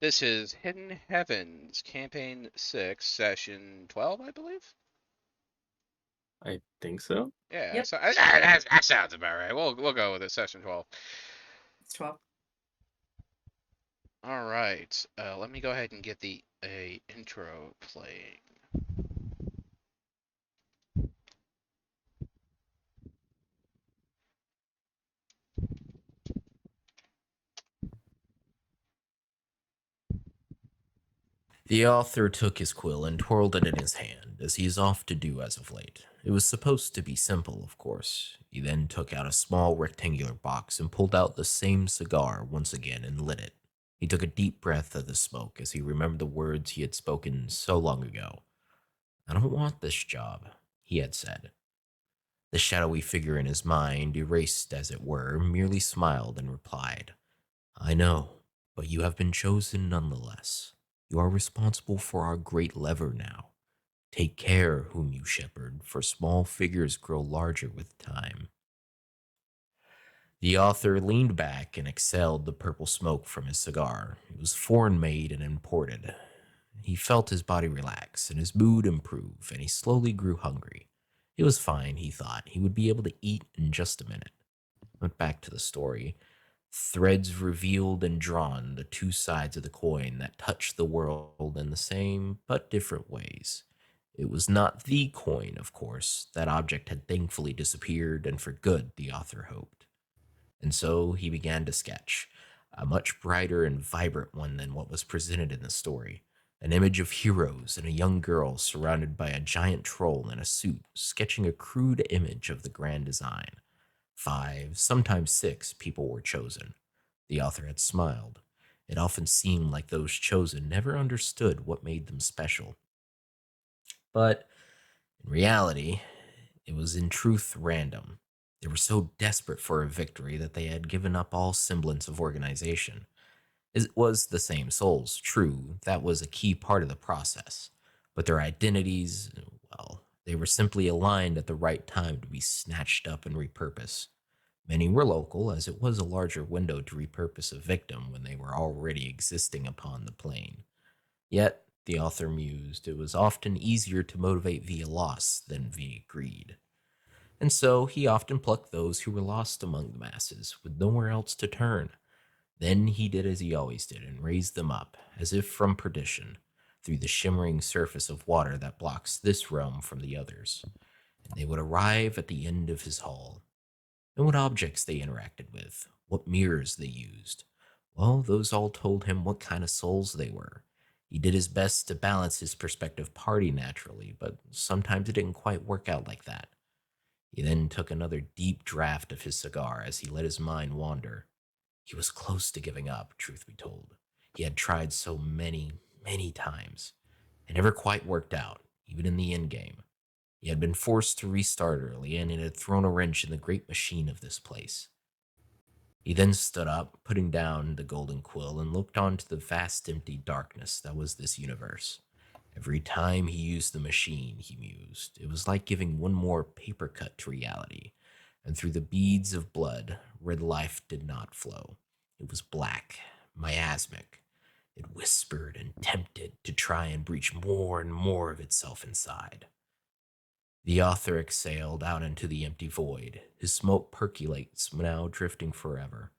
This is Hidden Heavens, Campaign 6, Session 12, I believe? I think so. Yeah, Yep, so, that sounds about right. We'll go with it, Session 12. it's 12. All right, let me go ahead and get the intro playing. The author took his quill and twirled it in his hand, as he is oft to do as of late. It was supposed to be simple, of course. He then took out a small rectangular box and pulled out the same cigar once again and lit it. He took a deep breath of the smoke as he remembered the words he had spoken so long ago. "I don't want this job," he had said. The shadowy figure in his mind, erased as it were, merely smiled and replied, "I know, but you have been chosen nonetheless. You are responsible for our great lever now. Take care whom you shepherd, for small figures grow larger with time." The author leaned back and exhaled the purple smoke from his cigar. It was foreign made and imported. He felt his body relax and his mood improve, and he slowly grew hungry. It was fine, he thought. He would be able to eat in just a minute. Went back to the story. Threads revealed and drawn the two sides of the coin that touched the world in the same but different ways. It was not the coin, of course. That object had thankfully disappeared, and for good, the author hoped. And so he began to sketch, a much brighter and vibrant one than what was presented in the story. An image of heroes and a young girl surrounded by a giant troll in a suit, sketching a crude image of the grand design. 5, sometimes 6 people were chosen. The author had smiled. It often seemed like those chosen never understood what made them special. But in reality, it was in truth random. They were so desperate for a victory that they had given up all semblance of organization. It was the same souls, true, that was a key part of the process. But their identities, well, they were simply aligned at the right time to be snatched up and repurposed. Many were local, as it was a larger window to repurpose a victim when they were already existing upon the plane. Yet, the author mused, it was often easier to motivate via loss than via greed. And so he often plucked those who were lost among the masses, with nowhere else to turn. Then he did as he always did and raised them up, as if from perdition, through the shimmering surface of water that blocks this realm from the others. And they would arrive at the end of his hall. And what objects they interacted with, what mirrors they used. Well, those all told him what kind of souls they were. He did his best to balance his prospective party naturally, but sometimes it didn't quite work out like that. He then took another deep draught of his cigar as he let his mind wander. He was close to giving up, truth be told. He had tried so many, many times. It never quite worked out, even in the endgame. He had been forced to restart early, and it had thrown a wrench in the great machine of this place. He then stood up, putting down the golden quill, and looked on to the vast empty darkness that was this universe. Every time he used the machine, he mused, it was like giving one more paper cut to reality, and through the beads of blood, red life did not flow. It was black, miasmic. It whispered and tempted to try and breach more and more of itself inside. The author exhaled out into the empty void. His smoke percolates, now drifting forever.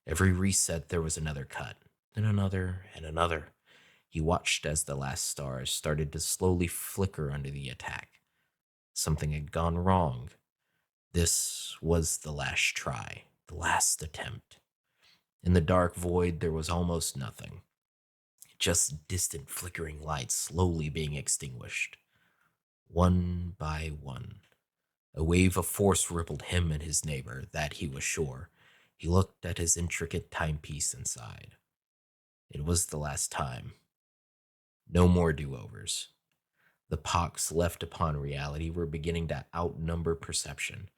Every reset, there was another cut, then another and another. He watched as the last stars started to slowly flicker under the attack. Something had gone wrong. This was the last try, the last attempt. In the dark void, there was almost nothing, just distant flickering lights slowly being extinguished. One by one, a wave of force rippled him and his neighbor, that he was sure. He looked at his intricate timepiece and sighed. It was the last time. No more do-overs. The pox left upon reality were beginning to outnumber perception.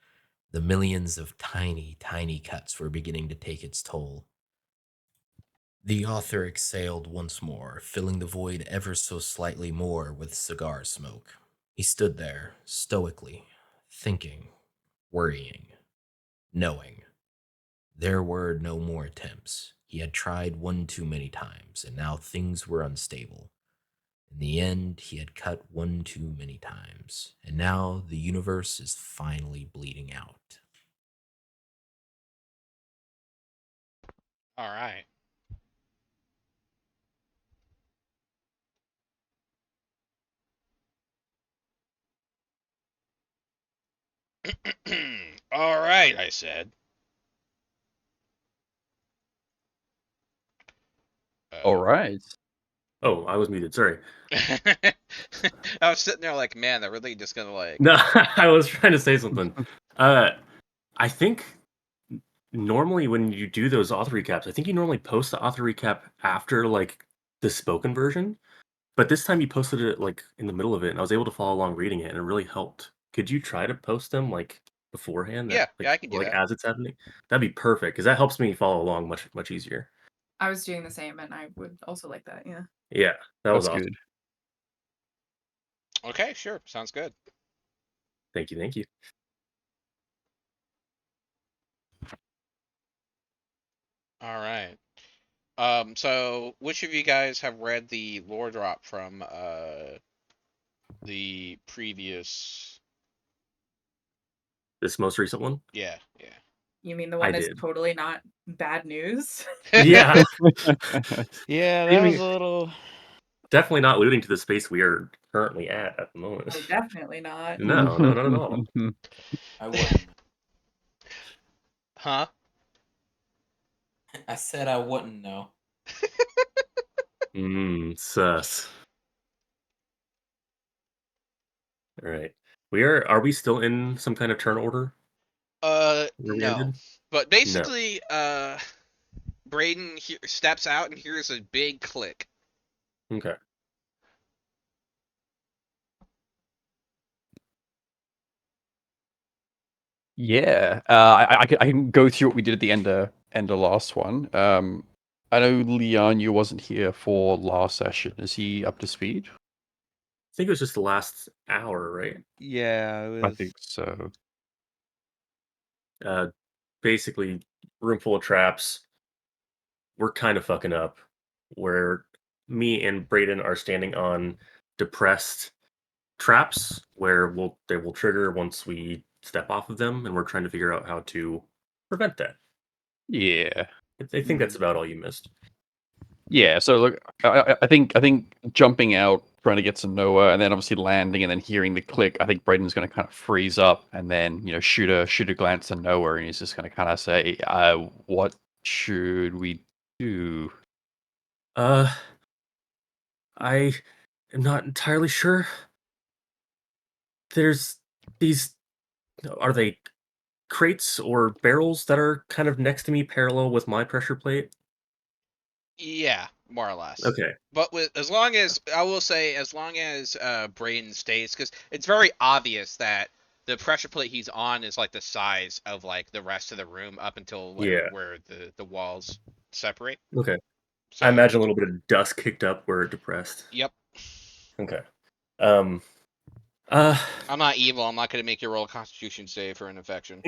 The millions of tiny, tiny cuts were beginning to take its toll. The author exhaled once more, filling the void ever so slightly more with cigar smoke. He stood there, stoically, thinking, worrying, knowing. There were no more attempts. He had tried one too many times, and now things were unstable. In the end, he had cut one too many times, and now the universe is finally bleeding out. All right. All right, I said. All right. Oh, I was muted. Sorry. I was sitting there like, man, they're really just gonna like. No, I was trying to say something. I think normally when you do those author recaps, I think you normally post the author recap after like the spoken version. But this time you posted it like in the middle of it, and I was able to follow along reading it, and it really helped. Could you try to post them like beforehand, that Yeah, I can do like that. as it's happening? That'd be perfect because that helps me follow along much easier. I was doing the same, and I would also like that. Yeah. Yeah, that was That's awesome. good. Okay, sure, sounds good. Thank you, thank you. All right. So which of you guys have read the lore drop from the previous? This most recent one, Yeah, You mean the I one that's did. totally not bad news? yeah. Yeah, Yeah, that was Amy, a little. definitely not alluding to the space we are currently at the moment. Oh, definitely not. No, no, not at all. I wouldn't. Huh? I said I wouldn't know. Sus. All right. Are we still in some kind of turn order where we No. ended? But No. basically, Braden steps out and hears a big click. Okay. Yeah. I can go through what we did at the end of last one. I know Leon, you wasn't here for last session. Is he up to speed? I think it was just the last hour, right? Yeah, it I was. think so. Uh Basically room full of traps. We're kind of fucking up. Where me and Braden are standing on depressed traps where they will trigger once we step off of them, and we're trying to figure out how to prevent that. Yeah. I think that's about all you missed. Yeah. So look, I think jumping out, trying to get to Noah, and then obviously landing, and then hearing the click. I think Braden's going to kind of freeze up, and then shoot a glance to Noah, and he's just going to kind of say, "What should we do?" Uh I am not entirely sure. There's these, are they crates or barrels that are kind of next to me parallel with my pressure plate? Yeah, more or less. Okay. But as long as I will say, as long as Braden stays, because it's very obvious that the pressure plate he's on is like the size of like the rest of the room up until like Yeah. where the walls separate. Okay. I So, imagine a little bit of dust kicked up where it depressed. yep. Okay. Um uh I'm not evil. I'm not going to make you roll a Constitution save for an infection.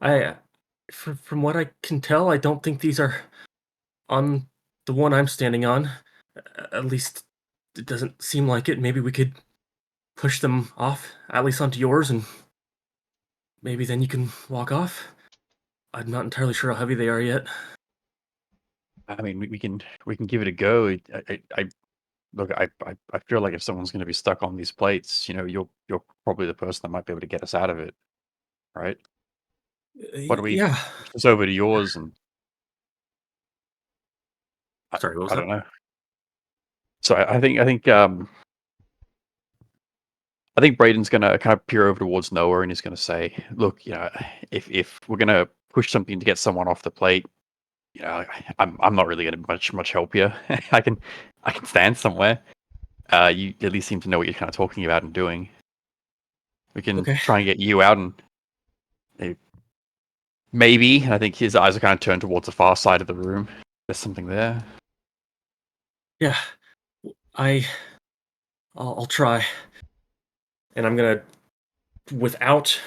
I from what I can tell, I don't think these are on the one I'm standing on. At least it doesn't seem like it. Maybe we could push them off, at least onto yours, and maybe then you can walk off. I'm not entirely sure how heavy they are yet. I mean, we can give it a go. I look. I feel like if someone's going to be stuck on these plates, you're probably the person that might be able to get us out of it, right? Why don't we Yeah. push this over to yours? And I, Sorry, what was I that? don't know. So I think Braden's gonna kind of peer over towards Noah, and he's gonna say, "Look, if we're gonna push something to get someone off the plate, I'm not really gonna much help here. I can stand somewhere. You at least seem to know what you're kind of talking about and doing. We can Okay. try and get you out, and maybe." And I think his eyes are kind of turned towards the far side of the room. There's something there. Yeah. I I'll try. And I'm gonna, without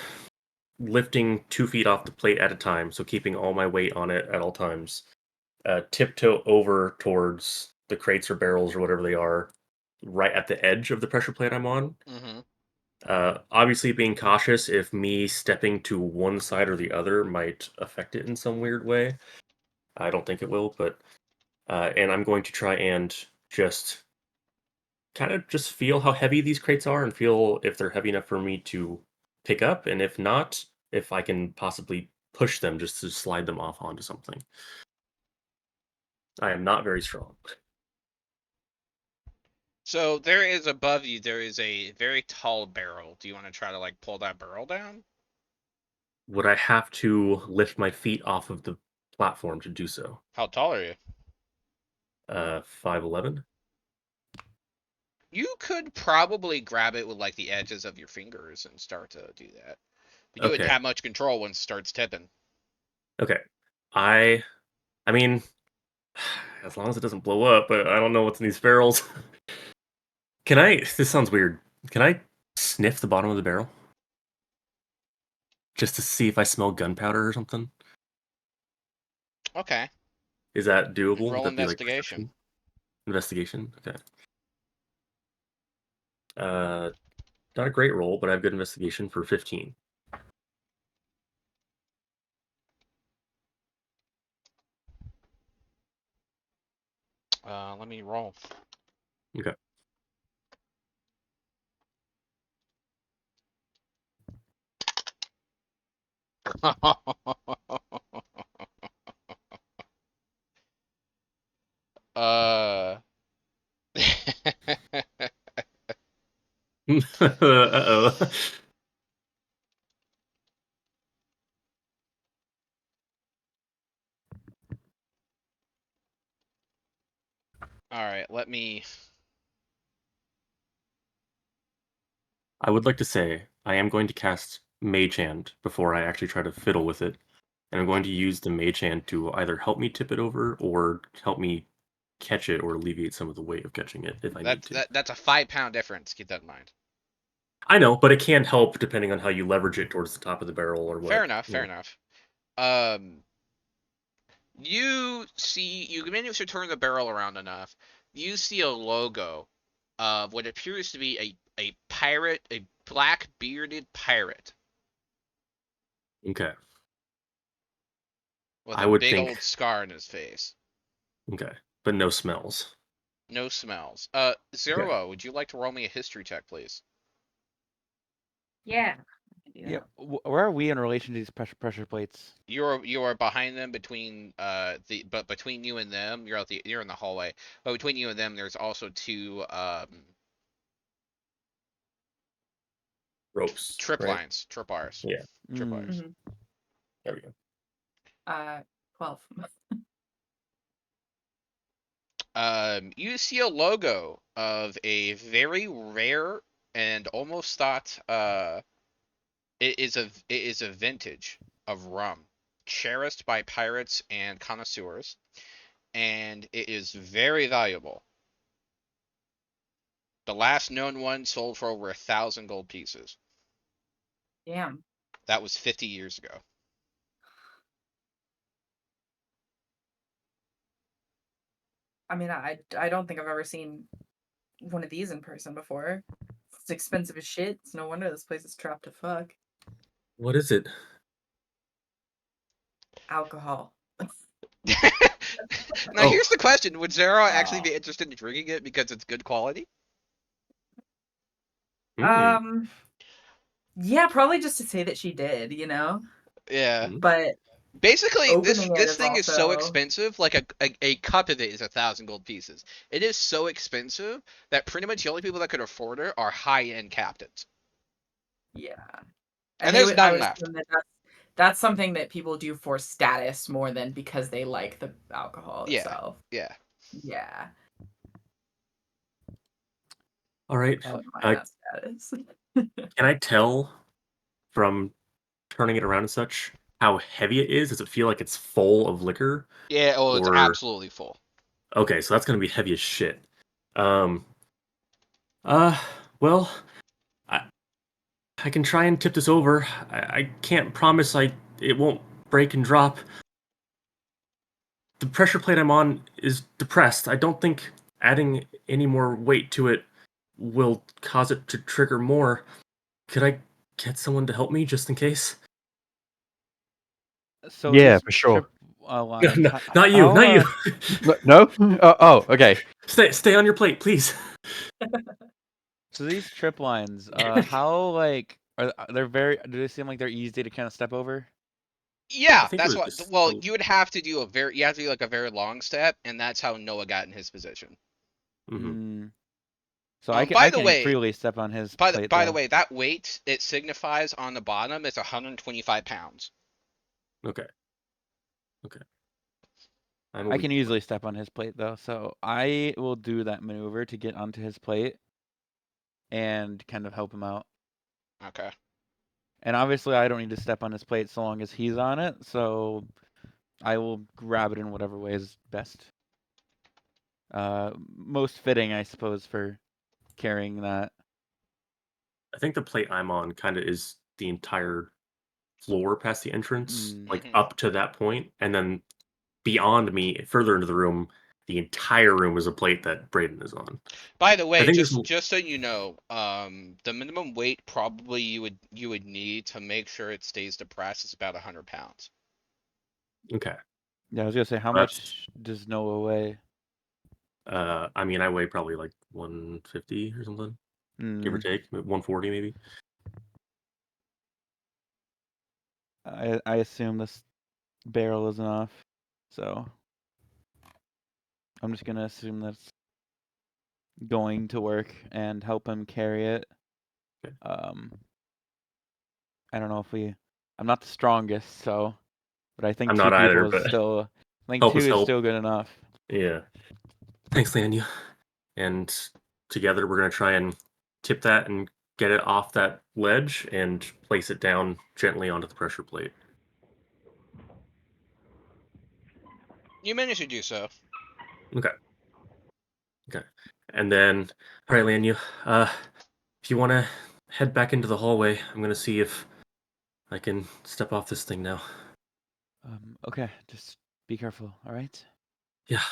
lifting 2 feet off the plate at a time, so keeping all my weight on it at all times. Tiptoe over towards the crates or barrels or whatever they are, right at the edge of the pressure plate I'm on. Mm-hmm. Obviously, being cautious if me stepping to one side or the other might affect it in some weird way. I don't think it will, but and I'm going to try and just kind of just feel how heavy these crates are and feel if they're heavy enough for me to pick up, and if not, if I can possibly push them just to slide them off onto something. I am not very strong. So there is above you. There is a very tall barrel. Do you want to try to like pull that barrel down? Would I have to lift my feet off of the platform to do so? How tall are you? 5'11". You could probably grab it with like the edges of your fingers and start to do that. But you wouldn't Okay. have much control once it starts tipping. Okay. I I mean, as long as it doesn't blow up, but I don't know what's in these barrels. Can I this sounds weird. Can I sniff the bottom of the barrel? Just to see if I smell gunpowder or something? Okay. Is that doable? Would Roll that be like investigation. perception? Investigation? Okay. Uh Not a great roll, but I have good investigation for 15. Let me roll. Okay. uh. Uh-oh. All right. Let me. I would like to say I am going to cast Mage Hand before I actually try to fiddle with it. And I'm going to use the Mage Hand to either help me tip it over or help me catch it or alleviate some of the weight of catching it if I need to. That's a 5 pound difference. Keep that in mind. I know, but it can help depending on how you leverage it towards the top of the barrel or Fair what. enough. Fair enough. Um. You manage to turn the barrel around enough. You see a logo of what appears to be a pirate, a black bearded pirate Okay. with I a would big think. old scar on his face. Okay. But no smells. No smells. Okay. Zero, would you like to roll me a history check, please? Yeah. I can do Yeah. that. Where are we in relation to these pressure plates? You are behind them between you and them, you're in the hallway. But between you and them, there's also two Ropes, trip right? lines, trip wires, Yeah. trip Mm. wires. Mhm. There we go. 12. You see a logo of a very rare and almost thought it is a vintage of rum, cherished by pirates and connoisseurs, and it is very valuable. The last known one sold for over 1,000 gold pieces. Damn. That was 50 years ago. I mean, I don't think I've ever seen one of these in person before. It's expensive as shit. It's no wonder this place is trapped to fuck. What is it? Alcohol. Now Oh. here's the question: would Zara actually Ah. be interested in drinking it because it's good quality? Mm. Yeah, probably just to say that she did, you know? Yeah. Mm. But Basically, this opening it this is thing is so also, expensive. Like a cup of it is 1,000 gold pieces. It is so expensive that pretty much the only people that could afford it are high end captains. yeah. And And there's I none would left. assume that that's something that people do for status more than because they like the alcohol Yeah. itself. Yeah. Yeah. All right. I wouldn't mind Uh, that status. can I tell from turning it around and such how heavy it is? Does it feel like it's full of liquor? Yeah. Oh, it's Or absolutely full. okay, so that's gonna be heavy as shit. Um. Uh. Well, I I can try and tip this over. I can't promise it won't break and drop. The pressure plate I'm on is depressed. I don't think adding any more weight to it will cause it to trigger more. Could I get someone to help me just in case? So Yeah, these for sure. lines. No, not you, not you. No? Oh, okay. Stay on your plate, please. So these trip lines, how like are they're very? Do they seem like they're easy to kind of step over? I Yeah, think it that's was what. just Well, you would have to do you have to do like a very long step, and that's how Noah got in his position. Mm. So By I the can way, freely step on his by plate the though. way, that weight it signifies on the bottom is 125 pounds. Okay. I'm a I weak can point. easily step on his plate though, so I will do that maneuver to get onto his plate and kind of help him out. Okay. And obviously, I don't need to step on his plate so long as he's on it, so I will grab it in whatever way is best. Most fitting, I suppose, for carrying that. I think the plate I'm on kind of is the entire floor past the entrance, Mm. like Mhm. up to that point, and then beyond me, further into the room, the entire room is a plate that Braden is on. By the I way, think this. just so you know, the minimum weight probably you would need to make sure it stays depressed is about 100 pounds. Okay. Yeah, I was gonna say, how That's. much does Noah weigh? I mean, I weigh probably like 150 or something, give or Mm. take, 140 maybe. I assume this barrel is enough, so I'm just gonna assume that's going to work and help him carry it. Okay. I don't know if I'm not the strongest, so, but I think I'm two not either, people is but still, I think help two is is help. still good enough. Yeah. Thanks, Lanya. And together we're gonna try and tip that and get it off that ledge and place it down gently onto the pressure plate. You managed to do so. Okay. Okay. And then, all right, Lanyu, if you want to head back into the hallway, I'm going to see if I can step off this thing now. Okay, just be careful, all right? Yeah.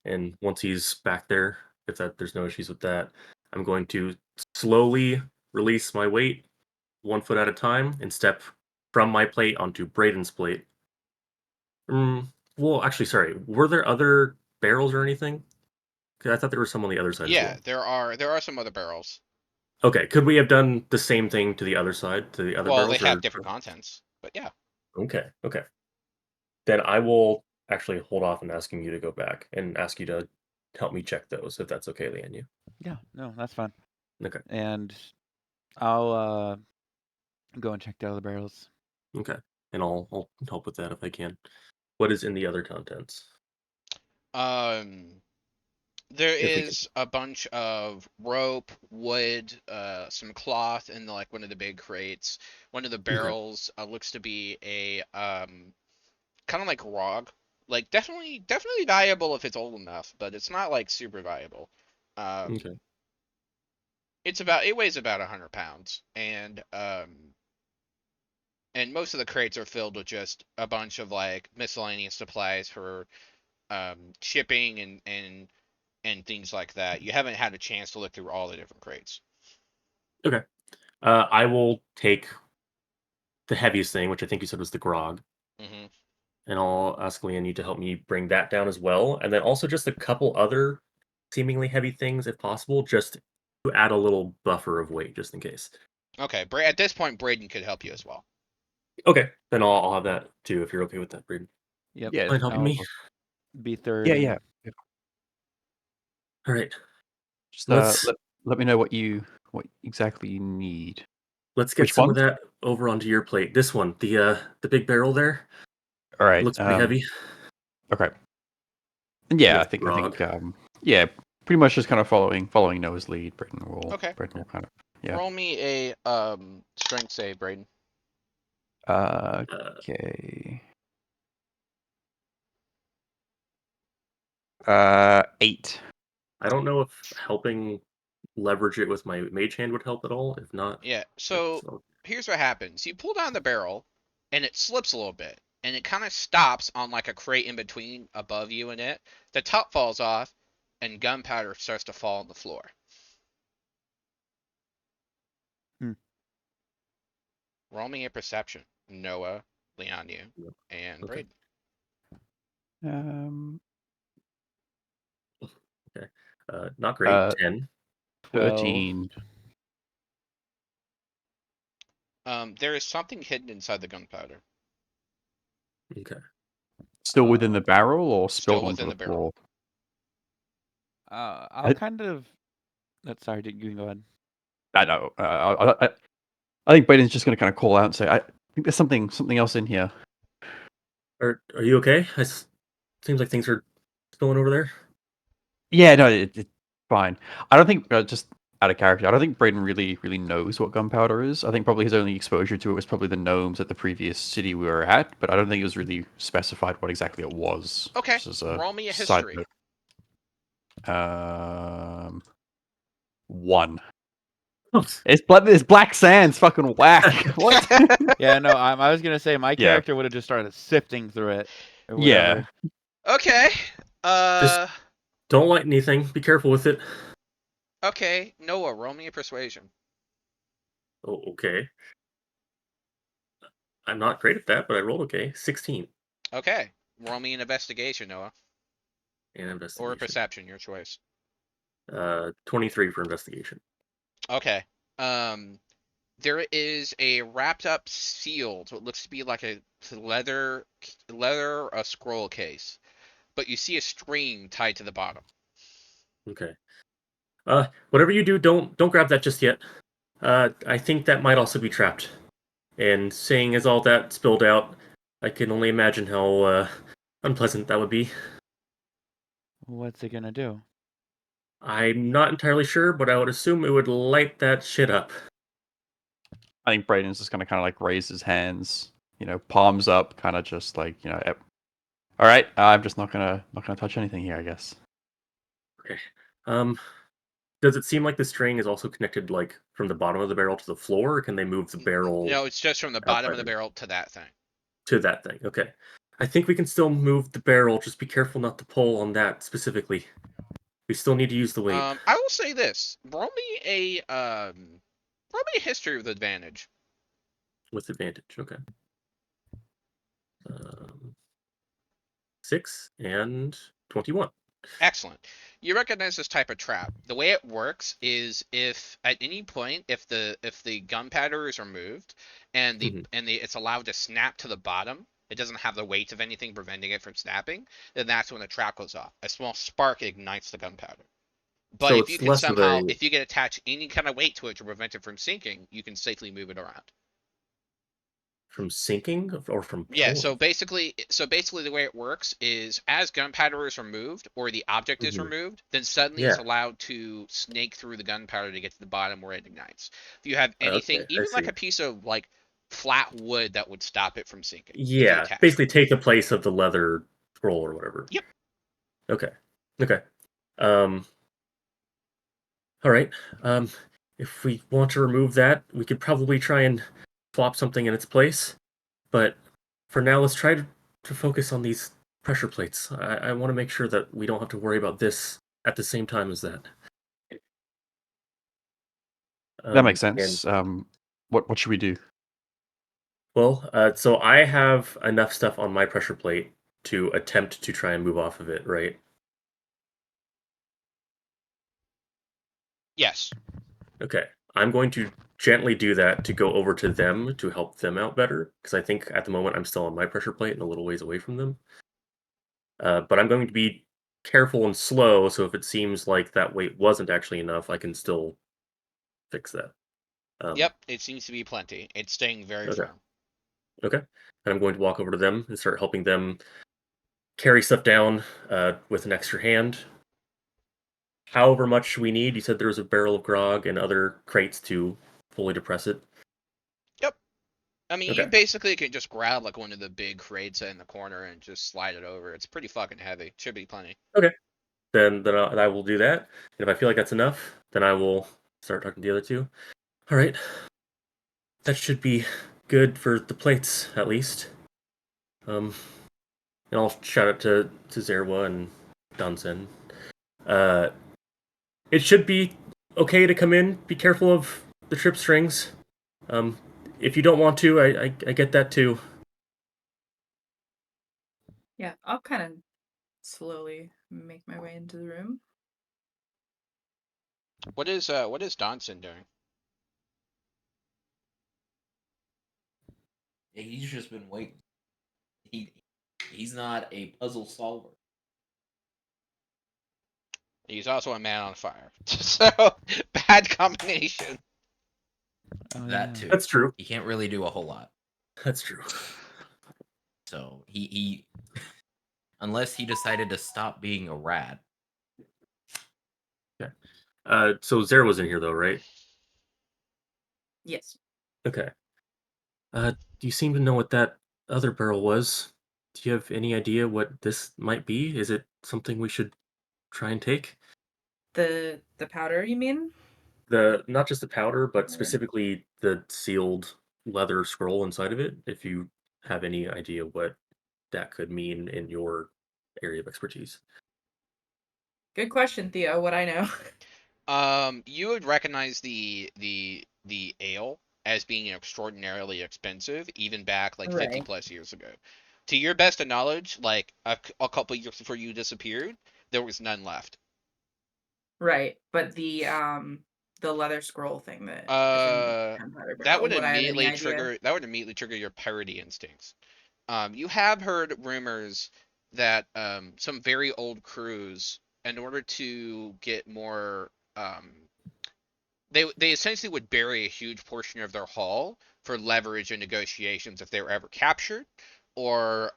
And once he's back there, if there's no issues with that, I'm going to slowly release my weight 1 foot at a time and step from my plate onto Braden's plate. Well, actually, sorry. Were there other barrels or anything? 'Cause I thought there was some on the other side as Yeah, well. there are some other barrels. Okay, could we have done the same thing to the other side, to the other Well, they barrels, have or? different contents, but yeah. Okay. Then I will actually hold off on asking you to go back and ask you to help me check those, if that's okay, Lianyu. Yeah, no, that's fine. Okay. And I'll go and check the other barrels. Okay. And I'll help with that if I can. What is in the other contents? Um, there If we can. is a bunch of rope, wood, some cloth in like one of the big crates. One of the Okay. barrels looks to be a kind of like rog. Like definitely valuable if it's old enough, but it's not like super valuable. Um, Okay. it weighs about 100 pounds, and most of the crates are filled with just a bunch of like miscellaneous supplies for shipping and things like that. You haven't had a chance to look through all the different crates. Okay. I will take the heaviest thing, which I think you said was the grog, Hmm. and I'll ask Lianyu to help me bring that down as well, and then also just a couple other seemingly heavy things, if possible, just to add a little buffer of weight, just in case. Okay, at this point, Braden could help you as well. Okay, then I'll have that too, if you're okay with that, Braden. Yep. Yeah, Mind helping I'll me? be third yeah, and yeah. All right. Just Let's let me know what exactly you need. let's get Which some of ones? that over onto your plate. This one, the big barrel there. All It right. looks pretty heavy. Okay. And yeah, With I the think grog. yeah, pretty much just kind of following Noah's lead. Okay, Britain will kind of yeah. roll me a strength save, Braden. Uh, Okay. 8. I don't know if helping leverage it with my mage hand would help at all. If not, Yeah. So so here's what happens: you pull down the barrel, and it slips a little bit, and it kind of stops on like a crate in between above you and it. The top falls off, and gunpowder starts to fall on the floor. Hmm. Roll me a perception, Noah, Leonu, Yep. and Okay. Braden. Okay. Not great. 10. 13. There is something hidden inside the gunpowder. Okay. Still within the barrel or Still spilled onto within the the barrel. floor? I'll kind of. Sorry, you can go ahead. I know. I think Braden's just going to kind of call out and say, "I think there's something else in here." Are you okay? Seems like things are spilling over there. Yeah, no, it's fine. I don't think just out of character. I don't think Braden really knows what gunpowder is. I think probably his only exposure to it was probably the gnomes at the previous city we were at, but I don't think it was really specified what exactly it was. Okay, Just as a roll me a side history. note. 1. It's black sand's fucking whack. What? Yeah, no, I was gonna say my Yeah. character would have just started sifting through it or Yeah. whatever. Okay. Just don't light anything. Be careful with it. Okay, Noah, roll me a persuasion. Oh, okay. I'm not great at that, but I rolled okay. 16. Okay, roll me an investigation, Noah, And or a investigation. perception, your choice. 23 for investigation. Okay. There is a wrapped up sealed, what looks to be like a leather a scroll case, but you see a string tied to the bottom. Okay. Whatever you do, don't grab that just yet. I think that might also be trapped. And seeing as all that spilled out, I can only imagine how unpleasant that would be. What's it gonna do? I'm not entirely sure, but I would assume it would light that shit up. I think Braden's just gonna kind of like raise his hands, palms up, kind of just like, all right, I'm just not gonna touch anything here, I guess. Okay. Does it seem like the string is also connected, like from the bottom of the barrel to the floor, or can they move the barrel? No, it's just from the bottom of the outside barrel to that thing. to that thing? Okay. I think we can still move the barrel. Just be careful not to pull on that specifically. We still need to use the weight. I will say this: roll me a history with advantage. With advantage. Okay. 6 and 21. Excellent. You recognize this type of trap. The way it works is if at any point if the gunpowder is removed and it's allowed to snap to the bottom, it doesn't have the weight of anything preventing it from snapping, then that's when the trap goes off. A small spark ignites the gunpowder. But So if you it's can less of a. if you can attach any kind of weight to it to prevent it from sinking, you can safely move it around. From sinking or from Yeah, pulling? so basically the way it works is as gunpowder is removed or the object is removed, then suddenly it's Yeah. allowed to snake through the gunpowder to get to the bottom where it ignites. If you have anything, Okay, I even like see. a piece of like flat wood that would stop it from sinking, if you Yeah, attach basically it. take the place of the leather scroll or whatever. Yep. Okay. Okay. Um. All right. Um. If we want to remove that, we could probably try and swap something in its place. But for now, let's try to focus on these pressure plates. I want to make sure that we don't have to worry about this at the same time as that. That makes And sense. What should we do? well, so I have enough stuff on my pressure plate to attempt to try and move off of it, right? Yes. Okay. I'm going to gently do that to go over to them to help them out better, because I think at the moment I'm still on my pressure plate and a little ways away from them. But I'm going to be careful and slow, so if it seems like that weight wasn't actually enough, I can still fix that. Yep, it seems to be plenty. It's staying very Okay. firm. Okay. And I'm going to walk over to them and start helping them carry stuff down with an extra hand. However much we need. You said there was a barrel of grog and other crates to fully depress it. Yep. I mean, you Okay. basically can just grab like one of the big crates in the corner and just slide it over. It's pretty fucking heavy. Should be plenty. Okay. then I will do that. And if I feel like that's enough, then I will start talking to the other two. All right, that should be good for the plates at least. And I'll shout out to Zerwa and Dunson. Uh, it should be okay to come in. Be careful of the trip strings. Um, if you don't want to, I get that too. Yeah, I'll kind of slowly make my way into the room. What is Donson doing? He's just been waiting. He's not a puzzle solver. He's also a man on fire. So bad combination. Oh, That yeah. too. That's true. He can't really do a whole lot. That's true. So he unless he decided to stop being a rat. Okay. So Zera was in here though, right? Yes. Okay. Do you seem to know what that other barrel was? Do you have any idea what this might be? Is it something we should try and take? The powder, you mean? The not just the powder, but Or- specifically the sealed leather scroll inside of it. If you have any idea what that could mean in your area of expertise. Good question, Theo. What I know. You would recognize the ale as being extraordinarily expensive, even back like 50 Right. plus years ago. To your best of knowledge, like a couple years before you disappeared, there was none left. Right, but the leather scroll thing that is in the gunpowder That barrel. would Would I have any immediately idea? trigger your piratey instincts. You have heard rumors that some very old crews, in order to get more, they essentially would bury a huge portion of their haul for leverage in negotiations if they were ever captured, or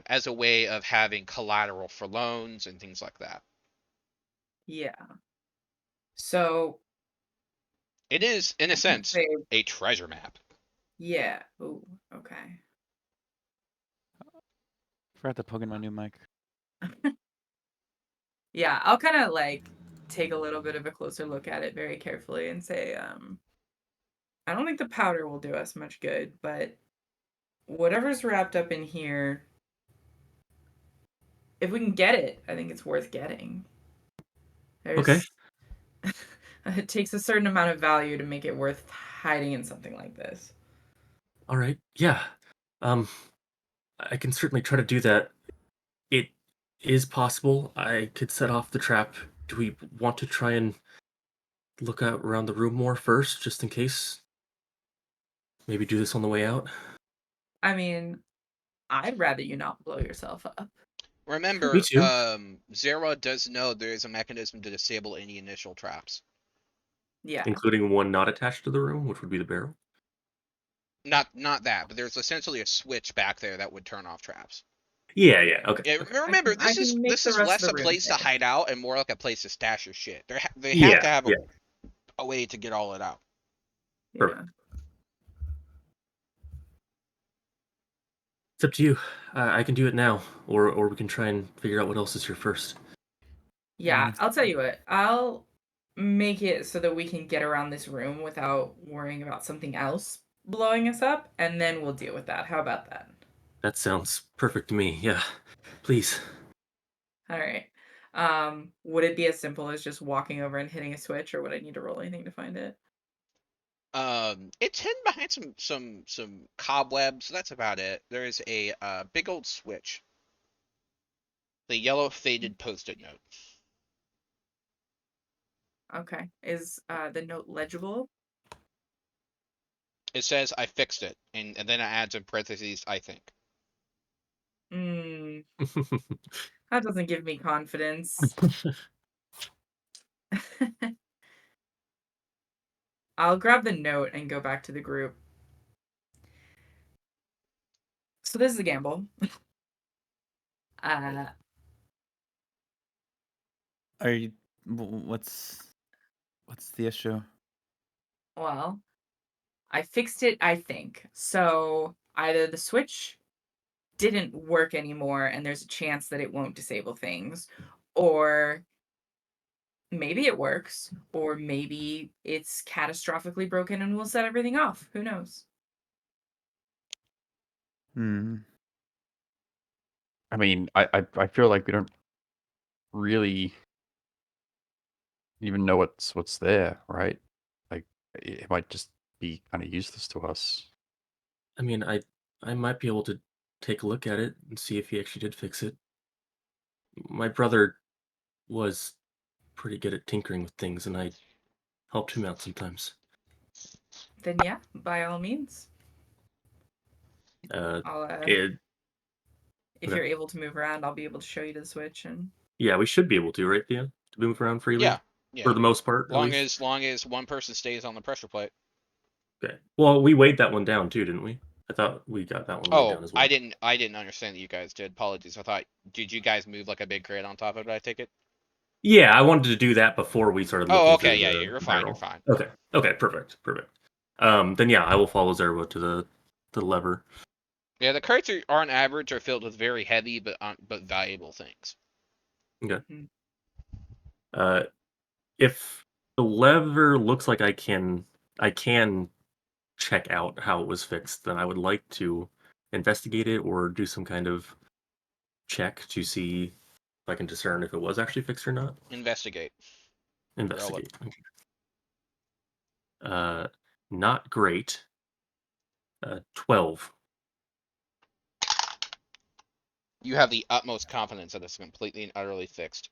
as a way of having collateral for loans and things like that. Yeah. So It is, in a I can sense, say, a treasure map. yeah. Ooh, okay. Forgot to plug in my new mic. Yeah, I'll kind of like take a little bit of a closer look at it very carefully and say, I don't think the powder will do us much good, but whatever's wrapped up in here, if we can get it, I think it's worth getting. Okay. There's it takes a certain amount of value to make it worth hiding in something like this. All right. Yeah. Um, I can certainly try to do that. It is possible I could set off the trap. Do we want to try and look out around the room more first, just in case? Maybe do this on the way out? I mean, I'd rather you not blow yourself up. Me Remember, too. Zera does know there is a mechanism to disable any initial traps. Yeah. Including one not attached to the room, which would be the barrel. Not that, but there's essentially a switch back there that would turn off traps. Yeah, yeah. Okay. Yeah, Okay. remember, I can make this the is rest of less the a room place to safe. hide out and more like a place to stash your shit. They have Yeah, to have yeah. a way to get all it out. Yeah. Perfect. It's up to you. I can do it now, or we can try and figure out what else is here first. Yeah, I'll tell you what. I'll make it so that we can get around this room without worrying about something else blowing us up, and then we'll deal with that. How about that? That sounds perfect to me. Yeah. Please. All right. Would it be as simple as just walking over and hitting a switch, or would I need to roll anything to find it? It's hidden behind some cobwebs. That's about it. There is a big old switch. The yellow faded post-it note. Okay. Is the note legible? It says I fixed it, and then it adds in parentheses I think. Hmm. That doesn't give me confidence. I'll grab the note and go back to the group. So this is a gamble. Uh, Are you? What's the issue? well, I fixed it, I think. So either the switch didn't work anymore and there's a chance that it won't disable things, or maybe it works, or maybe it's catastrophically broken and we'll set everything off. Who knows? Hmm. I mean, I feel like we don't really even know what's there, right? Like it might just be kind of useless to us. I mean, I might be able to take a look at it and see if he actually did fix it. My brother was pretty good at tinkering with things, and I helped him out sometimes. Then yeah, by all means. Uh, I'll it, if okay. you're able to move around, I'll be able to show you the switch and Yeah, we should be able to, right, Thea? To move around freely Yeah, for yeah. the most part, at least. Long as one person stays on the pressure plate. Okay. Well, we weighed that one down too, didn't we? I thought we got that one weighed Oh, down as well. I didn't understand that you guys did. Apologies. I thought, did you guys move like a big crate on top of it? I take it. Yeah, I wanted to do that before we started Oh, looking okay. through Yeah, the you're fine. You're barrel. fine. Okay. Okay. Perfect. Perfect. Then yeah, I will follow Zerwa to the lever. Yeah, the crates on average are filled with very heavy but valuable things. Okay. Mhm. If the lever looks like I can check out how it was fixed, then I would like to investigate it or do some kind of check to see if I can discern if it was actually fixed or not. Investigate. Roll it. Investigate. Okay. Not great. 12. You have the utmost confidence that it's completely and utterly fixed.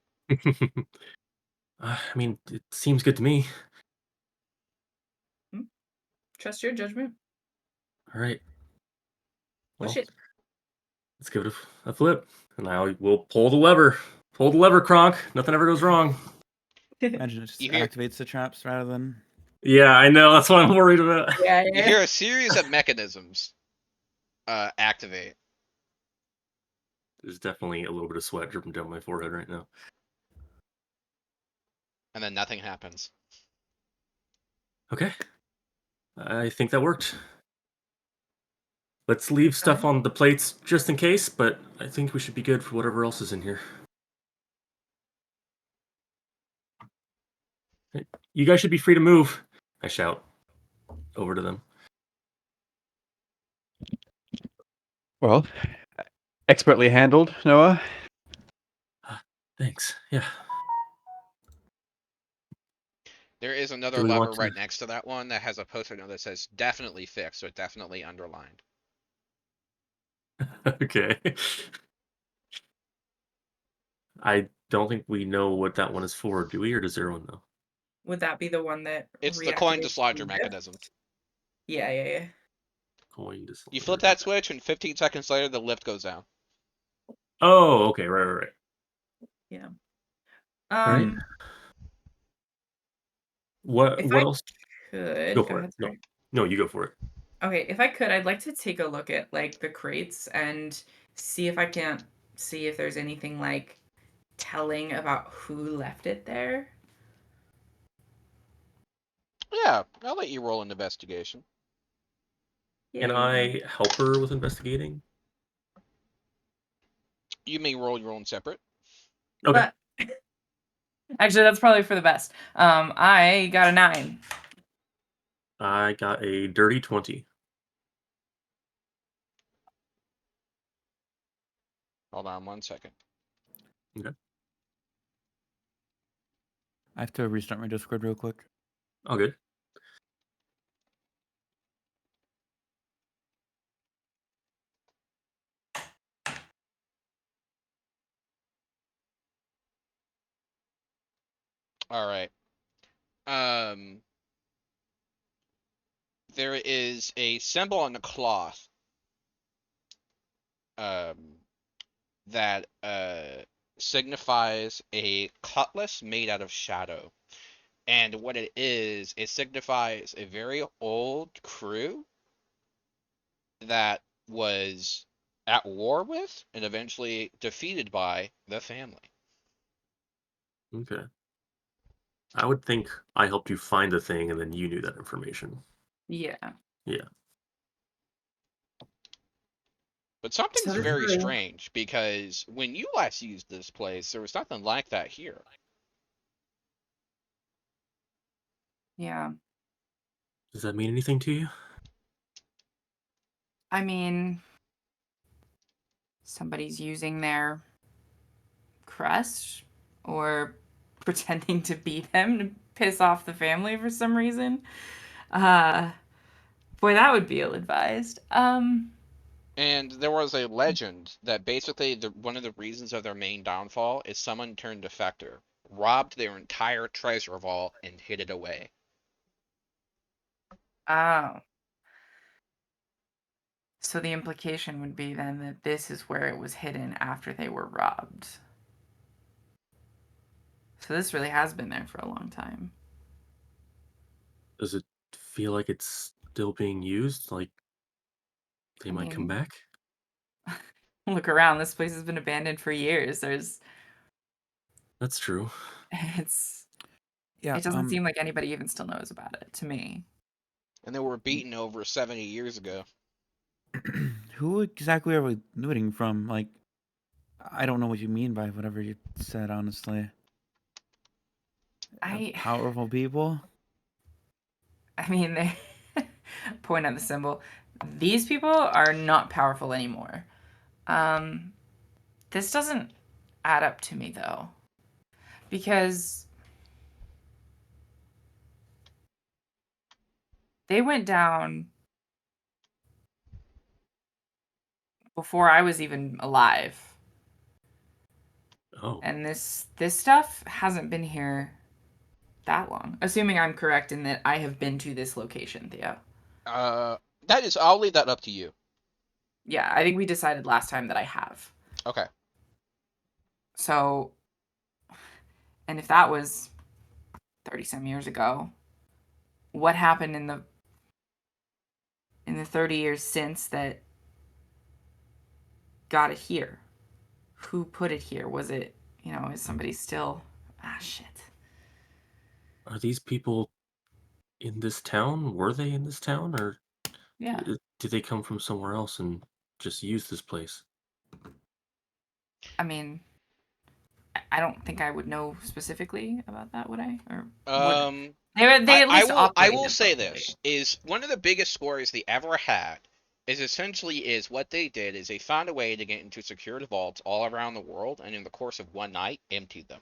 I mean, it seems good to me. trust your judgment. All right. Push Well, it. let's give it a flip. And I will pull the lever. Pull the lever, Kronk. Nothing ever goes wrong. Imagine it just You hear- activates the traps rather than. Yeah, I know. That's what I'm worried about. Yeah, You yeah. hear a series of mechanisms activate. There's definitely a little bit of sweat dripping down my forehead right now. And then nothing happens. Okay. I think that worked. Let's leave stuff Alright. on the plates just in case, but I think we should be good for whatever else is in here. Hey, you guys should be free to move, I shout over to them. Well, expertly handled, Noah. Thanks. Yeah. There is another Do we lever want to? right next to that one that has a post-it note that says definitely fixed, so definitely underlined. Okay. I don't think we know what that one is for, do we? Or does everyone know? Would that be the one that It's the coin reactivates the dislodger lift? mechanism. Yeah, yeah, yeah. Coin disorder. You flip that Okay. switch, and 15 seconds later, the lift goes down. Oh, okay. Right. Yeah. Right. What If I else? could Go go for it. ahead, No. sorry. No, you go for it. Okay, if I could, I'd like to take a look at like the crates and see if I can't see if there's anything like telling about who left it there. Yeah, I'll let you roll an investigation. Can Yay. I help her with investigating? You may roll your own separate. Okay. But actually, that's probably for the best. I got a 9. I got a dirty 20. Hold on 1 second. Okay. I have to restart my Discord real quick. All good. All right. Um, there is a symbol on the cloth. That signifies a cutlass made out of shadow. And what it signifies a very old crew that was at war with and eventually defeated by the family. Okay. I would think I helped you find the thing and then you knew that information. Yeah. Yeah. But something's So this very room, strange because when you last used this place, there was nothing like that here. Yeah. Does that mean anything to you? I mean, somebody's using their crest or pretending to be them to piss off the family for some reason. Boy, that would be ill-advised. And there was a legend that basically one of the reasons of their main downfall is someone turned defector, robbed their entire treasure vault, and hid it away. Oh. So the implication would be then that this is where it was hidden after they were robbed. So this really has been there for a long time. Does it feel like it's still being used? Like they I might come mean, back? look around. This place has been abandoned for years. That's true. Yeah. It doesn't seem like anybody even still knows about it to me. And they were beaten over 70 years ago. Who exactly are we looting from? Like, I don't know what you mean by whatever you said, honestly. Powerful people? I mean, they point at the symbol. These people are not powerful anymore. This doesn't add up to me though, because they went down before I was even alive. Oh. And this stuff hasn't been here that long. Assuming I'm correct in that I have been to this location, Theo. I'll leave that up to you. Yeah, I think we decided last time that I have. Okay. So, and if that was 30 some years ago, what happened in the 30 years since that got it here? Who put it here? Was it, is somebody still shit. Are these people in this town? Were they in this town, or Yeah. did they come from somewhere else and just use this place? I mean, I don't think I would know specifically about that, would I? Or they at least I will operated say properly. this is one of the biggest stories they ever had is what they did is they found a way to get into secured vaults all around the world, and in the course of one night emptied them.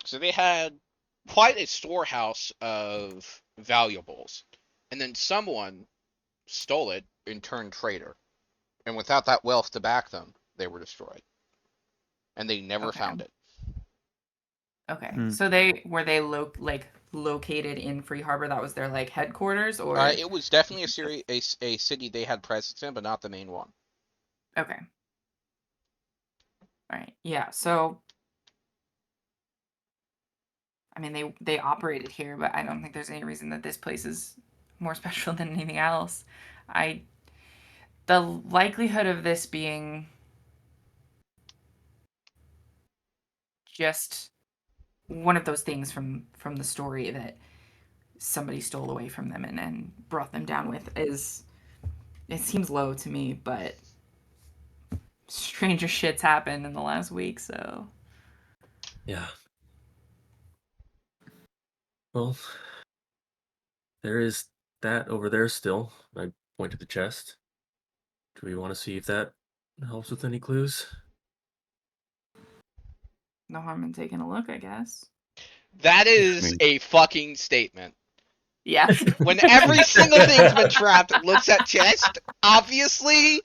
So they had quite a storehouse of valuables, and then someone stole it and turned traitor, and without that wealth to back them, they were destroyed, and they never found it. Okay, so they located in Free Harbor. That was their like headquarters, or it was definitely a city they had presence in, but not the main one. Okay. All right. Yeah. So, I mean, they operated here, but I don't think there's any reason that this place is more special than anything else. The likelihood of this being just one of those things from the story that somebody stole away from them and brought them down with it seems low to me, but stranger shit's happened in the last week, so Yeah. Well, there is that over there still. I point to the chest. Do we want to see if that helps with any clues? no harm in taking a look, I guess. That is a fucking statement. Yeah. When every single thing's been trapped, it looks at chest. Obviously,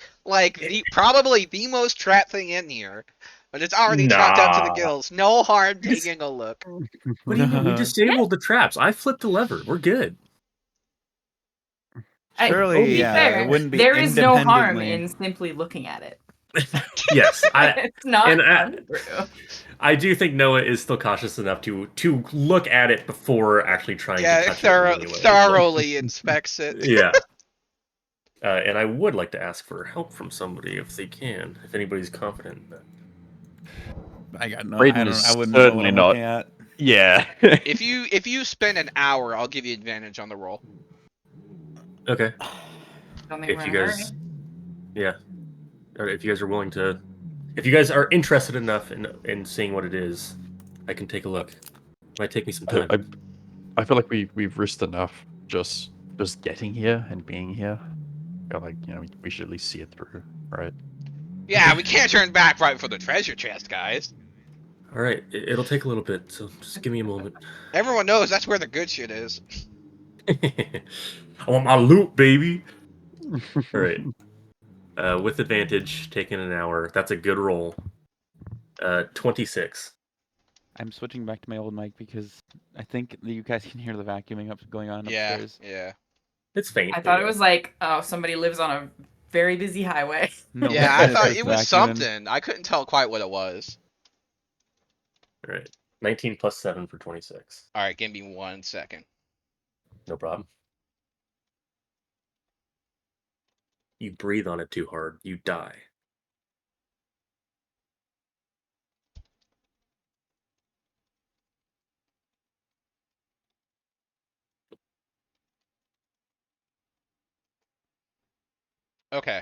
probably the most trapped thing in here, but it's already trapped up to the gills. No harm taking a look. What do you mean? We disabled the traps. I flipped the lever. We're good. Surely, fair, it wouldn't be there is no harm independently. in simply looking at it. Yes, it's not untrue. I do think Noah is still cautious enough to look at it before actually trying to touch it. Thoroughly inspects it. Yeah. And I would like to ask for help from somebody if they can, if anybody's confident in that. I got no. Brayden I wouldn't certainly know what I'm not. looking at. Yeah. If you spend an hour, I'll give you advantage on the roll. Okay. Don't think If we're you in a guys, hurry. yeah, or if you guys are willing to, if you guys are interested enough in seeing what it is, I can take a look. Might take me some I, time. I feel like we've risked enough just getting here and being here. I feel like we should at least see it through, right? Yeah, we can't turn back right for the treasure chest, guys. All right, it'll take a little bit, so just give me a moment. Everyone knows that's where the good shit is. I want my loot, baby. All right. With advantage, taking an hour. That's a good roll. 26. I'm switching back to my old mic because I think you guys can hear the vacuuming going on Yeah, upstairs. yeah. It's faint. I but thought yeah. it was like, oh, somebody lives on a very busy highway. No, Yeah, I it's thought just it was vacuuming. something. I couldn't tell quite what it was. All right. 19 plus 7 for 26. All right, give me 1 second. No problem. You breathe on it too hard, you die. Okay.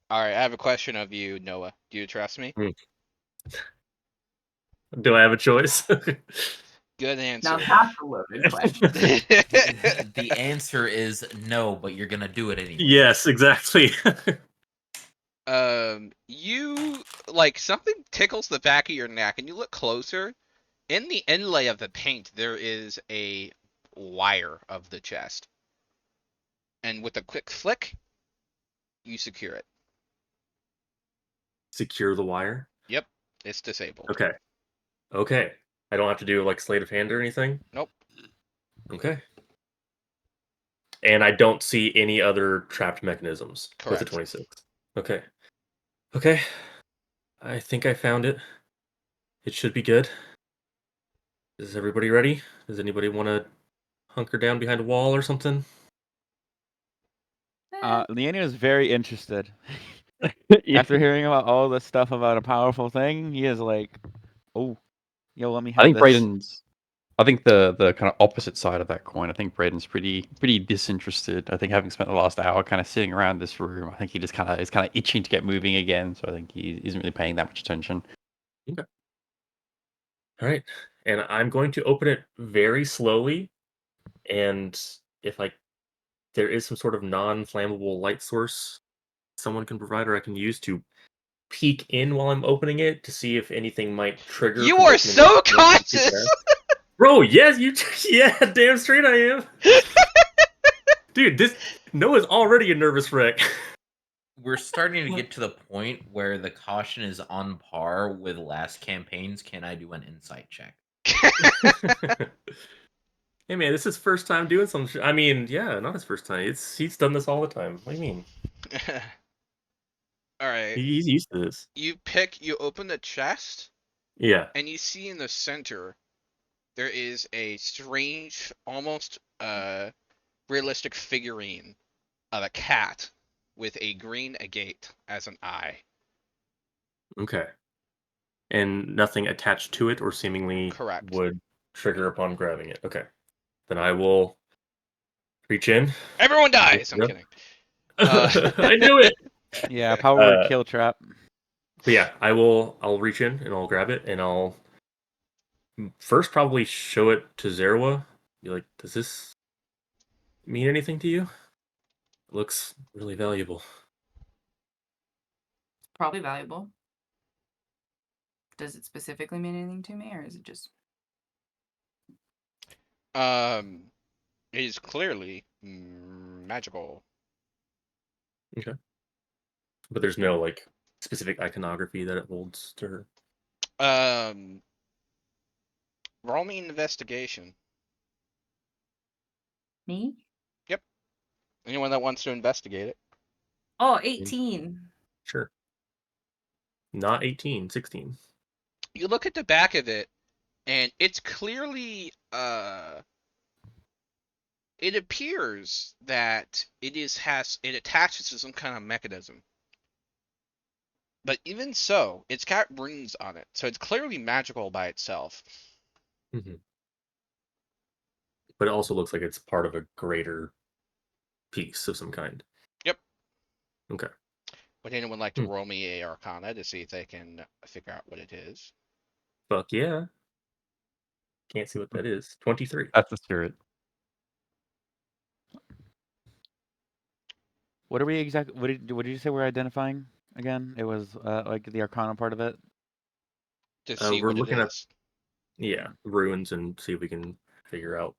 All right, I have a question of you, Noah. Do you trust me? Do I have a choice? Good Now answer. that's a loaded question. The answer is no, but you're gonna do it anyway. Yes, exactly. You like something tickles the back of your neck, and you look closer. In the inlay of the paint, there is a wire of the chest, and with a quick flick, you secure it. Secure the wire? Yep, it's disabled. Okay. Okay. I don't have to do like sleight of hand or anything? Nope. Okay. And I don't see any other trapped mechanisms with the Correct. 26. Okay. Okay. I think I found it. It should be good. Is everybody ready? Does anybody want to hunker down behind a wall or something? Leanne was very interested. Yeah. After hearing about all this stuff about a powerful thing, he is like, "Oh, yo, let me I have think this." Braden's. I think the kind of opposite side of that coin. I think Braden's pretty disinterested. I think having spent the last hour kind of sitting around this room, I think he just is kind of itching to get moving again. So I think he isn't really paying that much attention. Okay. All right. And I'm going to open it very slowly. And if there is some sort of non-flammable light source someone can provide or I can use to peek in while I'm opening it to see if anything might trigger You from are opening it. so too conscious. fast. Bro, yes, yeah, damn straight I am. Dude, Noah's already a nervous wreck. We're starting to get to the point where the caution is on par with last campaigns. Can I do an insight check? Hey man, this is his first time doing some I mean, yeah, not his first time. He's done this all the time. What do you mean? All right. He's used to this. You open the chest, Yeah. and you see in the center there is a strange, almost realistic figurine of a cat with a green agate as an eye. Okay. And nothing attached to it or seemingly Correct. would trigger upon grabbing it. Okay. Then I will reach in. Everyone dies. I'm Yep. kidding. I knew it. Yeah, power word kill trap. But yeah, I'll reach in and I'll grab it and I'll first probably show it to Zerwa. Be like, does this mean anything to you? It looks really valuable. Probably valuable. Does it specifically mean anything to me, or is it just It is clearly magical. Okay. But there's no like specific iconography that it holds to her. Roll me an investigation. me? Anyone that wants to investigate it. Oh, 18. Sure. Not 18, 16. You look at the back of it, and it's clearly it appears that it attaches to some kind of mechanism. But even so, it's got runes on it, so it's clearly magical by itself. Mm-hmm. but it also looks like it's part of a greater piece of some kind. Yep. Okay. Would anyone like to roll me a Arcana to see if they can figure out what it is? Fuck yeah. Can't see what that is. 23. That's the spirit. What are we exactly? What did you say we're identifying again? It was like the Arcana part of it. To see We're what it looking at is. ruins and see if we can figure out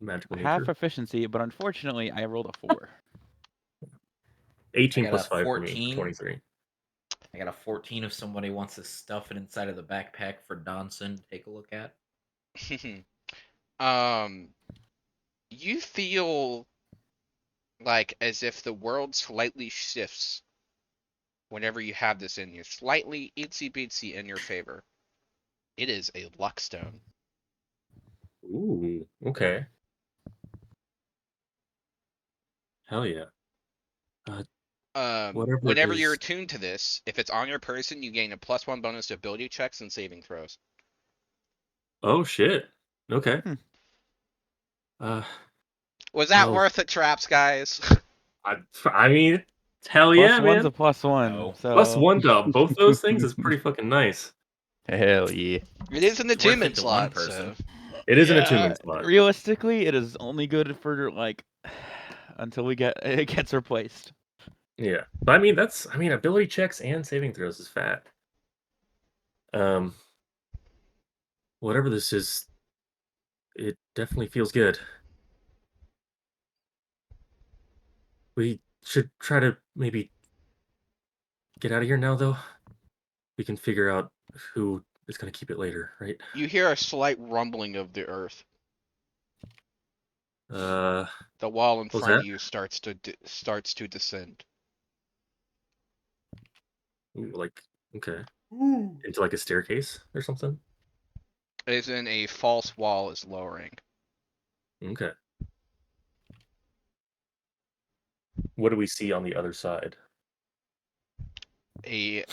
magical Half nature. efficiency, but unfortunately, I rolled a 4. 18 I got plus a 5 for me, 14. 23. I got a 14 if somebody wants to stuff it inside of the backpack for Donson to take a look at. You feel like as if the world slightly shifts whenever you have this in you, slightly itsy bitsy in your favor. It is a luck stone. Ooh, okay. Hell yeah. Whatever it Whenever you're is. attuned to this, if it's on your person, you gain a +1 bonus to ability checks and saving throws. Oh shit. Okay. Hmm. Was that Well, worth it, traps, guys? I mean, hell Plus yeah, one's man. a +1, No. Plus so one to both those things is pretty fucking nice. Hell yeah. It is an It's worth attunement it to one slot, person. so It is an yeah. attunement slot. Realistically, it is only good for like until it gets replaced. Yeah. But I mean, ability checks and saving throws is fat. Whatever this is, it definitely feels good. We should try to maybe get out of here now, though. We can figure out who is going to keep it later, right? you hear a slight rumbling of the earth. Uh, The wall in what's front that? of you starts to descend. Ooh, like, okay. Into like a staircase or something? As in a false wall is lowering. Okay. What do we see on the other side? A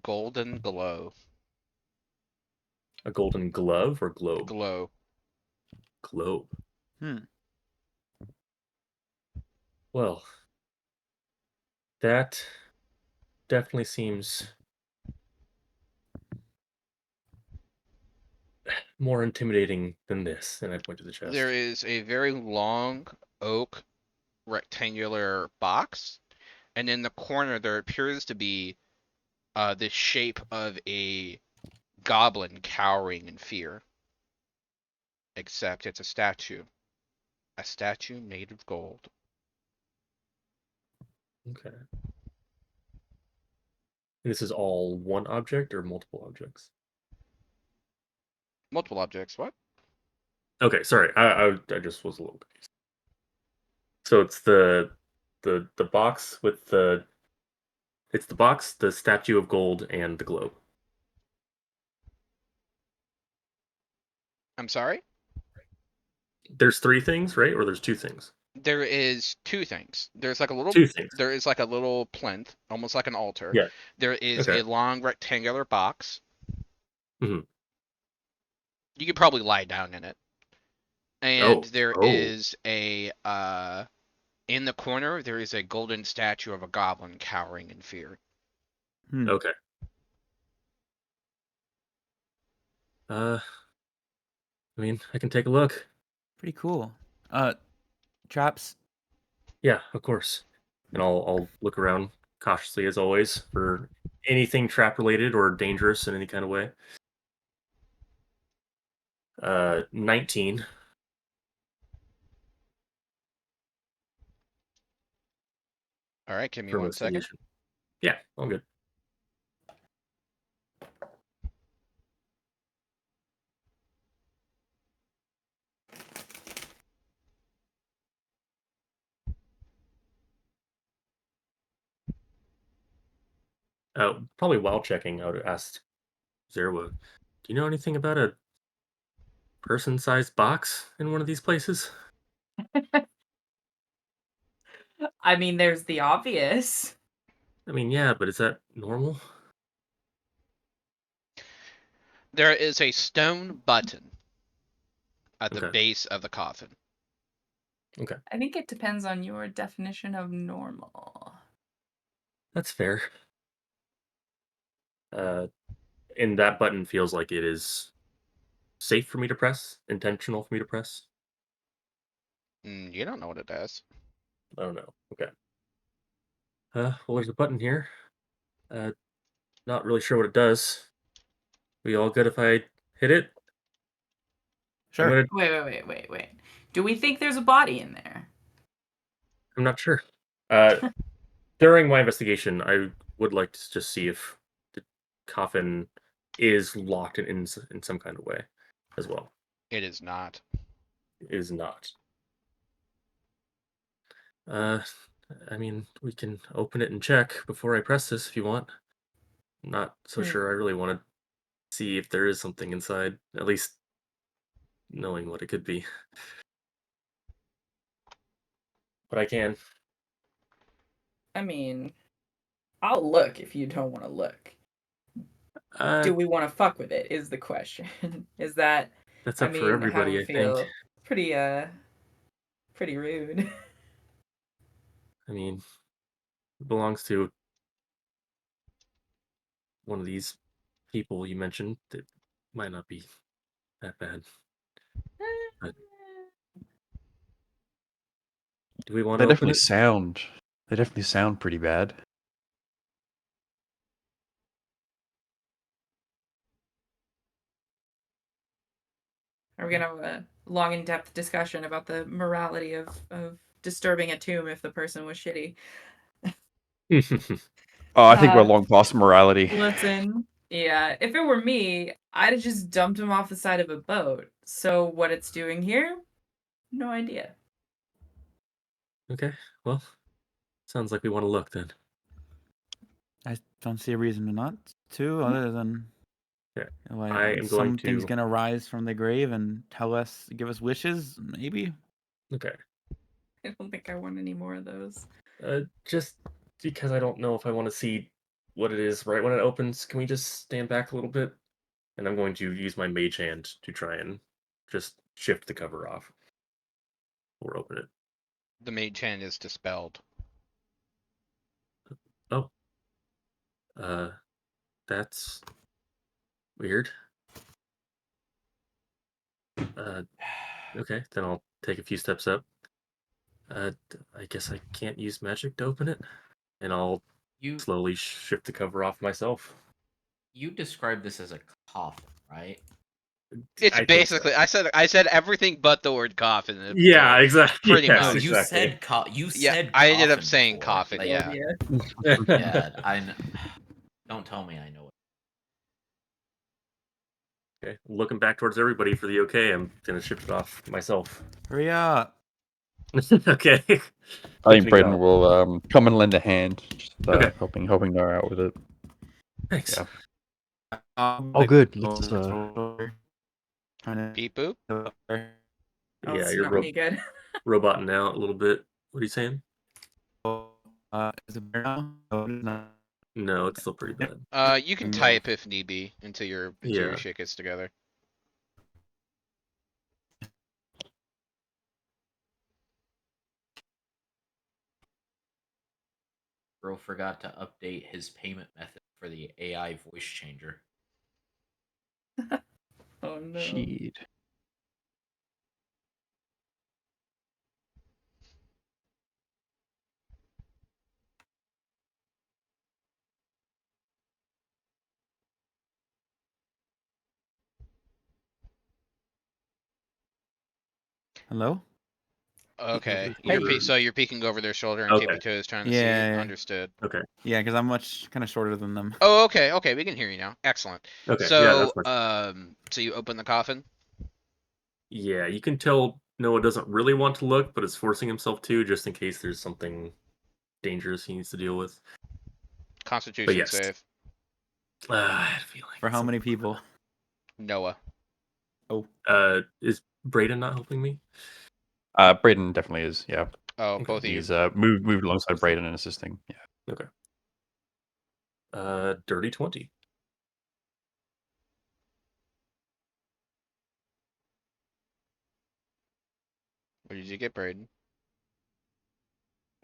golden glow. A golden glove or globe? Glow. Globe. Hmm. Well, that definitely seems more intimidating than this. And I point to the chest. There is a very long oak rectangular box, and in the corner there appears to be the shape of a goblin cowering in fear. Except it's a statue. A statue made of gold. Okay. And this is all one object or multiple objects? Multiple objects, what? Okay, sorry. I just was a little confused. So it's the box with the box, the statue of gold, and the globe. I'm sorry? There's three things, right? Or there's two things? There is two things. Two things. There is like a little plinth, almost like an altar. Yeah. There is Okay. a long rectangular box. hmm You could probably lie down in it. And there Oh. is a in the corner there is a golden statue of a goblin cowering in fear. Hmm. Okay. I mean, I can take a look. Pretty cool. Traps. Yeah, of course. And I'll look around cautiously as always for anything trap related or dangerous in any kind of way. 19. All right, give me For 1 second. investigation. Yeah, all good. Probably while checking, I would ask Zerwa, do you know anything about a person-sized box in one of these places? I mean, there's the obvious. I mean, yeah, but is that normal? There is a stone button at the Okay. base of the coffin. Okay. I think it depends on your definition of normal. That's fair. And that button feels like it is safe for me to press, intentional for me to press. You don't know what it does. I don't know. Okay. Well, there's a button here. Not really sure what it does. We all good if I hit it? I'm Sure. gonna. Wait. Do we think there's a body in there? I'm not sure. Uh, during my investigation, I would like to just see if the coffin is locked in some kind of way, as well. It is not. It is not. Uh, I mean, we can open it and check before I press this if you want. I'm not so sure. I really want to see if there is something inside, at least knowing what it could be. But I can. I mean, I'll look if you don't want to look. Do we want to fuck with it? Is the question. Is that? That's I up for mean, how everybody, we I think. feel? Pretty rude. I mean, it belongs to one of these people you mentioned that might not be that bad. But do we want They to open definitely it? sound. They definitely sound pretty bad. Are we gonna have a long, in-depth discussion about the morality of disturbing a tomb if the person was shitty? Oh, I think we're Uh, long past morality. Listen, yeah, if it were me, I'd have just dumped him off the side of a boat. So what it's doing here? No idea. Okay, well, sounds like we want to look then. I don't see a reason to not to, other than Okay, like I am going something's to. gonna rise from the grave and give us wishes, maybe. Okay, I don't think I want any more of those. just because I don't know if I want to see what it is right when it opens, can we just stand back a little bit? And I'm going to use my mage hand to try and just shift the cover off or open it. The mage hand is dispelled. Oh, uh, that's weird. Okay, then I'll take a few steps up. I guess I can't use magic to open it, and I'll You slowly shift the cover off myself. you described this as a coffin, right? It's I think so. basically I said everything but the word coffin Yeah, there. exactly. Pretty No, Yes, much. you exactly. said you Yeah, said I ended up coffin saying before. coffin, Like, yeah. yeah, don't tell me I know it. Okay, looking back towards everybody for the okay. I'm gonna shift it off myself. Hurry up! Okay. I think Opening it Braden up. will come and lend a hand, just, Okay. helping her out with it. Thanks. Yeah. Oh, good. Let's. Trying to. Beep boop. Oh, Yeah, it's you're not any good. roboting out a little bit. What are you saying? Is it better now? No, it is not. No, it's still pretty bad. You can Move. type if need be until your Yeah. shit gets together. Bro forgot to update his payment method for the AI voice changer. Oh no. Shit. Hello? Okay. You're- So you're peeking over their shoulder and Okay. tippy toes trying to Yeah, see? yeah. Understood. Okay. Yeah, because I'm much kind of shorter than them. Oh, okay, we can hear you now. Excellent. Okay. Yeah, So, that's much. so you open the coffin? Yeah, you can tell Noah doesn't really want to look, but is forcing himself to, just in case there's something dangerous he needs to deal with. But Constitution yes. save. I had a feeling. For how many people? Noah. Oh, Is Brayden not helping me? Braden definitely is. Yeah, Oh, Okay. both of you. he's moved alongside Braden and assisting. Yeah. Okay. Dirty 20. What did you get, Braden?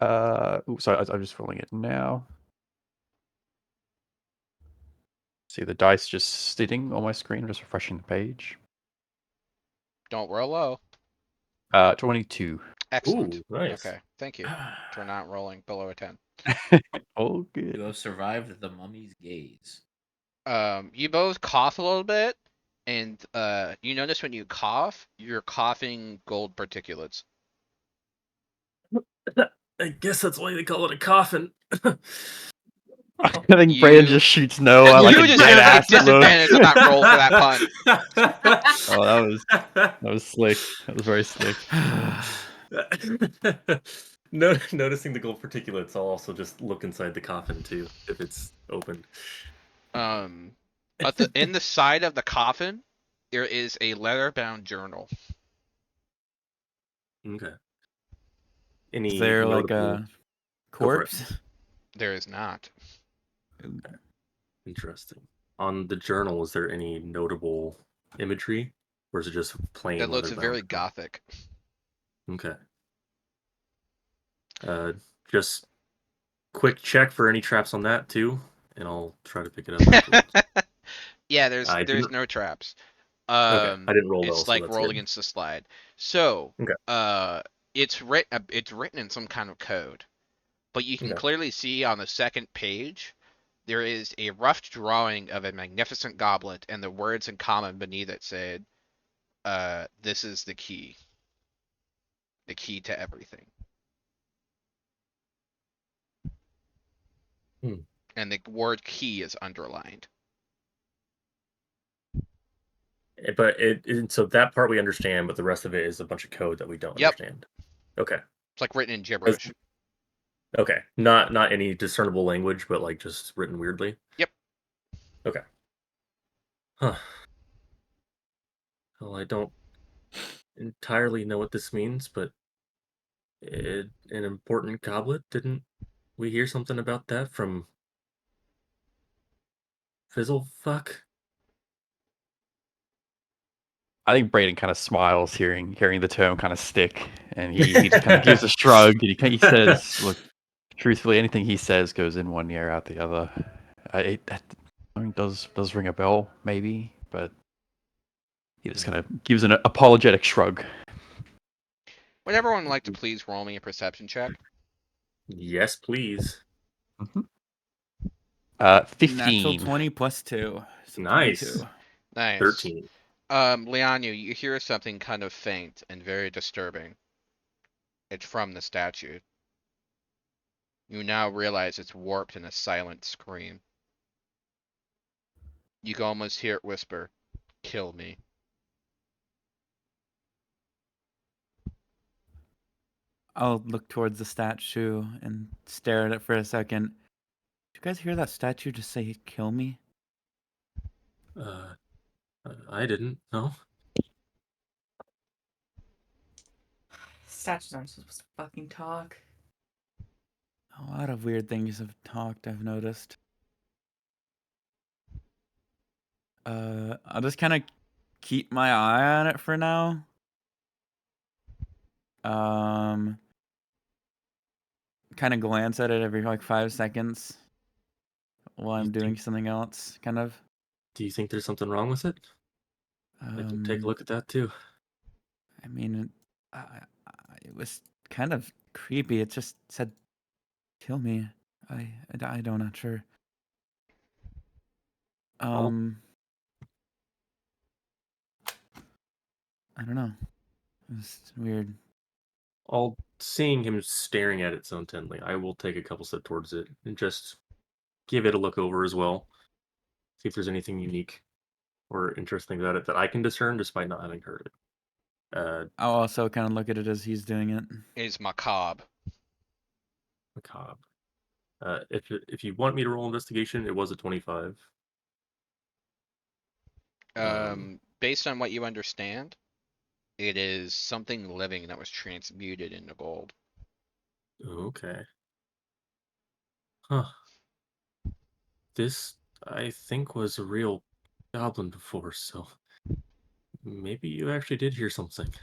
Sorry, I'm just rolling it now. See the dice just sitting on my screen, just refreshing the page. Don't roll low. 22. Excellent. Ooh, nice. Okay, thank you for not rolling below a 10. Oh, good. You have survived the mummy's gaze. You both cough a little bit, and you notice when you cough, you're coughing gold particulates. I guess that's why they call it a coffin. I think Brandon just shoots no. I like You a just dead have ass look. disadvantage on that roll for that pun. Oh, that was slick. That was very slick. Noticing the gold particulates, I'll also just look inside the coffin too, if it's open. In the side of the coffin, there is a leather-bound journal. Okay. Is Any there like notable... a Go for it. corpse? There is not. Interesting. On the journal, is there any notable imagery, or is it just plain That looks leather-bound? very gothic. Okay. Just quick check for any traps on that too, and I'll try to pick it up afterwards. Yeah, I there's didn't. no traps. Okay, I didn't roll well, It's so like that's roll good. against the slide. So, Okay. it's written in some kind of code, but you can Okay. clearly see on the second page there is a rough drawing of a magnificent goblet, and the words in common beneath it said, "This is the key to everything." Hmm. And the word "key" is underlined. But so that part we understand, but the rest of it is a bunch of code that we don't Yep. understand. Okay. It's like written in gibberish. Okay. Not any discernible language, but like just written weirdly. Yep. Okay. Huh. Well, I don't entirely know what this means, but an important goblet. Didn't we hear something about that from Fizzlefuck? I think Brayden kind of smiles hearing the term kind of stick, and he just kind of gives a shrug, and he says, "Look, truthfully, anything he says goes in one ear out the other." That does ring a bell, maybe, but he just kind of gives an apologetic shrug. Would everyone like to please roll me a perception check? Yes, please. 15. Natural 20 plus 2. So Nice. 22. Nice. 13. Leonu, you hear something kind of faint and very disturbing. It's from the statue. You now realize it's warped in a silent scream. You can almost hear it whisper, "Kill me." I'll look towards the statue and stare at it for a second. Did you guys hear that statue just say, "Kill me"? I didn't. No. Statues aren't supposed to fucking talk. A lot of weird things have talked, I've noticed. I'll just kind of keep my eye on it for now. Kind of glance at it every like 5 seconds while I'm doing something else, kind of. Do you think there's something wrong with it? I can take a look at that too. I mean, it was kind of creepy. It just said, "Kill me." I'm not sure. I don't know. It was weird. All seeing him staring at it so intently, I will take a couple steps towards it and just give it a look over as well. See if there's anything unique or interesting about it that I can discern despite not having heard it. I'll also kind of look at it as he's doing it. It is macabre. Macabre. If you want me to roll investigation, it was a 25. Based on what you understand, it is something living that was transmuted into gold. Okay. Huh. This, I think, was a real goblin before, so maybe you actually did hear something.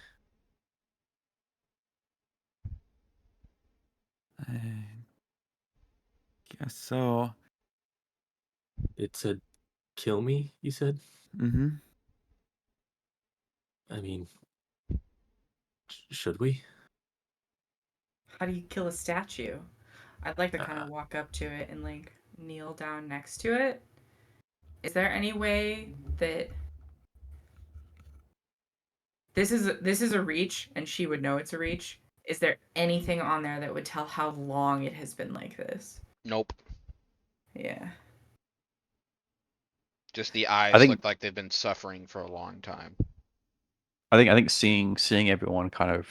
I guess so. It said, "Kill me," you said? Mm-hmm. I mean, should we? How do you kill a statue? I'd like to kind Uh, of walk up to it and like kneel down next to it. Is there any way that this is a reach and she would know it's a reach? Is there anything on there that would tell how long it has been like this? Nope. Yeah. Just the I eyes think look like they've been suffering for a long time. I think seeing everyone kind of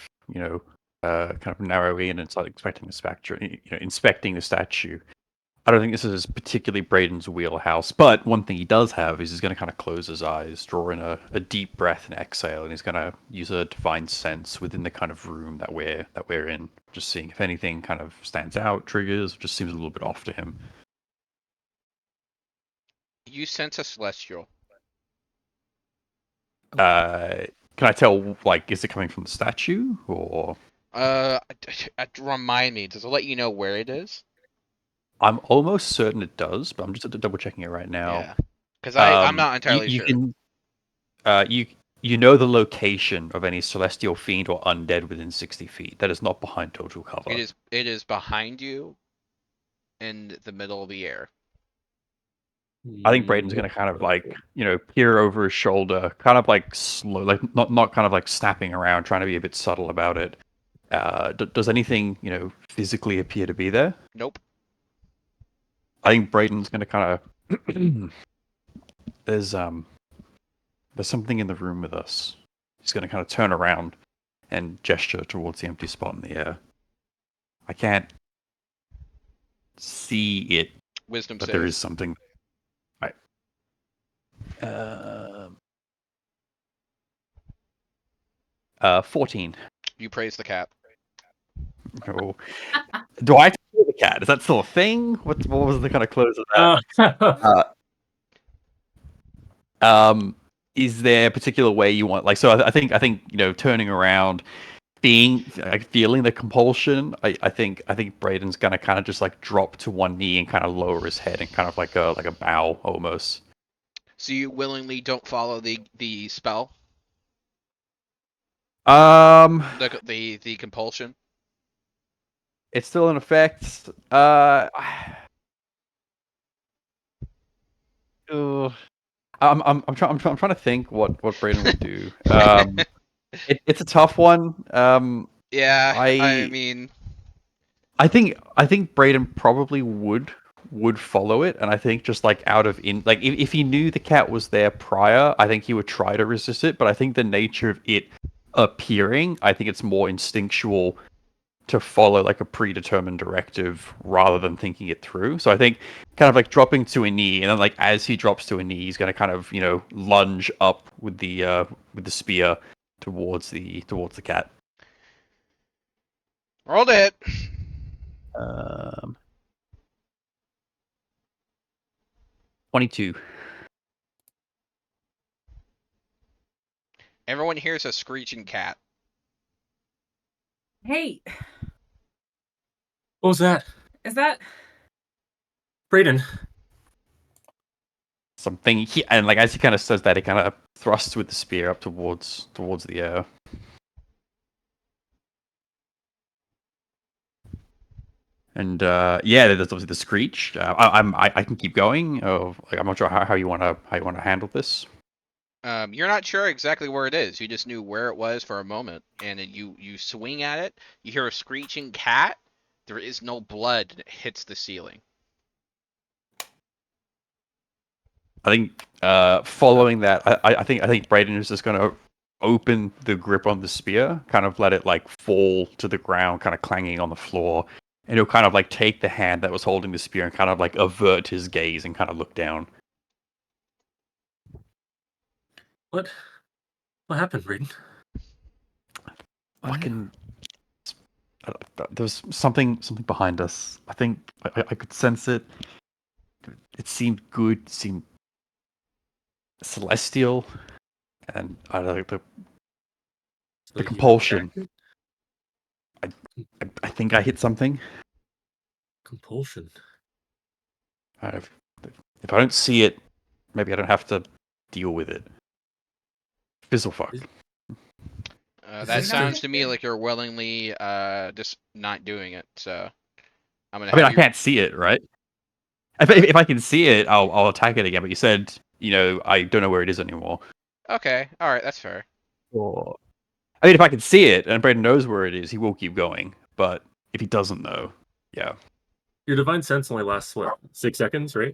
kind of narrow in and start expecting the spectre, inspecting the statue. I don't think this is particularly Braden's wheelhouse, but one thing he does have is he's going to kind of close his eyes, draw in a deep breath and exhale, and he's going to use a divine sense within the kind of room that we're in, just seeing if anything kind of stands out, triggers, just seems a little bit off to him. You sense a celestial. Can I tell, like, is it coming from the statue or? Remind me. Does it let you know where it is? I'm almost certain it does, but I'm just double checking it right now. Yeah. Because I'm not You, entirely you sure. can you know the location of any celestial fiend or undead within 60 feet. That is not behind total cover. It is behind you in the middle of the air. I think Braden's gonna kind of like, peer over his shoulder, kind of like slow, like not kind of like snapping around, trying to be a bit subtle about it. Does anything, physically appear to be there? Nope. I think Braden's gonna kind of there's something in the room with us. He's gonna kind of turn around and gesture towards the empty spot in the air. I can't see it, Wisdom but save. there is something. Right. 14. You praise the cat. Oh. Do I kill the cat? Is that still a thing? What was the kind of close of that? Is there a particular way you want? Like, so I think turning around, feeling the compulsion. I think Braden's gonna kind of just like drop to one knee and kind of lower his head and kind of like a bow almost. So you willingly don't follow the spell? The compulsion? It's still in effect. Uh, I'm trying to think what Braden would do. It's a tough one. Yeah, I I mean, I think Braden probably would follow it, and I think just like out of like if he knew the cat was there prior, I think he would try to resist it. But I think the nature of it appearing, I think it's more instinctual to follow like a predetermined directive rather than thinking it through. So I think kind of like dropping to a knee, and then like as he drops to a knee, he's going to kind of lunge up with the spear towards the cat. roll to hit. 22. Everyone hears a screeching cat. Hey, What was that? is that Braden. Something and like as he kind of says that, he kind of thrusts with the spear up towards the air. And yeah, there's obviously the screech. I can keep going. Like, I'm not sure how you want to handle this. You're not sure exactly where it is. You just knew where it was for a moment, and then you swing at it. You hear a screeching cat. There is no blood, and it hits the ceiling. I think following that, I think Braden is just going to open the grip on the spear, kind of let it like fall to the ground, kind of clanging on the floor, and he'll kind of like take the hand that was holding the spear and kind of like avert his gaze and kind of look down. What happened, Braden? Fucking, there's something behind us. I think I could sense it. It seemed good. Seemed celestial, and I don't know the So you compulsion. attacked it? I think I hit something. Compulsion. If I don't see it, maybe I don't have to deal with it. Fizzlefuck. Is- That Is sounds this to me like you're willingly just not doing it. So I'm gonna I mean, have I you. can't see it, right? If I can see it, I'll attack it again. But you said, I don't know where it is anymore. Okay, all right, that's fair. Or, I mean, if I can see it and Braden knows where it is, he will keep going. But if he doesn't know, yeah. Your divine sense only lasts what, 6 seconds, right?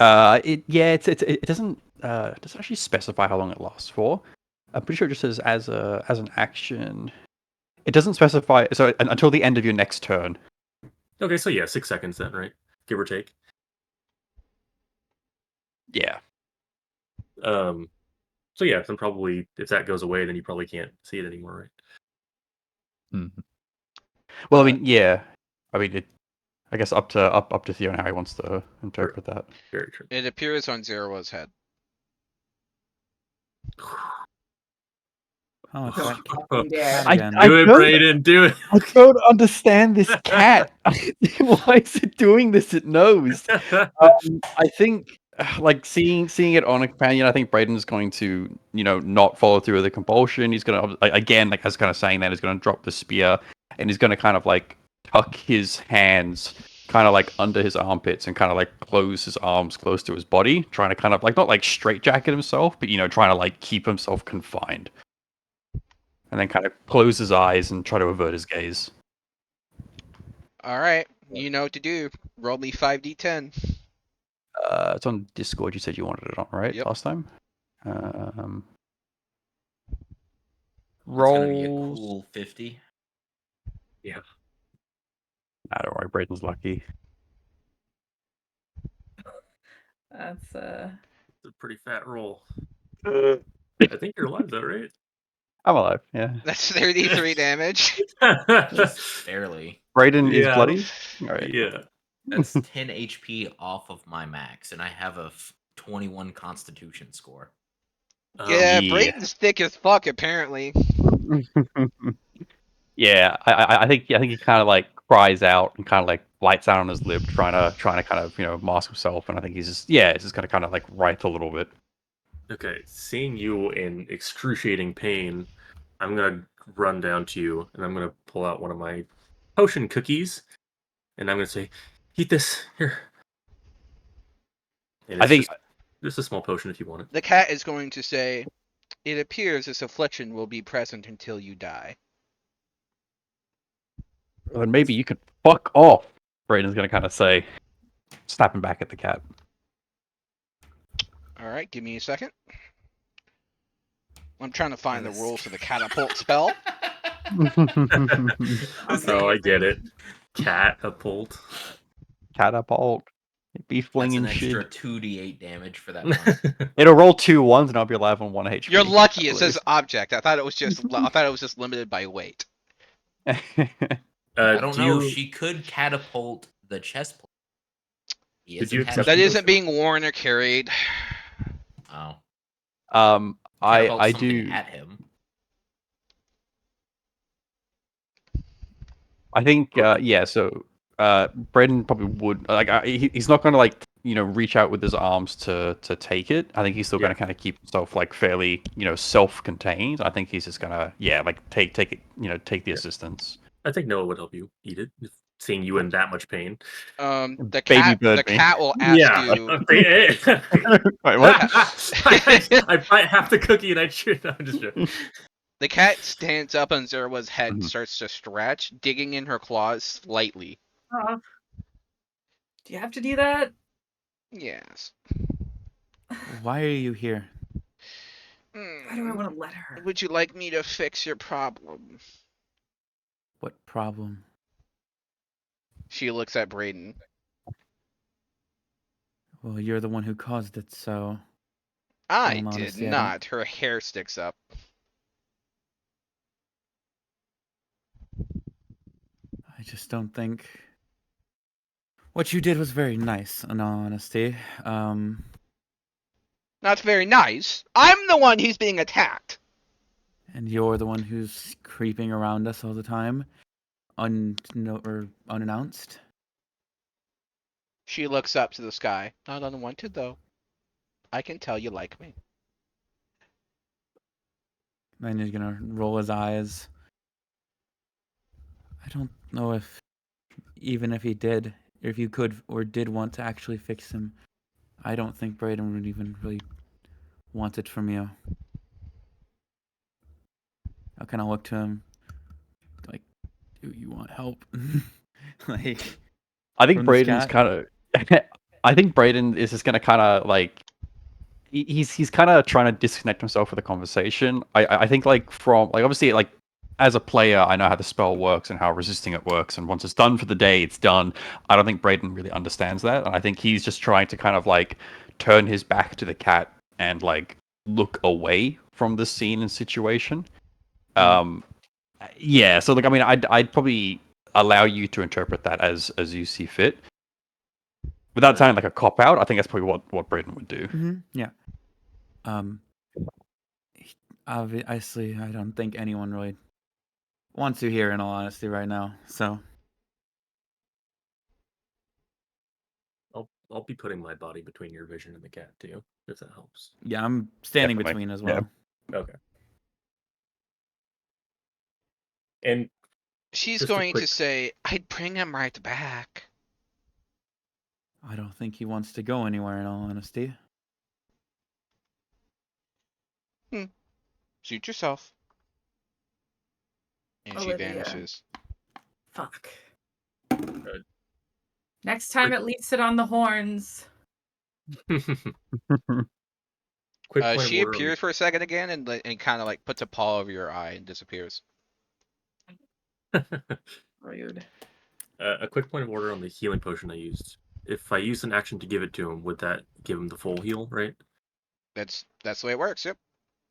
It doesn't actually specify how long it lasts for. I'm pretty sure it just says as an action. It doesn't specify until the end of your next turn. Okay, so yeah, 6 seconds then, right? Give or take. Yeah. So yeah, then probably if that goes away, then you probably can't see it anymore, right? Mhm. Well, I mean, yeah. I mean, I guess up to Theo and how he wants to interpret that. Very true. It appears on Zero's head. Oh, it's that Fucking dare. cat again. Do it, don't- Brayden, do it. I don't understand this cat. Why is it doing this? It knows. I think, like seeing it on a companion, I think Braden's going to, not follow through with the compulsion. He's gonna again, like I was kind of saying that, he's gonna drop the spear and he's gonna kind of like tuck his hands kind of like under his armpits and kind of like close his arms close to his body, trying to kind of like not like straitjacket himself, but trying to like keep himself confined. And then kind of close his eyes and try to avert his gaze. All right, you know what to do. Roll me 5d10. It's on Discord. You said you wanted it on, right? Yep. Last time. It's Rolls. gonna be a cool 50. Nah, don't worry. Braden's lucky. That's It's a pretty fat roll. I'm I think you're alive though, right? alive. Yeah. That's 33 damage. Just barely. Braden is Yeah. bloody. All right. Yeah. That's 10 HP off of my max, and I have a 21 Constitution score. Yeah, Yeah. Braden's thick as fuck apparently. Yeah. I think he kind of like cries out and kind of like lights out on his lip, trying to kind of mask himself. And I think he's just gonna kind of like writhe a little bit. Okay, seeing you in excruciating pain, I'm gonna run down to you and I'm gonna pull out one of my potion cookies, and I'm gonna say, "Eat this here." And I it's think just a small potion if you want it. The cat is going to say, "It appears this affliction will be present until you die." then maybe you could fuck off. Braden's gonna kind of say, snapping back at the cat. All right, give me a second. I'm trying to find the Yes. rules for the catapult spell. Oh, I get it. Catapult. Catapult. Be That's flinging an extra shit. 2d8 damage for that one. It'll roll 2 ones and I'll be alive on 1 HP. You're lucky. I It says believe. object. I thought it was just limited by weight. I don't do know. you- She could catapult the chest plate. He Did you isn't accept That having- isn't being worn or carried. Oh. I Catapult something do. at him. I think Okay. yeah. So Braden probably would like he's not gonna like reach out with his arms to take it. I think he's still gonna kind of keep himself like fairly self-contained. I think he's just gonna like take it take the assistance. I think Noah would help you eat it, seeing you in that much pain. The Baby cat. bird The me. cat will ask Yeah. you. Wait, what? I bite half the cookie and I chew it. I'm just joking. The cat stands up on Zerwa's head and Mhm. starts to stretch, digging in her claws slightly. Do you have to do that? Yes. Why are you here? Why do I want to let her? Would you like me to fix your problem? What problem? She looks at Braden. Well, you're the one who caused it, so I In all did honesty, I don't- not. Her hair sticks up. I just don't think what you did was very nice, in all honesty. Not very nice. I'm the one who's being attacked. And you're the one who's creeping around us all the time, unannounced. She looks up to the sky. Not unwanted, though. I can tell you like me. Then he's gonna roll his eyes. I don't know if, even if he did, if you could or did want to actually fix him, I don't think Brayden would even really want it from you. I'll kind of look to him, like, do you want help? Like, I think from this Braden's cat? kind of. I think Braden is just gonna kind of like. He's kind of trying to disconnect himself with the conversation. I think like from like obviously like as a player I know how the spell works and how resisting it works, and once it's done for the day it's done. I don't think Braden really understands that, and I think he's just trying to kind of like turn his back to the cat and like look away from the scene and situation. Um, yeah. So like I mean I'd probably allow you to interpret that as you see fit. Without sounding like a cop out, I think that's probably what Braden would do. Yeah. Obviously, I don't think anyone really wants you here, in all honesty, right now. So, I'll be putting my body between your vision and the cat too, if that helps. yeah, I'm standing Definitely. between as Yeah. well. Okay. And She's Just a going to quick- say, I'd bring him right back. I don't think he wants to go anywhere, in all honesty. Suit yourself. And she Olivia. vanishes. Fuck. Next time, at least sit on the horns. quick point She of order. appears for a second again and kind of like puts a paw over your eye and disappears. Rude. A quick point of order on the healing potion I used. If I use an action to give it to him, would that give him the full heal, right? That's the way it works. Yep.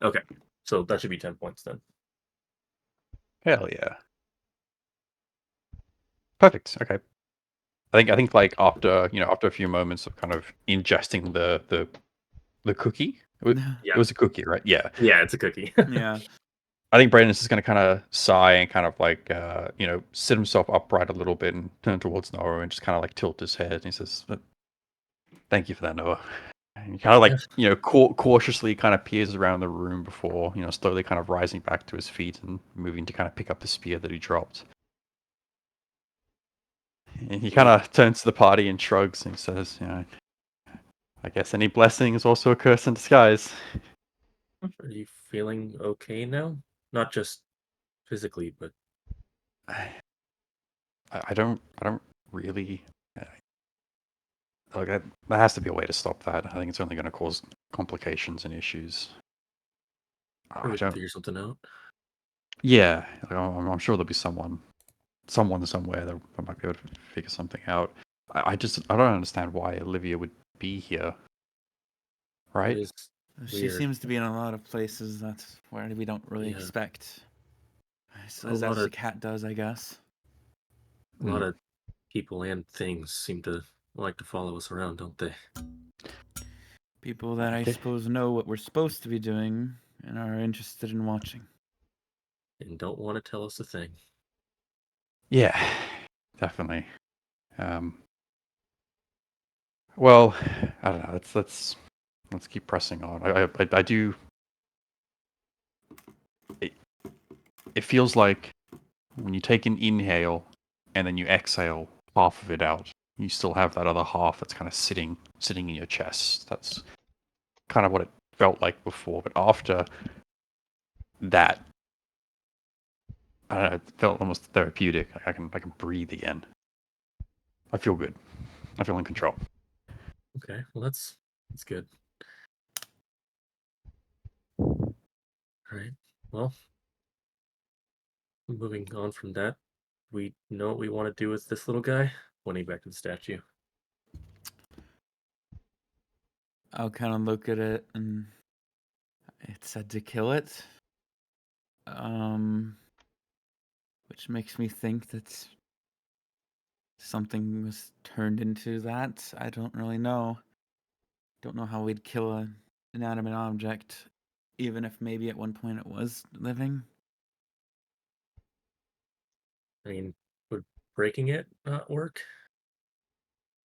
Okay. So that should be 10 points then. Hell yeah. Perfect. Okay. I think like after after a few moments of kind of ingesting the cookie. It Yeah. was a cookie, right? Yeah. Yeah, it's a cookie. Yeah. I think Brandon's just gonna kind of sigh and kind of like sit himself upright a little bit and turn towards Noah and just kind of like tilt his head and he says, "Thank you for that, Noah." And he kind of like cautiously kind of peers around the room before slowly kind of rising back to his feet and moving to kind of pick up the spear that he dropped. And he kind of turns to the party and shrugs and says, I guess any blessing is also a curse in disguise. Are you feeling okay now? Not just physically, but I don't really like that. There has to be a way to stop that. I think it's only going to cause complications and issues. we I can don't. figure something out. Yeah, like, I'm sure there'll be someone somewhere that might be able to figure something out. I don't understand why Olivia would be here. That Right? is She weird. seems to be in a lot of places that's where we don't really Yeah. expect. As A lot the of- cat does, I guess. A lot of people and things seem to like to follow us around, don't they? People that I Okay. suppose know what we're supposed to be doing and are interested in watching. And don't want to tell us a thing. Yeah, definitely. Well, I don't know. Let's keep pressing on. I do. It feels like when you take an inhale and then you exhale half of it out, you still have that other half that's kind of sitting in your chest. That's kind of what it felt like before, but after that, I don't know, it felt almost therapeutic. I can breathe again. I feel good. I feel in control. Okay, well that's good. All right. Well, moving on from that, we know what we want to do with this little guy. Pointing back to the statue. I'll kind of look at it and it said to kill it. Which makes me think that something was turned into that. I don't really know. Don't know how we'd kill an inanimate object, even if maybe at one point it was living. I mean, would breaking it not work?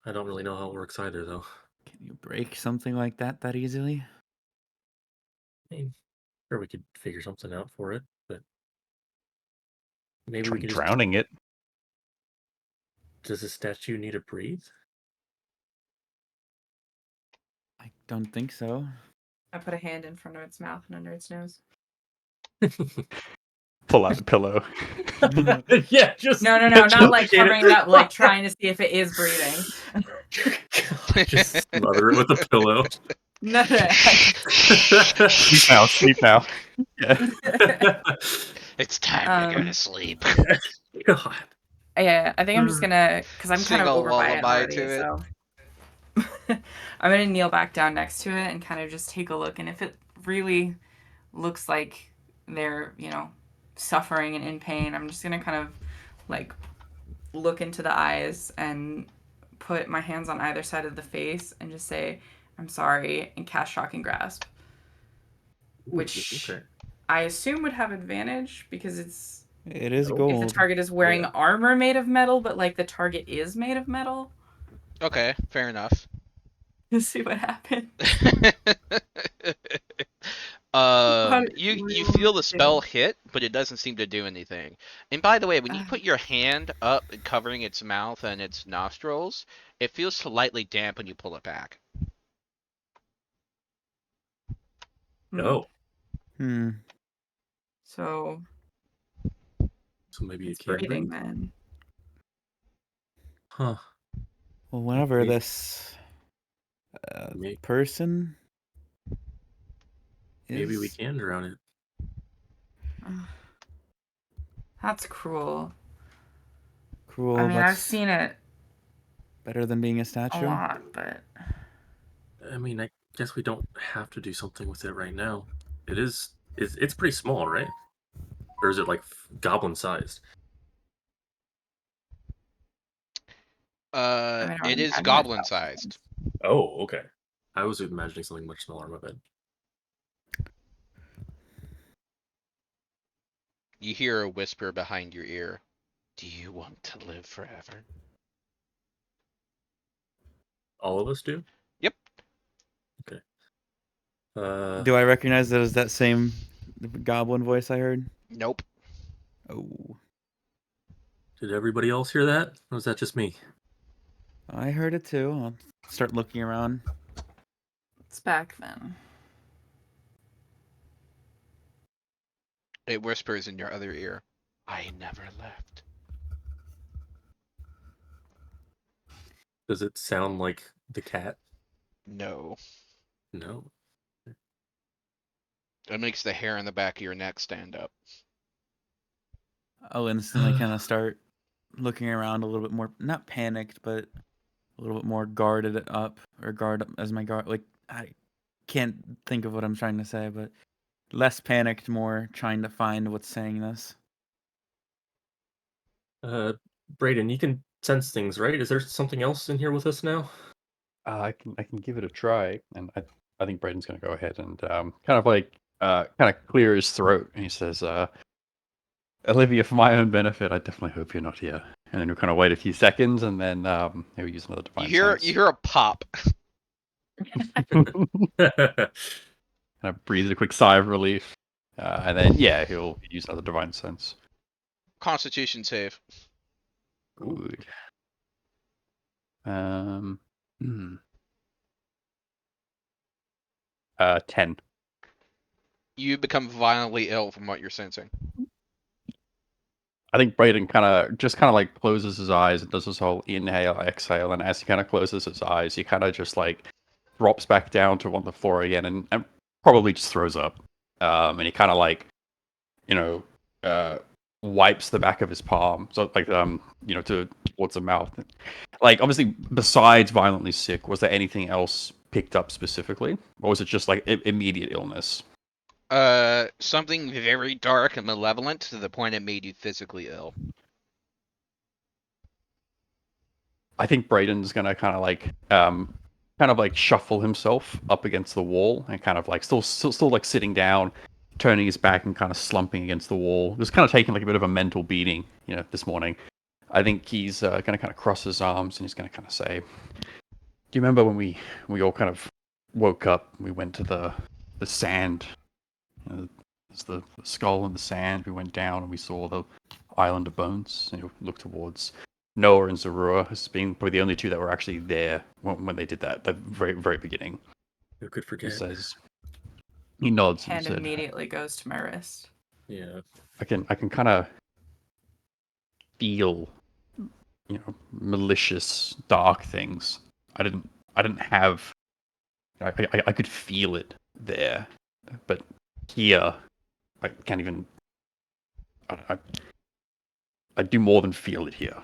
I don't really know how it works either, though. Can you break something like that easily? I mean, sure, we could figure something out for it, but maybe Try we could just. drowning it. Does the statue need to breathe? I don't think so. I put a hand in front of its mouth and under its nose. Pull out the pillow. Yeah, just No, not like suffocate covering it up, like trying to see if it is breathing. Just smother it with a pillow. No. Sleep now. Yeah. It's time to go to sleep. God. Yeah, I think I'm just gonna, because I'm Sing kind of a over by it lullaby already, to it. so I'm gonna kneel back down next to it and kind of just take a look. And if it really looks like they're, suffering and in pain, I'm just gonna kind of like look into the eyes and put my hands on either side of the face and just say, "I'm sorry," and cast Shock and Grasp, which Okay. I assume would have advantage because it's It is Oh. if gold. the target is wearing Yeah. armor made of metal, but like the target is made of metal. Okay, fair enough. Let's see what happens. You feel the spell hit, but it doesn't seem to do anything. And by the way, when you put your hand up covering its mouth and its nostrils, it feels slightly damp when you pull it back. No. So maybe it's it can breathing breathe? then. Huh. Well, whenever Maybe- this May- person Maybe we is can drown it. That's cruel. cruel, I mean, but I've seen it better than being a a statue. lot, but I mean, I guess we don't have to do something with it right now. It's pretty small, right? Or is it like goblin sized? I mean, It is imagine goblin it's sized. Oh, okay. I was imagining something much smaller, my bad. You hear a whisper behind your ear. Do you want to live forever? All of us do? Yep. Okay. Do I recognize it as that same goblin voice I heard? Nope. Oh, Did everybody else hear that? Or was that just me? I heard it too. I'll start looking around. It's back then. It whispers in your other ear. I never left. Does it sound like the cat? No. No. It makes the hair on the back of your neck stand up. I'll instantly kind of start looking around a little bit more, not panicked, but a little bit more guarded up, or guard up as my guard. Like, I can't think of what I'm trying to say, but less panicked, more trying to find what's saying this. Brayden, you can sense things, right? Is there something else in here with us now? I can give it a try, and I think Braden's going to go ahead and kind of clear his throat, and he says, "Olivia, for my own benefit, I definitely hope you're not here." And then we'll kind of wait a few seconds, and then he'll use another divine You hear a pop. Kind of breathe a quick sigh of relief, and then he'll use another divine sense. Constitution save. Good. 10. You become violently ill from what you're sensing. I think Brayden kind of like closes his eyes and does this whole inhale, exhale, and as he kind of closes his eyes, he kind of just like drops back down to on the floor again and probably just throws up. And he kind of like, wipes the back of his palm, so like towards the mouth. Like obviously, besides violently sick, was there anything else picked up specifically, or was it just like immediate illness? Something very dark and malevolent to the point it made you physically ill. I think Brayden's gonna kind of like shuffle himself up against the wall and kind of like still like sitting down, turning his back and kind of slumping against the wall. Just kind of taking like a bit of a mental beating, this morning. I think he's going to kind of cross his arms and he's going to kind of say, "Do you remember when we all kind of woke up? And we went to the sand. There's the skull in the sand. We went down and we saw the island of bones. And you looked towards Noah and Zorua as being probably the only two that were actually there when they did that. The very very beginning." Who could He forget? says, he nods and Hand said, immediately goes to my wrist. Yeah. I can kind of feel, malicious, dark things. I didn't have. I could feel it there, but here, I can't even. I do more than feel it here.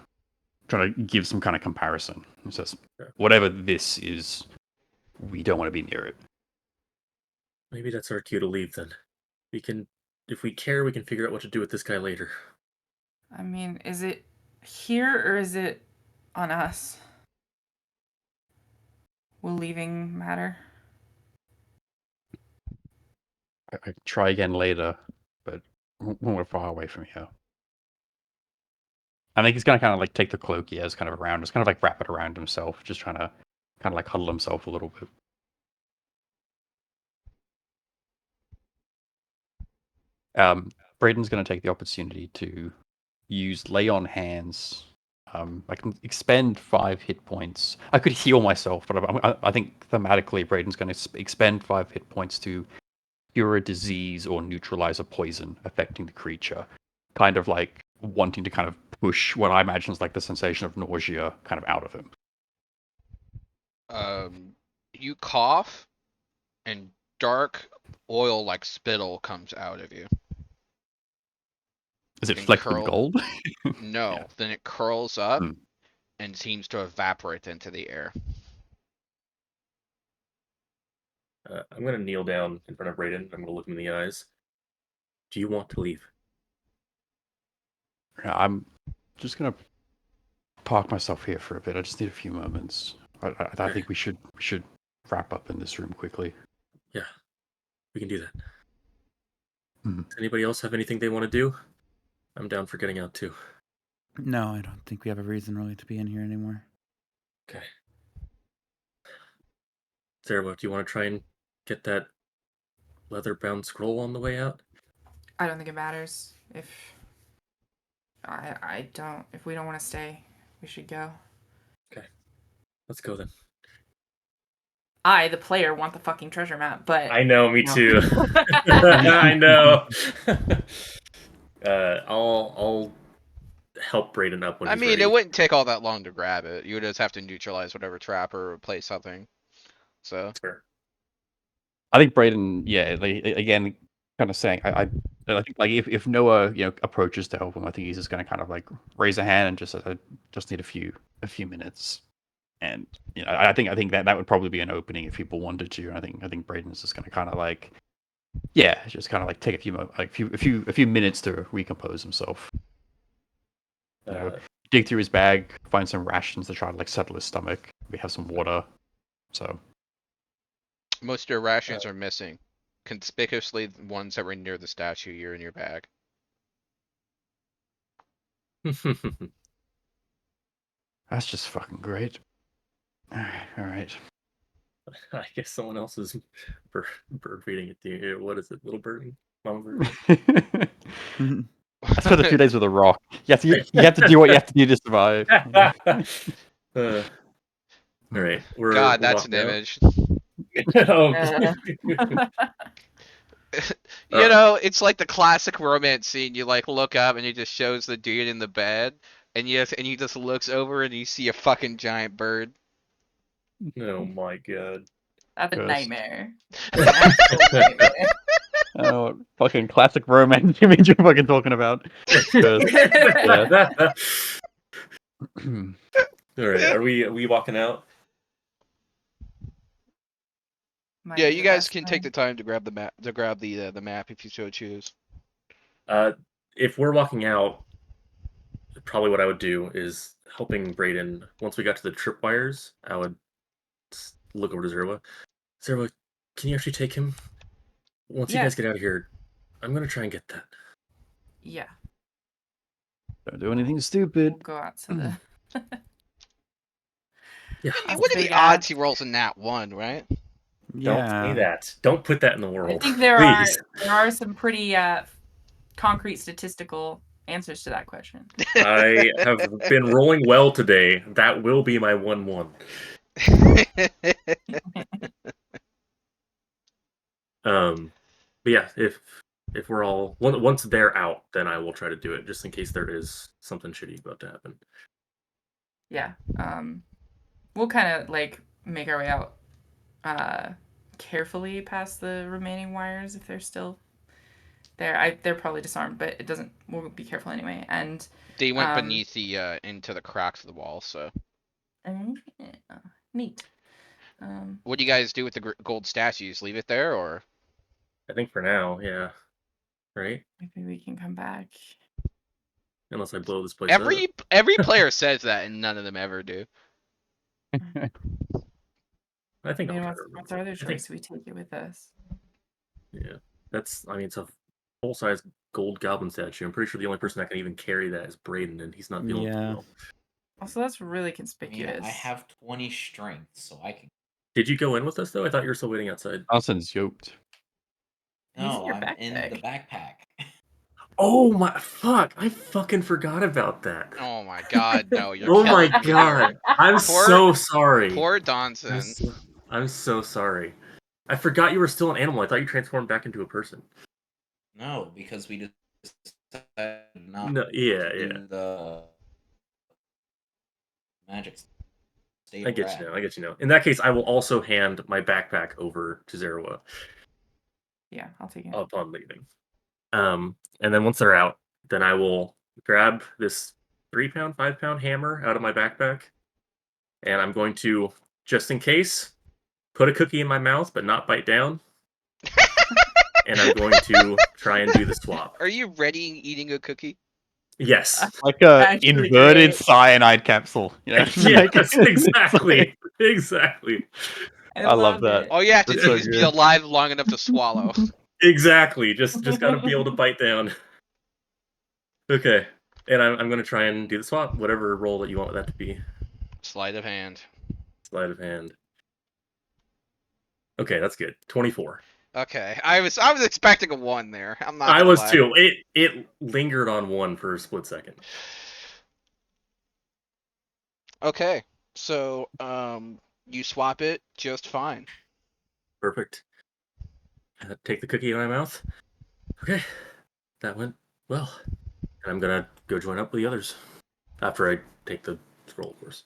Trying to give some kind of comparison. It says, whatever this is, we don't want to be near it. Maybe that's our cue to leave then. We can, if we care, we can figure out what to do with this guy later. I mean, is it here or is it on us? Will leaving matter? I try again later, but when we're far away from here. I think he's gonna kind of like take the cloak he has kind of around, just kind of like wrap it around himself, just trying to kind of like huddle himself a little bit. Braden's gonna take the opportunity to use lay on hands. I can expend 5 hit points. I could heal myself, but I think thematically, Braden's going to expend 5 hit points to cure a disease or neutralize a poison affecting the creature. Kind of like wanting to kind of push what I imagine is like the sensation of nausea kind of out of him. You cough, and dark oil like spittle comes out of you. Is it And flecked with gold? No, Yeah. then it curls up Hmm. and seems to evaporate into the air. I'm going to kneel down in front of Brayden. I'm going to look him in the eyes. Do you want to leave? I'm just going to park myself here for a bit. I just need a few moments. I think we should wrap up in this room quickly. Yeah, we can do that. Hmm. Does anybody else have anything they want to do? I'm down for getting out too. No, I don't think we have a reason really to be in here anymore. Okay. Sarah, do you want to try and get that leather-bound scroll on the way out? I don't think it matters. If if we don't want to stay, we should go. Okay. Let's go then. I, the player, want the fucking treasure map, but I know, me no. too. I know. I'll help Brayden up when I he's mean, ready. it wouldn't take all that long to grab it. You would just have to neutralize whatever trap or replace something. So Sure. I think Brayden, yeah, like, again, kind of saying, I think like if Noah, approaches to help him, I think he's just gonna kind of like raise a hand and just I just need a few minutes, and I think that would probably be an opening if people wanted to. And I think Brayden's just gonna kind of like, yeah, just kind of like take a few minutes to recompose himself. Dig through his bag, find some rations to try to like settle his stomach. We have some water, so. most of your rations are missing. Conspicuously, the ones that were near the statue, you're in your bag. That's just fucking great. All right. I guess someone else is bird feeding it to you. What is it, little bird? Mama bird? I spent a few days with a rock. Yes, you have to do what you have to do to survive. All right, we're God, that's walking an out. image. Oh. It's like the classic romance scene. You like look up and it just shows the dude in the bed, and he just looks over and you see a fucking giant bird. Oh my god. That's a Ghost. nightmare. That's an actual nightmare. Oh, fucking classic romance image you're fucking talking about. Yeah. All right, are we walking out? Might Yeah, be you the guys best can thing. take the time to grab the map, the map if you so choose. If we're walking out, probably what I would do is helping Brayden. Once we got to the tripwires, I would look over to Zerwa. Zerwa, can you actually take him? Once you Yeah. guys get out of here, I'm gonna try and get that. Yeah. Don't do anything stupid. We'll go out to the. Yeah. What are the big odds ass. he rolls in that one, right? Don't say that. Don't put that in the I world. think there Please. are some pretty concrete statistical answers to that question. I have been rolling well today. That will be my 1-1. But yeah, if we're all once they're out, then I will try to do it just in case there is something shitty about to happen. Yeah. We'll kind of like make our way out carefully past the remaining wires if they're still there. They're probably disarmed, but it doesn't. We'll be careful anyway. And They went beneath the into the cracks of the wall. So neat. what do you guys do with the gold statues? Leave it there, or I think for now, yeah. Right? Maybe we can come back. Unless I blow this place up. every player says that, and none of them ever do. I think I mean, I'll try to what's our other choice? We take it with us. Yeah. It's a full-size gold goblin statue. I'm pretty sure the only person that can even carry that is Braden, and he's not feeling too well. Also, that's really I mean, conspicuous. I have 20 strength, so I can. Did you go in with us, though? I thought you were still waiting outside. Austin's yoked. No, your I'm in the backpack. backpack. Oh my fuck! I fucking forgot about that. Oh my god, no! You're Oh killing my me god! here. I'm so sorry. Poor Donson. I'm so sorry. I forgot you were still an animal. I thought you transformed back into a person. No, because we decided not No, to yeah. do the magic state. I get you now. In that case, I will also hand my backpack over to Zerawa Yeah, I'll take it. upon leaving. And then once they're out, then I will grab this 3-pound, 5-pound hammer out of my backpack, and I'm going to, just in case, put a cookie in my mouth but not bite down. And I'm going to try and do the swap. Are you ready eating a cookie? Yes. Like a Actually inverted great. cyanide capsule. You know? Yes, exactly. Exactly. I love that. All you have to That's do so is be good. alive long enough to swallow. Exactly. Just gotta be able to bite down. Okay. And I'm gonna try and do the swap, whatever roll that you want that to be. Sleight of hand. Sleight of hand. Okay, that's good. 24. Okay, I was expecting a 1 there. I'm not. I gonna was lie. too. It lingered on 1 for a split second. Okay, so you swap it just fine. Perfect. Take the cookie in my mouth. Okay, that went well. And I'm gonna go join up with the others after I take the scroll, of course.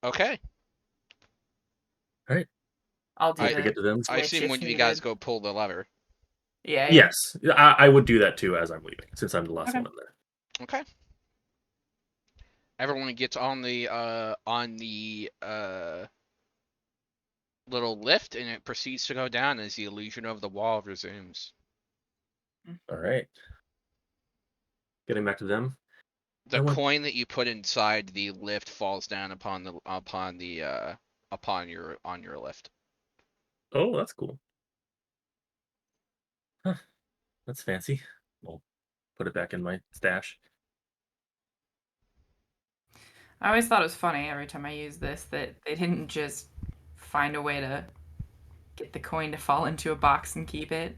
Okay. All right. I'll do I- Once I the get to them. I switch assume if when you guys needed. go pull the lever. Yeah. Yes, I would do that too as I'm leaving, since I'm the last Okay. one in there. Okay. Everyone gets on the little lift, and it proceeds to go down as the illusion of the wall resumes. All right. Getting back to them. The coin that you put inside the lift falls down upon your lift. Oh, that's cool. Huh. That's fancy. I'll put it back in my stash. I always thought it was funny every time I used this that they didn't just find a way to get the coin to fall into a box and keep it.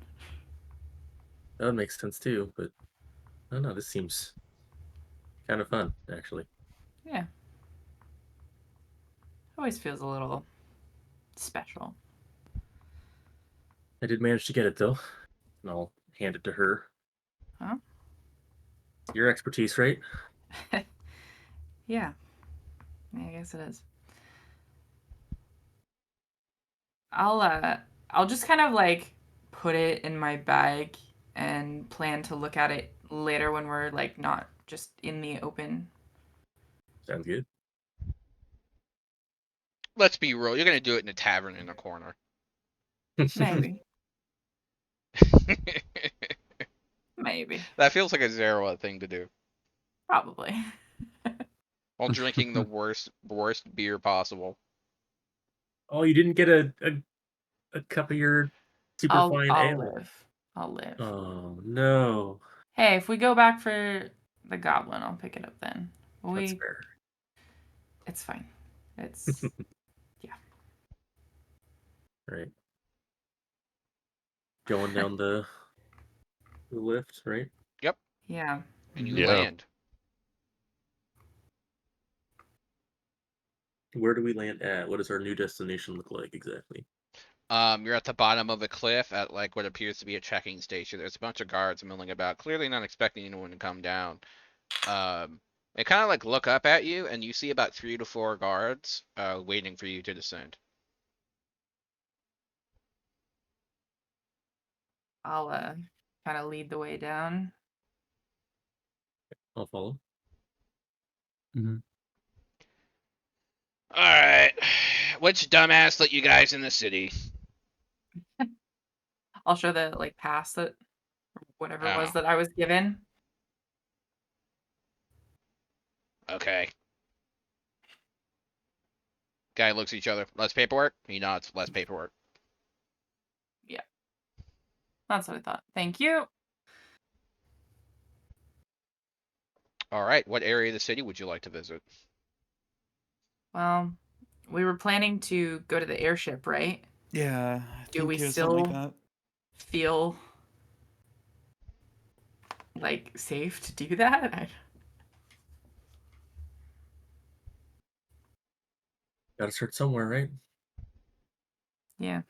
That would make sense too, but I don't know. This seems kind of fun, actually. Yeah. Always feels a little special. I did manage to get it though, and I'll hand it to her. Huh? Your expertise, right? Yeah. I guess it is. I'll just kind of like put it in my bag and plan to look at it later when we're like not just in the open. Sounds good. Let's be real. You're gonna do it in a tavern in a corner. Maybe. Maybe. That feels like a Zerawa thing to do. Probably. While drinking the worst beer possible. Oh, you didn't get a cup of your super fine ale. live. I'll live. Oh no. Hey, if we go back for the goblin, I'll pick it up then. That's fair. It's fine. It's Right. Going down the lift, right? Yep. yeah. And you Yeah. land. Where do we land at? What does our new destination look like exactly? You're at the bottom of a cliff at like what appears to be a checking station. There's a bunch of guards milling about, clearly not expecting anyone to come down. They kind of like look up at you, and you see about 3 to 4 guards waiting for you to descend. I'll kind of lead the way down. I'll follow. All right, which dumbass let you guys in the city? I'll show the like pass that whatever it was Oh. that I was given. Okay. Guy looks at each other. Less paperwork? He nods. Less paperwork. Yeah. That's what I thought. Thank you. All right. What area of the city would you like to visit? Well, we were planning to go to the airship, right? Yeah, I Do think we it was something like still that. feel like safe to do that? Gotta start somewhere, right? Yeah.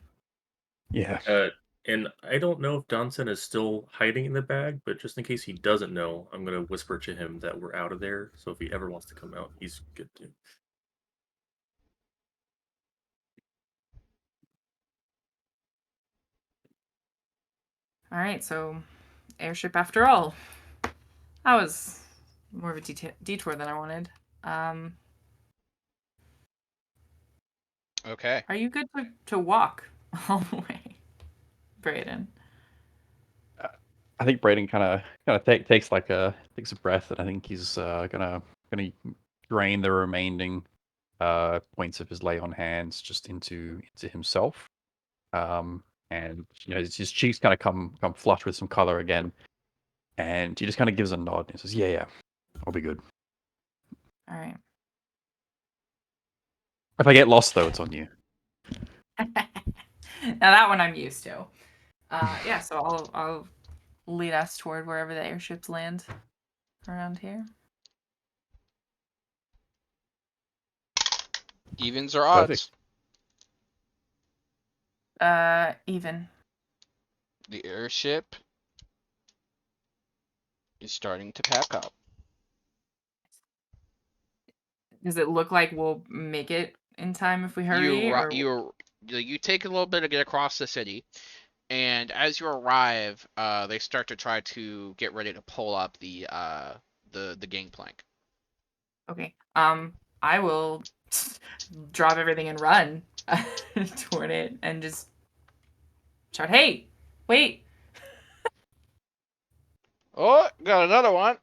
Yeah. And I don't know if Donson is still hiding in the bag, but just in case he doesn't know, I'm gonna whisper to him that we're out of there. So if he ever wants to come out, he's good to. All right, so airship after all. That was more of a detour than I wanted. Okay. Are you good to walk all the way, Brayden? I think Braden kind of takes takes a breath, and I think he's gonna drain the remaining points of his lay on hands just into himself. And his cheeks kind of come flush with some color again, and he just kind of gives a nod and says, "Yeah, I'll be good. All right. If I get lost, though, it's on you." Now that one I'm used to. Yeah, so I'll lead us toward wherever the airships land around here. Evens or odds? Perfect. Even. The airship is starting to pack up. Does it look like we'll make it in time if we hurry? You take a little bit to get across the city, and as you arrive, they start to try to get ready to pull up the gangplank. Okay. I will drop everything and run toward it and just shout, "Hey, wait!" Oh, got another one.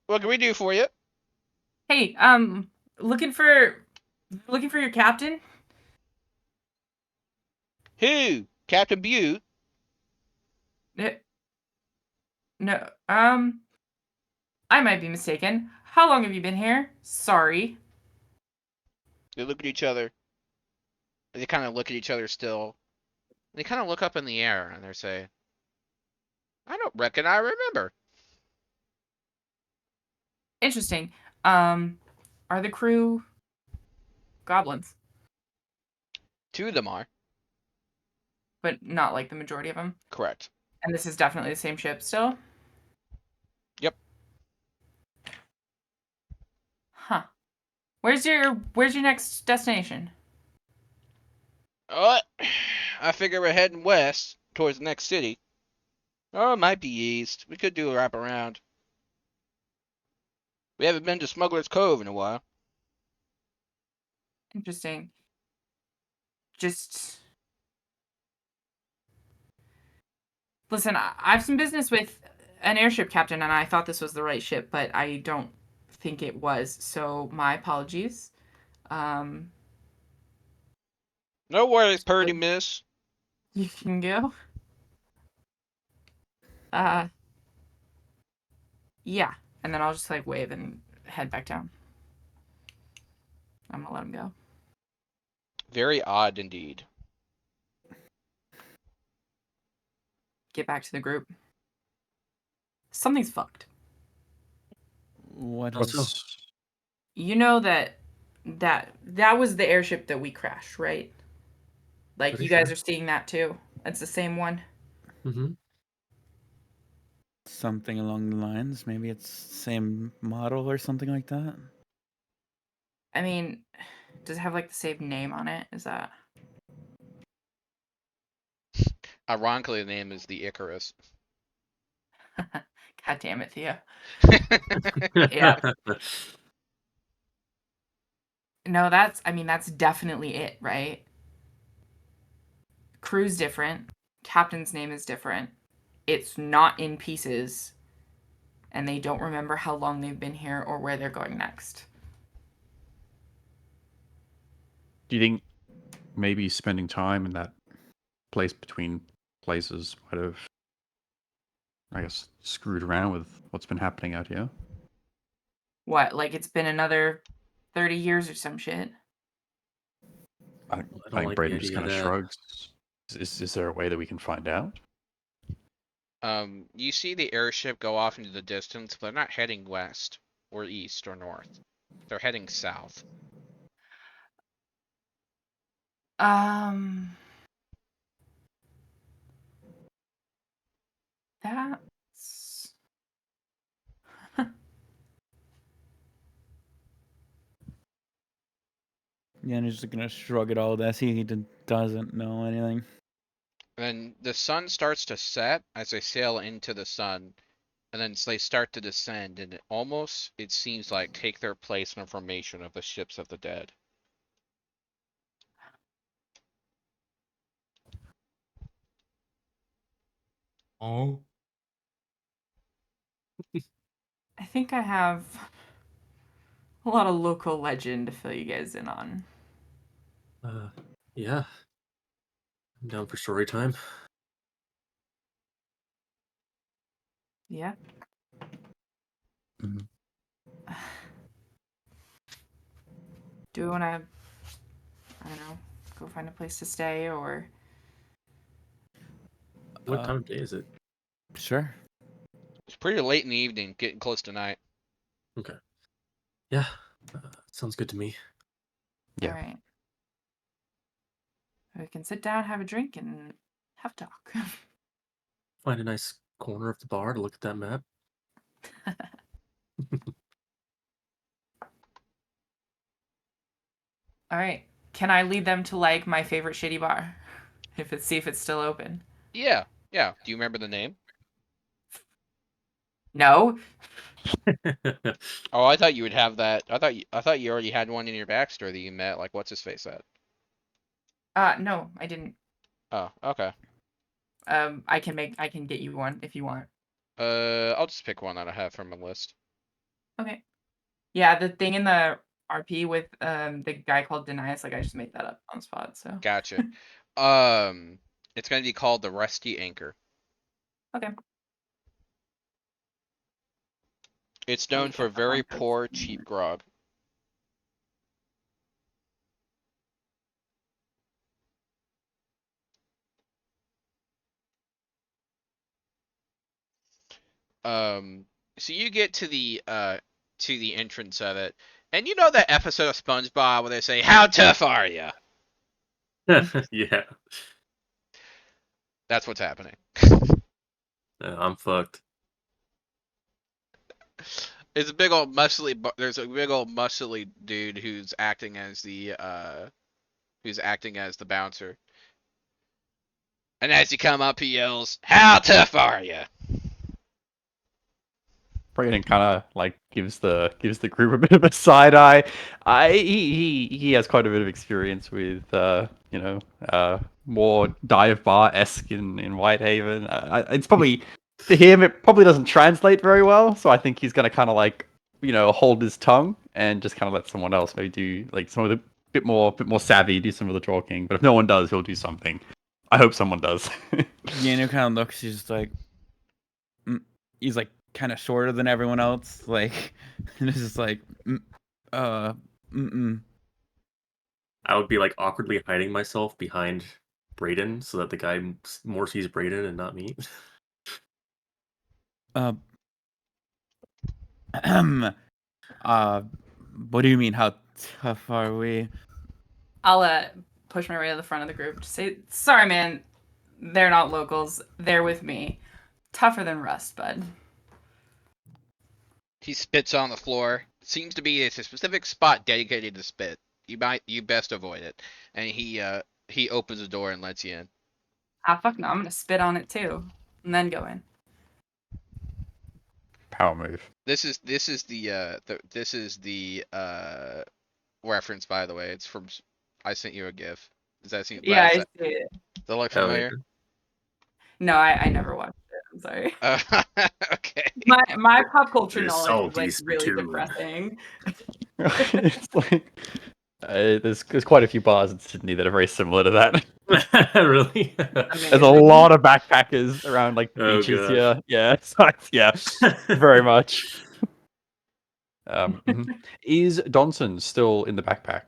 What can we do for you? Hey, looking for your captain? Who? Captain Butte? No, I might be mistaken. How long have you been here? Sorry. They look at each other. They kind of look at each other still. They kind of look up in the air and they say, "I don't reckon I remember." Interesting. Are the crew goblins? 2 of them are. But not like the majority of them. Correct. And this is definitely the same ship still? Yep. Huh. Where's your next destination? Oh, I figure we're heading west towards the next city. Or it might be east. We could do a wrap around. We haven't been to Smuggler's Cove in a while. Interesting. Just listen, I have some business with an airship captain, and I thought this was the right ship, but I don't think it was. So my apologies. Um, No worries, purdy miss. you can go. Uh, Yeah, and then I'll just like wave and head back down. I'm gonna let him go. Very odd indeed. Get back to the group. Something's fucked. What How so? is? You know that was the airship that we crashed, right? Like Pretty you guys sure. are seeing that too. It's the same one. Mm-hmm. Something along the lines. Maybe it's same model or something like that. I mean, does it have like the same name on it? Is that? Ironically, the name is the Icarus. God damn it, Thea. Yeah. No, that's definitely it, right? Crew's different. Captain's name is different. It's not in pieces, and they don't remember how long they've been here or where they're going next. Do you think maybe spending time in that place between places might have, I guess, screwed around with what's been happening out here? What, like it's been another 30 years or some shit? I I I don't think like the Braden just idea kind of of that. shrugs. Is there a way that we can find out? You see the airship go off into the distance, but they're not heading west or east or north. They're heading south. Um, that's Yeah, and he's just gonna shrug it all as he doesn't know anything. And the sun starts to set as they sail into the sun, and then they start to descend, and it seems like take their place in the formation of the ships of the dead. Oh. I think I have a lot of local legend to fill you guys in on. Yeah. I'm down for story time. Yeah. Mhm. Do we want to, I don't know, go find a place to stay or? What time of day is it? Sure. It's pretty late in the evening, getting close to night. Okay. Yeah. Sounds good to me. Yeah. All right. We can sit down, have a drink, and have a talk. Find a nice corner of the bar to look at that map. All right. Can I lead them to like my favorite shitty bar? See if it's still open. Yeah, yeah. Do you remember the name? No. Oh, I thought you would have that. I thought you already had one in your backstory that you met. Like, what's his face at? No, I didn't. Oh, okay. I can get you one if you want. I'll just pick one that I have from my list. Okay. Yeah, the thing in the RP with the guy called Denias, like I just made that up on the spot. So Gotcha. Um, it's gonna be called the Rusty Anchor. okay. It's Let known me for get up on very notes. poor, cheap grog. Um, so you get to the entrance of it, and you know that episode of SpongeBob where they say, "How tough are you?" Yeah. That's what's happening. I'm fucked. It's a big old muscly. There's a big old muscly dude who's acting as the bouncer. And as you come up, he yells, "How tough are you?" Braden kind of like gives the group a bit of a side eye. He has quite a bit of experience with more dive bar esque in Whitehaven. It's probably to him it probably doesn't translate very well, so I think he's gonna kind of like hold his tongue and just kind of let someone else maybe do like some of the bit more savvy do some of the talking. But if no one does, he'll do something. I hope someone does. Yano kind of looks. He's just like, he's like kind of shorter than everyone else. Like, and it's just like, mm-mm. I would be like awkwardly hiding myself behind Brayden so that the guy more sees Brayden and not me. Uh, what do you mean? How tough are we? I'll push my way to the front of the group to say, sorry, man. They're not locals. They're with me. Tougher than rust, bud. He spits on the floor. Seems to be a specific spot dedicated to spit. You best avoid it. And he opens the door and lets you in. Ah, fuck no. I'm gonna spit on it too, and then go in. Power move. This is the reference, by the way. It's from I sent you a GIF. Does that seem Yeah, I does see it. that look Oh, yeah. familiar? No, I never watched it. I'm sorry. Okay. My pop culture There's knowledge is salty like really spittoon. depressing. It's like there's quite a few bars in Sydney that are very similar to that. Really? There's a Amazing. lot of backpackers around like the Oh, beaches gosh. here. Yeah, it's like, yeah, very much. Mhm. Is Donson still in the backpack?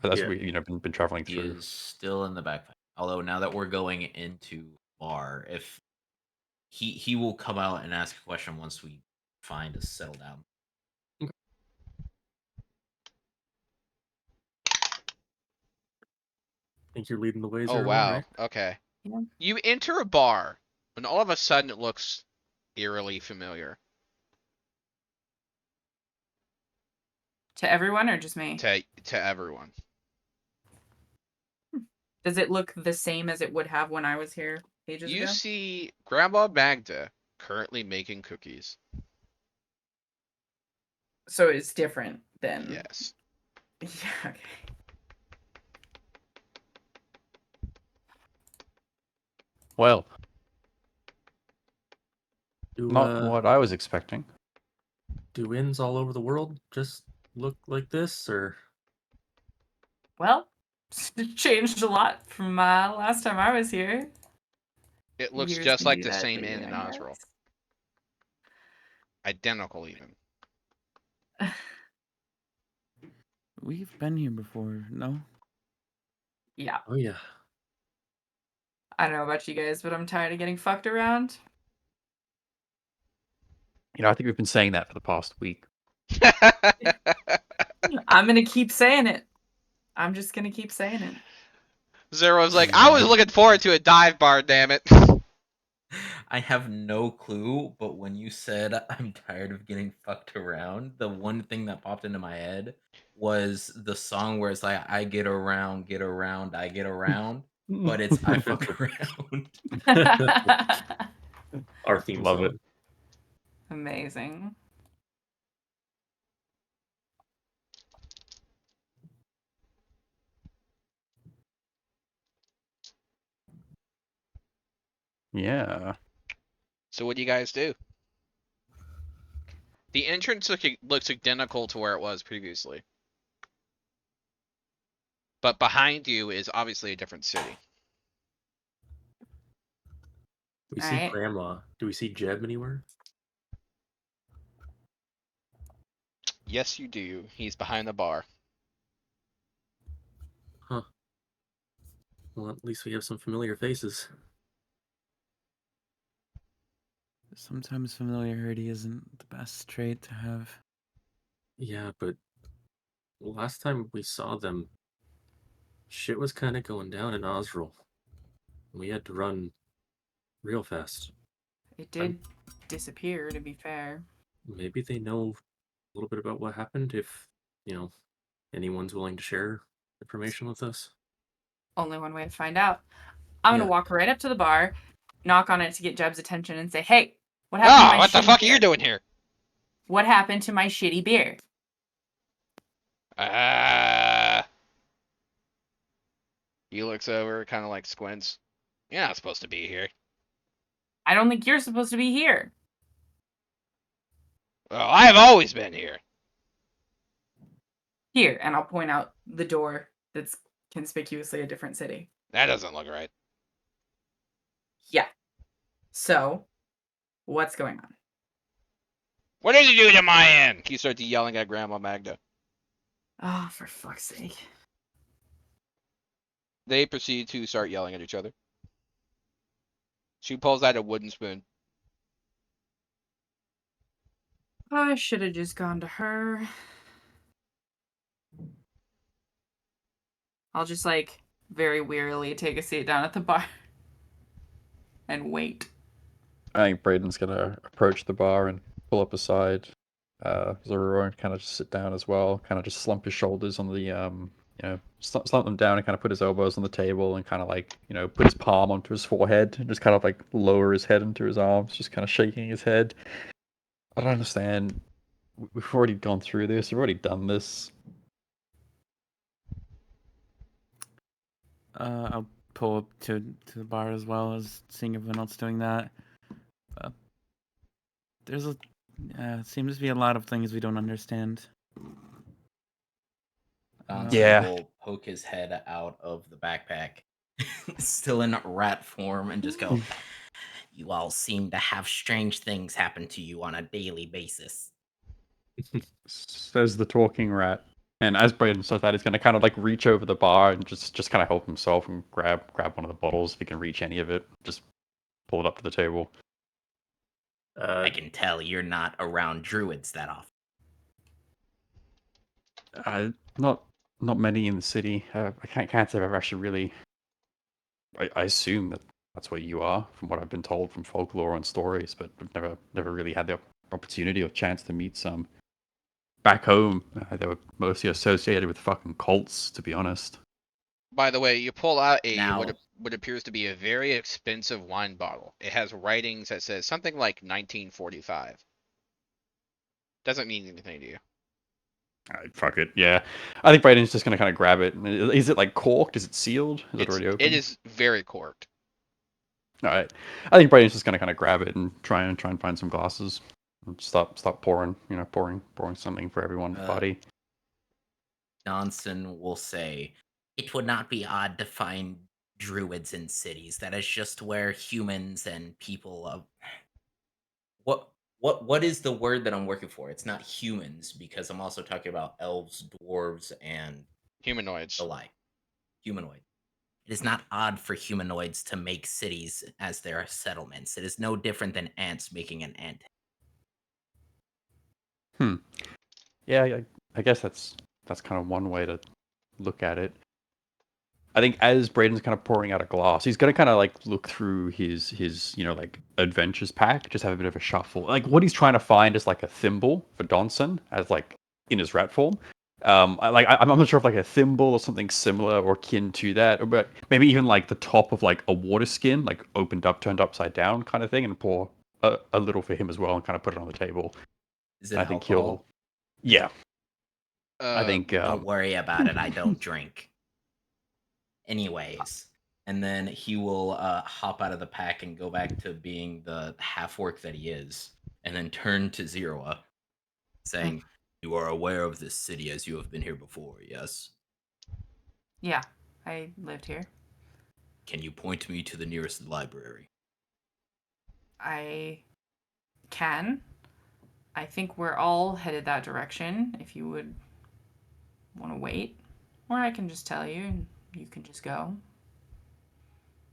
That's Yeah. we been traveling He through. is still in the backpack. Although now that we're going into bar, if he will come out and ask a question once we find a settle down. Think you're leading the way, Oh 01, wow. right? Okay. Yeah. You enter a bar, and all of a sudden it looks eerily familiar To everyone or just me? to everyone. Does it look the same as it would have when I was here ages You ago? see Grandma Magda currently making cookies. So it's different than. Yes. Yeah. Okay. Well, Do, not what I was expecting. do inns all over the world just look like this, or? Well, it changed a lot from last time I was here. It looks Years just can like do the that same to inn you, in I guess. Osriel. Identical even. We've been here before, no? Yeah. Oh, yeah. I don't know about you guys, but I'm tired of getting fucked around. I think we've been saying that for the past week. I'm gonna keep saying it. I'm just gonna keep saying it. Zero's like, I was looking forward to a dive bar, damn it. I have no clue, but when you said I'm tired of getting fucked around, the one thing that popped into my head was the song where it's like I get around, I get around, but it's I fuck around. Our theme Love song. it. Amazing. Yeah. So what do you guys do? The entrance looks identical to where it was previously. But behind you is obviously a different city. We All see right. Grandma. Do we see Jeb anywhere? Yes, you do. He's behind the bar. Huh. Well, at least we have some familiar faces. Sometimes familiarity isn't the best trait to have. Yeah, but last time we saw them, shit was kind of going down in Osriel. We had to run real fast. It did disappear, to be fair. Maybe they know a little bit about what happened if, anyone's willing to share information with us. Only one way to find out. I'm Yeah. gonna walk right up to the bar, knock on it to get Jeb's attention, and say, "Hey, what happened to my What the shitty fuck are beer? you doing here? What happened to my shitty beer?" He looks over, kind of like squints. You're not supposed to be here. I don't think you're supposed to be here. Well, I've always been here. Here, and I'll point out the door that's conspicuously a different city. That doesn't look right. Yeah. So, what's going on? What did you do to my end? He starts yelling at Grandma Magda. Oh, for fuck's sake. They proceed to start yelling at each other. She pulls out a wooden spoon. I should have just gone to her. I'll just, like, very wearily take a seat down at the bar and wait. I think Braden's gonna approach the bar and pull up aside Zorro and kind of just sit down as well. Kind of just slump his shoulders on the slump them down and kind of put his elbows on the table and kind of like put his palm onto his forehead and just kind of like lower his head into his arms, just kind of shaking his head. I don't understand. We've already gone through this. We've already done this. I'll pull up to the bar as well as seeing everyone else doing that. There's seems to be a lot of things we don't understand. Johnson Yeah. will poke his head out of the backpack, still in rat form, and just go, "You all seem to have strange things happen to you on a daily basis." Says the talking rat. And as Braden says that, he's going to kind of like reach over the bar and just kind of help himself and grab one of the bottles if he can reach any of it. Just pull it up to the table. I can tell you're not around druids that often. Not many in the city. I can't say I've actually really. I assume that's where you are, from what I've been told from folklore and stories, but I've never really had the opportunity or chance to meet some. Back home, they were mostly associated with fucking cults, to be honest. By the way, you pull out Now- what appears to be a very expensive wine bottle. It has writings that says something like 1945. Doesn't mean anything to you. Fuck it, yeah. I think Braden's just gonna kind of grab it. Is it like corked? Is it sealed? Is it already open? It is very corked. All right. I think Braden's just gonna kind of grab it and try and find some glasses. And stop pouring, pouring something for everyone at the party. Johnson will say, "It would not be odd to find druids in cities. That is just where humans and people of what is the word that I'm working for? It's not humans, because I'm also talking about elves, dwarves, and Humanoids. the like. Humanoid. It is not odd for humanoids to make cities as their settlements. It is no different than ants making an ant. Yeah, I guess that's kind of one way to look at it. I think as Braden's kind of pouring out a glass, he's gonna kind of like look through his like adventures pack, just have a bit of a shuffle. Like what he's trying to find is like a thimble for Donson as like in his rat form. I'm not sure if like a thimble or something similar or akin to that, but maybe even like the top of like a water skin, like opened up, turned upside down kind of thing, and pour a little for him as well and kind of put it on the table. Is it I think alcohol? yeah. I think Don't worry about it. I don't drink. Anyways, and then he will hop out of the pack and go back to being the half orc that he is, and then turn to Zerua, saying, "You are aware of this city as you have been here before, yes? Yeah, I lived here. Can you point me to the nearest library?" I can. I think we're all headed that direction, if you would want to wait. Or I can just tell you and you can just go.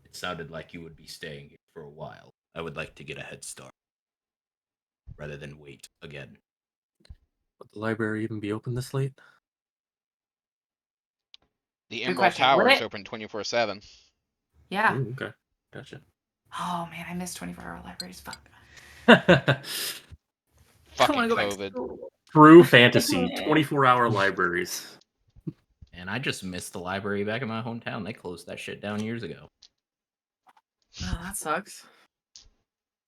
It sounded like you would be staying here for a while. I would like to get a head start, rather than wait again. Would the library even be open this late? The Good Emerald question. Tower Would is it? open 24/7. Yeah. Ooh, okay, gotcha. Oh man, I miss 24-hour libraries. Fuck. Fucking go back to COVID. school. True fantasy, 24-hour libraries. And I just missed the library back in my hometown. They closed that shit down years ago. Oh, that sucks.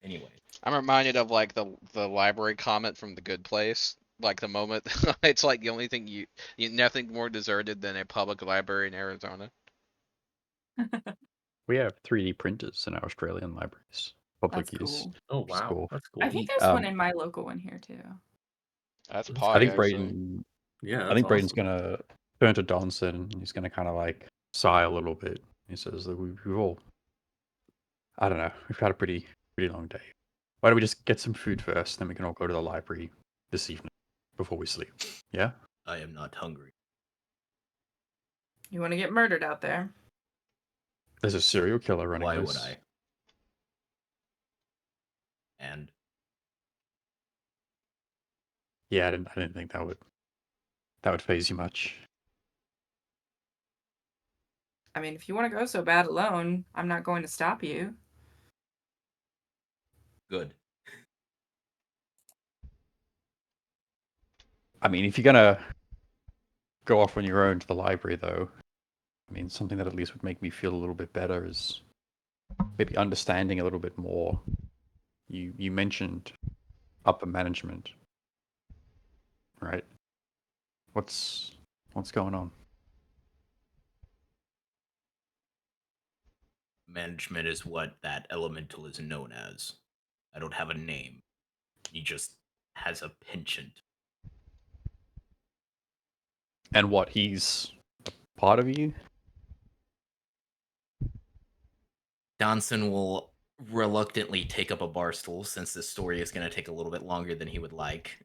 Anyway, I'm reminded of like the library comment from The Good Place. Like the moment it's like the only thing you nothing more deserted than a public library in Arizona. we have 3D printers in our Australian libraries, public That's use. cool. Oh Which is wow, cool. that's cool. I think there's one in my local one here too. That's That's Pog, I think actually. Braden. Yeah, I that's think Braden's awesome. gonna turn to Donson and he's gonna kind of like sigh a little bit. He says that we've all, I don't know, we've had a pretty long day. Why don't we just get some food first, then we can all go to the library this evening before we sleep? Yeah? I am not hungry. You want to get murdered out there? There's a serial killer running Why loose. would I? And Yeah, I didn't think that would phase you much. I mean, if you want to go so bad alone, I'm not going to stop you. good. I mean, if you're gonna go off on your own to the library, though, I mean, something that at least would make me feel a little bit better is maybe understanding a little bit more. You mentioned upper management, right? What's going on? Management is what that elemental is known as. I don't have a name. He just has a penchant. And what, he's a part of you? Donson will reluctantly take up a bar stool since this story is going to take a little bit longer than he would like.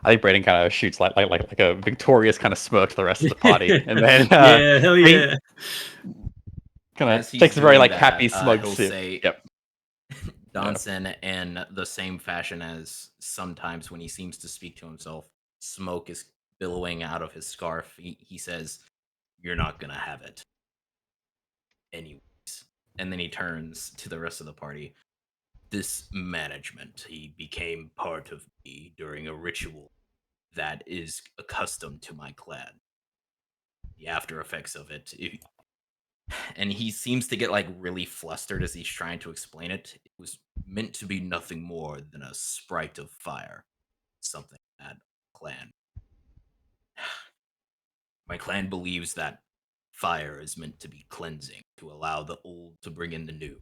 I think Brayden kind of shoots like a victorious kind of smirk to the rest of the party, and then Yeah, hell yeah. kind As of he's takes a very doing like that, happy smug he'll sip. say, Yep. Donson, in the same fashion as sometimes when he seems to speak to himself, smoke is billowing out of his scarf. He says, "You're not gonna have it." Anyways, and then he turns to the rest of the party. This management, he became part of me during a ritual that is accustomed to my clan. The after effects of it, and he seems to get like really flustered as he's trying to explain it. It was meant to be nothing more than a sprite of fire, something that clan. My clan believes that fire is meant to be cleansing, to allow the old to bring in the new,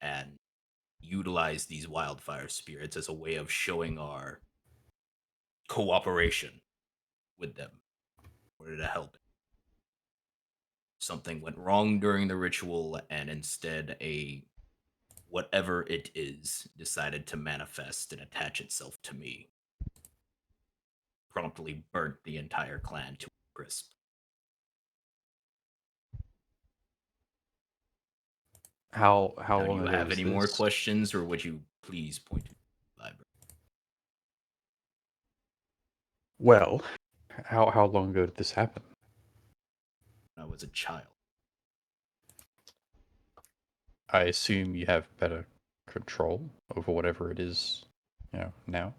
and utilize these wildfire spirits as a way of showing our cooperation with them in order to help. Something went wrong during the ritual, and instead a whatever it is decided to manifest and attach itself to me. Promptly burnt the entire clan to a crisp. How Now, do long you ago have was any more this? questions, or would you please point to the library? Well, how long ago did this happen? When I was a child. I assume you have better control over whatever it is, now.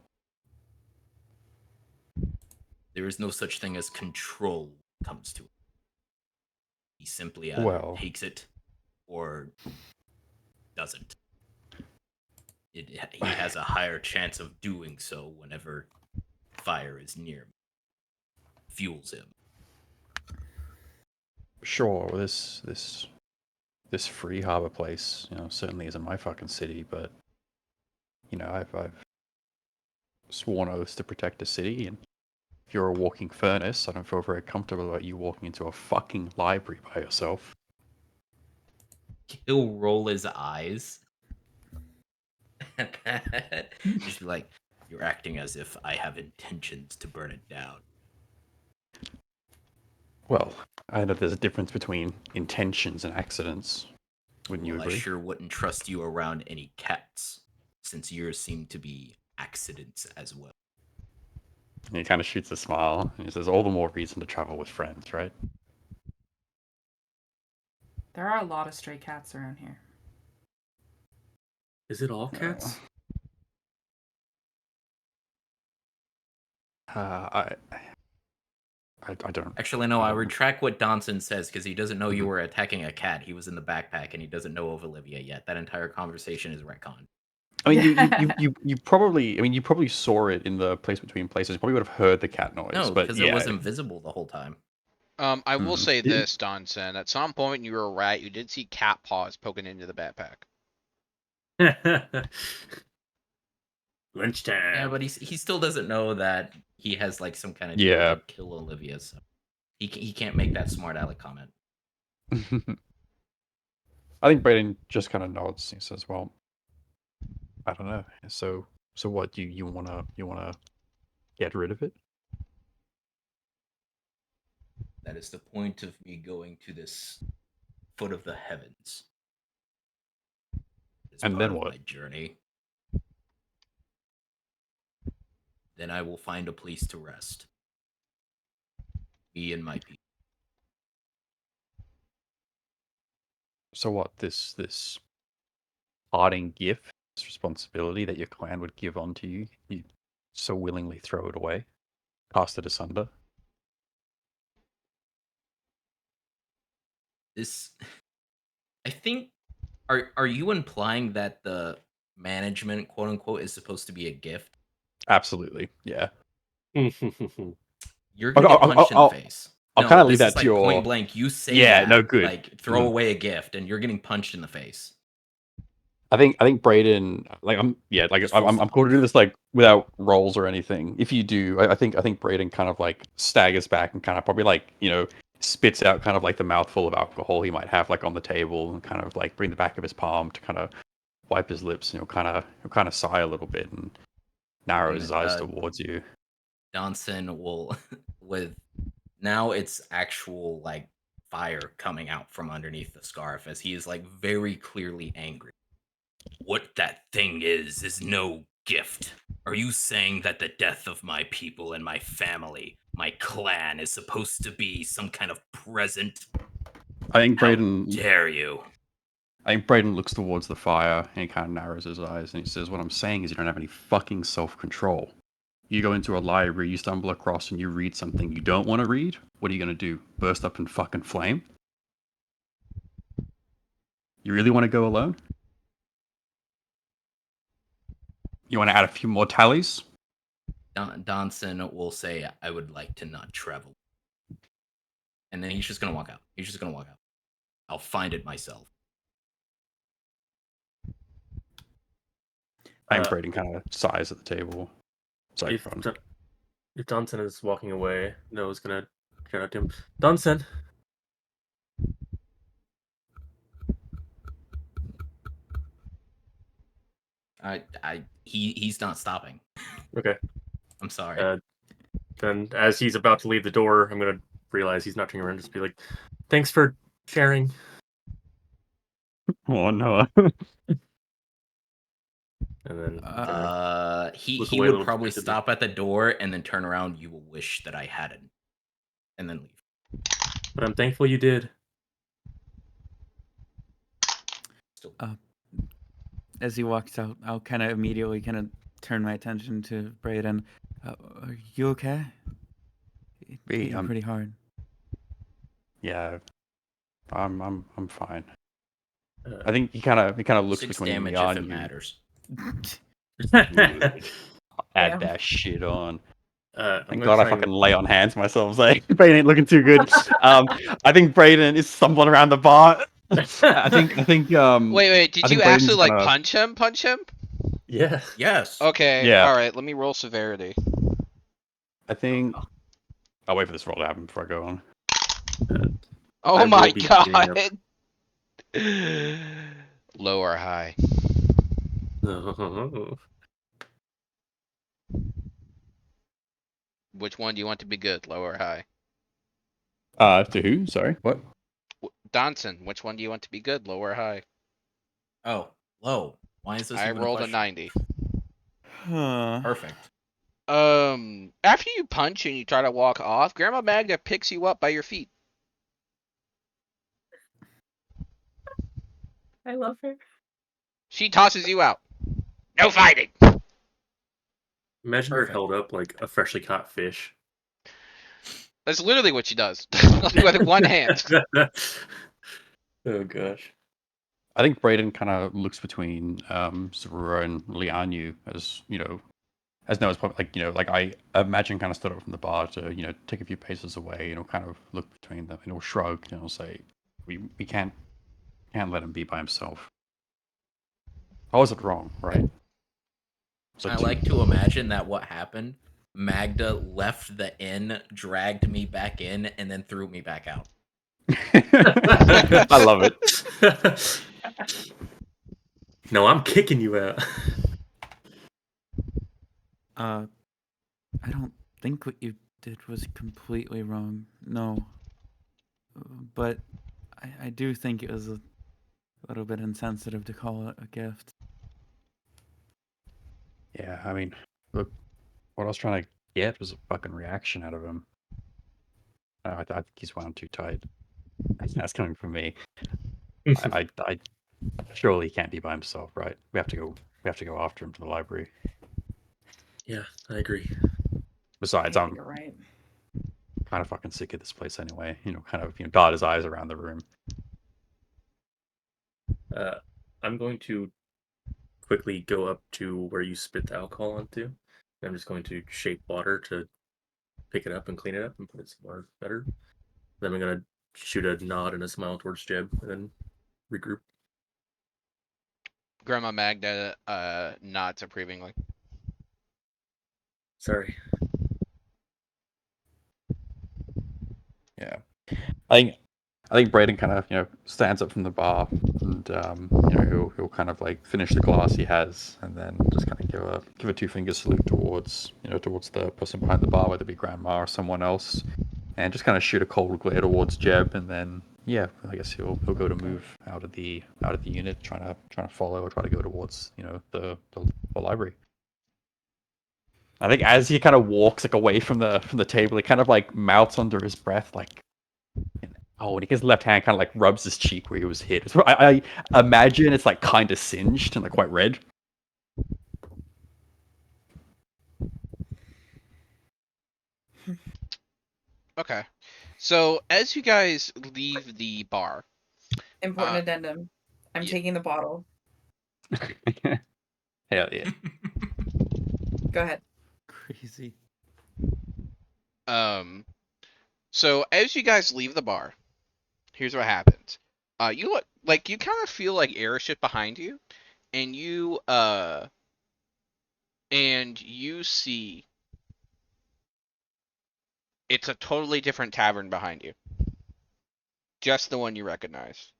There is no such thing as control when it comes to it. He simply either Well, takes it or doesn't. He has a higher chance of doing so whenever fire is near him. Fuels him. sure, this free harbor place, certainly isn't my fucking city, but I've sworn oaths to protect the city, and if you're a walking furnace, I don't feel very comfortable about you walking into a fucking library by yourself. He'll roll his eyes at that. Just be like, "You're acting as if I have intentions to burn it down." Well, I know there's a difference between intentions and accidents. Wouldn't you Well, I agree? sure wouldn't trust you around any cats, since yours seem to be accidents as well. And he kind of shoots a smile, and he says, all the more reason to travel with friends, right? There are a lot of stray cats around here. Is it all cats? I don't. Actually, no, I don't- retract what Donson says because he doesn't know you were attacking a cat. He was in the backpack and he doesn't know of Olivia yet. That entire conversation is retcon. I mean, you probably saw it in the place between places. You probably would have heard the cat noise. No, but because yeah, it was invisible the whole time. I will say Yeah. this, Donson. At some point, you were right. You did see cat paws poking into the backpack. Lunchtime. Yeah, but he still doesn't know that he has like some kind of deal Yeah. to kill Olivia. So he can't make that smart aleck comment. I think Brayden just kind of nods. He says, "Well, I don't know. So what you wanna get rid of it? That is the point of me going to this foot of the heavens. It's And part then of what? my journey. Then I will find a place to rest. Me and my people. So what? This parting gift, this responsibility that your clan would give onto you, you so willingly throw it away, cast it asunder. This, I think, are you implying that the management, quote unquote, is supposed to be a gift? Absolutely, yeah. You're I'll, gonna get I'll, punched in the I'll, face. I'll No, kind of leave this is that to like point your. blank. You say Yeah, no, that, good. like throw away a gift, and you're getting punched in the face. I think Brayden, like Just full I'm stop. cool to do this like without rolls or anything. If you do, I think Brayden kind of like staggers back and kind of probably like spits out kind of like the mouthful of alcohol he might have like on the table and kind of like bring the back of his palm to kind of wipe his lips and he'll kind of sigh a little bit and narrow And his eyes towards you. Johnson will, with now it's actual like fire coming out from underneath the scarf as he is like very clearly angry. What that thing is no gift. Are you saying that the death of my people and my family, my clan, is supposed to be some kind of present? I think How Brayden dare you? I think Brayden looks towards the fire and he kind of narrows his eyes and he says, "What I'm saying is you don't have any fucking self-control. You go into a library, you stumble across and you read something you don't want to read. What are you going to do? Burst up in fucking flame? You really want to go alone? You want to add a few more tallies?" Donson will say, I would like to not travel. And then he's just gonna walk out. He's just gonna walk out. I'll find it myself. I think Uh, Brayden kind of sighs at the table. Sorry, if Ron. if Johnson is walking away, Noah's gonna shout out to him. Johnson. He's not stopping. Okay. I'm sorry. Then as he's about to leave the door, I'm gonna realize he's not turning around. Just be like, "Thanks for sharing." Oh no. And then He look he away a would little probably dejectedly. stop at the door and then turn around. You will wish that I hadn't, and then leave. But I'm thankful you did. Still, As he walks out, I'll kind of immediately kind of turn my attention to Brayden. Are you okay? It's Me, hitting pretty hard. Yeah, I'm fine. Uh, I think he kind of looks 6 between me damage if and it you. matters. Add Damn. that shit on. I'm Thank gonna God I try fucking and lay on hands myself. Like Brayden ain't looking too good. I think Brayden is stumbling around the bar. I think Wait, did I think you actually Brayden's like gonna punch him? Punch him? yeah. Yes. Okay, Yeah. alright, let me roll severity. I think I'll wait for this roll to happen before I go on. Oh I my will be beating god! Low or high? Which one do you want to be good, low or high? To who? Sorry, what? Donson, which one do you want to be good, low or high? Oh, low. Why is this I even a rolled a question? 90. Perfect. After you punch and you try to walk off, Grandma Magda picks you up by your feet. I love her. She tosses you out. No fighting! Imagine her Perfect. held up like a freshly caught fish. That's literally what she does. With one hand. Oh gosh. I think Brayden kind of looks between Zorro and Lianyu as as Noah's probably like I imagine kind of stood up from the bar to take a few paces away and kind of look between them and he'll shrug and he'll say, "We can't let him be by himself. How was it wrong, right?" So I like to imagine that what happened, Magda left the inn, dragged me back in, and then threw me back out. I love it. No, I'm kicking you out. I don't think what you did was completely wrong. No. But I do think it was a little bit insensitive to call it a gift. Yeah, I mean, look, what I was trying to get was a fucking reaction out of him. I think he's wound too tight. That's coming from me. I surely he can't be by himself, right? We have to go after him to the library. Yeah, I agree. Besides, Yeah, I'm you're right. kind of fucking sick of this place anyway. Kind of dot his eyes around the room. I'm going to quickly go up to where you spit the alcohol onto. I'm just going to shape water to pick it up and clean it up and put it somewhere better. Then I'm gonna shoot a nod and a smile towards Jeb and then regroup. Grandma Magda nods approvingly. Sorry. Yeah, I think Braden kind of stands up from the bar and he'll kind of like finish the glass he has and then just kind of give a two finger salute towards towards the person behind the bar, whether it be Grandma or someone else, and just kind of shoot a cold glare towards Jeb, and then yeah, I guess he'll go to move out of the unit, trying to follow or try to go towards the library. I think as he kind of walks like away from the table, he kind of like mouths under his breath like, oh, and his left hand kind of like rubs his cheek where he was hit. So I imagine it's like kind of singed and like quite red. Okay. So as you guys leave the bar, Important uh, addendum. I'm yeah. taking the bottle. Hell yeah. Go ahead. Crazy. So as you guys leave the bar, here's what happens. You look like you kind of feel like airship behind you, and you see it's a totally different tavern behind you. Just the one you recognize.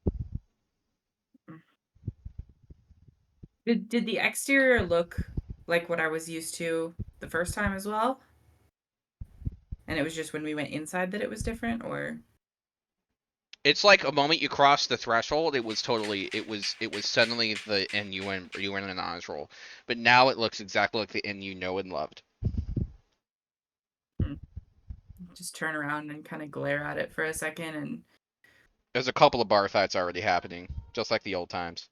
Did the exterior look like what I was used to the first time as well? And it was just when we went inside that it was different, or It's like a moment you cross the threshold, it was suddenly the inn you went in an honors roll, but now it looks exactly like the inn you know and loved. just turn around and kind of glare at it for a second and There's a couple of bar fights already happening, just like the old times.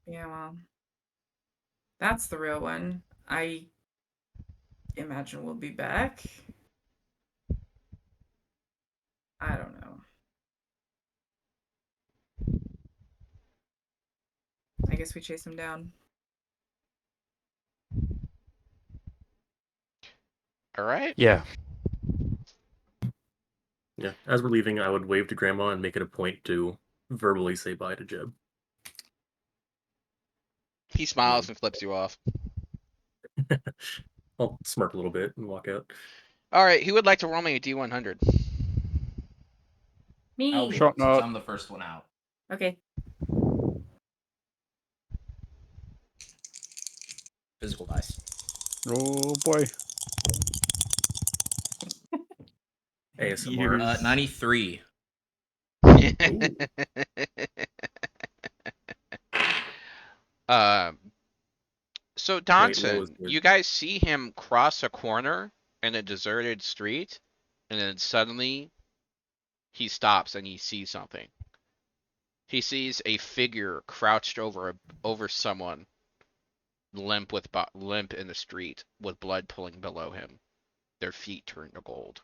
yeah, well, that's the real one. I imagine we'll be back. I don't know. I guess we chase him down. All right. Yeah. Yeah. As we're leaving, I would wave to Grandma and make it a point to verbally say bye to Jeb. He smiles and flips you off. I'll smirk a little bit and walk out. All right. Who would like to roll me a D100? Me. I'll Shot since not. I'm the first one out. Okay. Physical dice. Oh boy. ASMR. 93. Um. So Wait, Donson, good. you guys see him cross a corner in a deserted street, and then suddenly he stops and he sees something. He sees a figure crouched over someone, limp in the street, with blood pooling below him. Their feet turned to gold.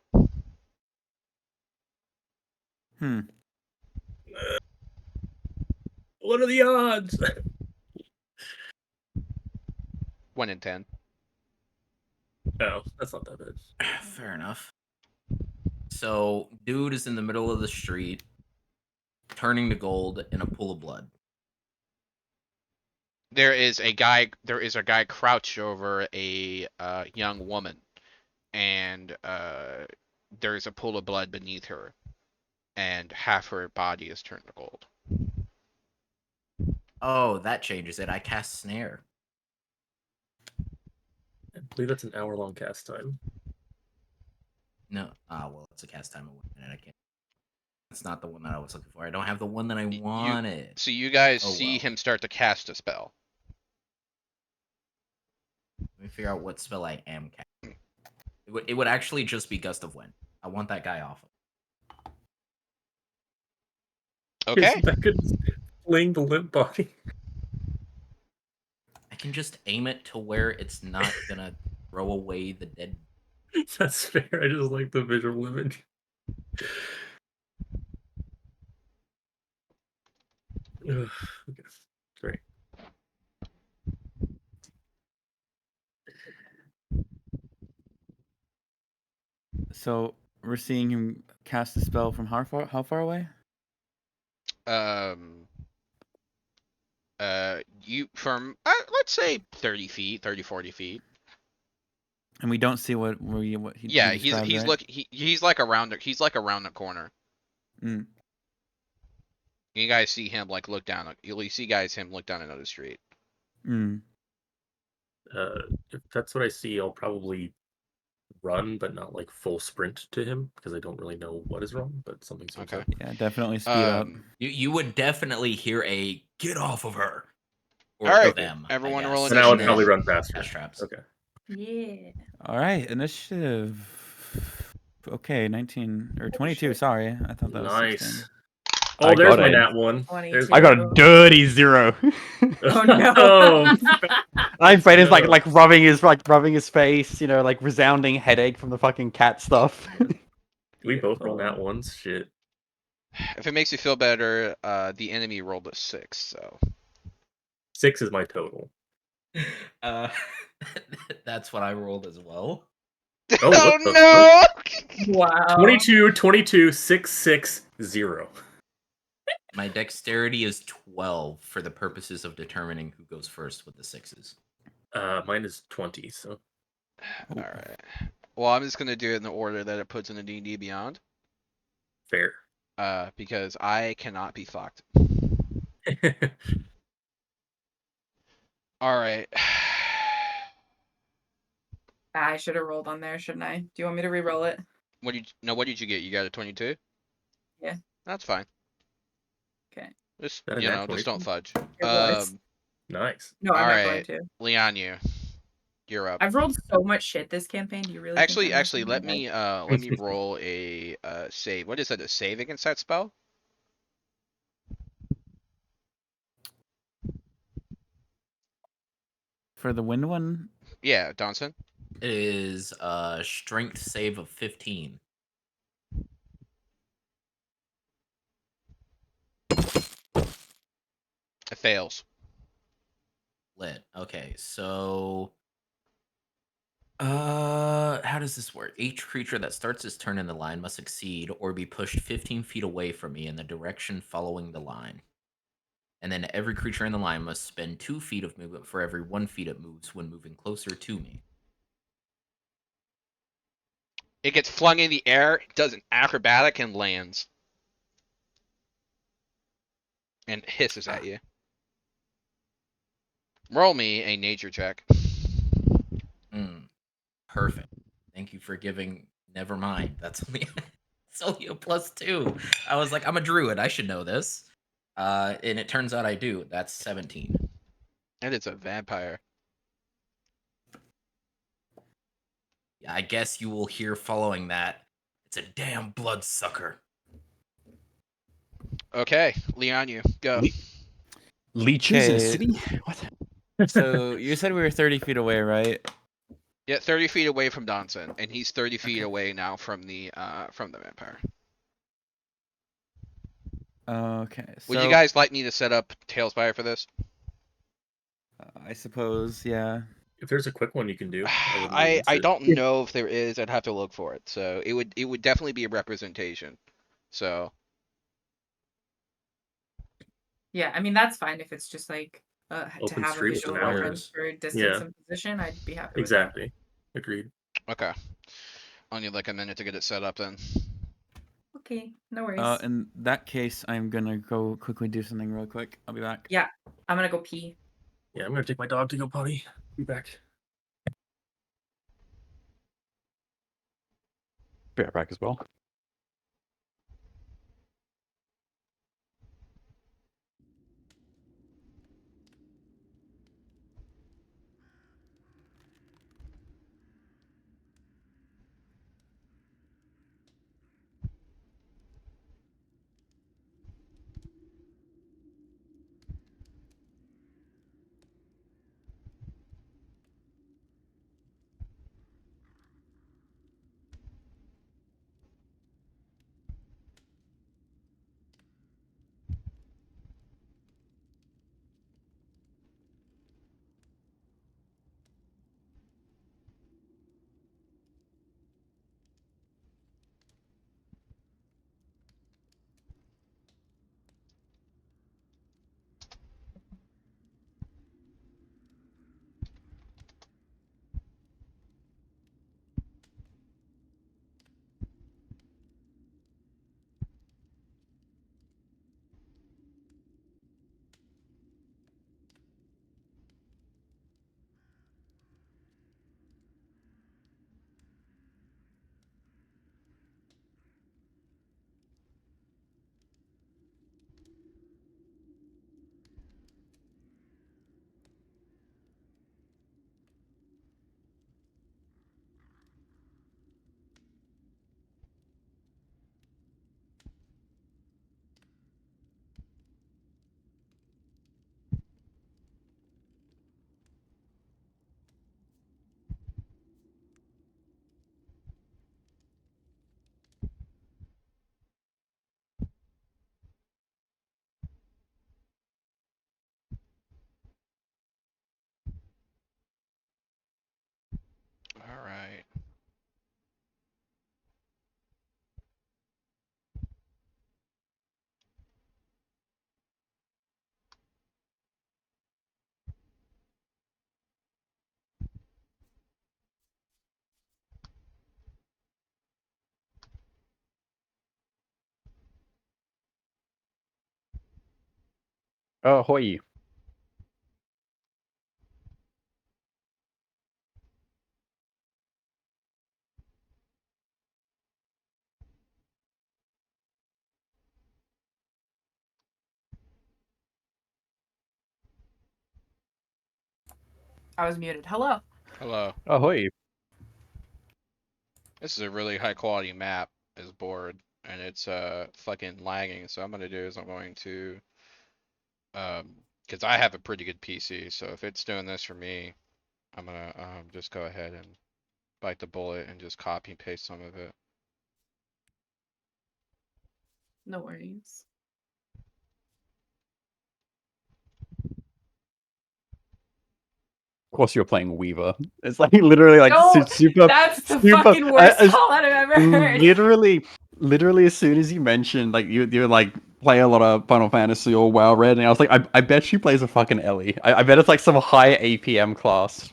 What are the odds? 1 in 10. Oh, that's not that bad. Fair enough. So, dude is in the middle of the street, turning to gold in a pool of blood. There is a guy crouched over a young woman, and there's a pool of blood beneath her, and half her body is turned to gold. Oh, that changes it. I cast snare. I believe that's an hour-long cast time. No. Well, it's a cast time of 1 minute. I can't. That's not the one that I was looking for. I don't have the one that I wanted. So you guys Oh, see well. him start to cast a spell. Let me figure out what spell I am casting. It would actually just be Gust of Wind. I want that guy off. Okay. Isn't that good? Fling the limp body. I can just aim it to where it's not gonna throw away the dead. That's fair. I just like the visual image. Ugh, okay. Great. So we're seeing him cast a spell from how far away? You from let's say 30 feet, 30, 40 feet. And we don't see what he Yeah, described, he's right? he's like around the corner. Mm. You guys see him like look down. You see him look down another street. Mm. If that's what I see, I'll probably run, but not like full sprint to him because I don't really know what is wrong. But something seems Okay. up. Yeah, definitely speed up. You would definitely hear a "get off of her" or All right, them. everyone I roll guess. Then I would initiative. probably run faster. Cash traps. Okay. Yeah. All right, initiative. Okay, 19 or 22. shit. Sorry, I thought that was 16. Nice. Oh, I there's got my a- nat one. 22. I got a dirty 0. Oh no. Oh, I'm afraid it's no. like rubbing his face, you know, like resounding headache from the fucking cat stuff. We both roll nat ones. Shit. If it makes you feel better, the enemy rolled a 6, so 6 is my total. That's what I rolled as well. Oh, what the no! Wow. 22, 22, 6, 6, 0. My dexterity is 12 for the purposes of determining who goes first with the 6s. Mine is 20, so. All right. Well, I'm just gonna do it in the order that it puts in the D&D Beyond. Fair. Because I cannot be fucked. All right. I should have rolled on there, shouldn't I? Do you want me to re-roll it? What did you get? You got a 22? Yeah. That's fine. Okay. Just That a you nat know, just 20? don't fudge. It was. Nice. No, I'm all not going right. to. Lianyu, you're up. I've rolled so much shit this campaign. Do you really think I'm Actually, messing let with it? me roll a save. What is that? A save against that spell? For the wind one, Yeah, Donson. It is a strength save of 15. It fails. Lit. Okay, so how does this work? Each creature that starts its turn in the line must succeed or be pushed 15 feet away from me in the direction following the line. And then every creature in the line must spend 2 feet of movement for every 1 feet it moves when moving closer to me. It gets flung in the air, does an acrobatic, and lands. And hisses at you. Roll me a nature check. Perfect. Thank you for giving. Never mind. That's only it's only a +2. I was like, I'm a druid. I should know this. And it turns out I do. That's 17. And it's a vampire. Yeah, I guess you will hear following that. It's a damn bloodsucker. Okay, Lianyu, go. Leeches in a Okay. city? What? so you said we were 30 feet away, right? Yeah, 30 feet away from Donson, and he's 30 feet away now from the vampire. Okay. So Would you guys like me to set up Tailspire for this? I suppose, yeah. If there's a quick one you can do, wouldn't be I against it. don't know if there is. I'd have to look for it. So it would definitely be a representation. So Yeah, I mean that's fine if it's just like to Open have a street with visual an alley. reference for distance Yeah. and position. I'd be happy with Exactly. Agreed. okay, I'll need like a minute to get it set up then. that. Okay, no worries. In that case, I'm gonna go quickly do something real quick. I'll be back. Yeah, I'm gonna go pee. Yeah, I'm gonna take my dog to go potty. Be back. Be right back as well. All right. Ahoy. I was muted. Hello. Hello. Ahoy. This is a really high quality map. Is bored and it's fucking lagging. So what I'm gonna do is I'm going to because I have a pretty good PC. So if it's doing this for me, I'm gonna just go ahead and bite the bullet and just copy and paste some of it. No worries. Of course, you're playing Weaver. It's like literally like No, super, that's the super. fucking worst call out I've ever heard. Literally, as soon as you mentioned like you like play a lot of Final Fantasy or WoW Red, and I was like, I bet she plays a fucking Ellie. I bet it's like some high APM class.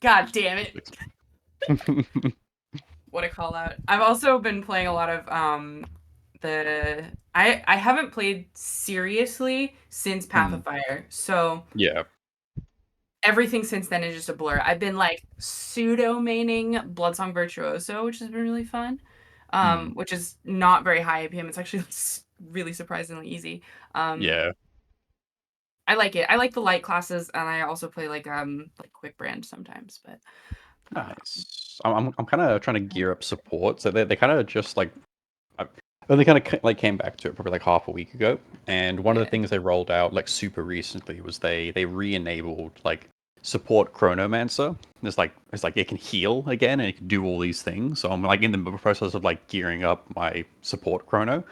God damn it. What a call out. I've also been playing a lot of I haven't played seriously since Path of Fire. So Yeah. everything since then is just a blur. I've been like pseudo maining Bloodsong Virtuoso, which has been really fun. Which is not very high APM. It's actually really surprisingly easy. Yeah. I like it. I like the light classes, and I also play like Quick Brand sometimes, but Nice. I'm kind of trying to gear up support, so they kind of just like I only kind of like came back to it probably like half a week ago, and one of the Yeah. things they rolled out like super recently was they re-enabled like support Chronomancer. It's like it can heal again and it can do all these things. So I'm like in the process of like gearing up my support Chrono.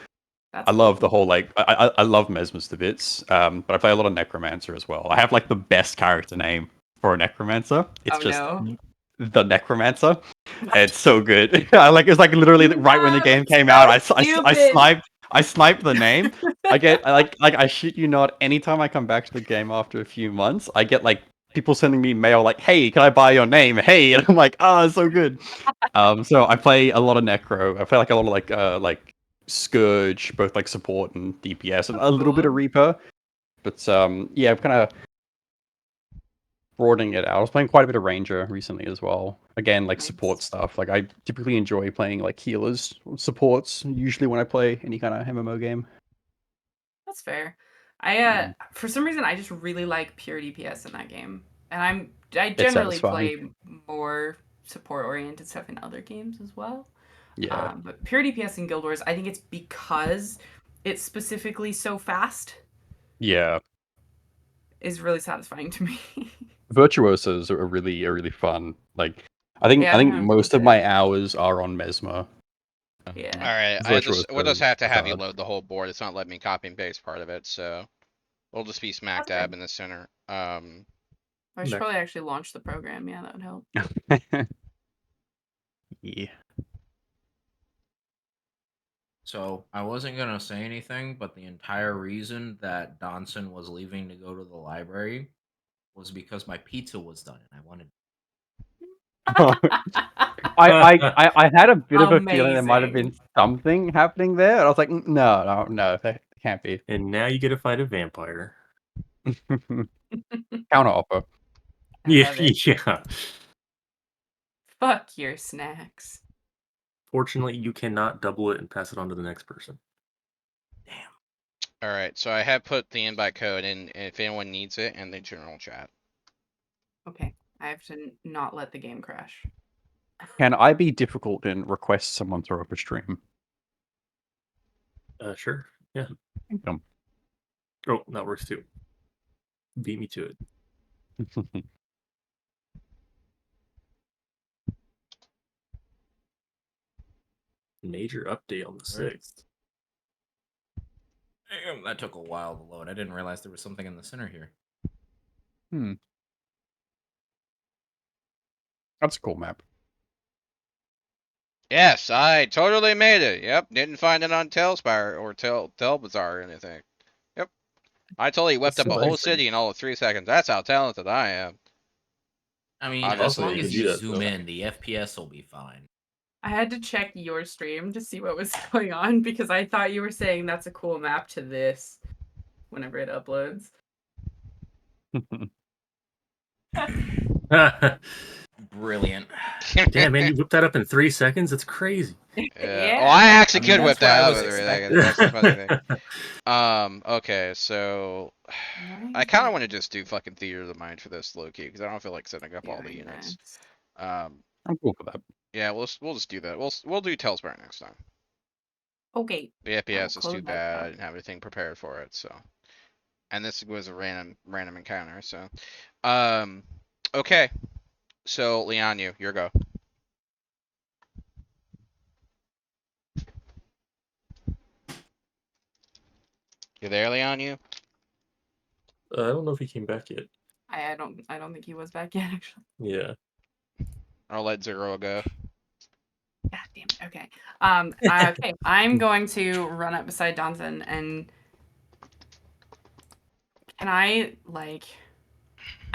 That's I love the cool. whole like I love Mesmer's to bits, but I play a lot of Necromancer as well. I have like the best character name for a Necromancer. It's Oh just no. the Necromancer. It's so good. I like it's like literally right when the No, game it's came out. so stupid. I sniped the name. I I shit you not. Anytime I come back to the game after a few months, I get like people sending me mail like, "Hey, can I buy your name?" Hey, and I'm like, "Oh, it's so good." So I play a lot of Necro. I play like a lot of like Scourge, both like support and DPS, and That's a little bit of cool. Reaper. But yeah, I'm kind of broadening it out. I was playing quite a bit of Ranger recently as well. Again, like support Nice. stuff. Like I typically enjoy playing like healers, supports. Usually when I play any kind of MMO game. That's fair. For some reason I just really like pure DPS in that game. And I It's generally satisfying. play more support oriented stuff in other games as well. Yeah. But pure DPS in Guild Wars, I think it's because it's specifically so fast Yeah. is really satisfying to me. Virtuosos are really fun. Like I think Yeah, I I've been think having fun most with of my it. hours are on Mesmer. Yeah. All right, we'll just Virtuosos have to have you aside. load the whole board. It's not letting me copy and paste part of it, so we'll just be smack That's dab fine. in the center. I should probably actually launch the program. Yeah, that would help. Yeah. So I wasn't gonna say anything, but the entire reason that Donson was leaving to go to the library was because my pizza was done and I wanted. I had a bit of a feeling there might have Amazing. been something happening there, and I was like, no, that can't be. And now you get to fight a vampire. Counter offer. I Yeah, love it. yeah. Fuck your snacks. Fortunately, you cannot double it and pass it on to the next person. All right, so I have put the invite code in if anyone needs it in the general chat. Okay, I have to not let the game crash. Can I be difficult and request someone throw up a stream? Sure. Yeah. Oh, that works too. Beat me to it. Major update on the 6th. Damn, that took a while to load. I didn't realize there was something in the center here. That's a cool map. Yes, I totally made it. Yep, didn't find it on Tailspire or Bazaar or anything. Yep, I totally whipped That's up a whole amazing. city in all of 3 seconds. That's how talented I am. I mean, as Obviously, long you as can you do that, zoom though. in, the FPS will be fine. I had to check your stream to see what was going on because I thought you were saying that's a cool map to this whenever it uploads. Brilliant. Damn, man, you whipped that up in 3 seconds? That's crazy. Yeah. Oh, I actually I mean, could whip that's what I that up was in 3 expecting. seconds. That's the funny thing. Okay, so I kind of want to just do fucking Theater of the Mind for this low key because I don't feel like setting up all the Very units. nice. I'm cool for that. Yeah, we'll just do that. We'll do Tailspire next time. Okay. The I will FPS is close too that bad. I tab. didn't have anything prepared for it, so. And this was a random encounter, so. Okay. So Leon, your go. You there, Leon? I don't know if he came back yet. I don't think he was back yet actually. Yeah. I'll let Zero go. God damn it. Okay. Okay. I'm going to run up beside Donson and can I like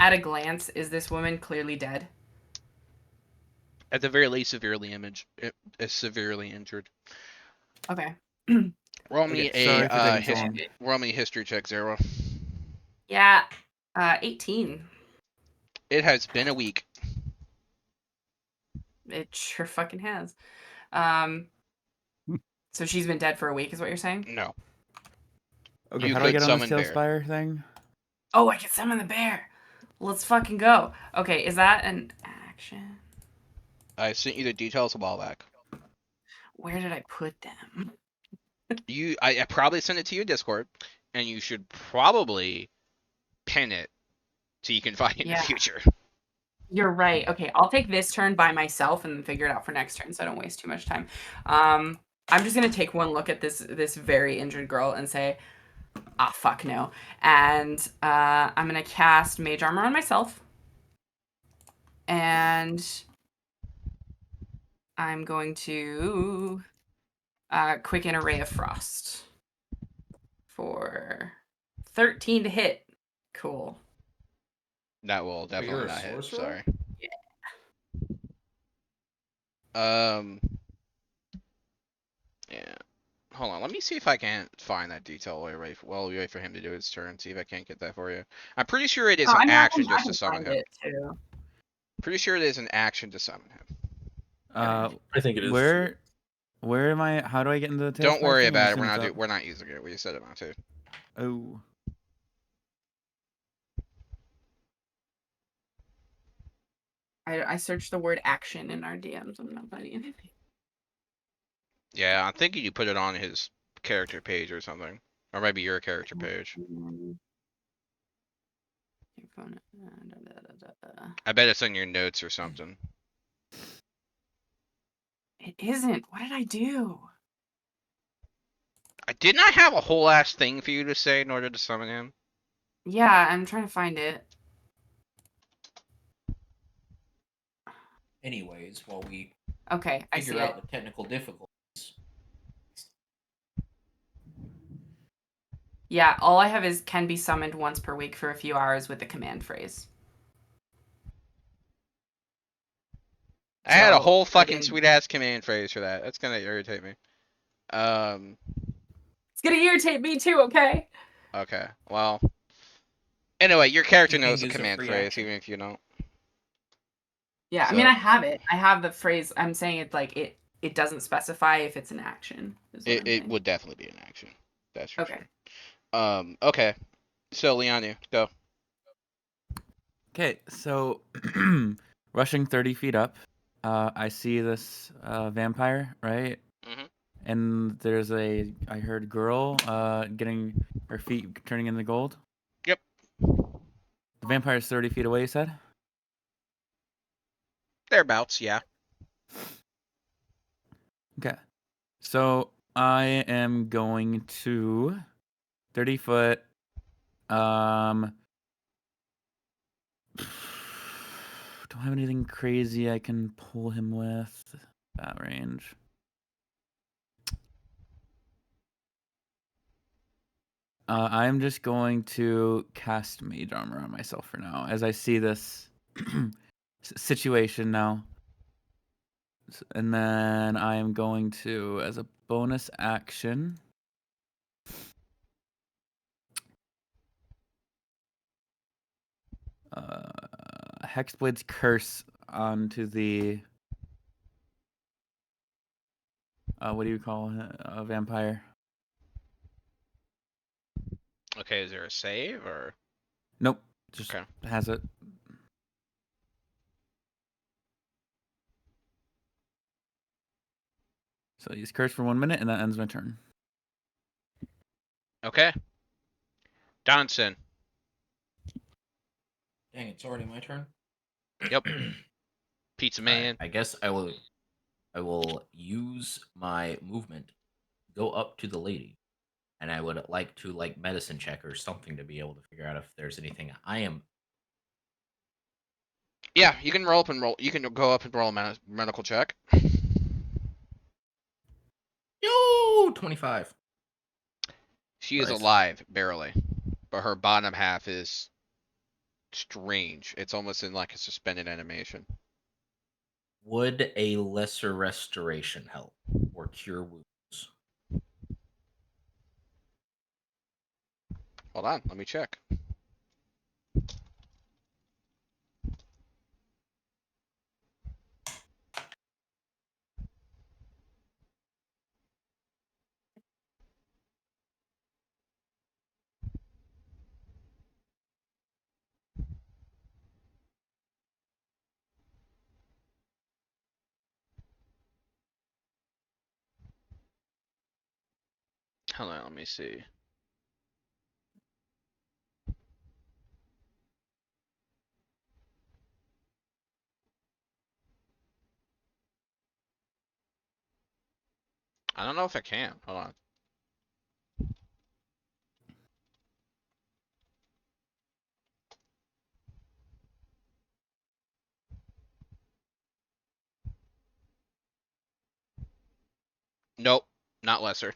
at a glance, is this woman clearly dead? At the very least, severely injured. Okay. Roll me Okay, sorry for taking so long. roll me history check, Zero. Yeah. 18. It has been a week. It sure fucking has. So she's been dead for a week, is what you're saying? No. Okay, You how do I could get on this summon bear. Tailspire thing? Oh, I can summon the bear. Let's fucking go. Okay, is that an action? I sent you the details a while back. Where did I put them? I probably sent it to your Discord, and you should probably pin it so you can find it in the future. You're right. Okay, I'll take this turn by myself and then figure it out for next turn so I don't waste too much time. I'm just gonna take one look at this very injured girl and say, ah, fuck no. And I'm gonna cast Mage Armor on myself. And I'm going to Quicken Array of Frost for 13 to hit. Cool. That will you're definitely a not hit. sorcerer? Sorry. Yeah. Yeah. hold on. Let me see if I can find that detail while we wait for him to do his turn. See if I can't get that for you. I'm pretty sure it is Oh, an I mean, action I just to can summon find him. it too. Pretty sure it is an action to summon him. I think it is. Where am I? How do I get into the Don't tailspire worry thing? I'm about it. assuming it's up. We're not using it. We said it not to. Oh. I searched the word action in our DMs. I'm not finding anything. Yeah, I'm thinking you put it on his character page or something, or maybe your character page. Your phone. I bet it's in your notes or something. It isn't. What did I do? I did not have a whole ass thing for you to say in order to summon him. Yeah, I'm trying to find it. Anyways, while we Okay, I see figure it. out the technical difficulties. Yeah, all I have is can be summoned once per week for a few hours with the command phrase. I had a So, whole I fucking didn't- sweet ass command phrase for that. That's gonna irritate me. It's gonna irritate me too, okay? Okay. Well. Anyway, your character knows Healing the is a command free phrase, action. even if you don't. Yeah, I mean, I have it. I have the phrase. I'm saying it like it doesn't specify if it's an action. Is what I'm It saying. would definitely be an action. That's for Okay. sure. Okay. So Leonu, go. Okay, so rushing 30 feet up, I see this vampire, right? Mhm. And there's I heard girl getting her feet turning into gold. Yep. The vampire's 30 feet away, you said? Thereabouts, yeah. Okay. So I am going to 30 foot. Don't have anything crazy I can pull him with that range. I'm just going to cast Mage Armor on myself for now, as I see this situation now. And then I am going to, as a bonus action, Hexblade's Curse onto the what do you call it? A vampire. Okay, is there a save or? Nope, just Okay. has it. So I use Curse for 1 minute, and that ends my turn. Okay. Donson. Dang, it's already my turn. Yep. Pizza All right, Man. I guess I will use my movement, go up to the lady, and I would like to medicine check or something to be able to figure out if there's anything I am. Yeah, you can roll up and roll. You can go up and roll a medical check. Yo, 25. She is Nice. alive, barely, but her bottom half is strange. It's almost in like a suspended animation. Would a lesser restoration help or cure wounds? Hold on, let me check. Hold on, let me see. I don't know if I can. Hold on. Nope, not lesser.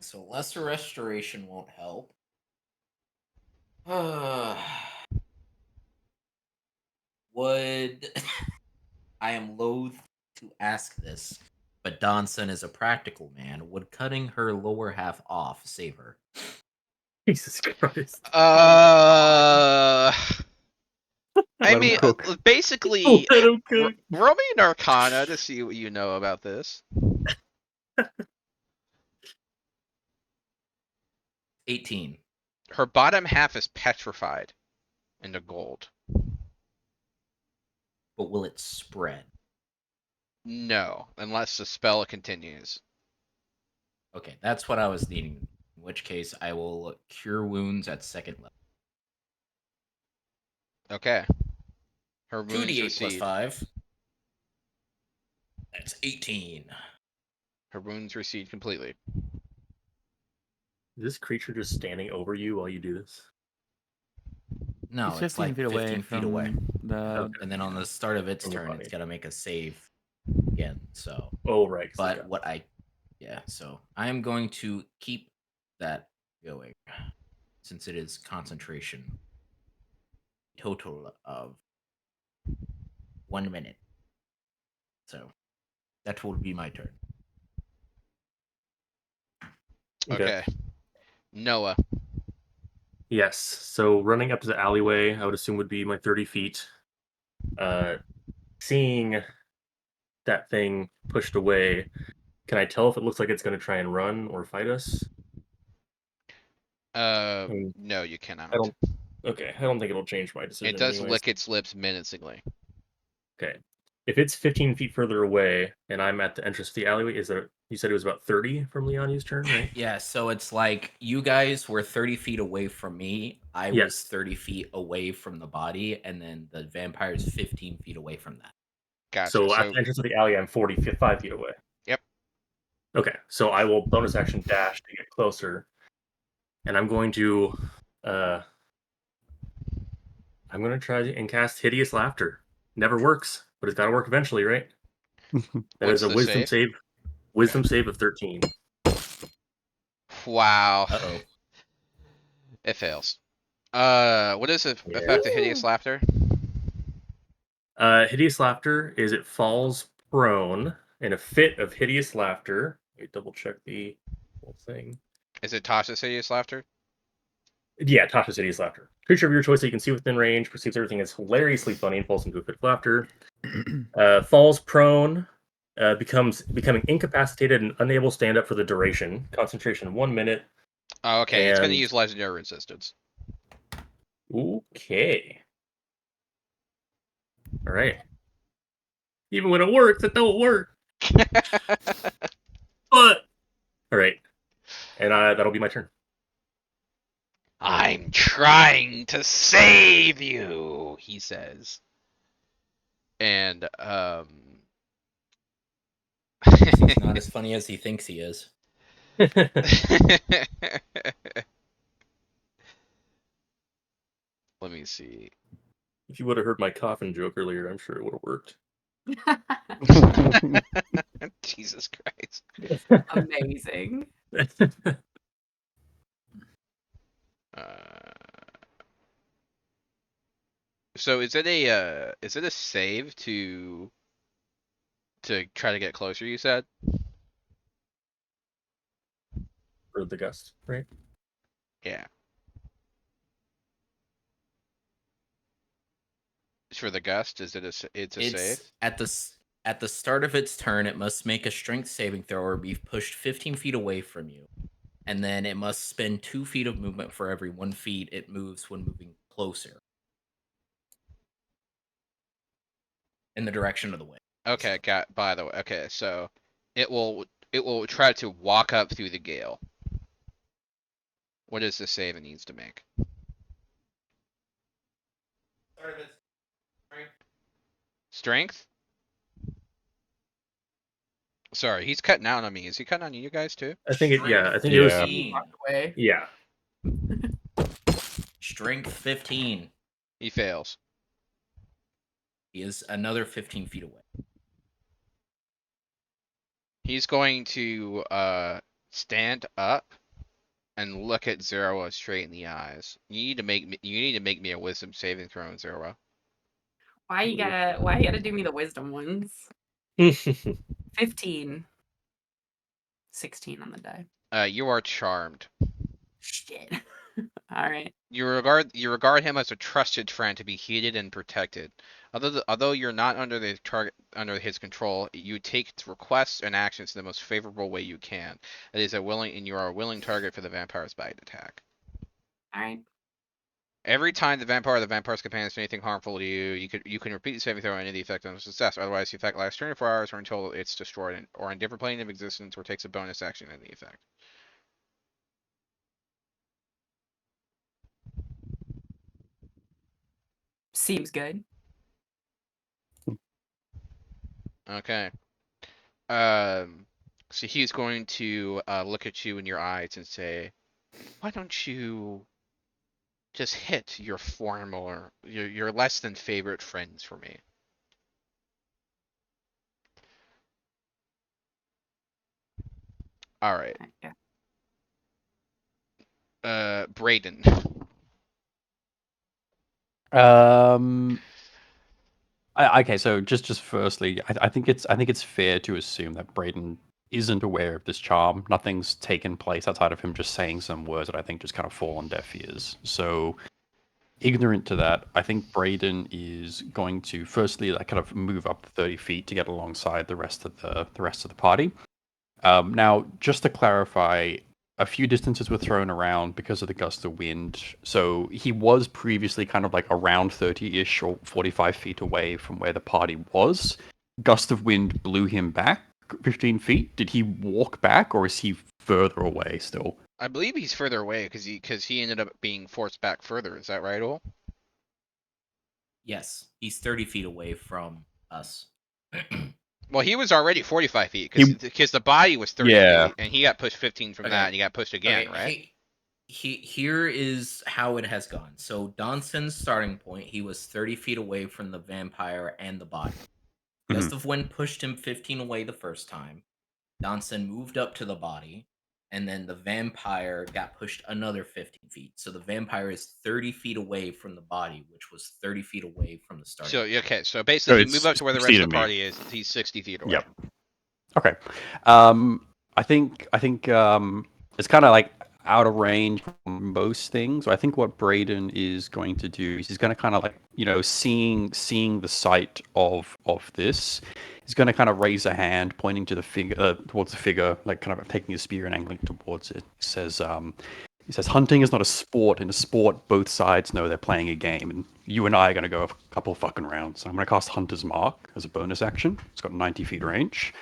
So lesser restoration won't help. Would I am loath to ask this, but Donson is a practical man. Would cutting her lower half off save her? Jesus Christ. I Let him mean, cook. basically, Let him cook. roll me an Arcana to see what you know about this. 18. Her bottom half is petrified into gold. But will it spread? No, unless the spell continues. Okay, that's what I was needing. In which case, I will cure wounds at second level. Okay. Her wounds 2d8 plus recede. 5. That's 18. Her wounds recede completely. Is this creature just standing over you while you do this? No, He's it's 15 like feet away 15 feet from away. the. Okay. And then on the start of its From the turn, it's body. got to make a save again. So, Oh, right. 'cause they but got- what I, yeah, so I am going to keep that going since it is concentration. Total of 1 minute. So that will be my turn. Okay. Noah. Yes. So running up to the alleyway, I would assume would be my 30 feet. Seeing that thing pushed away, can I tell if it looks like it's going to try and run or fight us? No, you cannot. I don't. Okay, I don't think it'll change my decision. It does anyways. lick its lips menacingly. Okay. If it's 15 feet further away and I'm at the entrance to the alleyway, is there? You said it was about 30 from Leonu's turn, right? Yeah, so it's like you guys were 30 feet away from me. I was Yes. 30 feet away from the body, and then the vampire's 15 feet away from that. Gotcha. So at the entrance of the alley, I'm 45 feet away. Yep. Okay, so I will bonus action dash to get closer, and I'm going to try and cast Hideous Laughter. Never works, but it's got to work eventually, right? That What's is a the Wisdom save? save. Wisdom save of 13. Wow. Uh-oh. It fails. What is the effect of Hideous Laughter? Hideous Laughter is it falls prone in a fit of hideous laughter. Let me double check the whole thing. Is it Tasha's Hideous Laughter? Yeah, Tasha's Hideous Laughter. Creature of your choice that you can see within range perceives everything as hilariously funny and falls into a fit of laughter. Falls prone, becoming incapacitated and unable to stand up for the duration. Concentration 1 minute. Oh, okay. It's going to And- use Legendary Resistance. Okay. All right. Even when it works, it don't work. But all right, and that'll be my turn. I'm trying to save you, he says. And, He's not as funny as he thinks he is. Let me see. If you would have heard my coffin joke earlier, I'm sure it would have worked. Jesus Christ. Amazing. So is it a save to try to get closer, you said? For the gust, right? Yeah. For the gust, is it it's a save? At the start of its turn, it must make a strength saving throw or be pushed 15 feet away from you. And then it must spend 2 feet of movement for every 1 feet it moves when moving closer. In the direction of the wind. Okay, by the way. Okay, so it will try to walk up through the gale. What is the save it needs to make? Strength? Sorry, he's cutting out on me. Is he cutting on you guys too? I think it. Yeah, I think Yeah. it was. He walked away. Yeah. Strength 15. He fails. He is another 15 feet away. He's going to stand up and look at Zero straight in the eyes. You need to make me a wisdom saving throw, Zero. Why you gotta do me the wisdom ones? 15. 16 on the die. You are charmed. Shit. All right. You regard him as a trusted friend to be heeded and protected. Although you're not under his control, you take requests and actions in the most favorable way you can. You are a willing target for the vampire's bite attack. All right. Every time the vampire or the vampire's companion does anything harmful to you, you can repeat the saving throw and any effect on success. Otherwise, the effect lasts 24 hours or until it's destroyed, or in a different plane of existence, or takes a bonus action in the effect. Seems good. Okay. So he's going to look at you in your eyes and say, "Why don't you just hit your your less than favorite friends for me?" All right. Yeah. Braden. Okay, so just firstly, I think it's fair to assume that Brayden isn't aware of this charm. Nothing's taken place outside of him just saying some words that I think just kind of fall on deaf ears. So ignorant to that, I think Brayden is going to firstly like kind of move up 30 feet to get alongside the rest of the party. Now, just to clarify, a few distances were thrown around because of the gust of wind. So he was previously kind of like around 30-ish or 45 feet away from where the party was. Gust of wind blew him back 15 feet. Did he walk back, or is he further away still? I believe he's further away because he ended up being forced back further. Is that right, Ol? Yes, he's 30 feet away from us. Well, he was already 45 feet He- because the body was 30 Yeah. feet, and he got pushed 15 from that, and he got pushed again, right? Here is how it has gone. So Donson's starting point, he was 30 feet away from the vampire and the body. Gust of wind pushed him 15 away the first time. Donson moved up to the body, and then the vampire got pushed another 15 feet. So the vampire is 30 feet away from the body, which was 30 feet away from the starting. So okay, so basically, if you move up to where the rest of the me. party is, he's 60 feet away. Yep. Okay. I think it's kind of like out of range from most things. So I think what Brayden is going to do is he's going to kind of like, seeing the sight of this, he's going to kind of raise a hand pointing to the figure towards the figure, like kind of taking his spear and angling towards it. He says, hunting is not a sport. In a sport, both sides know they're playing a game, and you and I are going to go a couple fucking rounds. So I'm going to cast Hunter's Mark as a bonus action. It's got 90 feet range.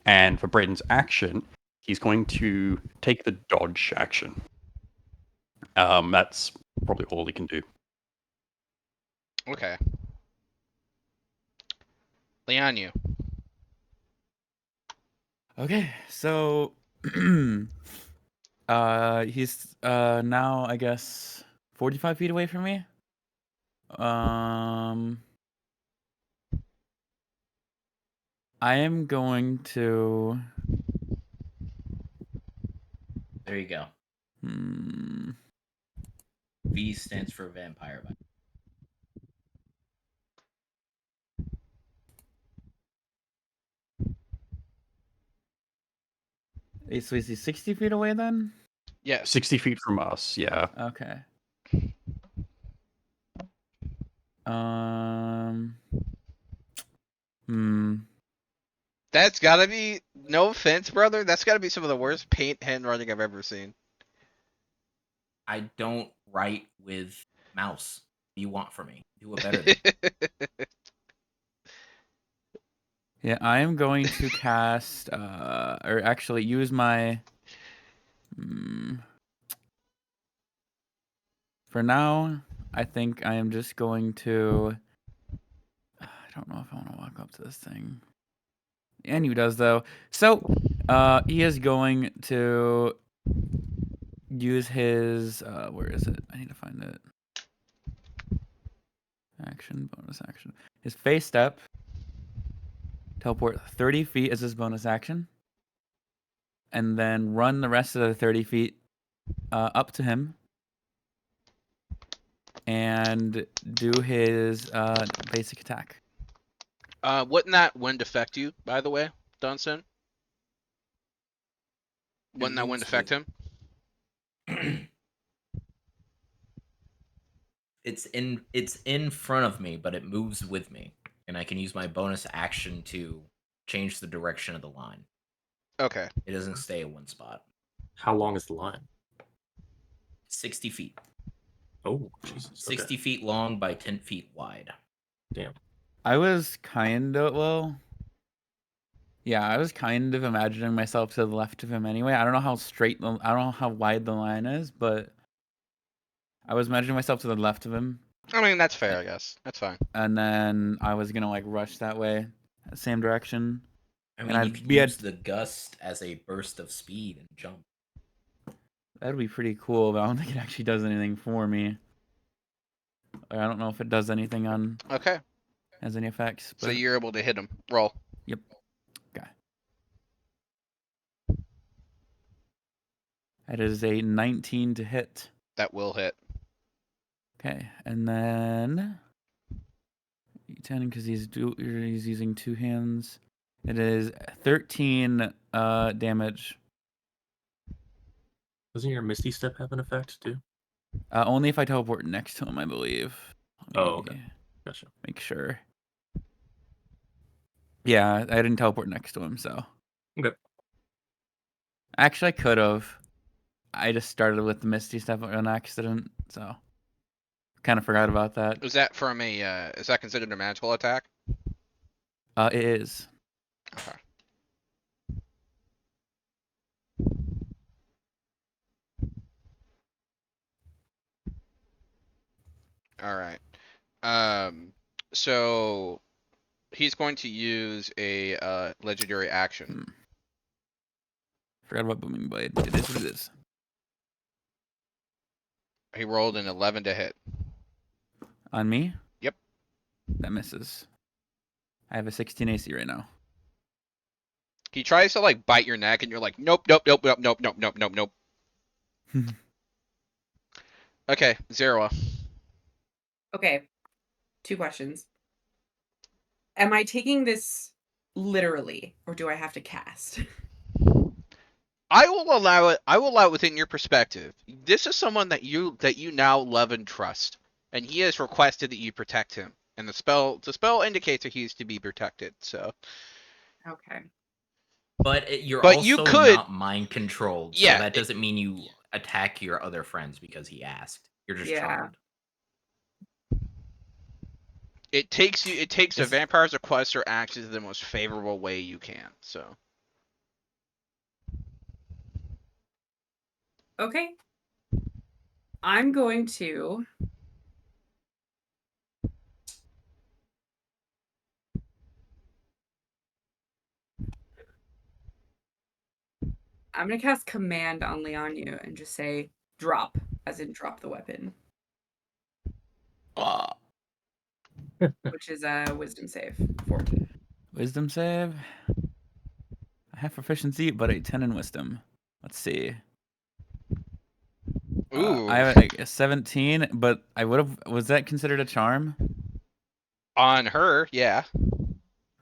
And for Braden's action, he's going to take the dodge action. That's probably all he can do. Okay. Leonu. Okay, so he's now I guess 45 feet away from me. I am going to. There you go. V stands for vampire. So is he 60 feet away then? Yeah. 60 feet from us, yeah. Okay. That's gotta be, no offense, brother, that's gotta be some of the worst paint handwriting I've ever seen. I don't write with mouse. What do you want from me? Do it better than Yeah, I am going to cast, or actually use my. For now, I think I am just going to. I don't know if I want to walk up to this thing. And he does though. So, he is going to use his. Where is it? I need to find it. Action, bonus action. His face step. Teleport 30 feet as his bonus action. And then run the rest of the 30 feet up to him and do his basic attack. Wouldn't that wind affect you, by the way, Dunstan? Wouldn't that wind moves affect him? It's in front of me, but it moves with me, and I can use my bonus action to change the direction of the line. Okay. It doesn't stay at one spot. How long is the line? 60 feet. Oh, Jesus. 60 feet long by 10 feet wide. Damn. I was kind of I was kind of imagining myself to the left of him anyway. I don't know how wide the line is, but I was imagining myself to the left of him, I mean, that's fair, I guess. That's fine. and then I was gonna like rush that way, same direction. I And mean, you I'd could be at- use the gust as a burst of speed and jump. That'd be pretty cool, but I don't think it actually does anything for me. Or I don't know if it does anything on Okay. has any effects. So But you're able to hit him. Roll. Yep. Okay. That is a 19 to hit. That will hit. Okay, and then 10 because he's using two hands. It is 13 damage. Doesn't your Misty Step have an effect too? Only if I teleport next to him, I believe. Let me Okay. Gotcha. Make sure. Yeah, I didn't teleport next to him, so. Okay. Actually, I could have. I just started with the Misty Step on accident, so kind of forgot about that. Is that from a? Is that considered a magical attack? It is. Okay. All right. So he's going to use a legendary action. Forgot about Booming Blade. It is what it is. He rolled an 11 to hit. On me? Yep. That misses. I have a 16 AC right now. He tries to like bite your neck, and you're like, nope, nope, nope, nope, nope, nope, nope, nope, nope. Okay, Zerwa. Okay. 2 questions. Am I taking this literally, or do I have to cast? I will allow it. I will allow it within your perspective. This is someone that you now love and trust, and he has requested that you protect him. And the spell indicates that he is to be protected. So. Okay. But you're But also you could- not mind controlled, so Yeah, that doesn't mean you attack your other friends because he asked. You're just Yeah. charmed. It takes a This- vampire's request or actions the most favorable way you can. So. Okay. I'm going to cast command on Leonu and just say drop, as in drop the weapon, which is a wisdom save, 14. Wisdom save. I have proficiency, but a 10 in wisdom. Let's see. Ooh. I have a 17, but I would have. Was that considered a charm? On her, yeah.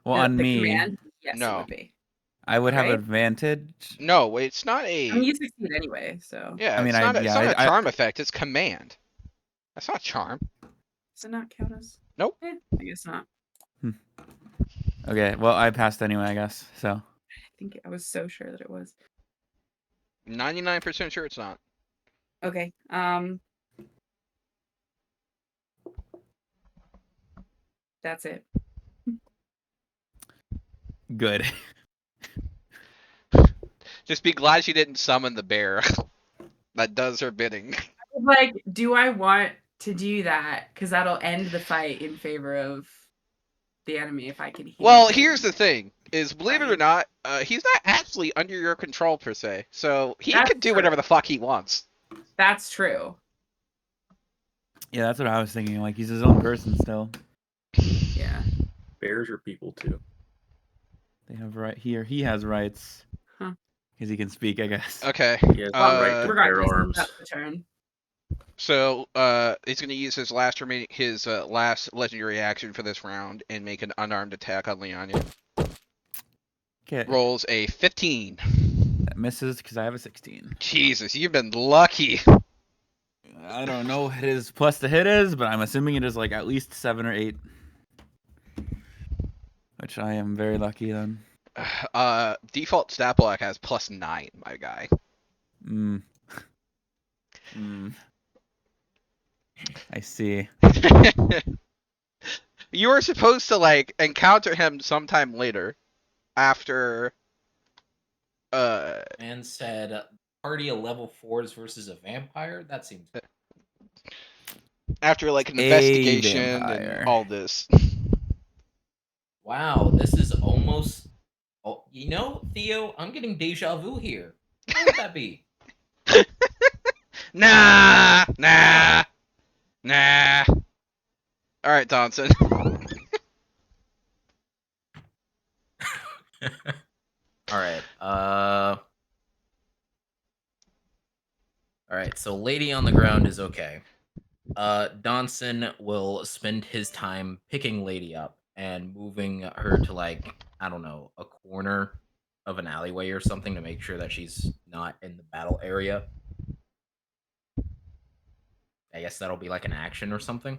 Well, The on me, command, yes, No. it would be. I would have Right? advantage. No, it's not a. I mean, you succeed anyway, so. Yeah, I mean, it's not, it's not a I- charm effect. It's command. That's not charm. Does it not count as? Nope. I guess not. Okay, well, I passed anyway, I guess. So I think I was so sure that it was. 99% sure it's not. Okay. That's it. good. Just be glad she didn't summon the bear. That does her bidding. Like, do I want to do that? Because that'll end the fight in favor of the enemy if I can heal. Well, him. here's the thing: is believe it or not, he's not actually under your control per se. So he That's can do true. whatever the fuck he wants. That's true. Yeah, that's what I was thinking. Like he's his own person still. Yeah. Bears are people too. They have right here. He has rights. Huh. because he can speak, I guess. Okay. He has the right to bear Regardless, arms. that's the turn. So he's going to use his last legendary action for this round and make an unarmed attack on Leonia. Okay. Rolls a 15. That misses because I have a 16. Jesus, you've been lucky. I don't know what his plus to hit is, but I'm assuming it is like at least 7 or 8. Which I am very lucky on. Default stat block has +9, my guy. I see. You were supposed to like encounter him sometime later, after. Man said, "Party of level 4s versus a vampire." That seems. After like an A investigation vampire. and all this. Wow, this is almost. Oh, Theo, I'm getting deja vu here. What would that be? Nah. All right, Donson. All right. All right. So, lady on the ground is okay. Donson will spend his time picking lady up and moving her to like, I don't know, a corner of an alleyway or something to make sure that she's not in the battle area. I guess that'll be like an action or something.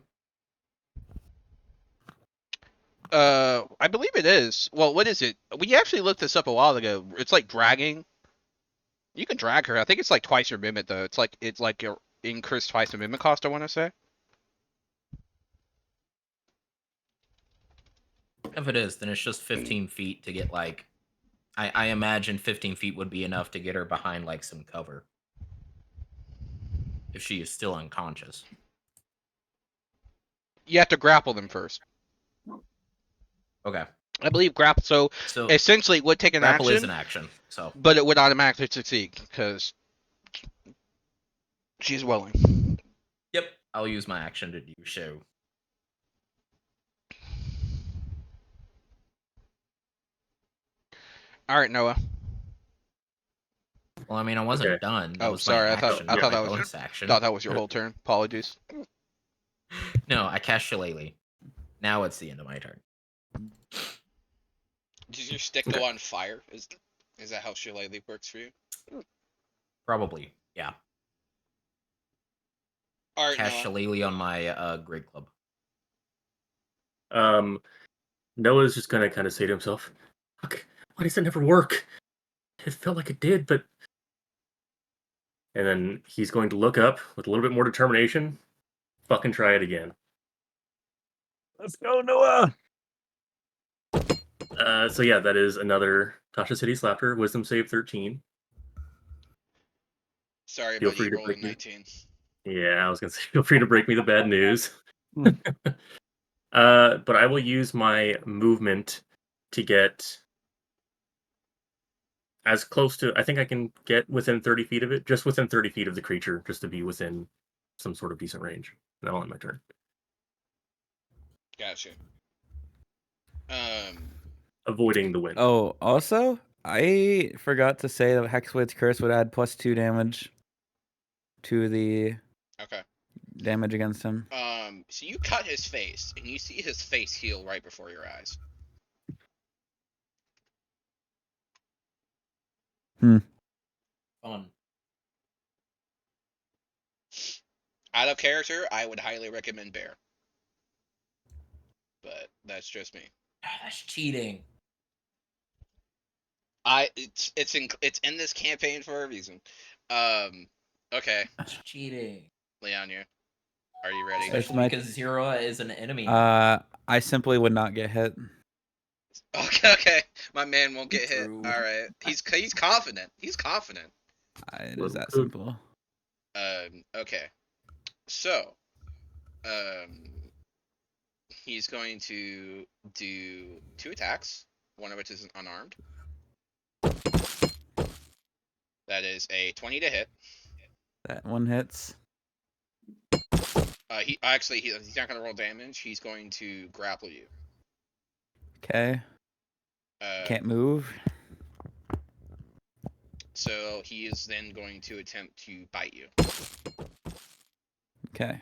I believe it is. Well, what is it? We actually looked this up a while ago. It's like dragging. You can drag her. I think it's like twice your movement though. It's like your increased twice the movement cost, I want to say. If it is, then it's just 15 feet to get like. I imagine 15 feet would be enough to get her behind like some cover. If she is still unconscious. You have to grapple them first. Okay. I believe grapple. So essentially, it would take an grapple action. Is an action. So. But it would automatically succeed because she's willing. Yep. I'll use my action to do so. All right, Noah. Well, I mean, I wasn't done. That was sorry. my I thought action, that my was bonus action. Thought that was your whole turn. Apologies. No, I cast Shillelagh. Now it's the end of my turn. Does your stick go on fire? Is that how Shillelagh works for you? Probably, yeah. All right, cast Shillelagh on my Great Club. Noah's just gonna kind of say to himself, "Fuck, why does it never work? It felt like it did, but..." And then he's going to look up with a little bit more determination. Fucking try it again. Let's go, Noah! So yeah, that is another Tasha City Slapper. Wisdom save 13. Sorry, feel buddy, free to rolling break 19. Yeah, I was gonna say, feel free to break me the bad news. But I will use my movement to get as close to. I think I can get within 30 feet of it, just within 30 feet of the creature, just to be within some sort of decent range. And I'll end my turn. Gotcha. Avoiding the wind. Oh, also, I forgot to say that Hexblade's Curse would add +2 damage to the damage against him. So you cut his face, and you see his face heal right before your eyes. Fun. Out of character, I would highly recommend Bear. But that's just me. That's cheating. It's in this campaign for a reason. Okay. That's cheating. Leonia, are you ready? Especially because Zero is an enemy. I simply would not get hit. Okay. My man won't get hit. All right. He's confident. He's confident. It is that simple. Okay. So, he's going to do 2 attacks, one of which is unarmed. That is a 20 to hit. That one hits. He's not going to roll damage. He's going to grapple you. Okay. Can't move. So he is then going to attempt to bite you. Okay,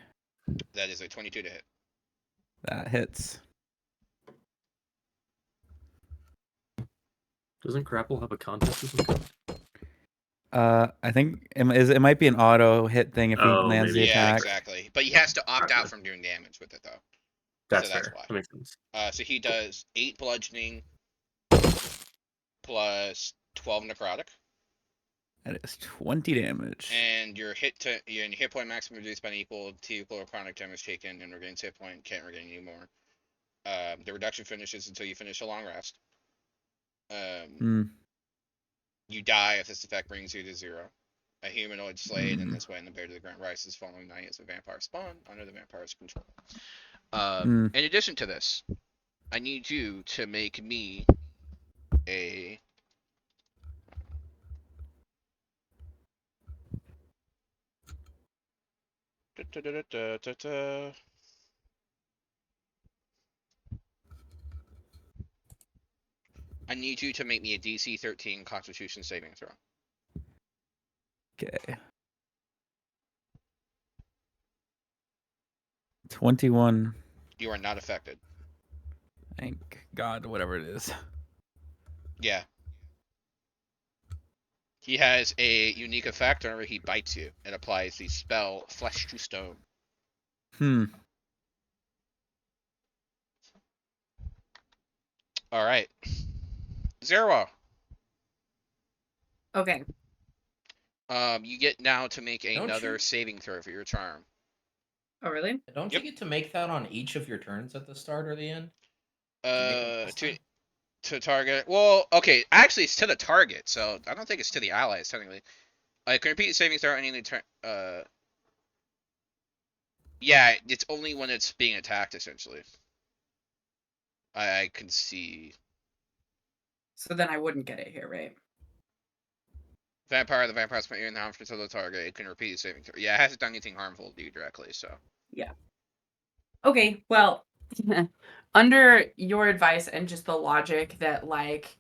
That is a 22 to hit. that hits. Doesn't grapple have a contest of some kind? I think it might be an auto hit thing if he Oh, lands the maybe. Yeah, attack. exactly. But he has to opt out Gotcha. from doing damage with it, though. That's So that's fair. why. That makes sense. So he does 8 bludgeoning plus 12 necrotic. That is 20 damage. And your hit point maximum reduced by an equal to equal chronic damage taken and regains hit point. Can't regain anymore. The reduction finishes until you finish a long rest. You die if this effect brings you to 0. A humanoid slayed in this way and the bear to the ground rises following night as a vampire spawn under the vampire's control. In addition to this, I need you to make me a I need you to make me a DC 13 Constitution saving throw. Okay. 21. You are not affected. Thank God, whatever it is. Yeah. He has a unique effect whenever he bites you. It applies the spell Flesh to Stone. Alright. Zerwa. Okay. You get now to make Don't another you- saving throw for your charm. Oh, really? Don't Yep. you get to make that on each of your turns at the start or the end? Did you make it last time? To target. Well, okay, actually it's to the target, so I don't think it's to the allies technically. I can repeat saving throw any turn. Yeah, it's only when it's being attacked essentially. I can see. So then I wouldn't get it here, right? The vampire's put you in the harm to the target. It can repeat saving throw. Yeah, it hasn't done anything harmful to you directly, so. Yeah. Okay, well, under your advice and just the logic that, like,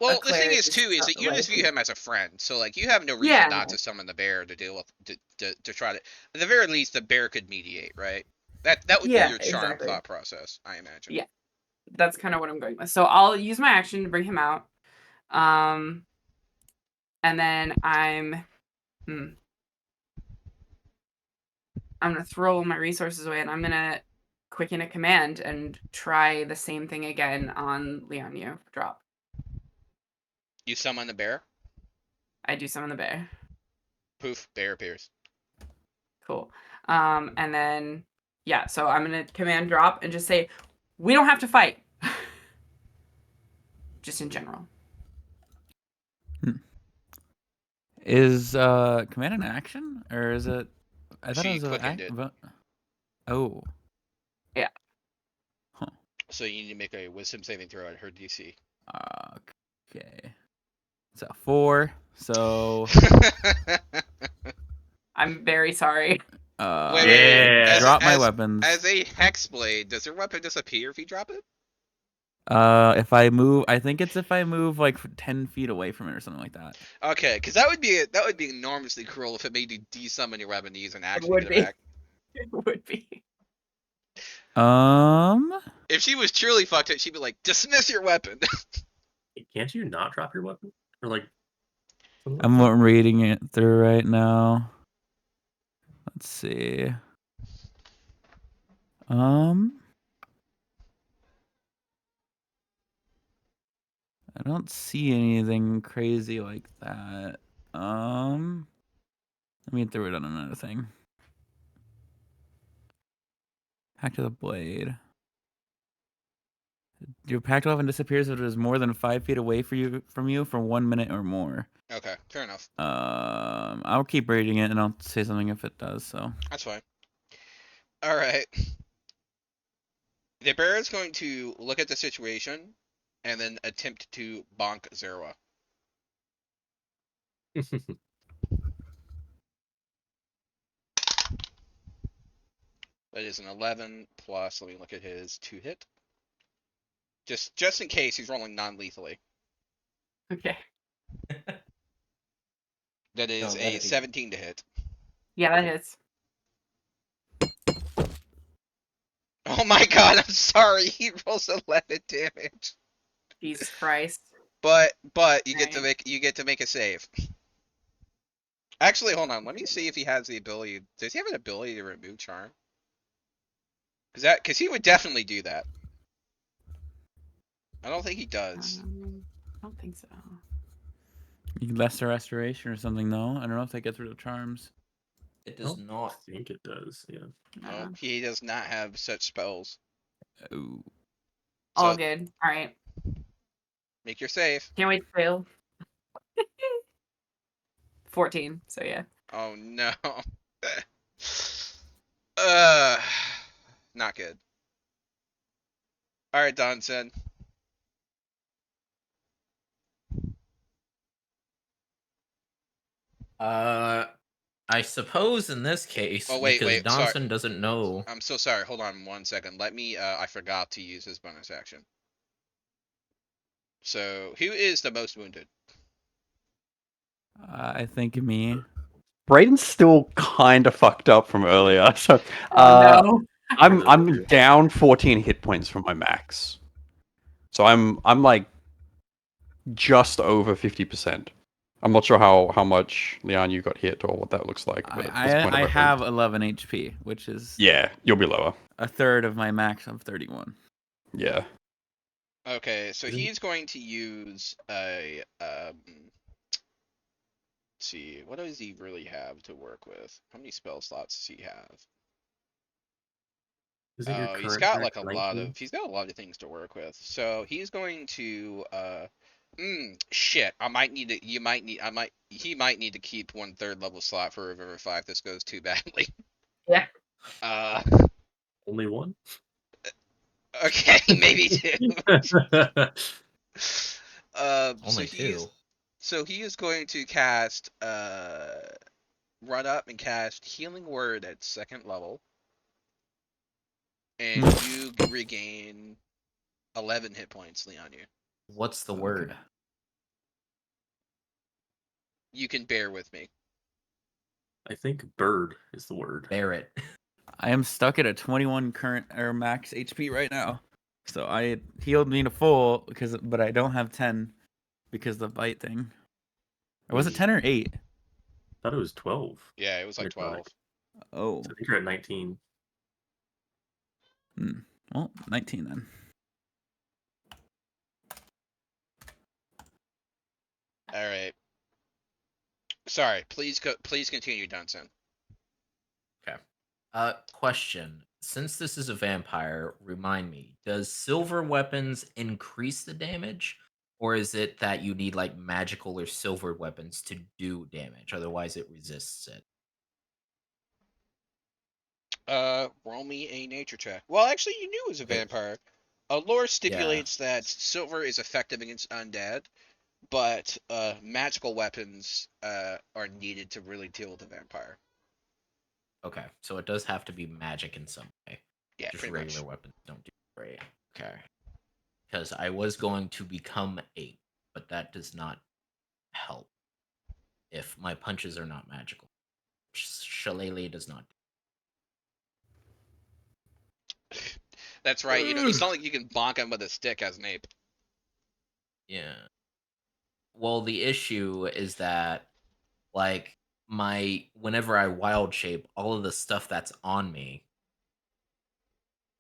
Well, the thing cleric is too is that you just like, view him as a friend, so like you have no reason yeah, not to summon the bear to deal with to try to. At the very least, the bear could mediate, right? That would be yeah, your charm exactly. thought process, I imagine. Yeah, that's kind of what I'm going with. So I'll use my action to bring him out, and then I'm gonna throw all my resources away, and I'm gonna quicken a command and try the same thing again on Leonia. Drop. You summon the bear. I do summon the bear. Poof, bear appears. Cool. And then yeah, so I'm gonna command drop and just say, we don't have to fight. Just in general. Is command an action or is it? I thought She it was quickened it. Oh. Yeah. Huh. So you need to make a wisdom saving throw at her DC. Okay. It's a 4. So. I'm very sorry. Yeah. Drop my weapons. As a hex blade, does your weapon disappear if you drop it? If I move, I think it's if I move like 10 feet away from it or something like that. Okay, because that would be enormously cruel if it made you desummon your weapon to use an action to would get be. it back. It would be. If she was truly fucked it, she'd be like, dismiss your weapon. Can't you not drop your weapon? Or like I'm reading it through right now. Let's see. I don't see anything crazy like that. Let me throw it on another thing. Pact of the Blade. Your pact weapon disappears if it is more than 5 feet away from you for 1 minute or more. Okay, fair enough. I'll keep reading it and I'll say something if it does. So that's fine. All right. The bear is going to look at the situation and then attempt to bonk Zerwa. That is an 11 plus. Let me look at his 2 hit. Just in case he's rolling non-lethally. Okay. That is No, a that'd be 17 to hit. Yeah, that hits. Oh my god, I'm sorry. He rolls 11 damage. Jesus Christ. But you get to Right. make a save. Actually, hold on. Let me see if he has the ability. Does he have an ability to remove charm? Because he would definitely do that. I don't think he does. I don't think so. Lesser restoration or something, though. I don't know if that gets rid of charms. It I does don't not. think it does. Yeah. No, he does not have such spells. Oh. All So good. All right. make your save. Can't wait to fail. 14. So yeah. Oh no. uh, not good. All right, Donson. I suppose in this case, Oh wait, because sorry. Donson doesn't know. I'm so sorry. Hold on 1 second. Let me. I forgot to use his bonus action. So who is the most wounded? I think me. Brayden's still kind of fucked up from earlier, so Oh no. I'm down 14 hit points from my max. So I'm like just over 50%. I'm not sure how much Leon you got hit or what that looks like. But what's the point of I it? have 11 HP, which is Yeah, you'll be lower. a third of my max of 31. Yeah. Okay, so he's going to use a let's see, what does he really have to work with? How many spell slots does he have? Isn't your He's current got max like a lot 19? of things to work with. So he's going to shit. I might need to he might need to keep 1/3 level slot for Revivify if this goes too badly. Yeah. Only one? Okay, maybe two. Only two. So he is going to cast run up and cast Healing Word at 2nd level, and you regain 11 hit points, Leonia. What's the word? You can bear with me. I think bird is the word. Bear it. I am stuck at a 21 current or max HP right now. So I healed me to full but I don't have 10 because of the bite thing. Or was it 10 or 8? I thought it was 12. Yeah, it was like 12. Oh. So I think you're at 19. Well, 19 then. All right. Sorry, please continue, Dunson. Okay. Question. Since this is a vampire, remind me, does silver weapons increase the damage? Or is it that you need like magical or silver weapons to do damage? Otherwise it resists it. Roll me a nature check. Well, actually, you knew it was a Okay. vampire. Lore stipulates that silver is effective against undead, but magical weapons are needed to really deal with a vampire. Okay, so it does have to be magic in some way. Yeah, Just pretty regular much. weapons don't do great. Okay. Because I was going to become 8, but that does not help if my punches are not magical. Shillelagh does not. That's right. It's not like you can bonk him with a stick as an ape. Yeah. Well, the issue is that, like, whenever I wild shape, all of the stuff that's on me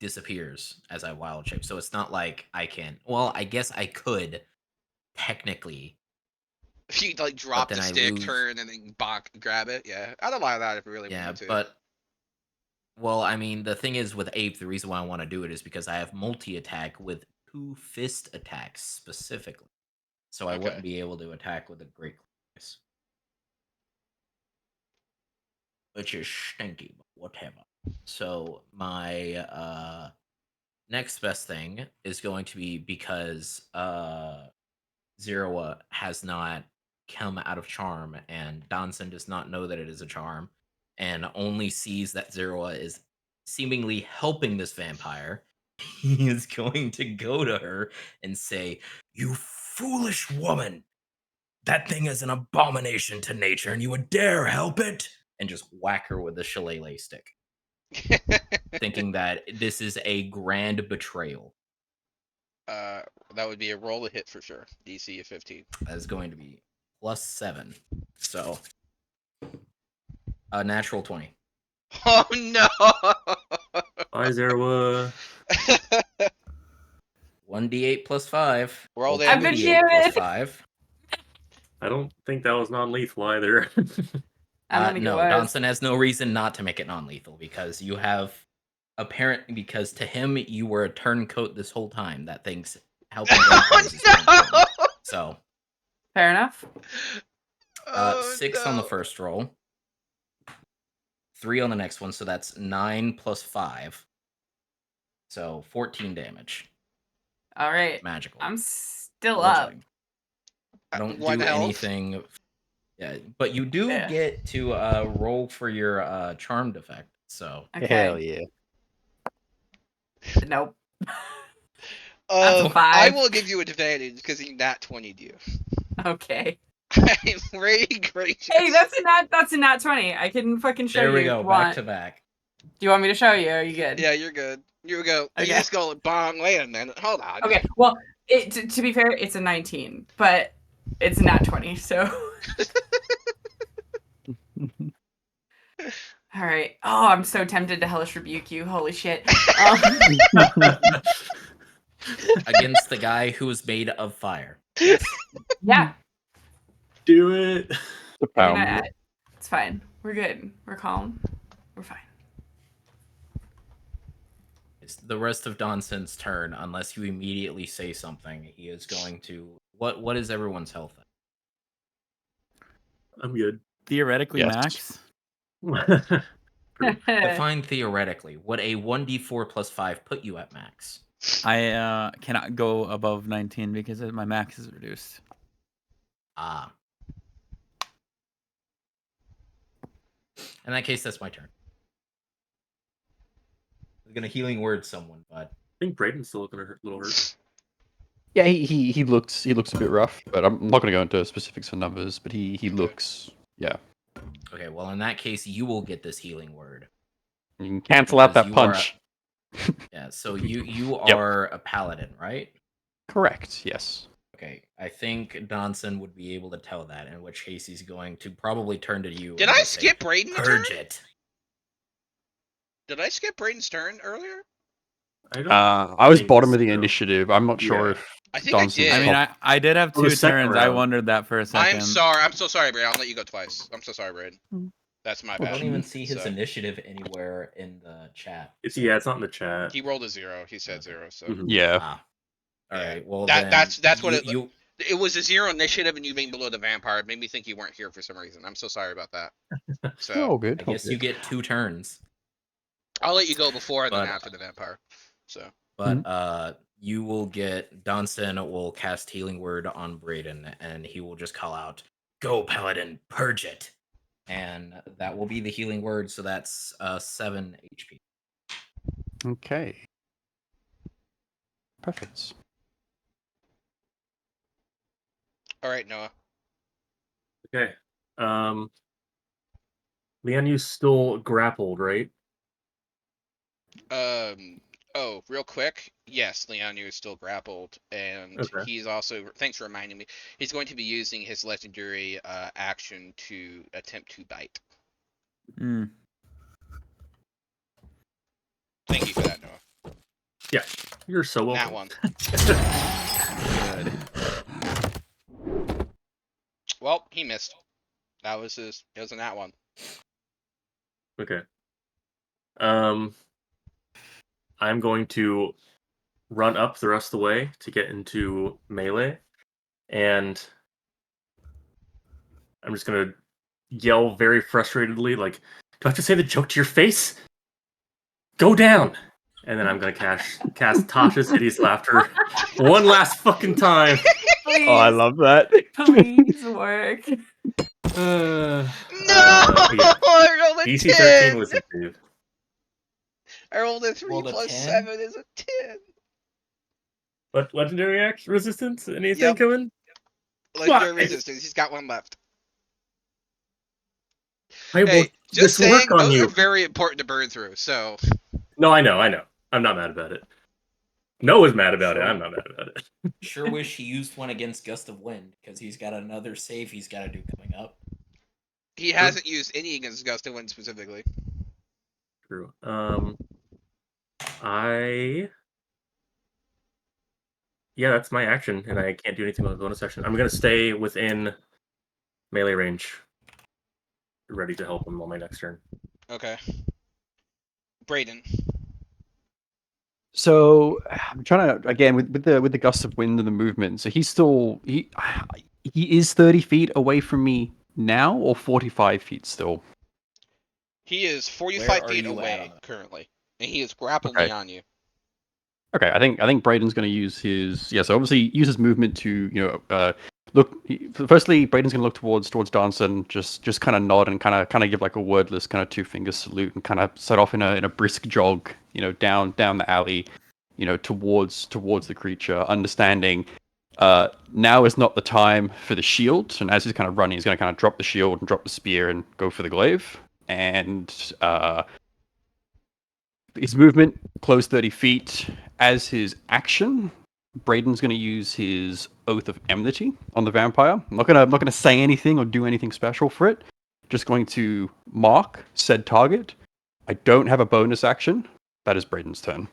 disappears as I wild shape. So it's not like I can. Well, I guess I could technically. If you like But drop then the I stick, lose. turn, and then bonk, grab it. Yeah, I'd allow that if you really Yeah, wanted to. but well, I mean, the thing is with ape, the reason why I want to do it is because I have multi-attack with 2 fist attacks specifically. So I wouldn't be able to attack with a great claws. Which is stinky, but whatever. So my next best thing is going to be because Zeroa has not come out of charm, and Donson does not know that it is a charm, and only sees that Zeroa is seemingly helping this vampire. He is going to go to her and say, "You foolish woman! That thing is an abomination to nature, and you would dare help it? And just whack her with the shillelagh stick, thinking that this is a grand betrayal. That would be a roll to hit for sure. DC of 15. That is going to be +7. So, a natural 20. Oh no! Why is there a 1d8 plus 5. Roll Well, damage. I've been 2d8 plus given. 5. I don't think that was non-lethal either. I'm gonna No, go as Donson has no reason not to make it non-lethal because you have because to him you were a turncoat this whole time that thinks helping vampires is more important. No! So, fair enough. Oh, 6 on the no. first roll, 3 on the next one, so that's 9 plus 5. So 14 damage. All right. Magical. I'm still Bludgeoning. up. I don't One do health. anything. Yeah, but you do Yeah. get to roll for your charmed effect. So Okay. Hell yeah. Nope. That's a I 5. will give you advantage because he nat 20'd you. Okay. I'm very gracious. Hey, that's a nat 20. I can fucking show there you we if go, you back want. to back. Do you want me to show you? Are you good? Yeah, you're good. You go. You Okay. just go bong. Wait a minute. Hold on. Okay. Well, to be fair, it's a 19, but it's a nat 20. So. All right. Oh, I'm so tempted to hellish rebuke you. Holy shit. Against the guy who is made of fire. Yes. Yeah. Do it. The I power mean, move. it's fine. We're good. We're calm. We're fine. It's the rest of Donson's turn, unless you immediately say something. He is going to. What is everyone's health at? I'm good. Theoretically, Yes. max. Define theoretically. Would a 1d4 plus 5 put you at max? I cannot go above 19 because my max is reduced. Ah. In that case, that's my turn. I'm gonna healing word someone, but I think Braden's still looking a little hurt. Yeah, he looks a bit rough, but I'm not going to go into specifics on numbers. But he looks, yeah. okay. Well, in that case, you will get this healing word. You can cancel out Because that you punch. Yeah. So you Yep. are a paladin, right? Correct. Yes. Okay. I think Donson would be able to tell that. In which case, he's going to probably turn to you. Did and I just say, skip Braden a turn? Purge it. Did I skip Braden's turn earlier? I was think bottom of the so. initiative. I'm not sure Yeah. if I think I Donson's did. I mean, top- I did have On the 2 second turns. I round. wondered that for a second. I'm sorry. I'm so sorry, Braden. I'll let you go twice. I'm so sorry, Braden. That's my I bad. don't even see his So, initiative anywhere in the chat. It's not in the chat. he rolled a 0. He said 0. So Mhm. Yeah. Ah. All Yeah. right. Well, That's what you. it was a 0 initiative, and you being below the vampire. It made me think you weren't here for some reason. I'm so sorry about that. So Oh, good. I guess all you good. get 2 turns. I'll let you go before and then But- after the vampire. So But you will get Donson will cast healing word on Braden, and he will just call out, "Go, Paladin, purge it," and that will be the healing word. So that's 7 HP. Okay. Perfect. all right, Noah. Okay. Lianyu's still grappled, right? Oh, real quick. Yes, Lianu is still grappled, and Okay. he's also. Thanks for reminding me. He's going to be using his legendary action to attempt to bite. Mm. Thank you for that, Noah. You're so welcome. That one. Good. Well, he missed. That was his. It was in that one. Okay. I'm going to run up the rest of the way to get into melee, and I'm just gonna yell very frustratedly, like, "Do I have to say the joke to your face? Go down!" And then I'm gonna cast Tasha's hideous laughter one last fucking time. Please, Oh, I love that. please work. No! Yeah. I rolled a DC 13 10! was a dude. I rolled a 3 Rolled a plus 10? 7 is a 10. What legendary action resistance? Anything Yep. coming? Legendary Fuck! resistance. He's got one left. I Hey, will just this work saying, on those are you. very important to burn through. So No, I know. I'm not mad about it. Noah's mad about it. Sure. I'm not mad about it. Sure wish he used one against Gust of Wind, because he's got another save he's got to do coming up. he hasn't used any against Gust of Wind specifically. True. Yeah, that's my action, and I can't do anything with the bonus action. I'm gonna stay within melee range, ready to help him on my next turn. Okay. Brayden. So I'm trying to again with the gust of wind and the movement. So he is 30 feet away from me now, or 45 feet still. He is Where 45 are feet you at away on it? currently, and he is grappled Okay. beyond you. Okay, I think Braden's going to use his so obviously use his movement to look. Firstly, Braden's going to look towards Danson, just kind of nod and kind of give like a wordless kind of two finger salute and kind of set off in a brisk jog, down the alley, towards the creature, understanding now is not the time for the shield. And as he's kind of running, he's going to kind of drop the shield and drop the spear and go for the glaive. And his movement, close 30 feet. As his action, Braden's going to use his Oath of Enmity on the vampire. I'm not gonna say anything or do anything special for it. Just going to mark said target. I don't have a bonus action. That is Braden's turn.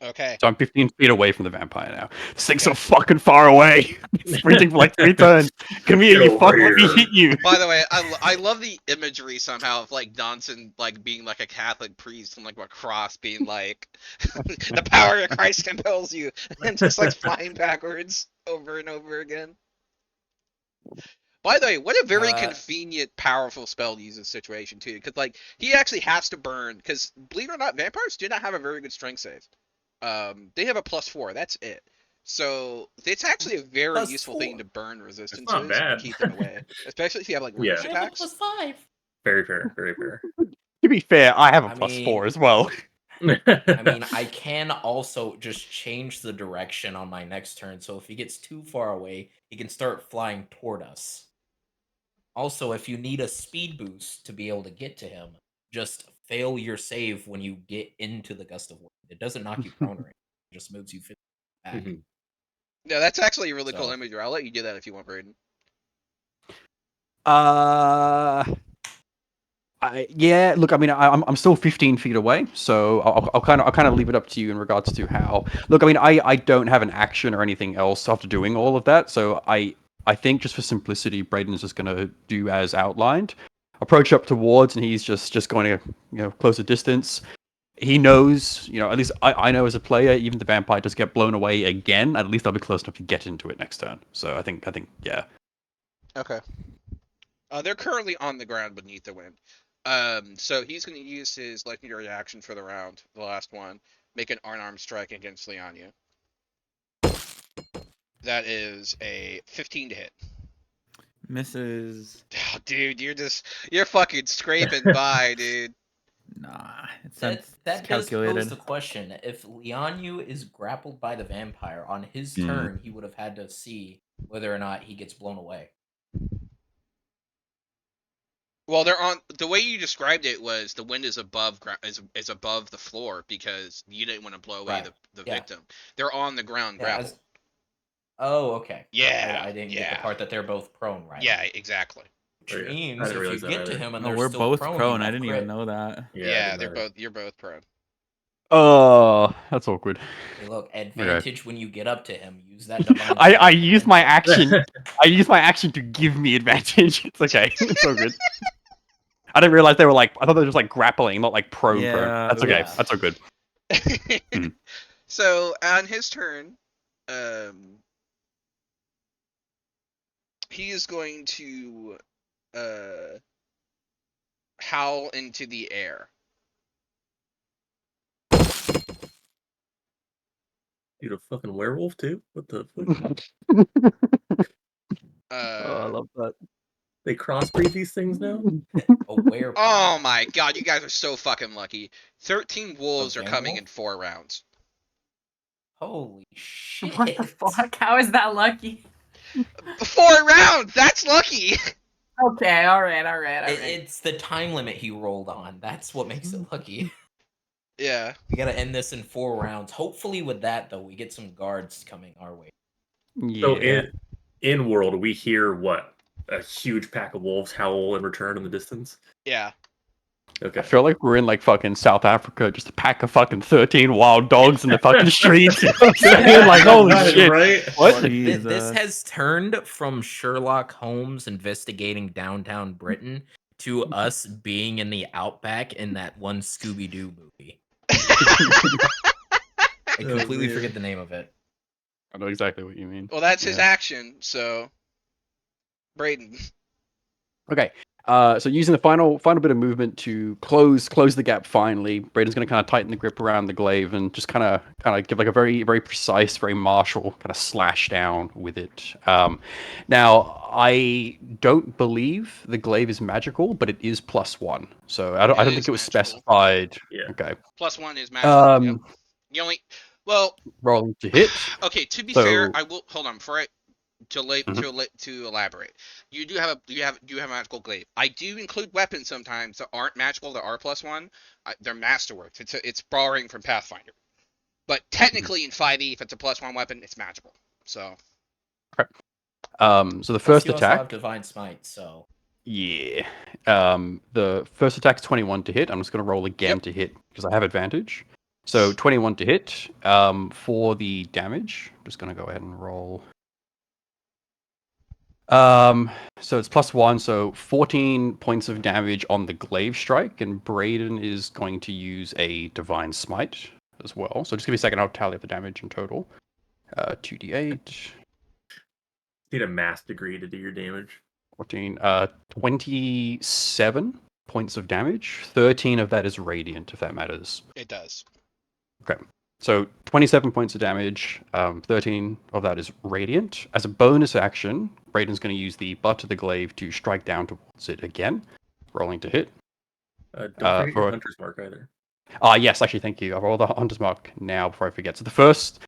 Okay. So I'm 15 feet away from the vampire now. This thing's so Okay. fucking far away. It's sprinting for like 3 turns. Come here, Get you over fuck! Let me here. hit you. By the way, I love the imagery somehow of like Danson like being like a Catholic priest and like a cross being like the power of Christ compels you and just like flying backwards over and over again. By the way, what a very convenient, powerful spell to use in this situation too, because like he actually has to burn. Because believe it or not, vampires do not have a very good strength save. They have a +4. That's it. So it's actually a very useful thing to burn resistances and bad. keep them away, especially if you have like Yeah. rush attacks. +5. Very fair. Very fair. To be fair, I have a I +4 mean- as well. I mean, I can also just change the direction on my next turn, so if he gets too far away, he can start flying toward us. Also, if you need a speed boost to be able to get to him, just fail your save when you get into the Gust of Wind. It doesn't knock you prone or anything. It just moves you 50 back. Mhm. No, that's actually a really cool So- imagery. I'll let you do that if you want, Braden. Yeah. Look, I mean, I'm still 15 feet away, so I'll kind of leave it up to you in regards to how. Look, I mean, I don't have an action or anything else after doing all of that, so I think just for simplicity, Braden's just gonna do as outlined. Approach up towards, and he's just going to close the distance. He knows, at least I know as a player, even the vampire does get blown away again. At least I'll be close enough to get into it next turn. So I think yeah. Okay. They're currently on the ground beneath the wind. So he's going to use his legendary action for the round, the last one, make an unarmed strike against Lianya. That is a 15 to hit. Misses. Oh, dude, you're fucking scraping by, dude. Nah, it's That does pose calculated. the question. If Lianyu is grappled by the vampire, on his Hmm. turn, he would have had to see whether or not he gets blown away. Well, they're on. The way you described it was the wind is above is above the floor because you didn't want to blow away Right. the Yeah. victim. They're on the ground Yeah, grappled. Oh, okay. Yeah, I didn't get yeah. the part that they're both prone, right? Yeah, exactly. Which Oh, yeah. I means didn't if you realize that get to either. him and Oh, they're we're still both prone, prone. you I have didn't crit. even know that. Yeah, it doesn't you're both prone. Oh, that's awkward. Hey, look, advantage when you get up to him. Use that I divine. strike use my against him. action. I use my action to give me advantage. It's okay. It's all good. I didn't realize they were like. I thought they were just like grappling, not like prone. Yeah, That's okay. yeah. That's all good. So on his turn, he is going to howl into the air. Dude, a fucking werewolf too? What the fuck? I love that. They crossbreed these things now? A werewolf. Oh my god, you guys are so fucking lucky. 13 wolves are coming werewolf? in 4 rounds. Holy shit! What the fuck? How is that lucky? 4 rounds. That's lucky. Okay, all right. It's the time limit he rolled on. That's what makes it lucky. Yeah. We gotta end this in 4 rounds. Hopefully, with that though, we get some guards coming our way. So Yeah. in world, we hear what? A huge pack of wolves howl in return in the distance. Yeah. Okay. I feel like we're in like fucking South Africa, just a pack of fucking 13 wild dogs in the fucking streets. You know what I'm saying? Like, holy shit. Right? What? This Jesus. has turned from Sherlock Holmes investigating downtown Britain to us being in the outback in that one Scooby-Doo movie. I completely man. forget the name of it. I know exactly what you mean. Well, that's his Yeah. action. So, Braden. Okay. So using the final bit of movement to close the gap finally, Braden's going to kind of tighten the grip around the glaive and just kind of give like a very very precise, very martial kind of slash down with it. Now I don't believe the glaive is magical, but it is +1. So I don't It think is it was magical. specified. Yeah. Okay. +1 is magical. Yep. Um, You only. Well. rolling to hit. Okay. To be So- fair, I will hold on before I Mhm. to elaborate. You do have a magical glaive. I do include weapons sometimes that aren't magical that are +1. They're masterworks. It's borrowing from Pathfinder. But technically in 5e, if it's a +1 weapon, it's magical. So. So the Plus, first you also have attack. Divine Smite, so Yeah. The first attack's 21 to hit. I'm just going to roll again Yep. to hit because I have advantage. So 21 to hit. For the damage, I'm just going to go ahead and roll. So it's +1, so 14 points of damage on the glaive strike, and Braden is going to use a Divine Smite as well. So just give me a second, I'll tally up the damage in total. 2d8. Need a math degree to do your damage. 14, 27 points of damage. 13 of that is radiant, if that matters. It does. Okay. So 27 points of damage, 13 of that is radiant. As a bonus action, Braden's going to use the butt of the glaive to strike down towards it again, rolling to hit. Don't forget for- your hunter's mark either. Yes, actually, thank you. I'll roll the Hunter's Mark now before I forget. So the first,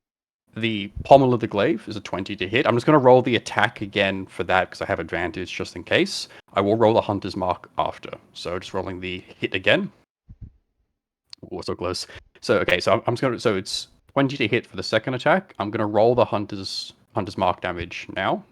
the pommel of the glaive is a 20 to hit. I'm just going to roll the attack again for that because I have advantage just in case. I will roll the Hunter's Mark after. So just rolling the hit again. Oh, so close. So okay, so I'm just going to. So it's 20 to hit for the second attack. I'm going to roll the Hunter's Mark damage now.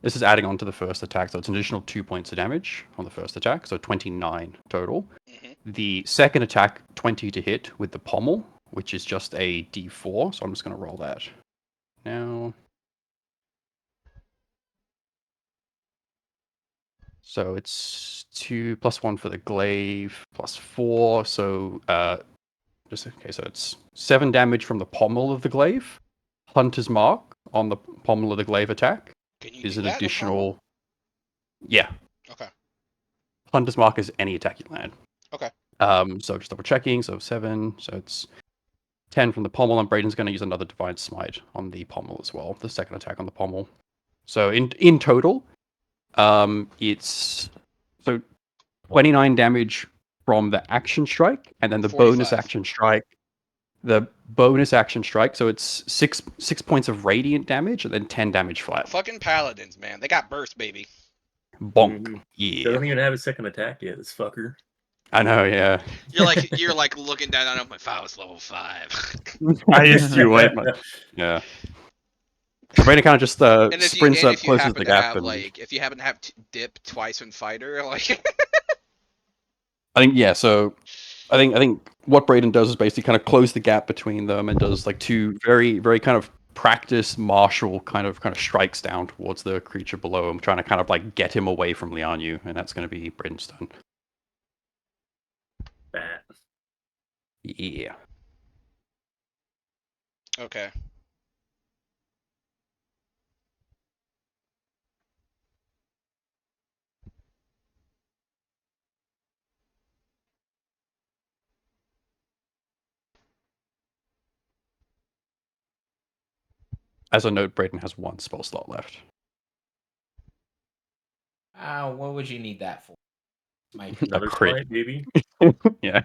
This is adding on to the first attack, so it's an additional 2 points of damage on the first attack, so 29 total. Mhm. The second attack, 20 to hit with the pommel, which is just a d4, so I'm just going to roll that now. So it's 2 +1 for the glaive, +4, so so it's 7 damage from the pommel of the glaive. Hunter's Mark on the pommel of the glaive attack Can you is do an that? additional. Yeah, Okay. Hunter's Mark is any attack you land. Okay. So just double checking. So 7. So it's 10 from the pommel, and Braden's going to use another Divine Smite on the pommel as well. The second attack on the pommel. So in total, it's so 29 damage from the action strike, and then the bonus 45. action strike. The bonus action strike. So it's 6 points of radiant damage, and then 10 damage flat. Fucking paladins, man. They got burst, baby. Bonk. Mhm. Yeah. Doesn't even have his second attack yet, this fucker. I know. Yeah. You're like looking down on him. If I was level 5. I used to wait. Yeah. Braden kind of just sprints up, if you closes happen the to gap, have and if you happen to have dip twice in fighter, like I think yeah. So I think what Braden does is basically kind of close the gap between them and does like 2 very very kind of practice martial kind of strikes down towards the creature below him, trying to kind of like get him away from Lianyu, and that's going to be Braden's turn. Bat. Yeah. okay. As a note, Braden has 1 spell slot left. what would you need that for? Another crit. smite, baby. Yeah.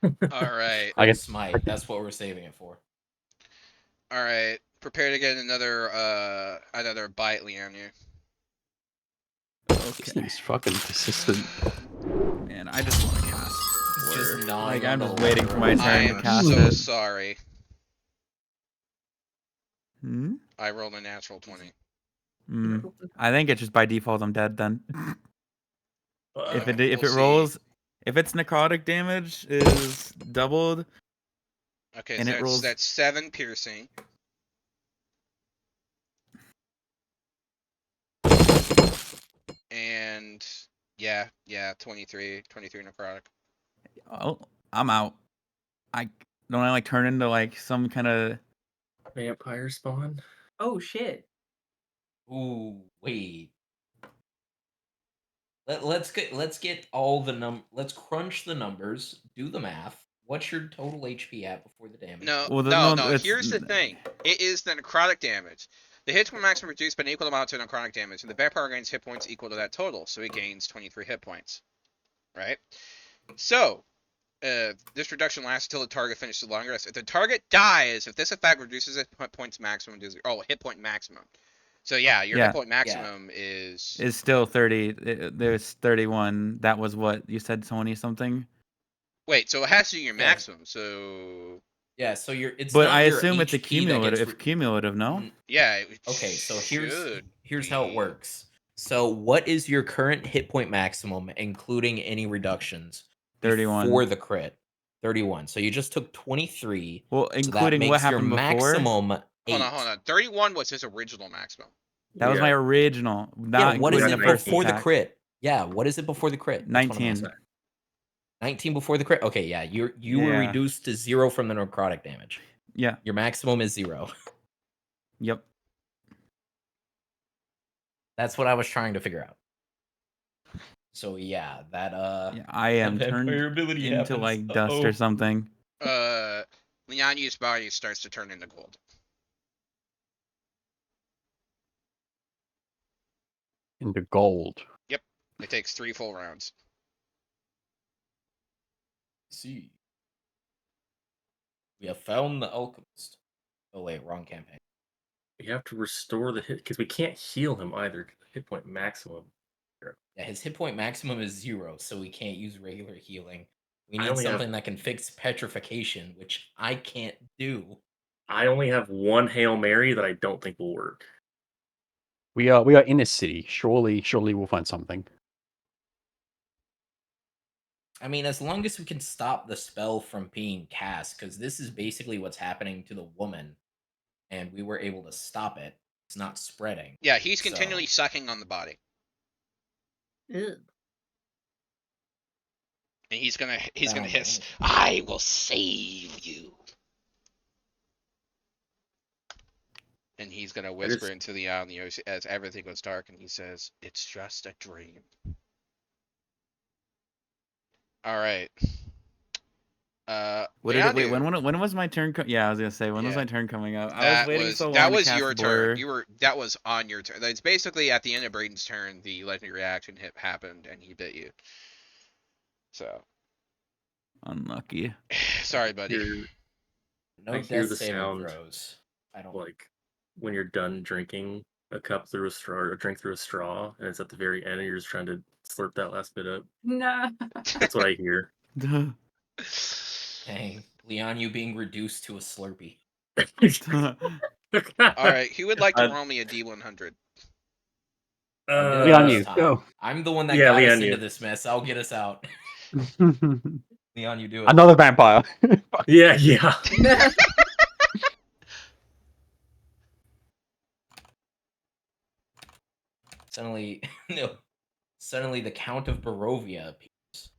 All right. I Crit guess Smite. That's what we're saving it for. All right. Prepare to get another bite, Leonia. This Okay. thing's fucking persistent. Man, I just want to cast. He's just Blur. gnawing Like, on I'm the just waiting for my leather I turn to am cast so it. sorry. Hmm? I rolled a natural 20. I think it's just by default I'm dead then. If Fuck. it We'll see. rolls, if its necrotic damage is doubled, Okay, and so it rolls. that's 7 piercing. And yeah, 23 necrotic. Oh, I'm out. I don't I like turn into like some kind of. Vampire spawn. Oh shit. Ooh, wait. Let's get all the let's crunch the numbers, do the math. What's your total HP at before the damage? No, Well, no, no, it's here's the thing. It is the necrotic damage. The hit point maximum reduced by an equal amount to necrotic damage, and the vampire gains hit points equal to that total, so he gains 23 hit points. Right? So, this reduction lasts until the target finishes the long rest. If the target dies, if this effect reduces hit points maximum to hit point maximum. So yeah, your hit point maximum is still 30. There's 31. That was what you said, 20 something. Wait, so it has to be your Yeah. maximum. So yeah, so it's But not I your assume it's a HP that gets cumulative. Cumulative, no? yeah. It Okay, so should here's how it be. works. So what is your current hit point maximum, including any reductions? 31. Before the crit. 31. So you just took 23. Well, So that including what makes your happened before. maximum 8. Hold on. 31 was his original maximum. That was my original. Yeah, Not what is including it the first before the attack. crit? Yeah, what is it before the crit? That's what I'm 19. asking. 19 before the crit. Okay, yeah, you were Yeah. reduced to 0 from the necrotic damage. Yeah. Your maximum is 0. Yep. That's what I was trying to figure out. So yeah, that Yeah, I am that turned vampire ability into happens. like dust or something. Leoni's body starts to turn into gold. Into gold. Yep. It takes 3 full rounds. See. We have found the alchemist. Oh wait, wrong campaign. We have to restore the hit because we can't heal him either. Hit point maximum. Yeah, his hit point maximum is 0, so we can't use regular healing. We I need only have- something that can fix petrification, which I can't do. I only have one Hail Mary that I don't think will work. We are in a city. Surely we'll find something. I mean, as long as we can stop the spell from being cast, because this is basically what's happening to the woman, and we were able to stop it. It's not spreading. Yeah, he's continually sucking on the body. Ugh. And he's gonna Found hiss, it. I will save you. And he's gonna whisper into the eye as everything goes dark, and he says, "It's just a dream." All right. Wait, Leonu, when was my turn? Yeah, I was gonna say when was Yeah. my turn coming up? I was waiting so long that to was cast your Blur. turn. That was on your turn. It's basically at the end of Braden's turn, the legendary reaction hit happened, and he bit you. So Unlucky. sorry, buddy. No I hear death the saving sound, throws. I don't. like when you're done drinking a cup through a straw or drink through a straw, and it's at the very end, and you're just trying to slurp that last bit up. No. That's what I hear. Dang, Leon, you being reduced to a Slurpee. All right, who would like to Uh, roll me a D100? I'll do it Leon, this you time. go. I'm the one that Yeah, got Leon, us into you. this mess. I'll get us out. Leon, you do it. Another vampire. Yeah. Suddenly, no. Suddenly, the Count of Barovia appears.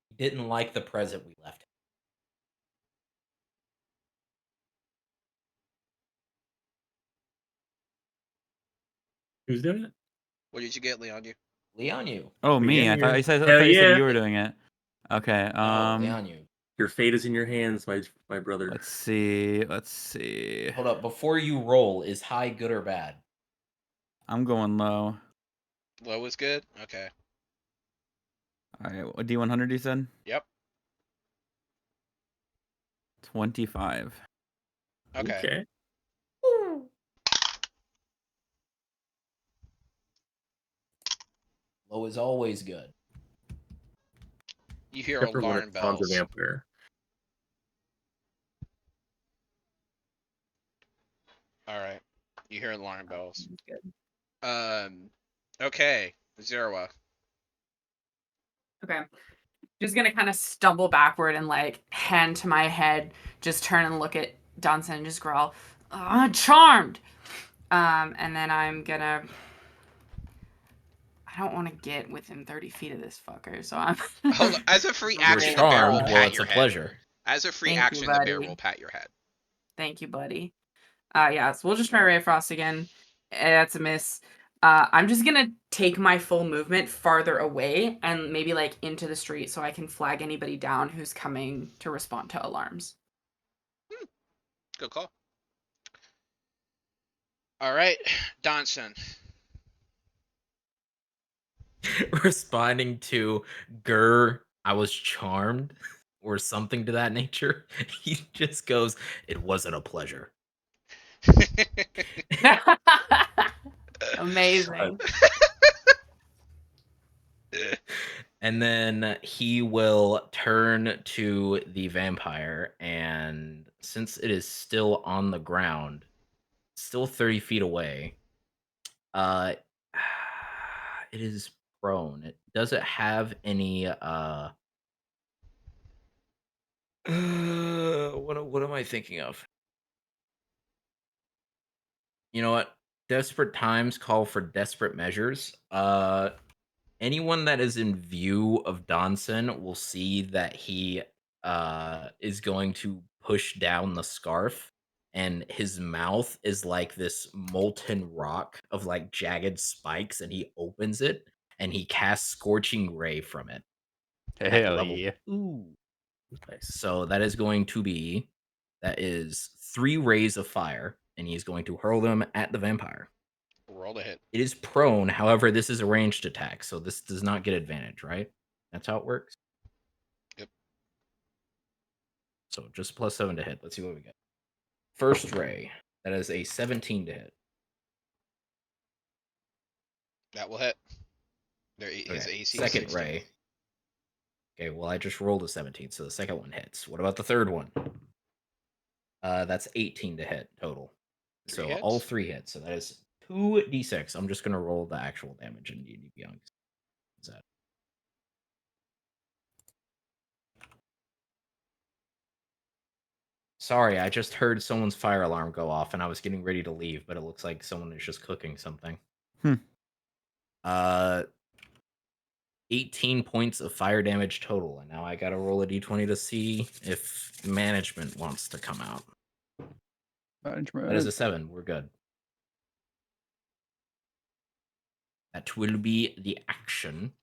He didn't like the present we left him. Who's doing it? What did you get, Leon? You? Leon, you. Oh, me. I thought you said you were doing it. Okay. No, Leon, you. Your fate is in your hands, my brother. Let's see. Hold up. Before you roll, is high good or bad? I'm going low. Low is good? Okay. All right. What D100 you said? Yep. 25. Okay. Low is always good. You hear Except for when it alarm spawns a bells. vampire. All right. You hear alarm bells. Good. Okay. Zerwa. Okay. Just gonna kind of stumble backward and like hand to my head, just turn and look at Dunson and just growl, charmed. And then I'm gonna. I don't want to get within 30 feet of this fucker, so I'm. Hold on. As a free You're action, the bear will charmed. Well, pat it's your a head. pleasure. As a free Thank you, action, the bear buddy. will pat your head. Thank you, buddy. Yeah, so we'll just try Ray of Frost again. That's a miss. I'm just gonna take my full movement farther away and maybe like into the street so I can flag anybody down who's coming to respond to alarms. Good call. All right, Donson. Responding to "Grr, I was charmed" or something to that nature, he just goes, "It wasn't a pleasure." Amazing. And then he will turn to the vampire, and since it is still on the ground, still 30 feet away, uh, it is prone. Does it have any what am I thinking of? You know what? Desperate times call for desperate measures. Anyone that is in view of Donson will see that he is going to push down the scarf, and his mouth is like this molten rock of like jagged spikes, and he opens it and he casts Scorching Ray from it at Hell level yeah. 2. Nice. So that is going to be 3 rays of fire, and he's going to hurl them at the vampire. Roll to hit. It is prone, however, this is a ranged attack, so this does not get advantage, right? That's how it works. Yep. So just +7 to hit. Let's see what we get. First ray, that is a 17 to hit. That will hit. His Okay. AC is Second 16. ray. Okay, well, I just rolled a 17, so the second one hits. What about the third one? That's 18 to hit total. Three So hits? all 3 hits. So that is 2d6. I'm just going to roll the actual damage in D&D Beyond. Is that Sorry, I just heard someone's fire alarm go off, and I was getting ready to leave, but it looks like someone is just cooking something. Hmm. 18 points of fire damage total, and now I gotta roll a d20 to see if management wants to come out. Management. That is a 7. We're good. That will be the action.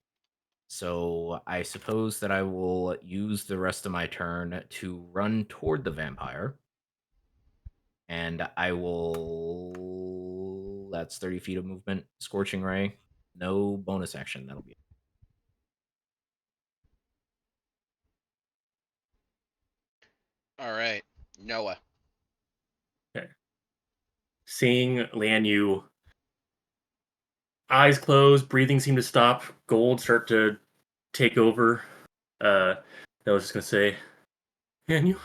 So I suppose that I will use the rest of my turn to run toward the vampire. And I will. That's 30 feet of movement. Scorching Ray. No bonus action. That'll be it. All right, Noah. Okay. Seeing Lian Yu, eyes closed, breathing seemed to stop, gold start to take over. I was just gonna say, Lian Yu,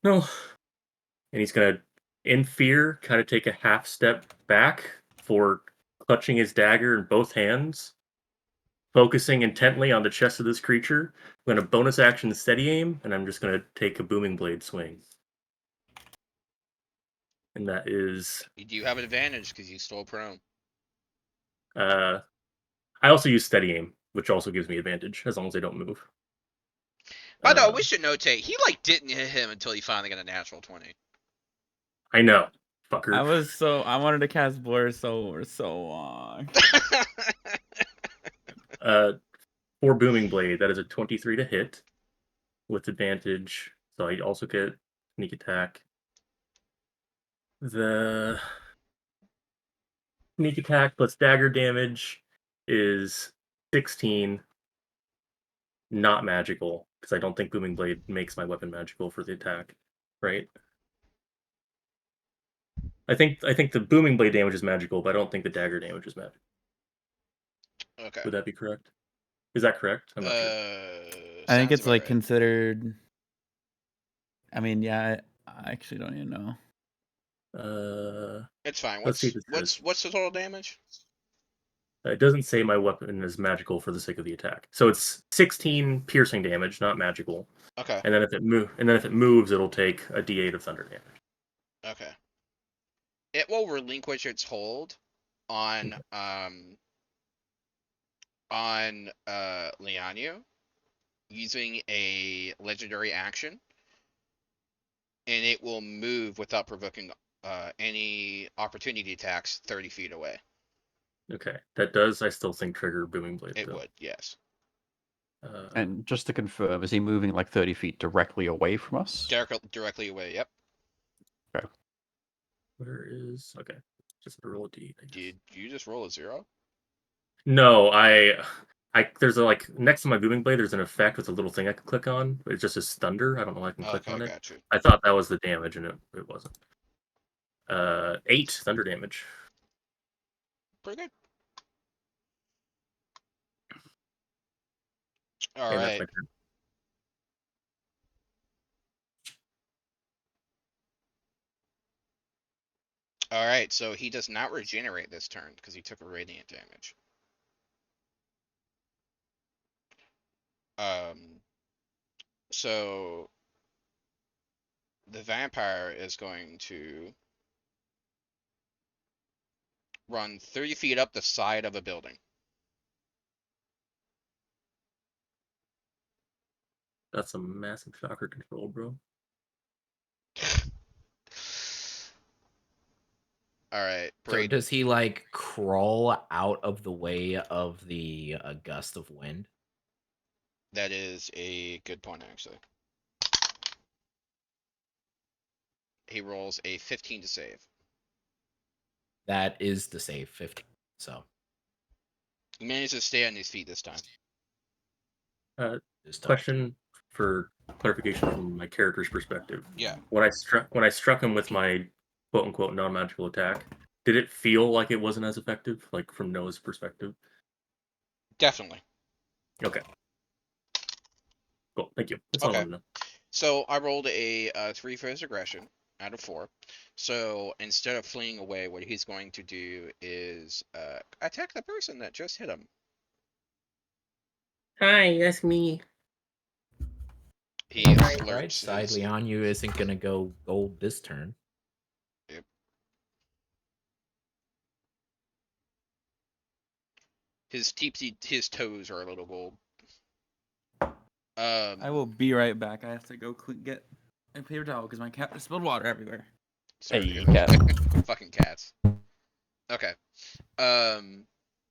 no. And he's gonna, in fear, kind of take a half step back for clutching his dagger in both hands, focusing intently on the chest of this creature. I'm gonna bonus action steady aim, and I'm just gonna take a booming blade swing. And that is You do have an advantage because you stole prone. I also use steady aim, which also gives me advantage as long as I don't move. By the way, we should notate he like didn't hit him until he finally got a natural 20. I know, fucker. I wanted to cast Blur so long. For booming blade, that is a 23 to hit with advantage. So I also get sneak attack. The sneak attack plus dagger damage is 16. Not magical, because I don't think booming blade makes my weapon magical for the attack, right? I think the booming blade damage is magical, but I don't think the dagger damage is magical. Okay. Would that be correct? Is that correct? I'm not sure. I think Sounds it's about like right. considered. I mean, yeah, I actually don't even know. It's fine. Let's see if it says. What's the total damage? It doesn't say my weapon is magical for the sake of the attack. So it's 16 piercing damage, not magical. Okay. And then if it moves, it'll take a D8 of thunder damage. Okay. It will relinquish its hold on Lianyu using a legendary action, and it will move without provoking any opportunity attacks 30 feet away. Okay, that does, I still think, trigger booming blade. It though. would, yes. And just to confirm, is he moving like 30 feet directly away from us? Directly away. Yep. Where is okay? Just roll a D. Did you just roll a 0? No, I there's a like next to my booming blade. There's an effect with a little thing I can click on. It just says thunder. I don't know if I can click Okay, on it. got you. I thought that was the damage, and it wasn't. 8 thunder damage. Pretty good. All And right. that's my turn. All right. So he does not regenerate this turn because he took a radiant damage. So the vampire is going to run 30 feet up the side of a building. That's a massive shocker control, bro. All right, So Braden. does he like crawl out of the way of the gust of wind? That is a good point, actually. He rolls a 15 to save. That is the save 15. So He manages to stay on his feet this time. just tough. Question for clarification from my character's perspective. Yeah. When I struck him with my quote unquote non-magical attack, did it feel like it wasn't as effective, like from Noah's perspective? Definitely. Okay. Cool. Thank you. That's all I Okay. want to know. So I rolled a 3 for his aggression out of 4. So instead of fleeing away, what he's going to do is attack the person that just hit him. Hi, that's me. He Right flirts side, his. Lianyu isn't gonna go gold this turn. Yep. His toes are a little gold. I will be right back. I have to go get a paper towel because my cat spilled water everywhere. Sorry to Hey, hear that. cat. Fucking cats. Okay.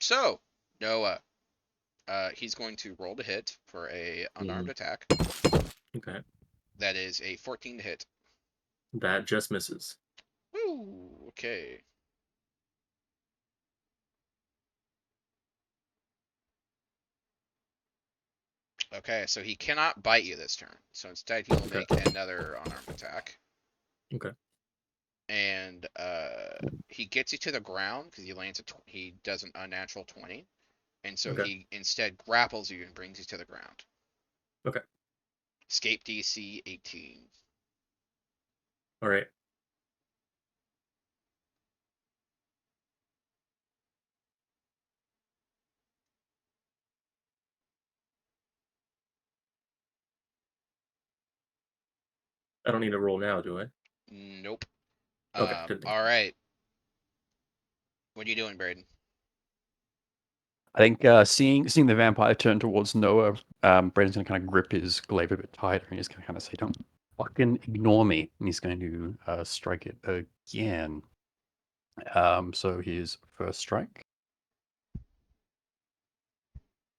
So Noah, he's going to roll to hit for a unarmed attack. Okay. That is a 14 to hit. That just misses. Woo. Okay. Okay, so he cannot bite you this turn. So instead, he will make another unarmed attack. Okay. And he gets you to the ground because he does an unnatural 20, and so he instead grapples you and brings you to the ground. Okay. Escape DC 18. All right. I don't need to roll now, do I? Nope. Okay. All right. What are you doing, Braden? I think seeing the vampire turn towards Noah, Braden's gonna kind of grip his glaive a bit tighter, and he's gonna kind of say, "Don't fucking ignore me." And he's going to strike it again. So his first strike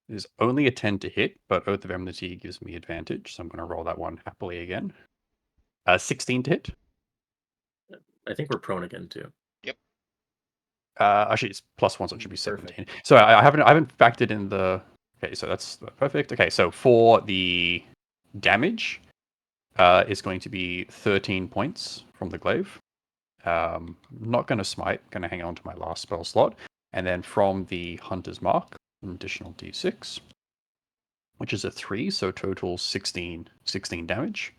is only a 10 to hit, but Oath of Enmity gives me advantage, so I'm going to roll that one happily again. 16 to hit. I think we're prone again too. Yep. Actually, it's +1, so it should be Perfect. 17. So I haven't factored in the. Okay, so that's perfect. Okay, so for the damage, is going to be 13 points from the glaive, Not going to smite. Going to hang on to my last spell slot. And then from the Hunter's Mark, an additional d6, which is a 3, so total 16 damage.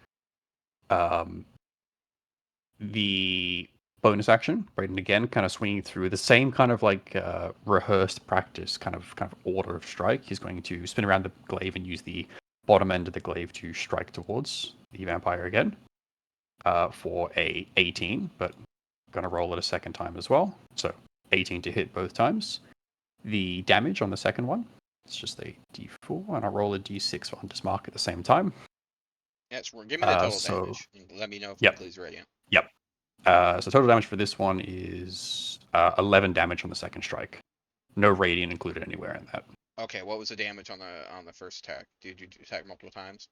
The bonus action, Brayden again, kind of swinging through the same kind of like rehearsed practice kind of order of strike. He's going to spin around the glaive and use the bottom end of the glaive to strike towards the vampire again for a 18, but going to roll it a second time as well. So 18 to hit both times. The damage on the second one, it's just a d4, and I'll roll a d6 for Hunter's Mark at the same time. Yes, give me the total so- damage. And let me know if it Yep. includes radiant. Yep. So total damage for this one is 11 damage on the second strike. No radiant included anywhere in that. Okay, what was the damage on the first attack? Did you attack multiple times?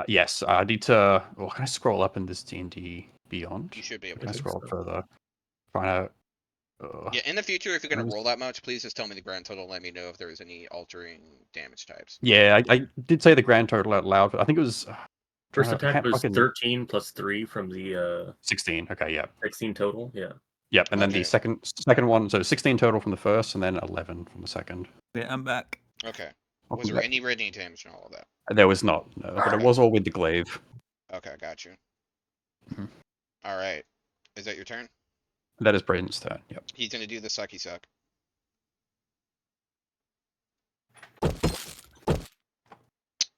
Yes, I need to. Well, can I scroll up in this D&D Beyond? You should be able Can I to. scroll up further? Find out. Yeah, in the future, if you're gonna Damage- roll that much, please just tell me the grand total. Let me know if there is any altering damage types. Yeah, I did say the grand total out loud, but I think it was. First trying to- I attack can't was fucking- 13 plus 3 from the 16. Okay, yeah. 16 total. Yeah. Yep, and then Okay. the second one, so 16 total from the first, and then 11 from the second. Yeah, I'm back. Okay. I'll Was be there back. any radiant damage in all of that? There was not, no, but it Okay. was all with the glaive. Okay, got you. Mhm. All right. Is that your turn? That is Brayden's turn. Yep. He's gonna do the sucky suck.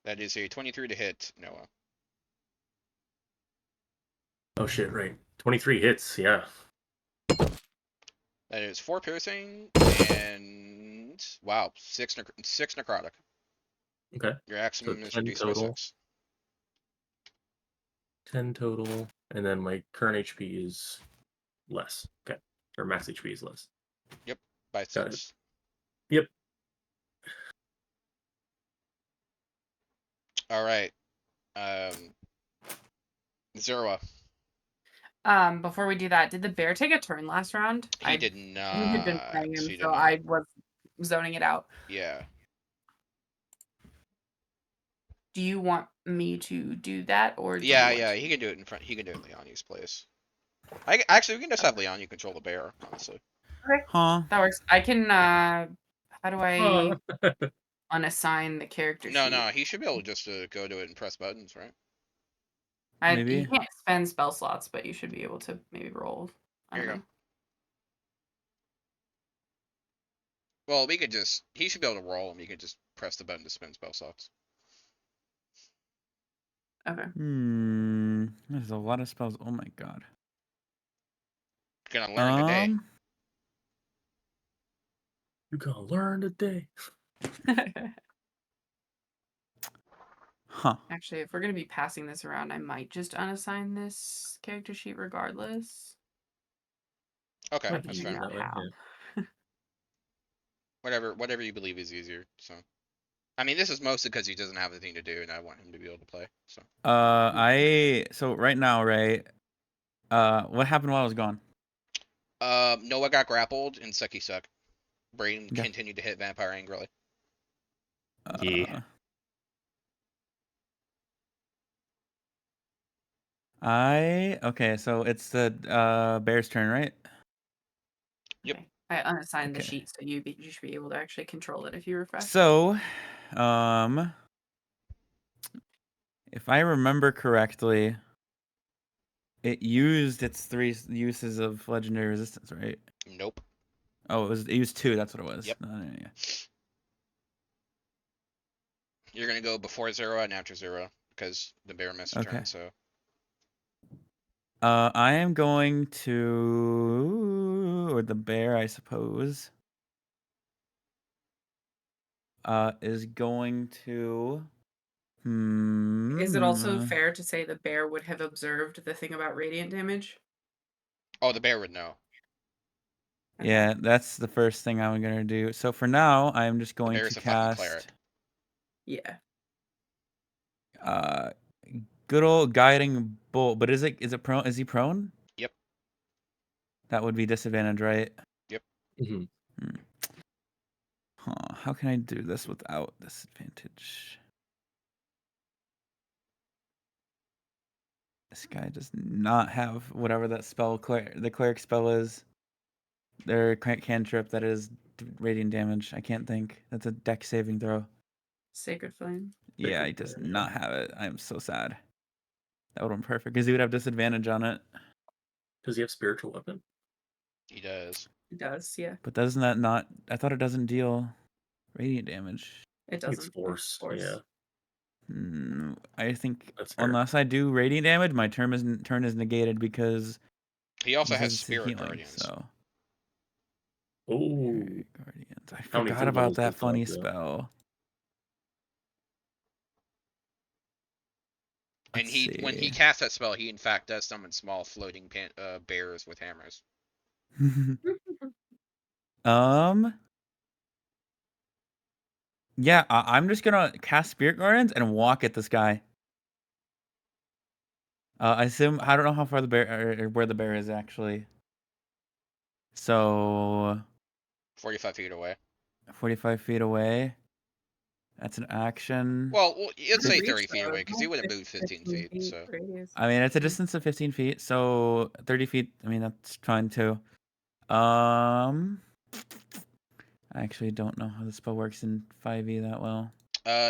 That is a 23 to hit, Noah. Oh shit! Right. 23 hits. Yeah. That is 4 piercing and wow, 6 necrotic. Okay. Your maximum is 10 reduced by total. 6. 10 total, and then my current HP is less. Okay. Or max HP is less. By Got it. 6. Yep. All right. Zerwa. Before we do that, did the bear take a turn last round? He did You had been not. playing him, He did so not. I was zoning it out. Yeah. Do you want me to do that, or do you Yeah, want yeah. to- He can do it in front. He can do it in Leoni's place. Actually, we can just have Leon control the bear. Honestly. Huh? That works. I can. How do I Huh. unassign the character sheet? No. He should be able to just go to it and press buttons, right? Maybe. You can't spend spell slots, but you should be able to maybe roll. I Here don't you know. Well, we could just. He should be able to roll, and we could just press the button to spin spell slots. Okay. There's a lot of spells. Oh my god. Gonna learn today. You gonna learn today. Huh. Actually, if we're gonna be passing this around, I might just unassign this character sheet regardless. Okay, Might be that's easier fair. that way. How? Yeah. Whatever you believe is easier. So, I mean, this is mostly because he doesn't have anything to do, and I want him to be able to play. So, So right now, right? What happened while I was gone? Noah got grappled and sucky suck. Braden Okay. continued to hit vampire angrily. Yeah. Okay, so it's the bear's turn, right? Yep. Okay. I unassigned the Okay. sheet, so you should be able to actually control it if you refresh. So, if I remember correctly, it used its 3 uses of legendary resistance, right? Nope. Oh, it used 2. That's what it was. Yep. Yeah. You're gonna go before 0 and after 0 because the bear missed a Okay. turn. So, I am going to, or the bear, I suppose, is going to. Is it also fair to say the bear would have observed the thing about radiant damage? oh, the bear would know. Okay. Yeah, that's the first thing I'm gonna do. So for now, I'm just The going bear to is a fucking cleric. cast Yeah. good old guiding bolt. But is it prone? Is he prone? Yep. That would be disadvantage, right? Mhm. Huh, how can I do this without disadvantage? This guy does not have whatever that spell, the cleric spell is. Their cantrip that is radiant damage. I can't think. That's a dex saving throw. Sacred Flame. Yeah, he does not have it. I am so sad. That would have been perfect because he would have disadvantage on it. Does he have spiritual weapon? He does. It does, yeah. But doesn't that not? I thought it doesn't deal radiant damage. It It's doesn't. force. Yeah, I think that's fair. unless I do radiant damage, my turn is negated because He also this has is Spirit healing. Guardians. So Oh, Guardians. I How many forgot food about levels that does that funny do? spell. And Let's when he see. casts that spell, he in fact does summon small floating bears with hammers. Yeah, I'm just gonna cast Spirit Guardians and walk at this guy. I assume I don't know how far the bear or where the bear is actually. So 45 feet away. 45 feet away. That's an action. Well, let's say Reach 30 feet though, away because he would have it's moved 15 feet. So radius. I mean, it's a distance of 15 feet, so 30 feet. I mean, that's fine too. I actually don't know how the spell works in 5e that well.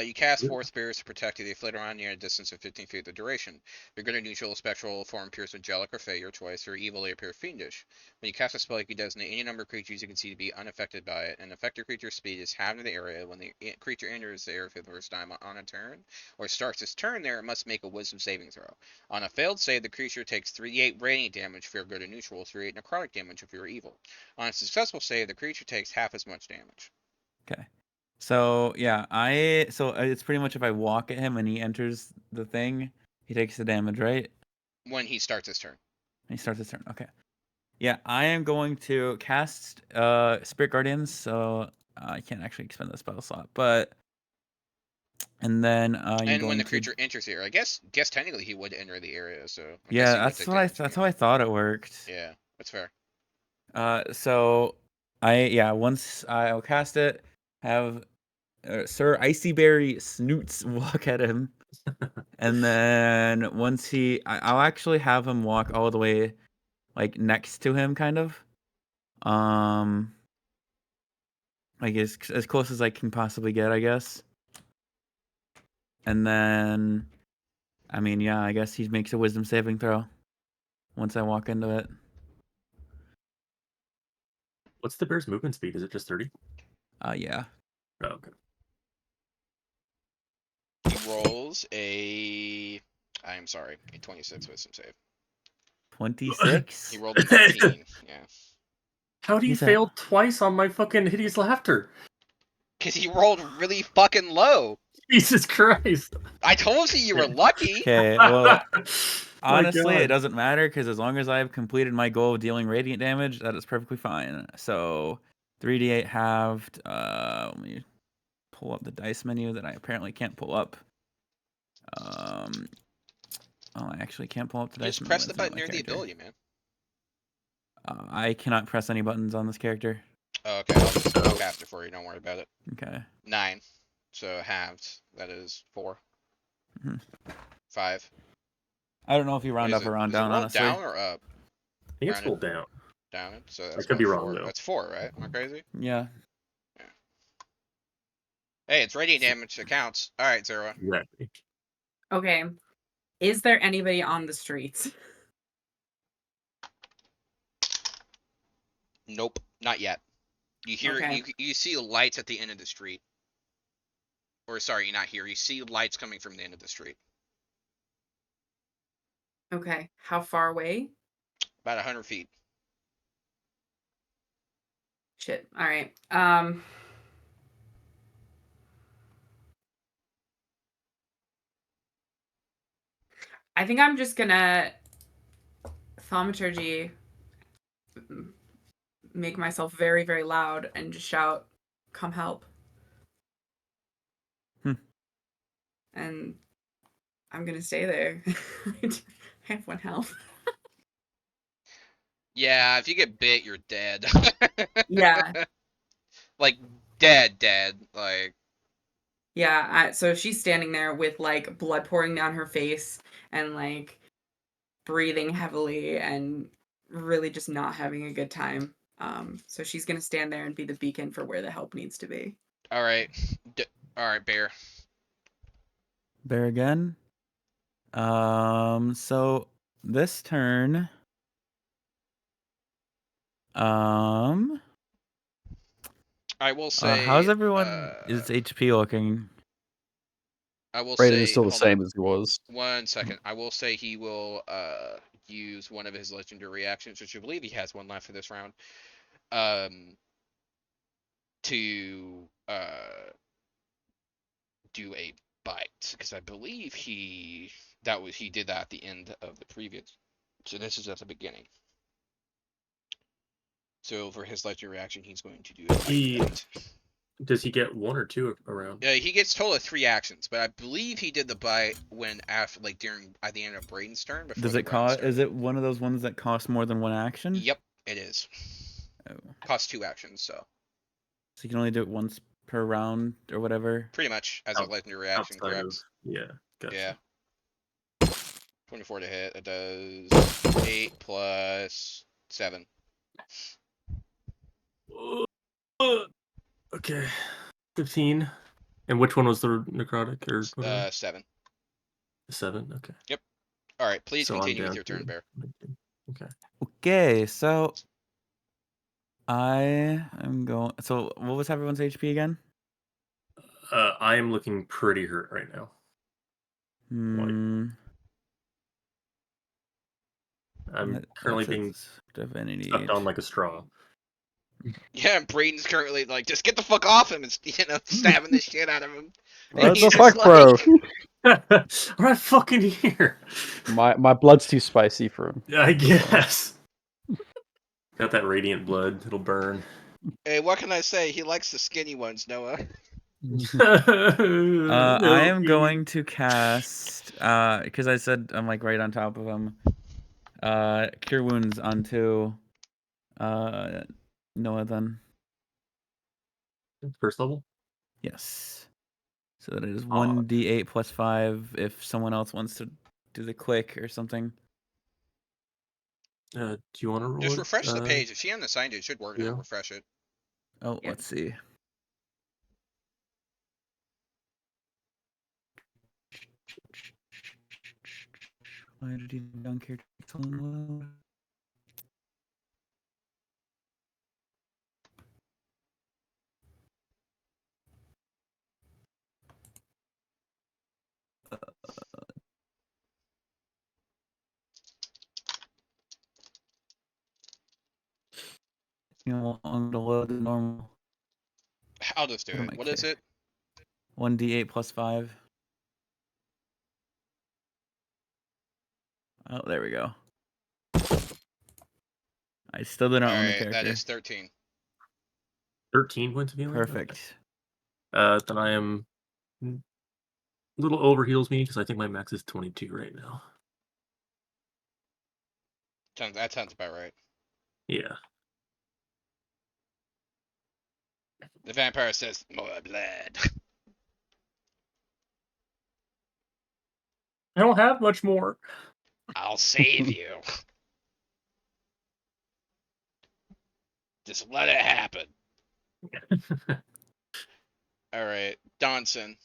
you cast 4 spirits to protect you. They flit around you at a distance of 15 feet. The duration. Your good or neutral spectral form appears angelic or fey, your choice, or evil, they appear fiendish. When you cast a spell, you can designate any number of creatures you can see to be unaffected by it. An affected creature's speed is halved in the area when the creature enters the area for the first time on a turn, or starts its turn there, it must make a wisdom saving throw. On a failed save, the creature takes 3d8 radiant damage if you're good or neutral, 3d8 necrotic damage if you're evil. On a successful save, the creature takes half as much damage. Okay. So yeah, so it's pretty much if I walk at him and he enters the thing, he takes the damage, right? When he starts his turn. And he starts his turn. Okay. Yeah, I am going to cast Spirit Guardians, so I can't actually expend the spell slot, but and then I'm and going when the to creature enters the area, I guess technically he would enter the area, so I guess yeah, he would take damage that's how anyway. I thought it worked. Yeah, that's fair. So once I'll cast it, have Sir Icyberry Snoots walk at him, and then once I'll actually have him walk all the way like next to him, kind of, like as close as I can possibly get, I guess. And then, I mean, yeah, I guess he makes a wisdom saving throw once I walk into it. What's the bear's movement speed? Is it just 30? Yeah. Oh, okay. He rolls a 26 wisdom save. 26? He rolled a 19. Yeah. How do you He's a- fail twice on my fucking hideous laughter? Because he rolled really fucking low. Jesus Christ. I told you were lucky. Okay, well, My honestly, it God. doesn't matter because as long as I have completed my goal of dealing radiant damage, that is perfectly fine. So, 3d8 halved. Let me pull up the dice menu that I apparently can't pull up. I actually can't pull up the dice Just menu. press when the it's not button my near the character. ability, man. I cannot press any buttons on this character. Oh, okay, I'll cast it for you. Don't worry about it. Okay. 9. So halved. That is 4. Mhm. 5. I don't know if you round What is up or it? round Is it down, rolled honestly. down or up? I think it's Rounded. rolled down. Down. So I that's could be about wrong, 4. though. That's 4, right? Am I crazy? Yeah. Hey, it's radiant damage that counts. All right, Zero. Exactly. Okay. Is there anybody on the streets? Nope, not yet. You hear Okay. you see lights at the end of the street. Or sorry, not here. You see lights coming from the end of the street. Okay. How far away? About 100 feet. Shit. All right. I think I'm just gonna thaumaturgy, make myself very, very loud, and just shout, "Come help!" And I'm gonna stay there. I have 1 health. Yeah, if you get bit, you're dead. Yeah. Like dead. Like Yeah. So she's standing there with like blood pouring down her face and like breathing heavily and really just not having a good time. So she's gonna stand there and be the beacon for where the help needs to be. All right, all right, Bear. Bear again. So this turn, I will say. how's everyone? Is HP looking? I will Brayden say. is still the hold same on. as he was. 1 second. I will say he will use one of his legendary reactions, which I believe he has one left for this round. To do a bite, because I believe he did that at the end of the previous. So this is at the beginning. So for his legendary reaction, he's going to do a bite. Does he get 1 or 2 around? He gets total of 3 actions, but I believe he did the bite when at the end of Brayden's turn. Before Does the it round cost? started. Is it one of those ones that costs more than one action? Yep, it is. Oh. Costs 2 actions, so. So you can only do it once per round or whatever. Pretty much as a legendary reaction, correct? Yeah, gotcha. Yeah. 24 to hit. It does 8 plus 7. Okay, 15. And which one was the necrotic or whatever? 7. 7. Okay. Yep. All right. Please So I'm continue with down your turn, to Bear. 19. Okay. Okay, so I am going. So what was everyone's HP again? I am looking pretty hurt right now. I'm currently being stuck on like a straw. Yeah, Braden's currently like, just get the fuck off him and stabbing the shit out of him. What the fuck, bro? I'm not fucking here. My blood's too spicy for him. I guess. Got that radiant blood. It'll burn. Hey, what can I say? He likes the skinny ones, Noah. I am going to cast because I said I'm like right on top of him. Cure Wounds onto Noah then. First level? Yes. So that it is 1d8 plus 5 if someone else wants to do the click or something. Do you want to roll Just it? refresh the page. If she unassigned it should work now. Yeah. Refresh it. Oh, let's see. Why did you don't care to load? You know, I'm gonna load the normal. I'll just do it. What is it? 1d8 plus 5. Oh, there we go. I still did not own the character. That is 13. 13 points of healing? Perfect. Okay. Then I am a little over heals me because I think my max is 22 right now. That sounds about right. Yeah. The vampire says, more blood. I don't have much more. I'll save you. Just let it happen. All right, Donson.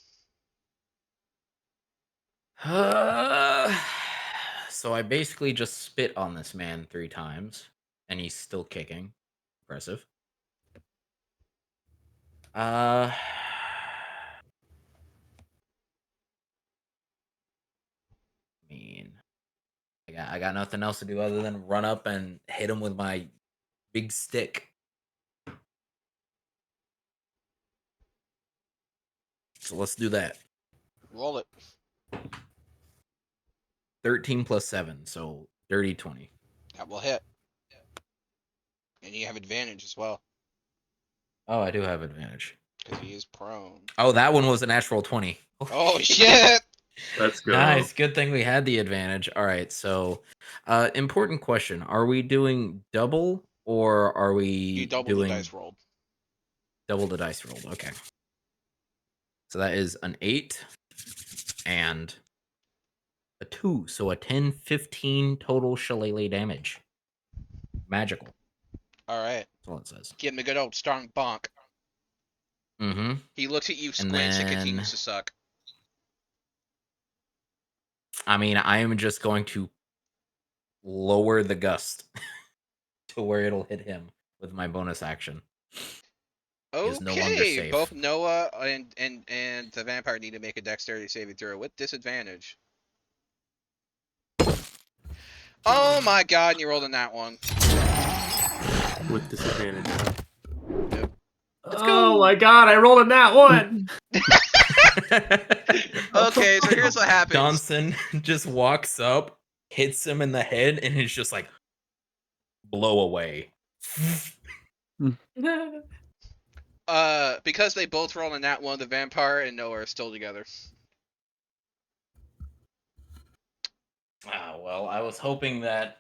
So I basically just spit on this man 3 times, and he's still kicking. Impressive. I mean, I got nothing else to do other than run up and hit him with my big stick. So let's do that. Roll it. 13 plus 7, so 30, 20. That will hit. And you have advantage as well. Oh, I do have advantage. Because he is prone. Oh, that one was a natural 20. Oh, shit! Let's go. Nice. Good thing we had the advantage. All right. So, important question. Are we doing double or are we You double doing the dice rolled. double the dice rolled? Okay. So that is an 8 and A 2, so a 10, 15 total shillelagh damage. Magical. All right. That's all it says. Give him a good old strong bonk. Mm-hmm. He looks at you, And squints, and then- continues to suck. I mean, I am just going to lower the gust to where it'll hit him with my bonus action. Is no longer Okay, safe. both Noah and the vampire need to make a dexterity saving throw with disadvantage. Oh my god, and you rolled in that one. With disadvantage. Yep. Oh my god, I rolled in that one! Okay, so here's what happens. Johnson just walks up, hits him in the head, and it's just like blow away. Because they both rolled in that one, the vampire and Noah are still together. Ah, well, I was hoping that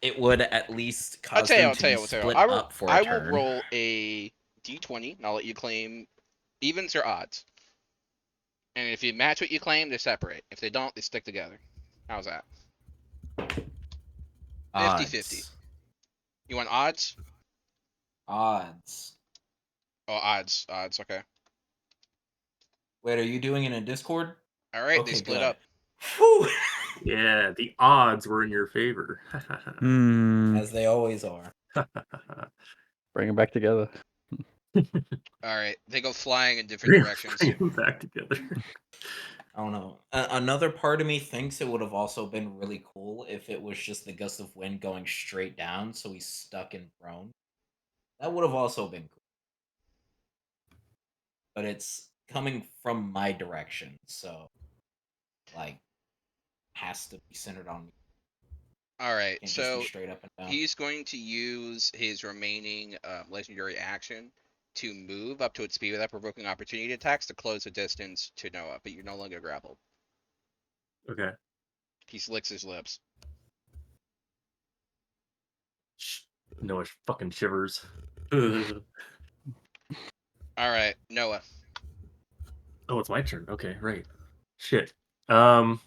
it would at least I'll cause tell you, them I'll to tell be you, I'll tell you. split I will, up for a I will turn. roll a d20, and I'll let you claim evens or odds. And if you match what you claim, they separate. If they don't, they stick together. How's that? 50-50. You want odds? Odds. Oh, odds. Odds, okay. Wait, are you doing it in Discord? Alright, Okay, they split good. up. Whew. Yeah, the odds were in your favor. As they always are. Bring them back together. Alright, they go flying in different directions. Bring them back together. I don't know. Another part of me thinks it would have also been really cool if it was just the gust of wind going straight down, so he's stuck and prone. That would have also been cool. But it's coming from my direction, so like has to be centered on me. Alright, Can't just so be straight up and down. he's going to use his remaining legendary action to move up to its speed without provoking opportunity attacks to close the distance to Noah, but you're no longer grappled. Okay. He licks his lips. Noah fucking shivers. Ugh. Alright, Noah. Oh, it's my turn. Okay, right. Shit. You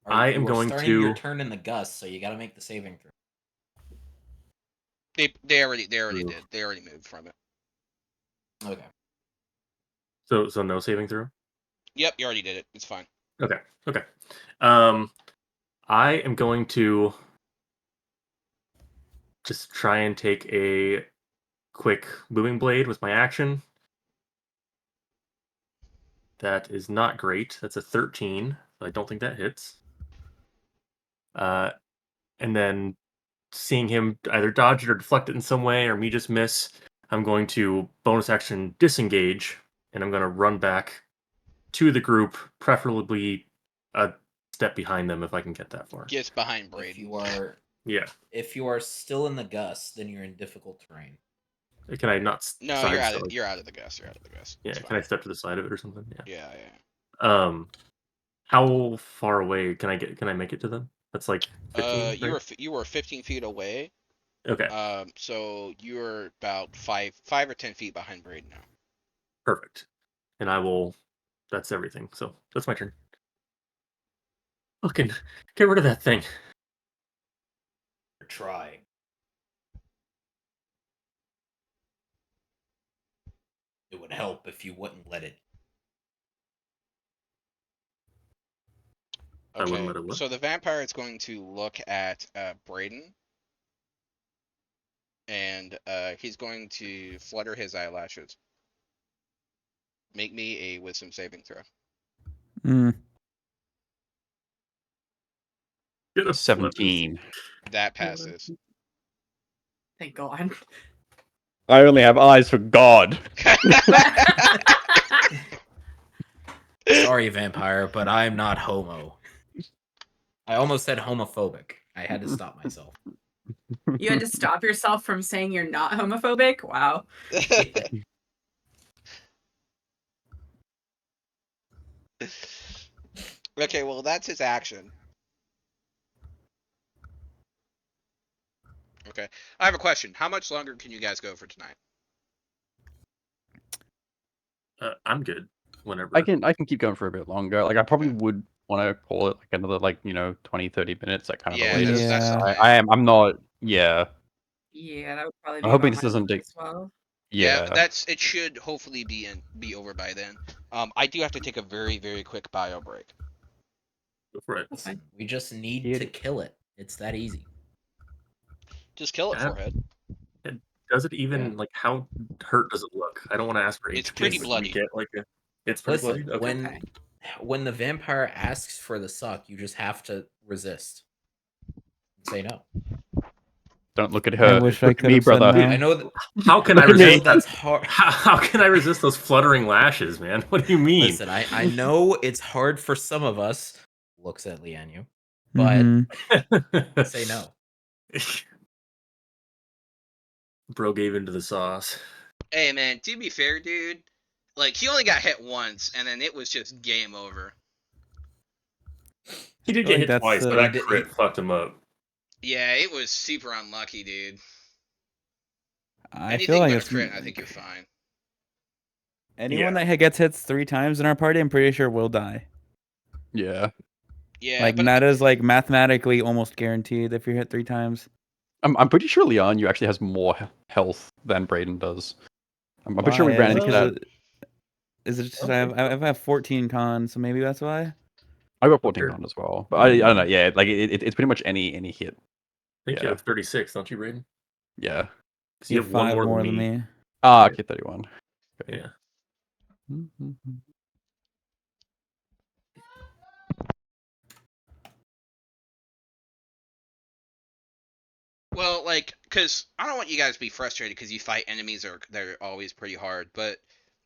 I am are going starting your to. turn in the gust, so you got to make the saving throw. They already Ooh. did. They already moved from it. Okay. So no saving throw? Yep, you already did it. It's fine. Okay. I am going to just try and take a quick booming blade with my action. That is not great. That's a 13. I don't think that hits. And then seeing him either dodge it or deflect it in some way, or me just miss, I'm going to bonus action disengage, and I'm going to run back to the group, preferably a step behind them if I can get that far. Gets behind If Braden. you are still in the gust, then you're in difficult terrain. Can I not? No, you're out of you're out of the gust. You're out of the gust. Yeah. It's Can I fine. step to the side of it or something? Yeah. How far away can I get? Can I make it to them? That's like 15. You were 15 feet away. Okay. So you're about 5 or 10 feet behind Braden now. Perfect. And I will. That's everything. So that's my turn. Fucking get rid of that thing. Try. It would help if you wouldn't let it. I wouldn't Okay. let it look. So the vampire is going to look at Braden, and he's going to flutter his eyelashes. Make me a wisdom saving throw. Get a 17. That passes. Thank God. I only have eyes for God. Sorry, vampire, but I'm not homo. I almost said homophobic. I had to stop myself. You had to stop yourself from saying you're not homophobic? Wow. Okay, well that's his action. Okay, I have a question. How much longer can you guys go for tonight? I'm good. Whenever. I can keep going for a bit longer. Like I probably would want to call it like another 20, 30 minutes. That kind of the Yeah, latest. that's Yeah. fine. I'm not. Yeah, Yeah, that would probably I'm be hoping about this my doesn't time take. as well. Yeah, Yeah. it should hopefully be over by then. I do have to take a very, very quick bio break. Go for it. That's fine. We just need Yeah. to kill it. It's that easy. Just kill it, Have- forehead. And does it even like how hurt does it look? I don't want to ask for It's HP. pretty but do we bloody. get like it's pretty Listen, bloody. Okay. Okay. when the vampire asks for the suck, you just have to resist. Say no. Don't look at I her. wish I Look at could me, have said brother. no. I know that. How can I Look at me. resist that? That's hard. How can I resist those fluttering lashes, man? What do you mean? Listen, I know it's hard for some of us. Looks at Lianu, but Mhm. say no. Bro gave into the sauce. Hey man, to be fair, dude, like he only got hit once, and then it was just game over. He did I feel get like hit that's twice, but the- that crit fucked him up. Yeah, it was super unlucky, dude. I Anything feel like but a it's crit, I think you're fine. anyone Yeah. that gets hit 3 times in our party, I'm pretty sure will die. Yeah. Yeah, Like but that is like mathematically almost guaranteed if you're hit 3 times. I'm pretty sure Lianu actually has more health than Brayden does. I'm pretty sure we Why? ran Is it into 'cause that. is it just I don't I think have 14 cons, so maybe that's why. I got 14 Sure. on as well, but I don't know. Yeah, like it's pretty much any hit. I think you Yeah. have 36, don't you, Braden? Yeah. Because you have one 5 more more than me. me. Ah, Yeah. okay, 31. Okay. Yeah. well, like, cause I don't want you guys to be frustrated because you fight enemies they're always pretty hard, but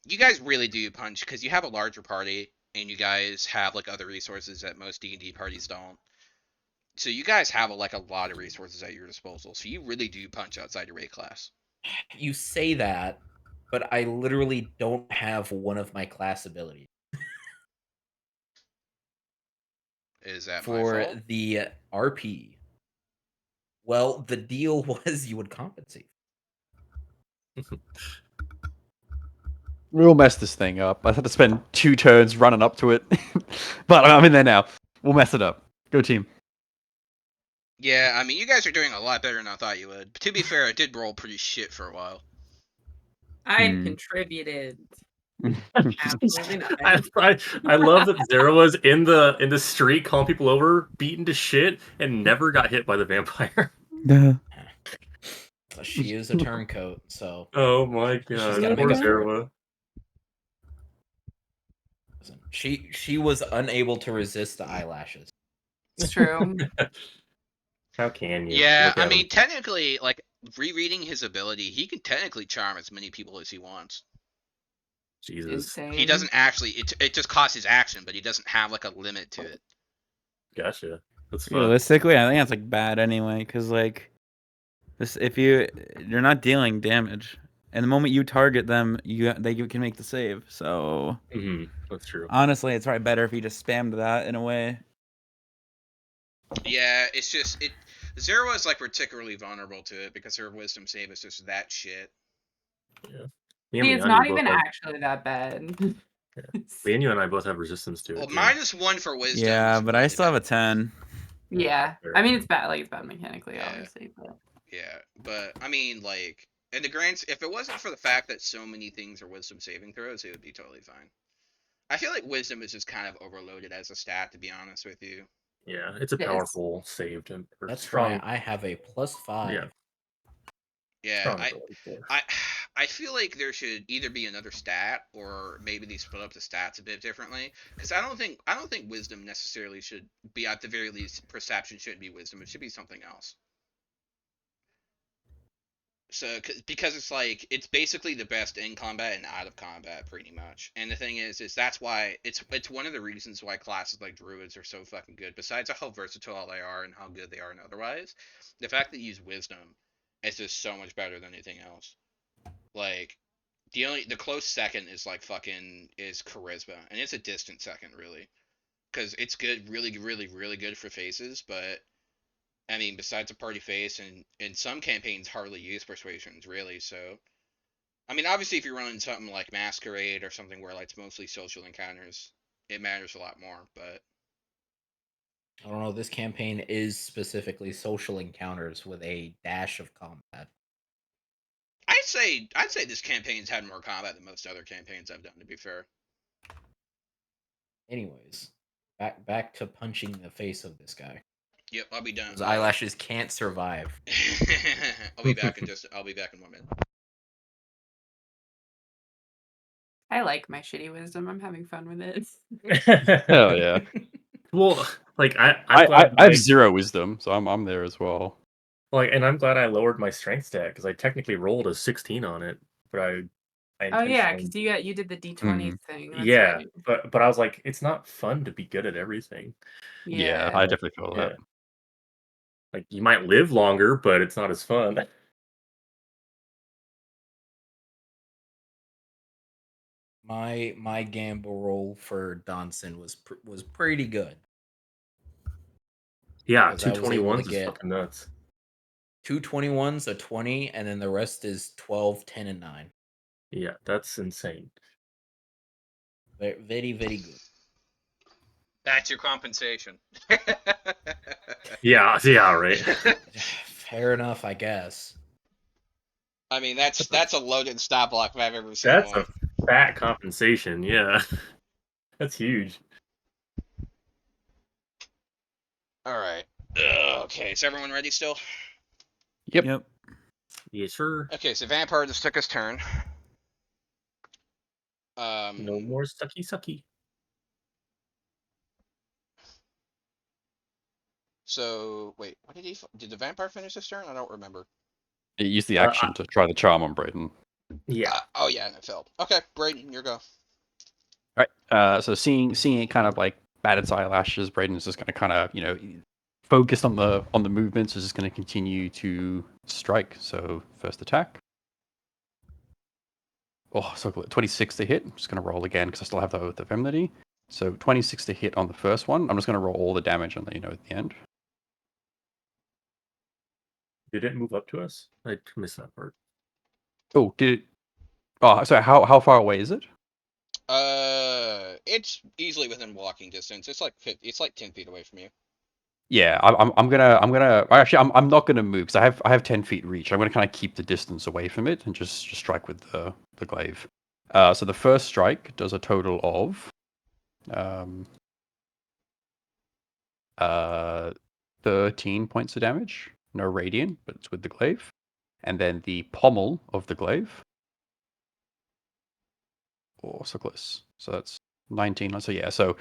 you guys really do punch because you have a larger party and you guys have like other resources that most D&D parties don't. So you guys have like a lot of resources at your disposal. So you really do punch outside your rate class. You say that, but I literally don't have one of my class abilities Is that my for fault? the RP. Well, the deal was you would compensate. We'll mess this thing up. I had to spend 2 turns running up to it, but I'm in there now. We'll mess it up. Go team. Yeah, I mean, you guys are doing a lot better than I thought you would. But to be fair, I did roll pretty shit for a while. I Hmm. contributed. I, Absolutely nothing. I love that Zero was in the street calling people over, beaten to shit, and never got hit by the vampire. Duh. She is a turncoat, so Oh my she's god, got to make poor up for it. Zero. Listen, she was unable to resist the eyelashes. It's true. How can you? Yeah, Look I at him. mean, technically, like, rereading his ability, he can technically charm as many people as he wants. Jesus. Insane. He doesn't actually, it just costs his action, but he doesn't have, like, a limit to it. Gotcha. That's fun. Realistically, I think that's like bad anyway, because like this, if you're not dealing damage, and the moment you target them, they can make the save. So That's true. honestly, it's probably better if you just spammed that in a way. Yeah, it's just, Zero is, like, particularly vulnerable to it because her wisdom save is just that shit. Yeah. See, it's not even actually that bad. Me and you and I both have resistance to Well, it. Too. -1 for wisdom. Yeah, is but I really still have a bad. 10. Yeah. I mean, it's bad. Like, it's bad mechanically, Yeah. obviously. But Yeah, but I mean, like, in the if it wasn't for the fact that so many things are wisdom saving throws, it would be totally fine. I feel like wisdom is just kind of overloaded as a stat, to be honest with you. Yeah, it's a It is. powerful save to or That's strong. why I have a +5. Yeah. Yeah, Strong ability for. I feel like there should either be another stat or maybe they split up the stats a bit differently. Because I don't think wisdom necessarily should be, at the very least, perception shouldn't be wisdom. It should be something else. So, because it's like, it's basically the best in combat and out of combat, pretty much. And the thing is that's why it's one of the reasons why classes like druids are so fucking good. Besides how versatile they are and how good they are and otherwise, the fact that you use wisdom is just so much better than anything else. Like, the close second is like is charisma, and it's a distant second really, because it's good, really, really, really good for faces, but I mean, besides a party face, and in some campaigns hardly use persuasions, really. So, I mean, obviously, if you're running something like Masquerade or something where like it's mostly social encounters, it matters a lot more. But I don't know. This campaign is specifically social encounters with a dash of combat. I'd say this campaign's had more combat than most other campaigns I've done. To be fair. Anyways, back to punching the face of this guy. Yep, I'll be done. Those eyelashes can't survive. I'll be back in 1 minute. I like my shitty wisdom. I'm having fun with it. Hell yeah. Well, like I'm I glad have 0 wisdom, so I'm there as well. like, and I'm glad I lowered my strength stat because I technically rolled a 16 on it, but I Oh yeah, intentionally because you did the D20 thing. That's yeah, right. but I was like, it's not fun to be good at everything. Yeah, Yeah. I definitely feel Yeah, that. like you might live longer, but it's not as fun. My gamble roll for Donson was pretty good. Yeah, Because two I was able to 21s is get fucking nuts. 2 21s, a 20, and then the rest is 12, 10, and 9. Yeah, that's insane. Very, very, very good. That's your compensation. Yeah, yeah, right. Fair enough, I guess. I mean, that's a loaded stop block if I've ever seen That's one. a fat compensation. Yeah, that's huge. All right. Okay, is everyone ready still? Yep. Yep. Yes, sir. Okay, so Vampire just took his turn. No more sucky. So wait, what did he? Did the Vampire finish his turn? I don't remember. It used the action to try the charm on Brayden. Yeah. Oh yeah, and it failed. Okay, Brayden, your go. Right. So seeing it kind of like bat its eyelashes, Brayden's just going to kind of focus on the movements. Is just going to continue to strike. So first attack. Oh, so 26 to hit. I'm just going to roll again because I still have the Oath of Enmity. So 26 to hit on the first one. I'm just going to roll all the damage and let you know at the end. Did it move up to us? I missed that part. Oh, did it? Oh, so how far away is it? It's easily within walking distance. It's like 10 feet away from you. Yeah, I'm gonna actually I'm not gonna move because I have 10 feet reach. I'm gonna kind of keep the distance away from it and just strike with the glaive. So the first strike does a total of 13 points of damage. No radiant, but it's with the glaive. And then the pommel of the glaive. Oh, so close. So that's 19. So yeah, so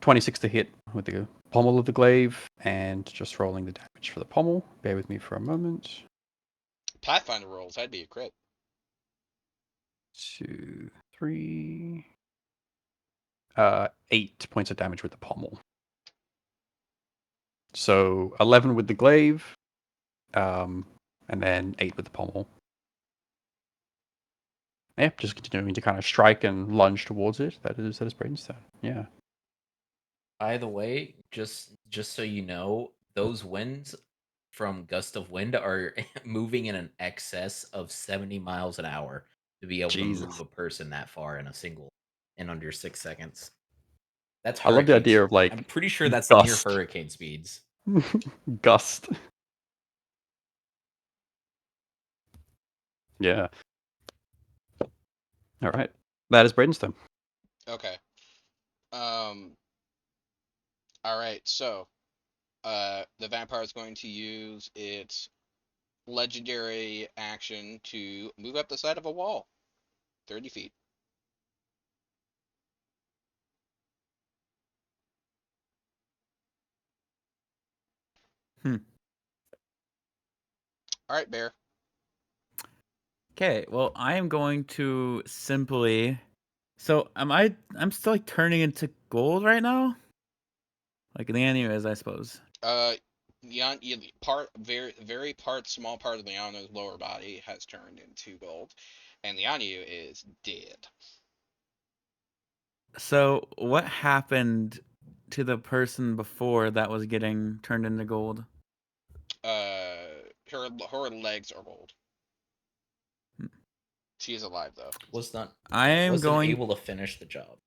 26 to hit with the pommel of the glaive, and just rolling the damage for the pommel. Bear with me for a moment. Pathfinder rolls, that'd be a crit. 2, 3, 8 points of damage with the pommel. So 11 with the glaive, and then 8 with the pommel. Yeah, just continuing to kind of strike and lunge towards it. That is Brayden's turn. Yeah. By the way, just so you know, those winds from gust of wind are moving in an excess of 70 miles an hour to be able to Jesus. move a person that far in under 6 seconds. That's I love the idea of I'm pretty sure that's dust. near hurricane speeds. Gust. Yeah. All right. That is Brayden's turn. Okay. All right. So, the vampire is going to use its legendary action to move up the side of a wall, 30 feet. Hmm. All right, Bear. Okay, well, I am going to simply. So, I'm still like turning into gold right now, like the anime is, I suppose. Small part of Liano's lower body has turned into gold, and Lianu is dead. So, what happened to the person before that was getting turned into gold? Her legs are gold. Hmm. She is alive though. Wasn't I am wasn't going. able to finish the job.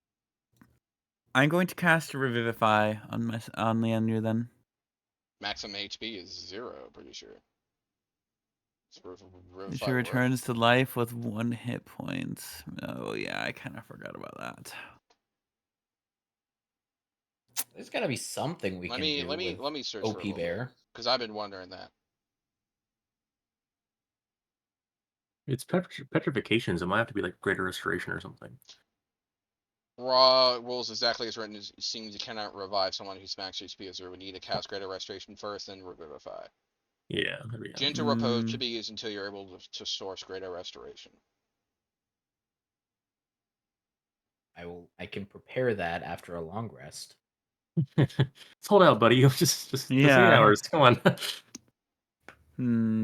I'm going to cast Revivify on Leandru then. Maximum HP is 0, pretty sure. She returns to life with 1 hit point. Oh yeah, I kind of forgot about that. There's got to be something we can do with let me search OP for a little Bear. because I've been wondering that. It's petrification, so it might have to be like greater restoration or something. Raw rules exactly as written. It seems you cannot revive someone whose max HP is 0. We need to cast Greater Restoration first, then Revivify. Yeah, there we go. Gentle Repose should be used until you're able to source Greater Restoration. I can prepare that after a long rest. Let's hold out, buddy. Just 8 Yeah. hours. Come on.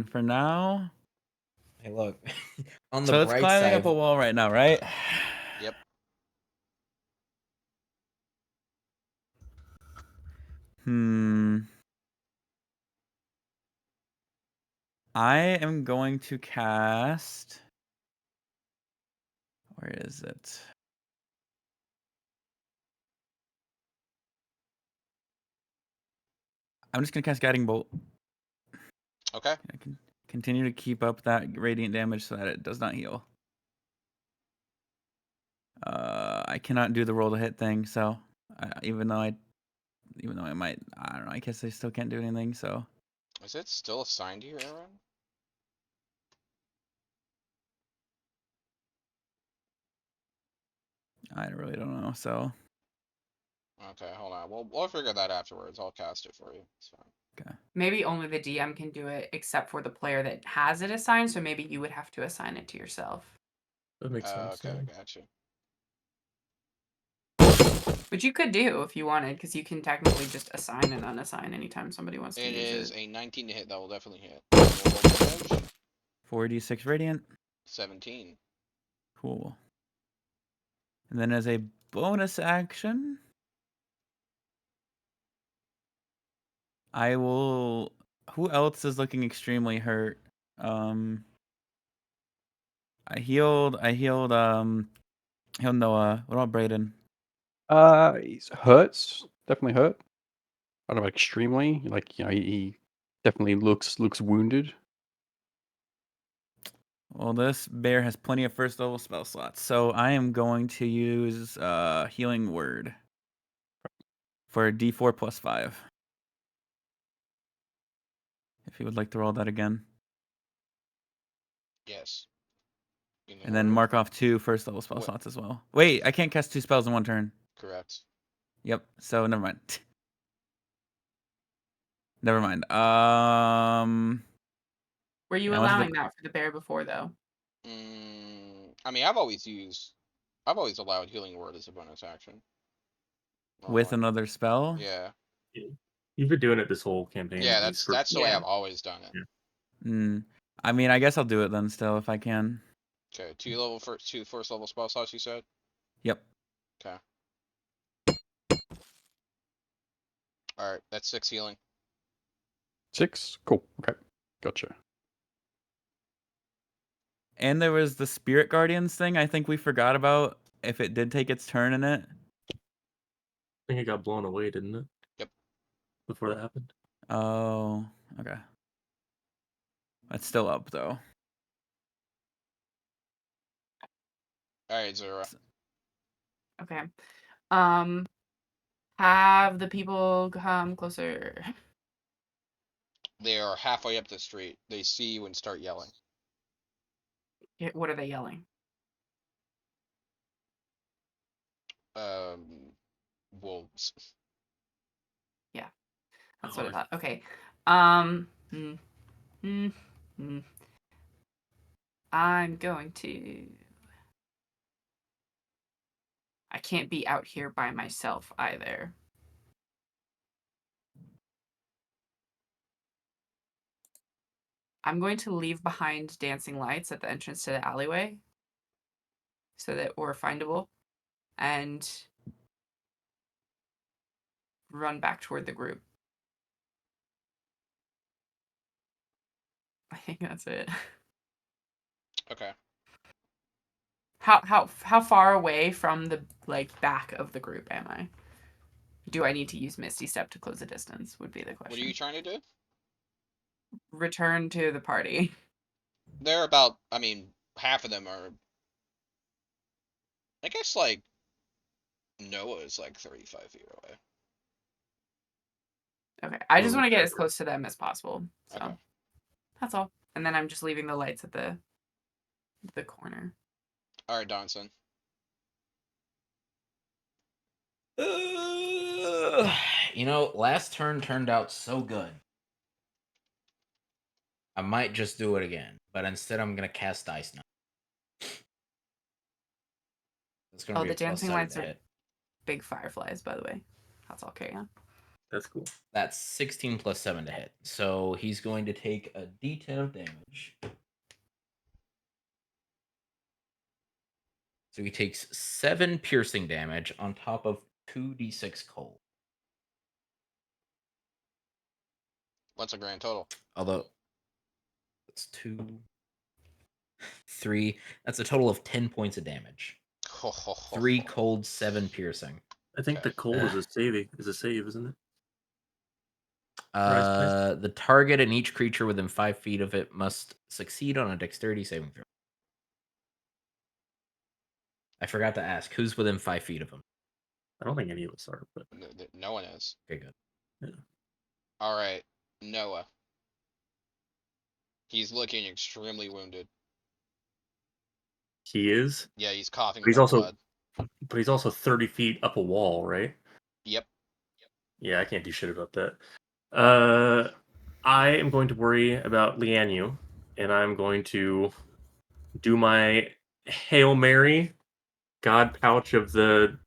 For now. Hey, look. On the So it's bright climbing side, up a wall right now, right? Yep. I am going to cast. Where is it? I'm just gonna cast Guiding Bolt. Okay. I can continue to keep up that radiant damage so that it does not heal. I cannot do the roll to hit thing, so even though I might, I don't know. I guess I still can't do anything. So Is it still assigned to you, Aaron? I really don't know. So Okay, hold on. We'll figure that afterwards. I'll cast it for you. It's fine. okay. Maybe only the DM can do it, except for the player that has it assigned. So maybe you would have to assign it to yourself. That makes sense. Okay, Yeah. gotcha. Which you could do if you wanted, because you can technically just assign and unassign anytime somebody wants to It use is it. a 19 to hit. That will definitely hit. Roll damage. 4d6 radiant. 17. Cool. And then as a bonus action, I will. Who else is looking extremely hurt? I healed. Healed Noah. What about Brayden? He's hurts. Definitely hurt. I don't know, extremely. Like, he definitely looks wounded. Well, this bear has plenty of first level spell slots, so I am going to use Healing Word for D4 plus 5. If you would like to roll that again. Yes. And then mark off 2 first level spell slots as well. Wait, I can't cast 2 spells in one turn. Correct. Yep, so never mind. Never mind. Were you Yeah, allowing that for the bear before, though? I mean, I've always allowed Healing Word as a bonus action. with another spell? Yeah. You've been doing it this whole campaign. Yeah, at least for that's the way I've always done it. Yeah. I mean, I guess I'll do it then still if I can. Okay, 2 first level spell slots, you said? Yep. Okay. Alright, that's 6 healing. 6? Cool. Okay. Gotcha. And there was the Spirit Guardians thing I think we forgot about if it did take its turn in it. I think it got blown away, didn't it? Yep. Before that happened. Oh, okay. That's still up though. Alright, Zura. Okay. Have the people come closer. They are halfway up the street. They see you and start yelling. What are they yelling? Wolves. Yeah, that's Oh, what I thought. Okay. I'm going to. I can't be out here by myself either. I'm going to leave behind dancing lights at the entrance to the alleyway so that we're findable and run back toward the group. I think that's it. Okay. How far away from the back of the group am I? Do I need to use Misty Step to close the distance? Would be the question. What are you trying to do? Return to the party. They're about, I mean, half of them are, I guess, like, Noah is like 35 feet away. Okay, I just want to get as close to them as possible. So Okay. that's all. And then I'm just leaving the lights at the corner. All right, Donson. Last turn turned out so good. I might just do it again, but instead I'm gonna cast Dice now. It's gonna be The a dancing +7 lights to are hit. big fireflies, by the way. That's all carry on. That's cool. That's 16 + 7 to hit. So he's going to take a D10 of damage. So he takes 7 piercing damage on top of 2d6 cold. What's a grand total? Although that's 2, 3. That's a total of 10 points of damage. 3 cold, 7 piercing. I think the cold is a save, isn't it? The target and each creature within 5 feet of it must succeed on a dexterity saving throw. I forgot to ask, who's within 5 feet of him? I don't think any of us are, but No one is. Okay, good. yeah. All right, Noah. He's looking extremely wounded. He is. Yeah, he's coughing But he's blood. also, but he's also 30 feet up a wall, right? Yep. Yeah, I can't do shit about that. I am going to worry about Lianyu, and I'm going to do my Hail Mary, God pouch of the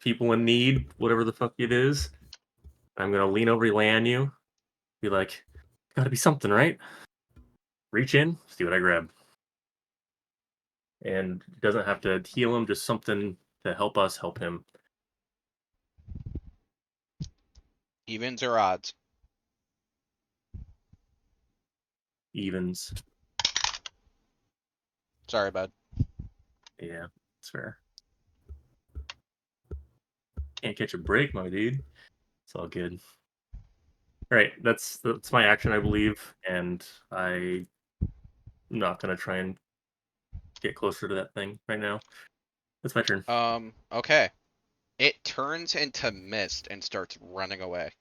people in need, whatever the fuck it is. I'm gonna lean over Lianyu, be like, gotta be something, right? Reach in, see what I grab. And it doesn't have to heal him, just something to help us help him. Evens or odds? Evens. Sorry, bud. Yeah, it's fair. Can't catch a break, my dude. It's all good. All right, that's my action, I believe, and I'm not gonna try and get closer to that thing right now. That's my turn. Okay. It turns into mist and starts running away.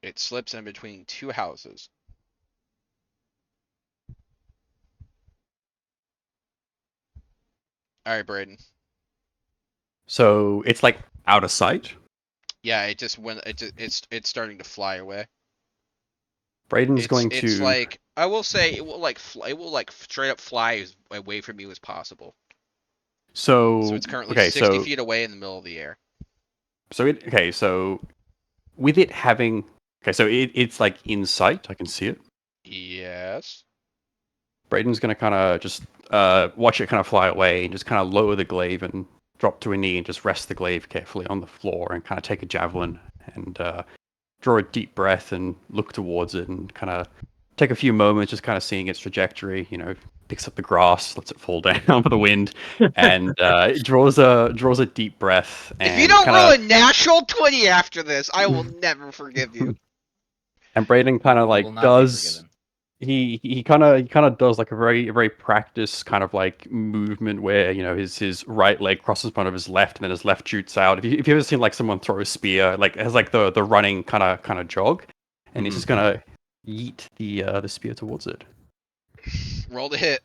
It slips in between two houses. All right, Braden. So it's like out of sight. Yeah, it just went. It's starting to fly away. Braden's going It's to. like, I will say it will like straight up fly as away from you as possible. So it's currently okay, 60 so feet away in the middle of the air. so with it having so it's like in sight. I can see it. Yes. Braden's gonna kind of just watch it kind of fly away and just kind of lower the glaive and drop to a knee and just rest the glaive carefully on the floor and kind of take a javelin and draw a deep breath and look towards it and kind of take a few moments just kind of seeing its trajectory. Picks up the grass, lets it fall down for the wind, and draws a deep breath. And if you don't roll a natural 20 after this, I will never forgive you. And Braden kind of like will not be does. forgiven. He kind of does like a very practiced kind of like movement where his right leg crosses in front of his left and then his left shoots out. If you've ever seen like someone throw a spear, like it has like the running kind of jog, and he's just gonna yeet the spear towards it. Roll the hit.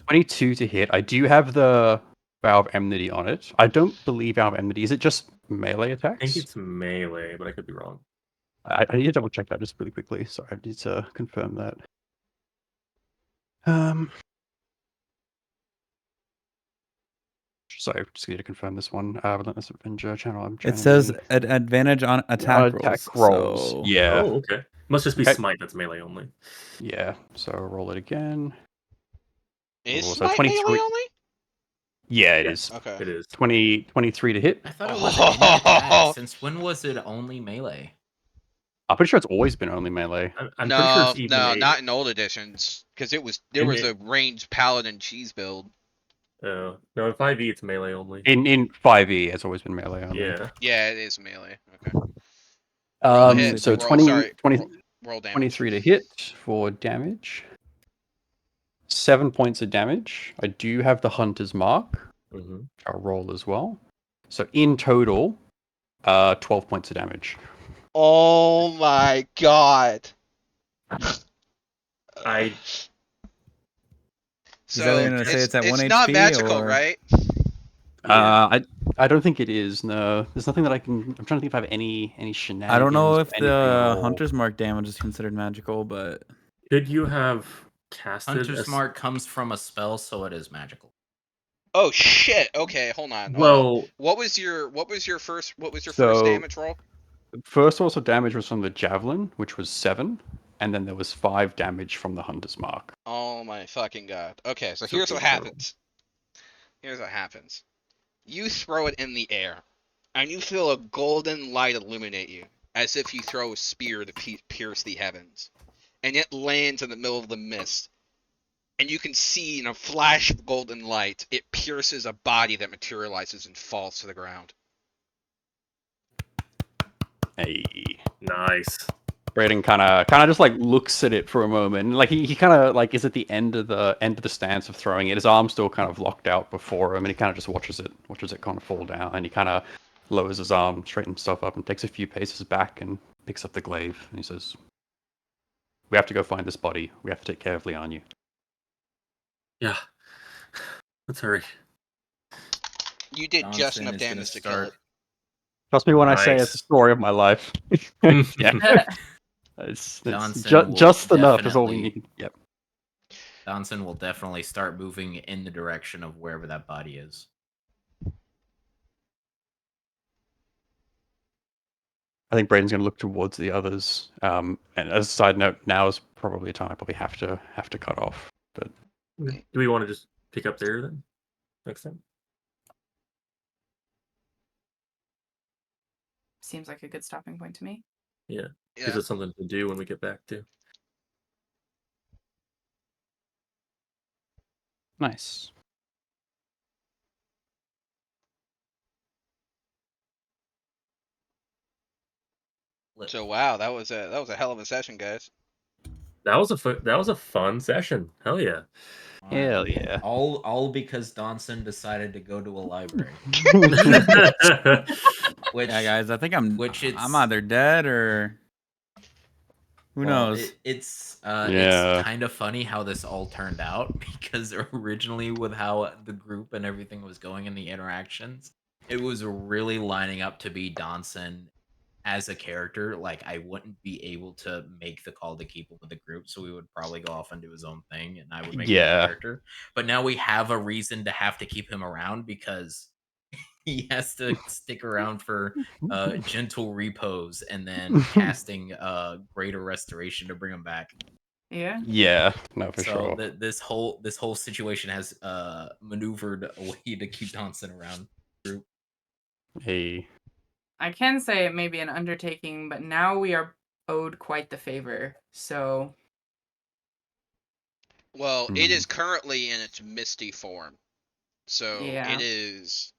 22 to hit. I do have the Vow of Enmity on it. I don't believe Vow of Enmity. Is it just melee attacks? I think it's melee, but I could be wrong. I need to double check that just really quickly. Sorry, I need to confirm that. Sorry, just need to confirm this one. Relentless Avenger channel. It says advantage on attack rolls. So... Yeah. Oh, okay. Must just be Okay. smite. That's melee only. Yeah. So roll it again. Is so smite 23... melee only? Yeah, it is. Okay. It is 23 to hit. I thought it was an attack. Since when was it only melee? I'm pretty sure it's always been only melee. I'm pretty sure No, it's even no, a. not in old editions, because there was a ranged paladin cheese build. No, in 5e it's melee only. In 5e, it's always been melee only. Yeah. Yeah, it is melee. Okay. Roll a hit. So roll, 20, sorry, 20 roll damage. 23 to hit for damage. 7 points of damage. I do have the Hunter's Mark. Mm-hmm. I'll roll as well. So in total, 12 points of damage. Oh my god. I. So that what you're gonna say? It's at 1 not HP, magical, or- right? I don't think it is. No, there's nothing that I can. I'm trying to think if I have any shenanigans. I don't know or if anything at the all. Hunter's Mark damage is considered magical, but Could you have casted Hunter's Mark comes from a spell, so it is magical. Oh shit. Okay, hold on. Well, what was your first So- damage roll? First source of damage was from the javelin, which was 7, and then there was 5 damage from the Hunter's Mark. Oh my fucking god. Okay, so So here's what good roll. happens. Here's what happens. You throw it in the air, and you feel a golden light illuminate you, as if you throw a spear to pierce the heavens. And it lands in the middle of the mist. And you can see in a flash of golden light, it pierces a body that materializes and falls to the ground. Hey. Nice. Brayden kind of just like looks at it for a moment, and like he kind of like is at the end of the stance of throwing it. His arm's still kind of locked out before him, and he kind of just watches it kind of fall down, and he kind of lowers his arm, straightens himself up, and takes a few paces back and picks up the glaive, and he says, "We have to go find this body. We have to take care of Lianyu." Yeah. Let's hurry. You did just Johnson enough is gonna damage to kill start- it. Trust me when I say Nice. it's the story of my life. Yeah, it's Johnson will just enough is all we definitely- need. Yep. Johnson will definitely start moving in the direction of wherever that body is. I think Brayden's going to look towards the others. And as a side note, now is probably a time I probably have to cut off. But Do we want to just pick up there then? Next time? Seems like a good stopping point to me. Yeah. Yeah. Gives us something to do when we get back to. nice. So wow, that was a hell of a session, guys. That was a fun session. Hell yeah. Hell yeah. All because Donson decided to go to a library. Which yeah, guys, I think which it's- I'm either dead or who well, knows. It's Yeah. kind of funny how this all turned out, because originally with how the group and everything was going in the interactions, it was really lining up to be Donson as a character. Like, I wouldn't be able to make the call to keep him with the group, so we would probably go off and do his own thing, and I would make him Yeah. a character. But now we have a reason to have to keep him around, because he has to stick around for gentle repose and then casting greater restoration to bring him back. Yeah. Yeah, no, for So sure. this whole situation has maneuvered a way to keep Donson around the group. Hey. I can say it may be an undertaking, but now we are owed quite the favor. So Well, it Hmm. is currently in its misty form. So Yeah. it is.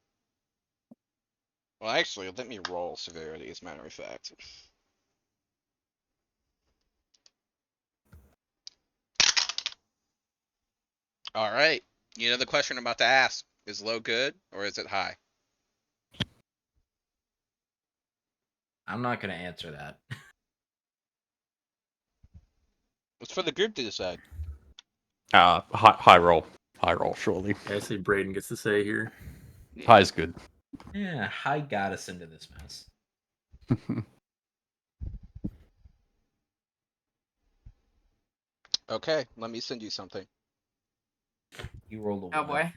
Well, actually, let me roll severity, as a matter of fact. All right. You know the question I'm about to ask: is low good or is it high? I'm not gonna answer that. It's for the group to decide. High roll. High roll, surely. I say Brayden gets to say here. High's good. Yeah, high got us into this mess. Okay, let me send you something. You rolled a one. oh boy.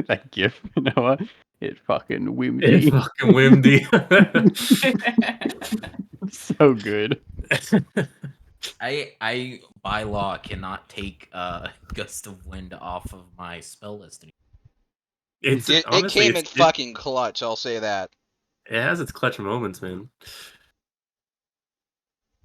That gif, you know what? It fucking whimmed It's me. fucking windy. So good. I by law cannot take gust of wind off of my spell list anymore. It's It honestly, came in fucking clutch. I'll say that. it has its clutch moments, man.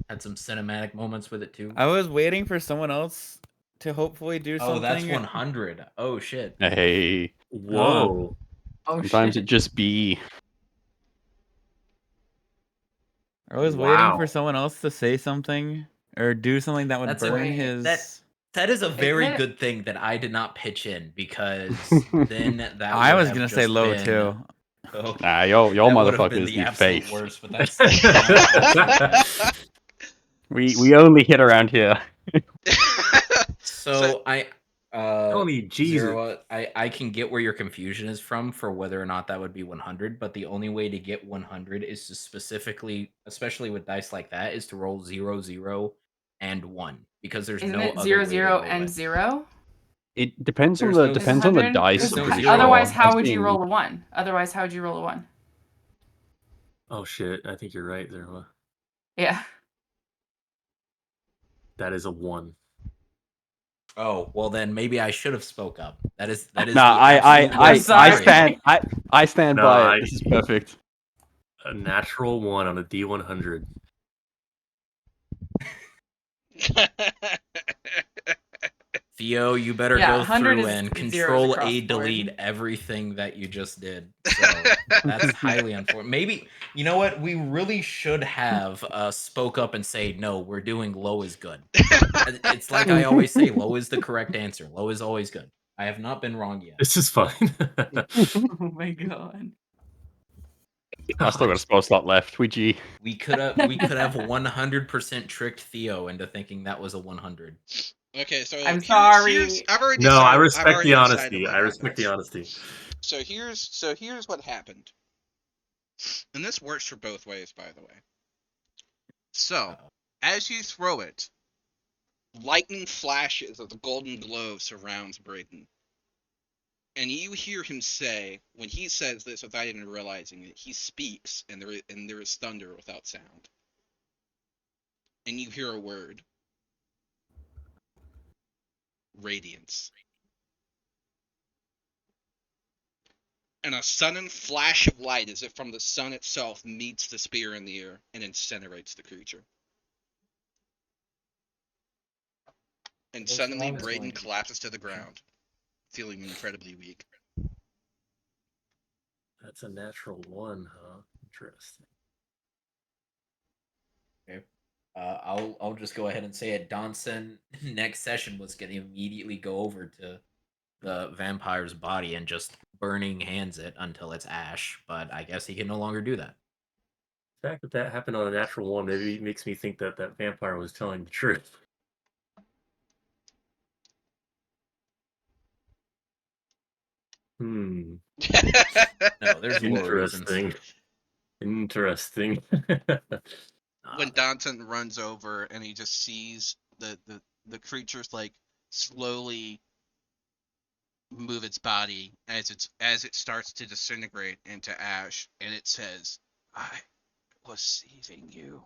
Had some cinematic moments with it too. I was waiting for someone else to hopefully do Oh, something. that's 100. Oh shit. Hey, Whoa. Oh sometimes shit. it just be. I was waiting Wow. for someone else to say something or do something that would That's a- burn Wait, his. That is a very it? good thing that I did not pitch in because then that I would was have gonna say just low been- too. Oh, Nah, y'all that would have been motherfuckers the need absolute faith. worst, but that's not We only hit around here. So I Tony, Jesus. Zero, I can get where your confusion is from for whether or not that would be 100, but the only way to get 100 is to specifically, especially with dice like that, is to roll 0, 0, and 1 because there's Isn't no it other 0, way to 0, roll and it. 0? It depends on There's the no- depends on the 100? dice. There's I'm no pretty zero. sure. Otherwise, how I've would you seen- roll a 1? Otherwise, how would you roll a 1? Oh shit, I think you're right, Zerwa. Yeah. That is a 1. Oh, well then maybe I should have spoke up. That is Nah, the I absolute worst sorry. scenario. I stand No, by it. This is perfect. A natural 1 on a D100. Theo, you better Yeah, go 100 through is and zeros control across A the board. delete everything that you just did. So that's highly unfortunate. Maybe you know what? We really should have spoke up and say no. We're doing low is good. It's like I always say, low is the correct answer. Low is always good. I have not been wrong yet. This is fine. Oh my god. I still got a spell slot left. We We could have 100% tricked Theo into thinking that was a 100. Okay, so I'm sorry. I've already No, decided, I I've respect already the decided honesty. what I respect the happens. honesty. So here's what happened, and this works for both ways, by the way. So Uh-oh. as you throw it, lightning flashes of the golden glow surrounds Braden, and you hear him say, when he says this without even realizing it, he speaks, and there is thunder without sound, and you hear a word: radiance. And a sudden flash of light, as if from the sun itself, meets the spear in the air and incinerates the creature. And That's suddenly, what I was Brayden going to do. collapses to the ground, feeling incredibly weak. That's a natural 1, huh? Interesting. Okay. I'll just go ahead and say it. Donson next session was going to immediately go over to the vampire's body and just burning hands it until it's ash, but I guess he can no longer do that. The fact that that happened on a natural 1 maybe makes me think that that vampire was telling the truth. Hmm. No, there's more reasons. Interesting. When Danton runs over and he just sees the creature's like slowly move its body as it starts to disintegrate into ash, and it says, "I was saving you."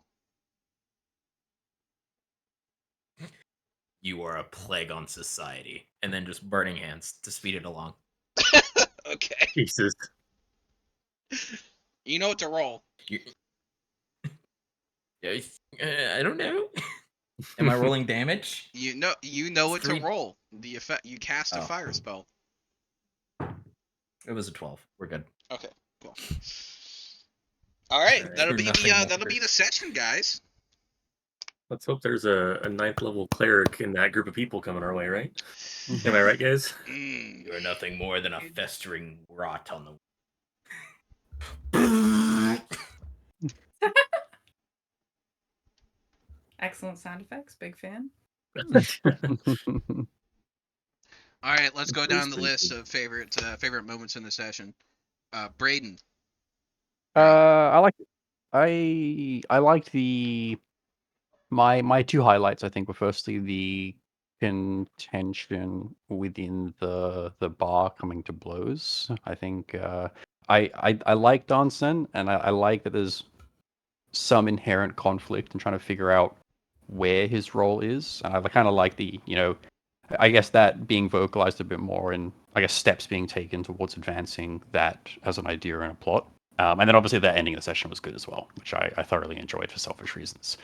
You are a plague on society, and then just burning hands to speed it along. Okay. Jesus. You know what to roll. I don't know. Am I rolling damage? You know what Three- to roll. The effect, you cast a Oh. fire spell. It was a 12. We're good. Okay, cool. All right, Alright. that'll be Nothing that'll be matters. the session, guys. Let's hope there's a 9th level cleric in that group of people coming our way, right? Am I right, guys? Mm. You're nothing more than a festering rot on the. Excellent sound effects. Big fan. All right, let's go down the Pretty list good. of favorite moments in the session. Braden. I liked the my two highlights. I think were firstly the contention within the bar coming to blows. I think I like Danson, and I like that there's some inherent conflict in trying to figure out where his role is. And I kind of like the I guess that being vocalized a bit more, and I guess steps being taken towards advancing that as an idea and a plot. And then obviously that ending of the session was good as well, which I thoroughly enjoyed for selfish reasons.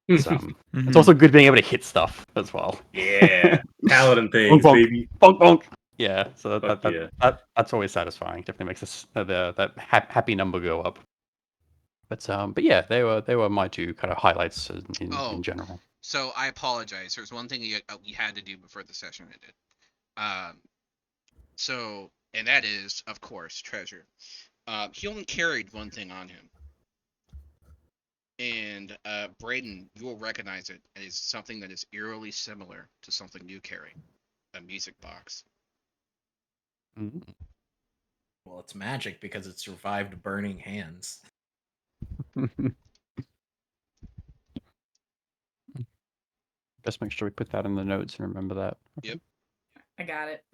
It's Mhm. also good being able to hit stuff as well. Yeah, paladin Bonk, things, bonk, baby. bonk, bonk. Yeah, so Fuck yeah. that's always satisfying. Definitely makes us that happy number go up. But yeah, they were my two kind of highlights in general. So I apologize. There's one thing we had to do before the session ended. And that is, of course, treasure. He only carried one thing on him, and Braden, you will recognize it as something that is eerily similar to something you carry, a music box. Mhm. Well, it's magic because it survived burning hands. Just make sure we put that in the notes and remember that. Yep. I got it.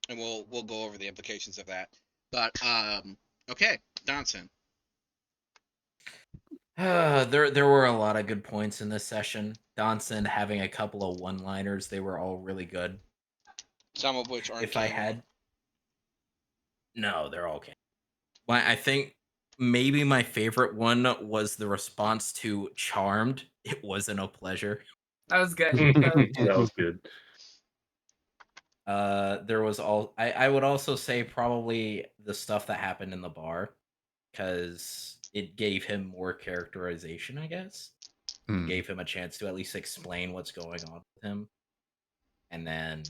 And we'll go over the implications of that. But okay, Donson. There were a lot of good points in this session. Donson having a couple of one-liners, they were all really good. Some of which aren't If I canon. had, no, they're all canon. I think maybe my favorite one was the response to "Charmed." It wasn't a pleasure. That was good. That was good. That was good. There was all. I would also say probably the stuff that happened in the bar, because it gave him more characterization, I guess. It gave him a chance to at least explain what's going on with him. And then,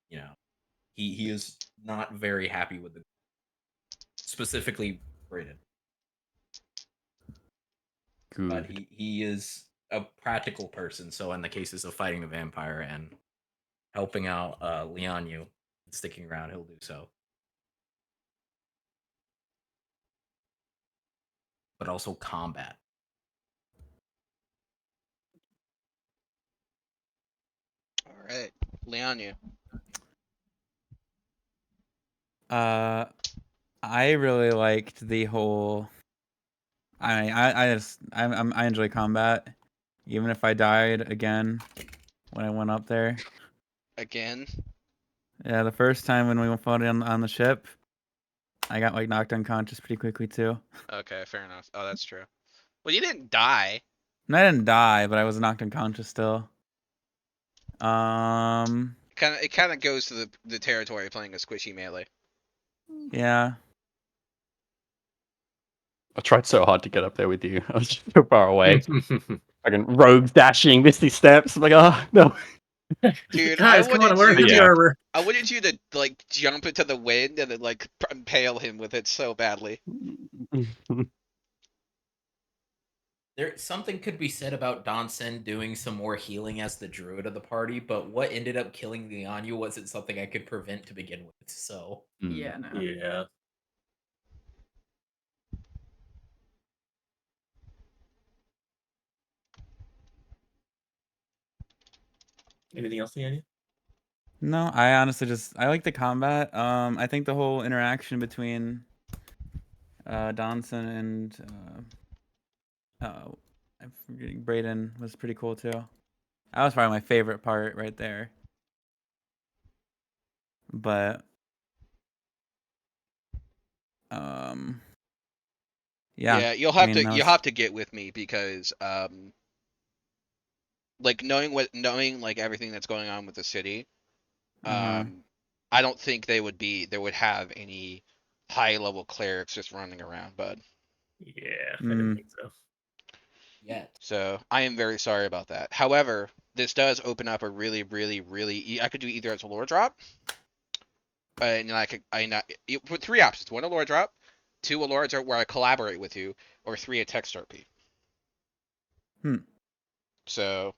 you know, he is not very happy with the specifically Braden. But Good. he is a practical person, so in the cases of fighting the vampire and helping out Lianyu, sticking around, he'll do so. But also combat. All right, Lianyu. I really liked the whole. I enjoy combat, even if I died again when I went up there. Again. Yeah, the first time when we fought on the ship, I got like knocked unconscious pretty quickly too. Okay, fair enough. Oh, that's true. Well, you didn't die. And I didn't die, but I was knocked unconscious still. Um, It kind of goes to the territory of playing a squishy melee. yeah. I tried so hard to get up there with you. I was just so far away. Fucking rogue dashing, misty steps. I'm like, oh no. Dude, Guys, come on, I'm wearing hoodie Yeah. armor. I wanted you to like jump into the wind and then like impale him with it so badly. Something could be said about Donson doing some more healing as the druid of the party, but what ended up killing Lianyu wasn't something I could prevent to begin with. So Yeah, no. Yeah. Anything else, Leanne? No, I honestly I like the combat. I think the whole interaction between Donson and I'm forgetting Braden was pretty cool too. That was probably my favorite part right there. But yeah, You'll I have mean, you'll have to get with me because like knowing like everything that's going on with the city, Uh-huh. I don't think they would have any high level clerics just running around, bud. Yeah, I didn't think so. yeah, So I am very sorry about that. However, this does open up a really, really, really. I could do either as a lore drop, and with three options: one a lore drop, two a lore drop where I collaborate with you, or three a text RP. So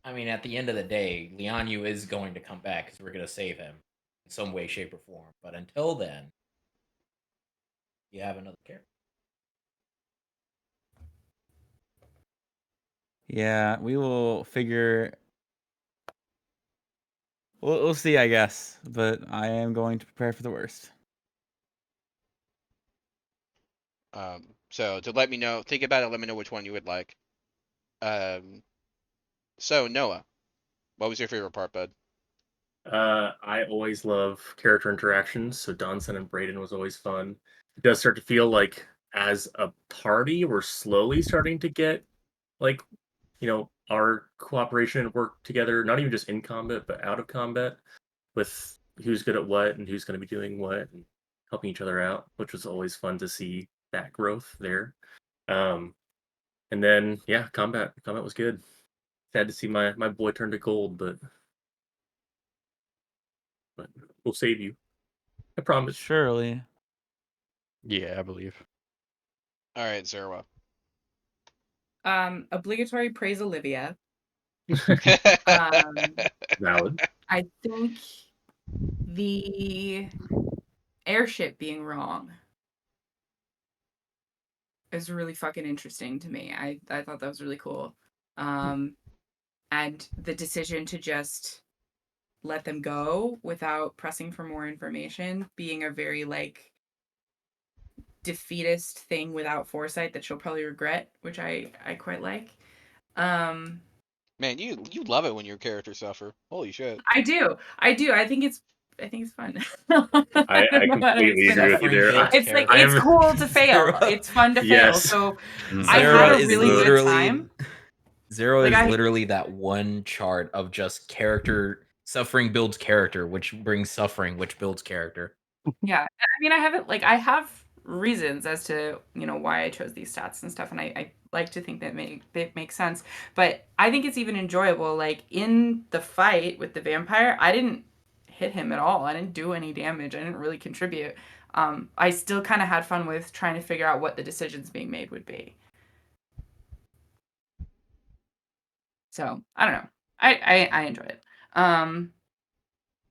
I mean, at the end of the day, Lianyu is going to come back because we're going to save him in some way, shape, or form. But until then, you have another character. Yeah, we will figure. We'll see, I guess. But I am going to prepare for the worst. so to let me know, think about it. Let me know which one you would like. So Noah, what was your favorite part, bud? I always love character interactions, so Donson and Brayden was always fun. It does start to feel like as a party, we're slowly starting to get like, our cooperation and work together, not even just in combat, but out of combat, with who's good at what and who's going to be doing what and helping each other out, which was always fun to see that growth there. Um, and then yeah, combat was good. Sad to see my boy turn to gold, but we'll save you. I promise. Surely. Yeah, I believe. All right, Zerwa. Obligatory praise Olivia. Um, Valid. I think the airship being wrong is really fucking interesting to me. I thought that was really cool. And the decision to just let them go without pressing for more information being a very like defeatist thing without foresight that she'll probably regret, which I quite like. Man, you love it when your characters suffer. Holy shit. I do. I think it's fun. I don't know how to completely explain agree it. with you Suffering there. builds It's like I it's am cool to fail. Zero. It's fun to fail. Yes. So Mm. I Zero had a is really good literally time. Zero Like, is I- literally that one chart of just character suffering builds character, which brings suffering, which builds character. Yeah, I mean, I have reasons as to why I chose these stats and stuff, and I like to think that they make sense. But I think it's even enjoyable. Like in the fight with the vampire, I didn't hit him at all. I didn't do any damage. I didn't really contribute. I still kind of had fun with trying to figure out what the decisions being made would be. So I don't know. I enjoy it.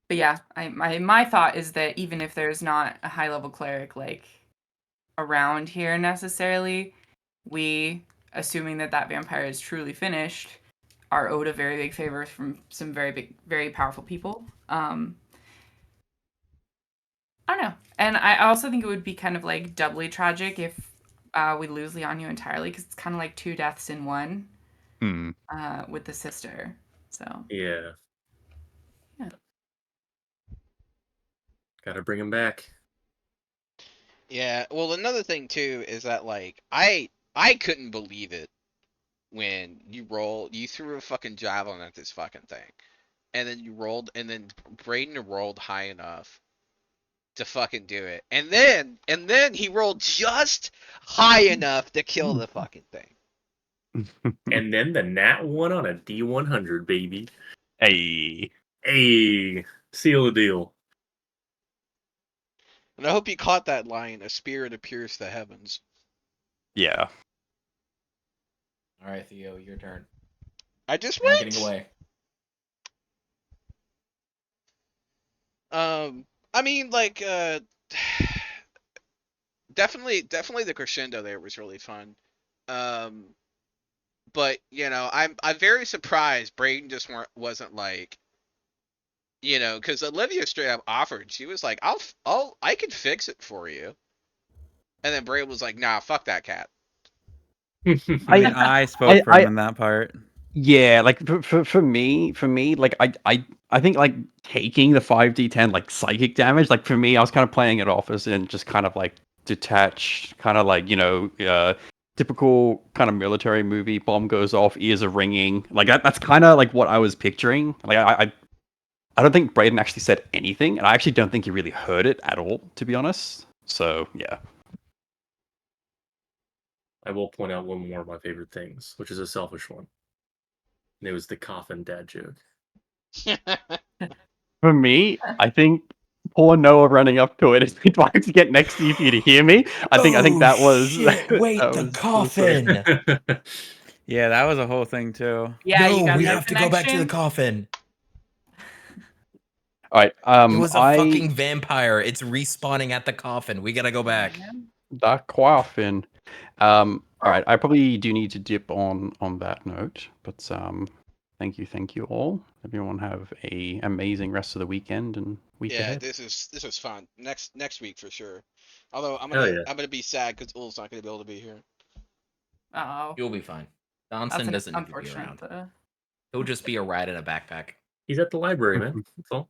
But yeah, my thought is that even if there's not a high level cleric like around here necessarily, we, assuming that vampire is truly finished, are owed a very big favor from some very powerful people. I don't know, and I also think it would be kind of like doubly tragic if we lose Lianyu entirely, because it's kind of like two deaths in one Hmm. with the sister. So Yeah. yeah. Gotta bring him back. Yeah, well, another thing too is that like I couldn't believe it when you threw a fucking javelin at this fucking thing, and then you rolled, and then Braden rolled high enough to fucking do it, and then he rolled just high enough to kill the fucking thing. And then the nat one on a D100, baby. Hey. Hey, seal the deal. And I hope you caught that line, "A spear to pierce the heavens." Yeah. All right, Theo, your turn. I just You're not went. getting away. I mean, like, definitely the crescendo there was really fun. Um, but I'm very surprised Braden just wasn't like, because Olivia straight up offered. She was like, I can fix it for you. And then Braden was like, nah, fuck that cat. I mean, I spoke for him in that part. Yeah, like for me, like I think like taking the 5d10 like psychic damage, like for me, I was kind of playing it off as in just kind of like detached, kind of like typical kind of military movie. Bomb goes off, ears are ringing, like that's kind of like what I was picturing. Like I don't think Braden actually said anything, and I actually don't think he really heard it at all, to be honest. So yeah. I will point out one more of my favorite things, which is a selfish one. And it was the coffin dad joke. For me, I think poor Noah running up to it is trying to get next to you for you to hear me. I think that was shit! Wait, that the was coffin. Yeah, that was a whole thing too. Yeah, you No, got we that have to go back to the connection? coffin. all right. It was a fucking vampire. It's respawning at the coffin. We gotta go back. The coffin. All right. I probably do need to dip on that note, but thank you all. Everyone have a amazing rest of the weekend and week Yeah, ahead. this is fun. Next week for sure. Although I'm Hell gonna yeah. I'm gonna be sad because Ul's not gonna be able to be here. Oh, You'll be fine. that's Donson an doesn't need to be unfortunate. around. He'll just be a rat in a backpack He's at the library, man. That's all.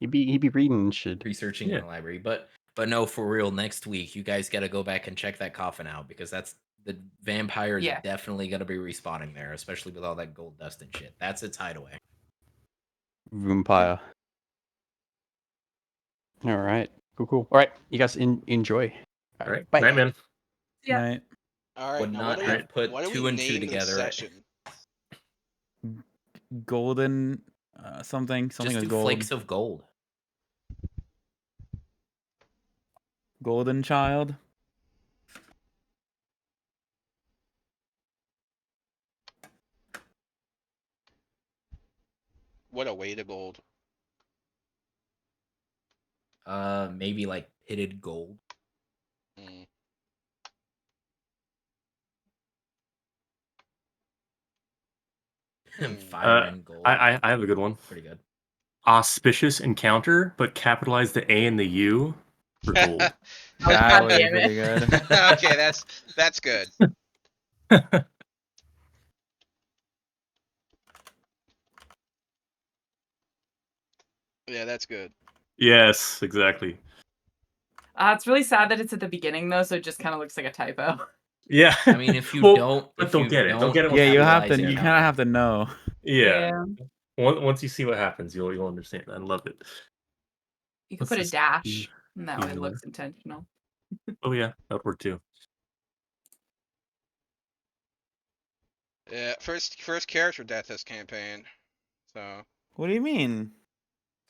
He'd be reading and shit. researching Yeah. in the library. But no, for real, next week you guys got to go back and check that coffin out because that's the vampire is Yeah. definitely gonna be respawning there, especially with all that gold dust and shit. That's its hideaway. Vampire. All right. Cool. All right. You guys enjoy. All right. Bye. Night, man. Yeah. Night. All right, Would now not what have put do two we and two name this together. session? Golden something Just with do gold. flakes of gold. Golden child. What a way to gold. Maybe like pitted gold. Mm. Fire and gold. I have a good one. Pretty good. Auspicious encounter, but capitalize the A and the U for gold. Oh, That God was damn pretty it. good. Okay, that's good. Yeah, that's good. Yes, exactly. It's really sad that it's at the beginning though, so it just kind of looks like a typo. Yeah. I mean, if you Well, don't, but if they'll you get it. They'll don't get it. Yeah, you have to. capitalize You it, kind of have to know. Yeah. Once you see what happens, you'll understand. I love it. You could What's put a this? dash, and that way it Healer. looks intentional. Oh yeah, that would work too. Yeah, first character death this campaign. So, What do you mean?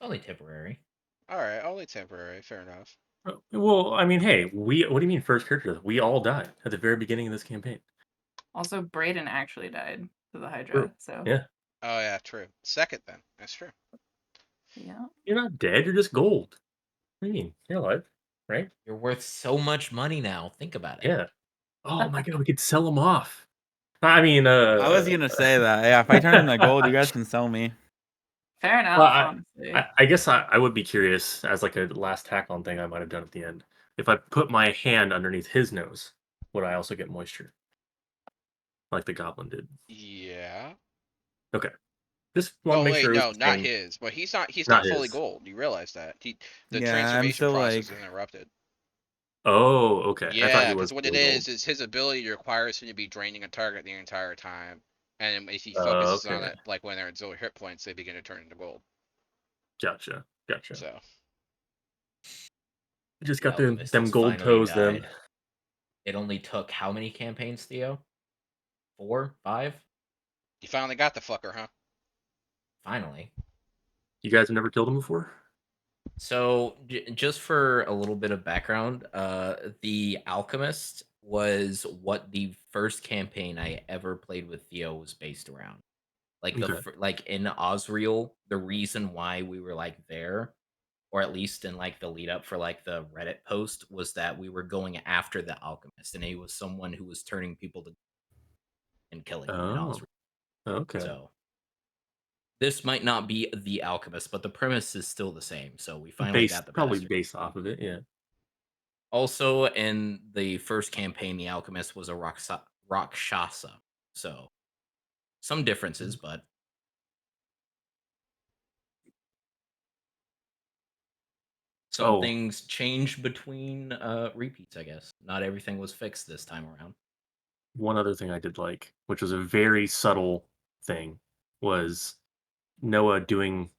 It's only temporary. all right, only temporary. Fair enough. Well, I mean, hey, what do you mean first character death? We all died at the very beginning of this campaign. Also, Brayden actually died to the Hydra, True. so Yeah. Oh yeah, true. Second then. That's true. yeah. You're not dead, you're just gold. What do you mean? You're alive, right? You're worth so much money now. Think about it. Yeah. Oh my god, we could sell them off. I mean, I was gonna say that. Yeah, if I turn into gold, you guys can sell me. Fair enough, Well, honestly. I guess I would be curious, as like a last tack on thing I might have done at the end. If I put my hand underneath his nose, would I also get moisture? Like the goblin did. Yeah. Okay. Just want to Oh make wait, sure it was no, the not same. his. But he's not Not fully his. gold. You realize that. The Yeah, I'm transformation still process like. is interrupted. Oh, okay. I thought Yeah, he because was what it fully gold. is his ability requires him to be draining a target the entire time, and if he focuses on Okay. it, like when they're at 0 hit points, they begin to turn into gold. Gotcha. So Just got Alchemist them has gold finally toes then. died. It only took how many campaigns, Theo? 4, 5? you finally got the fucker, huh? Finally. You guys have never killed him before? So, just for a little bit of background, the Alchemist was what the first campaign I ever played with Theo was based around. Like Okay. like in Osriel, the reason why we were like there, or at least in like the lead up for like the Reddit post, was that we were going after the Alchemist, and he was someone who was turning people to and killing them in Oh, Osriel. okay. So this might not be the Alchemist, but the premise is still the same. So we finally got the Probably bastard. based off of it, yeah. Also, in the first campaign, the Alchemist was a Rakshasa. So some differences, but some things change between repeats, I guess. Not everything was fixed this time around. One other thing I did like, which was a very subtle thing, was Noah doing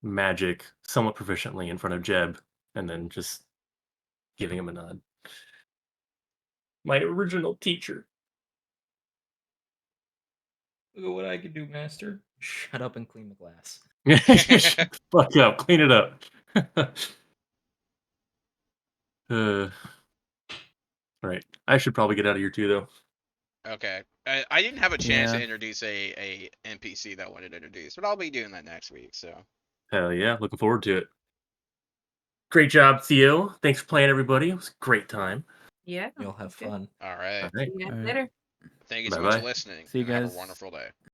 magic somewhat proficiently in front of Jeb, and then just giving him a nod. My original teacher. Look at what I can do, master. Shut up and clean the glass. Shut the fuck up. Clean it up. Right. I should probably get out of here too, though. Okay. I didn't have a chance Yeah. to introduce a NPC that I wanted to introduce, but I'll be doing that next week. So. Hell yeah. Looking forward to it. Great job, Theo. Thanks for playing, everybody. It was a great time. Yeah. You'll have good. fun. All right. All right. See you guys All right. later. Thank you so Bye-bye. much for listening. See you and have guys. a wonderful day.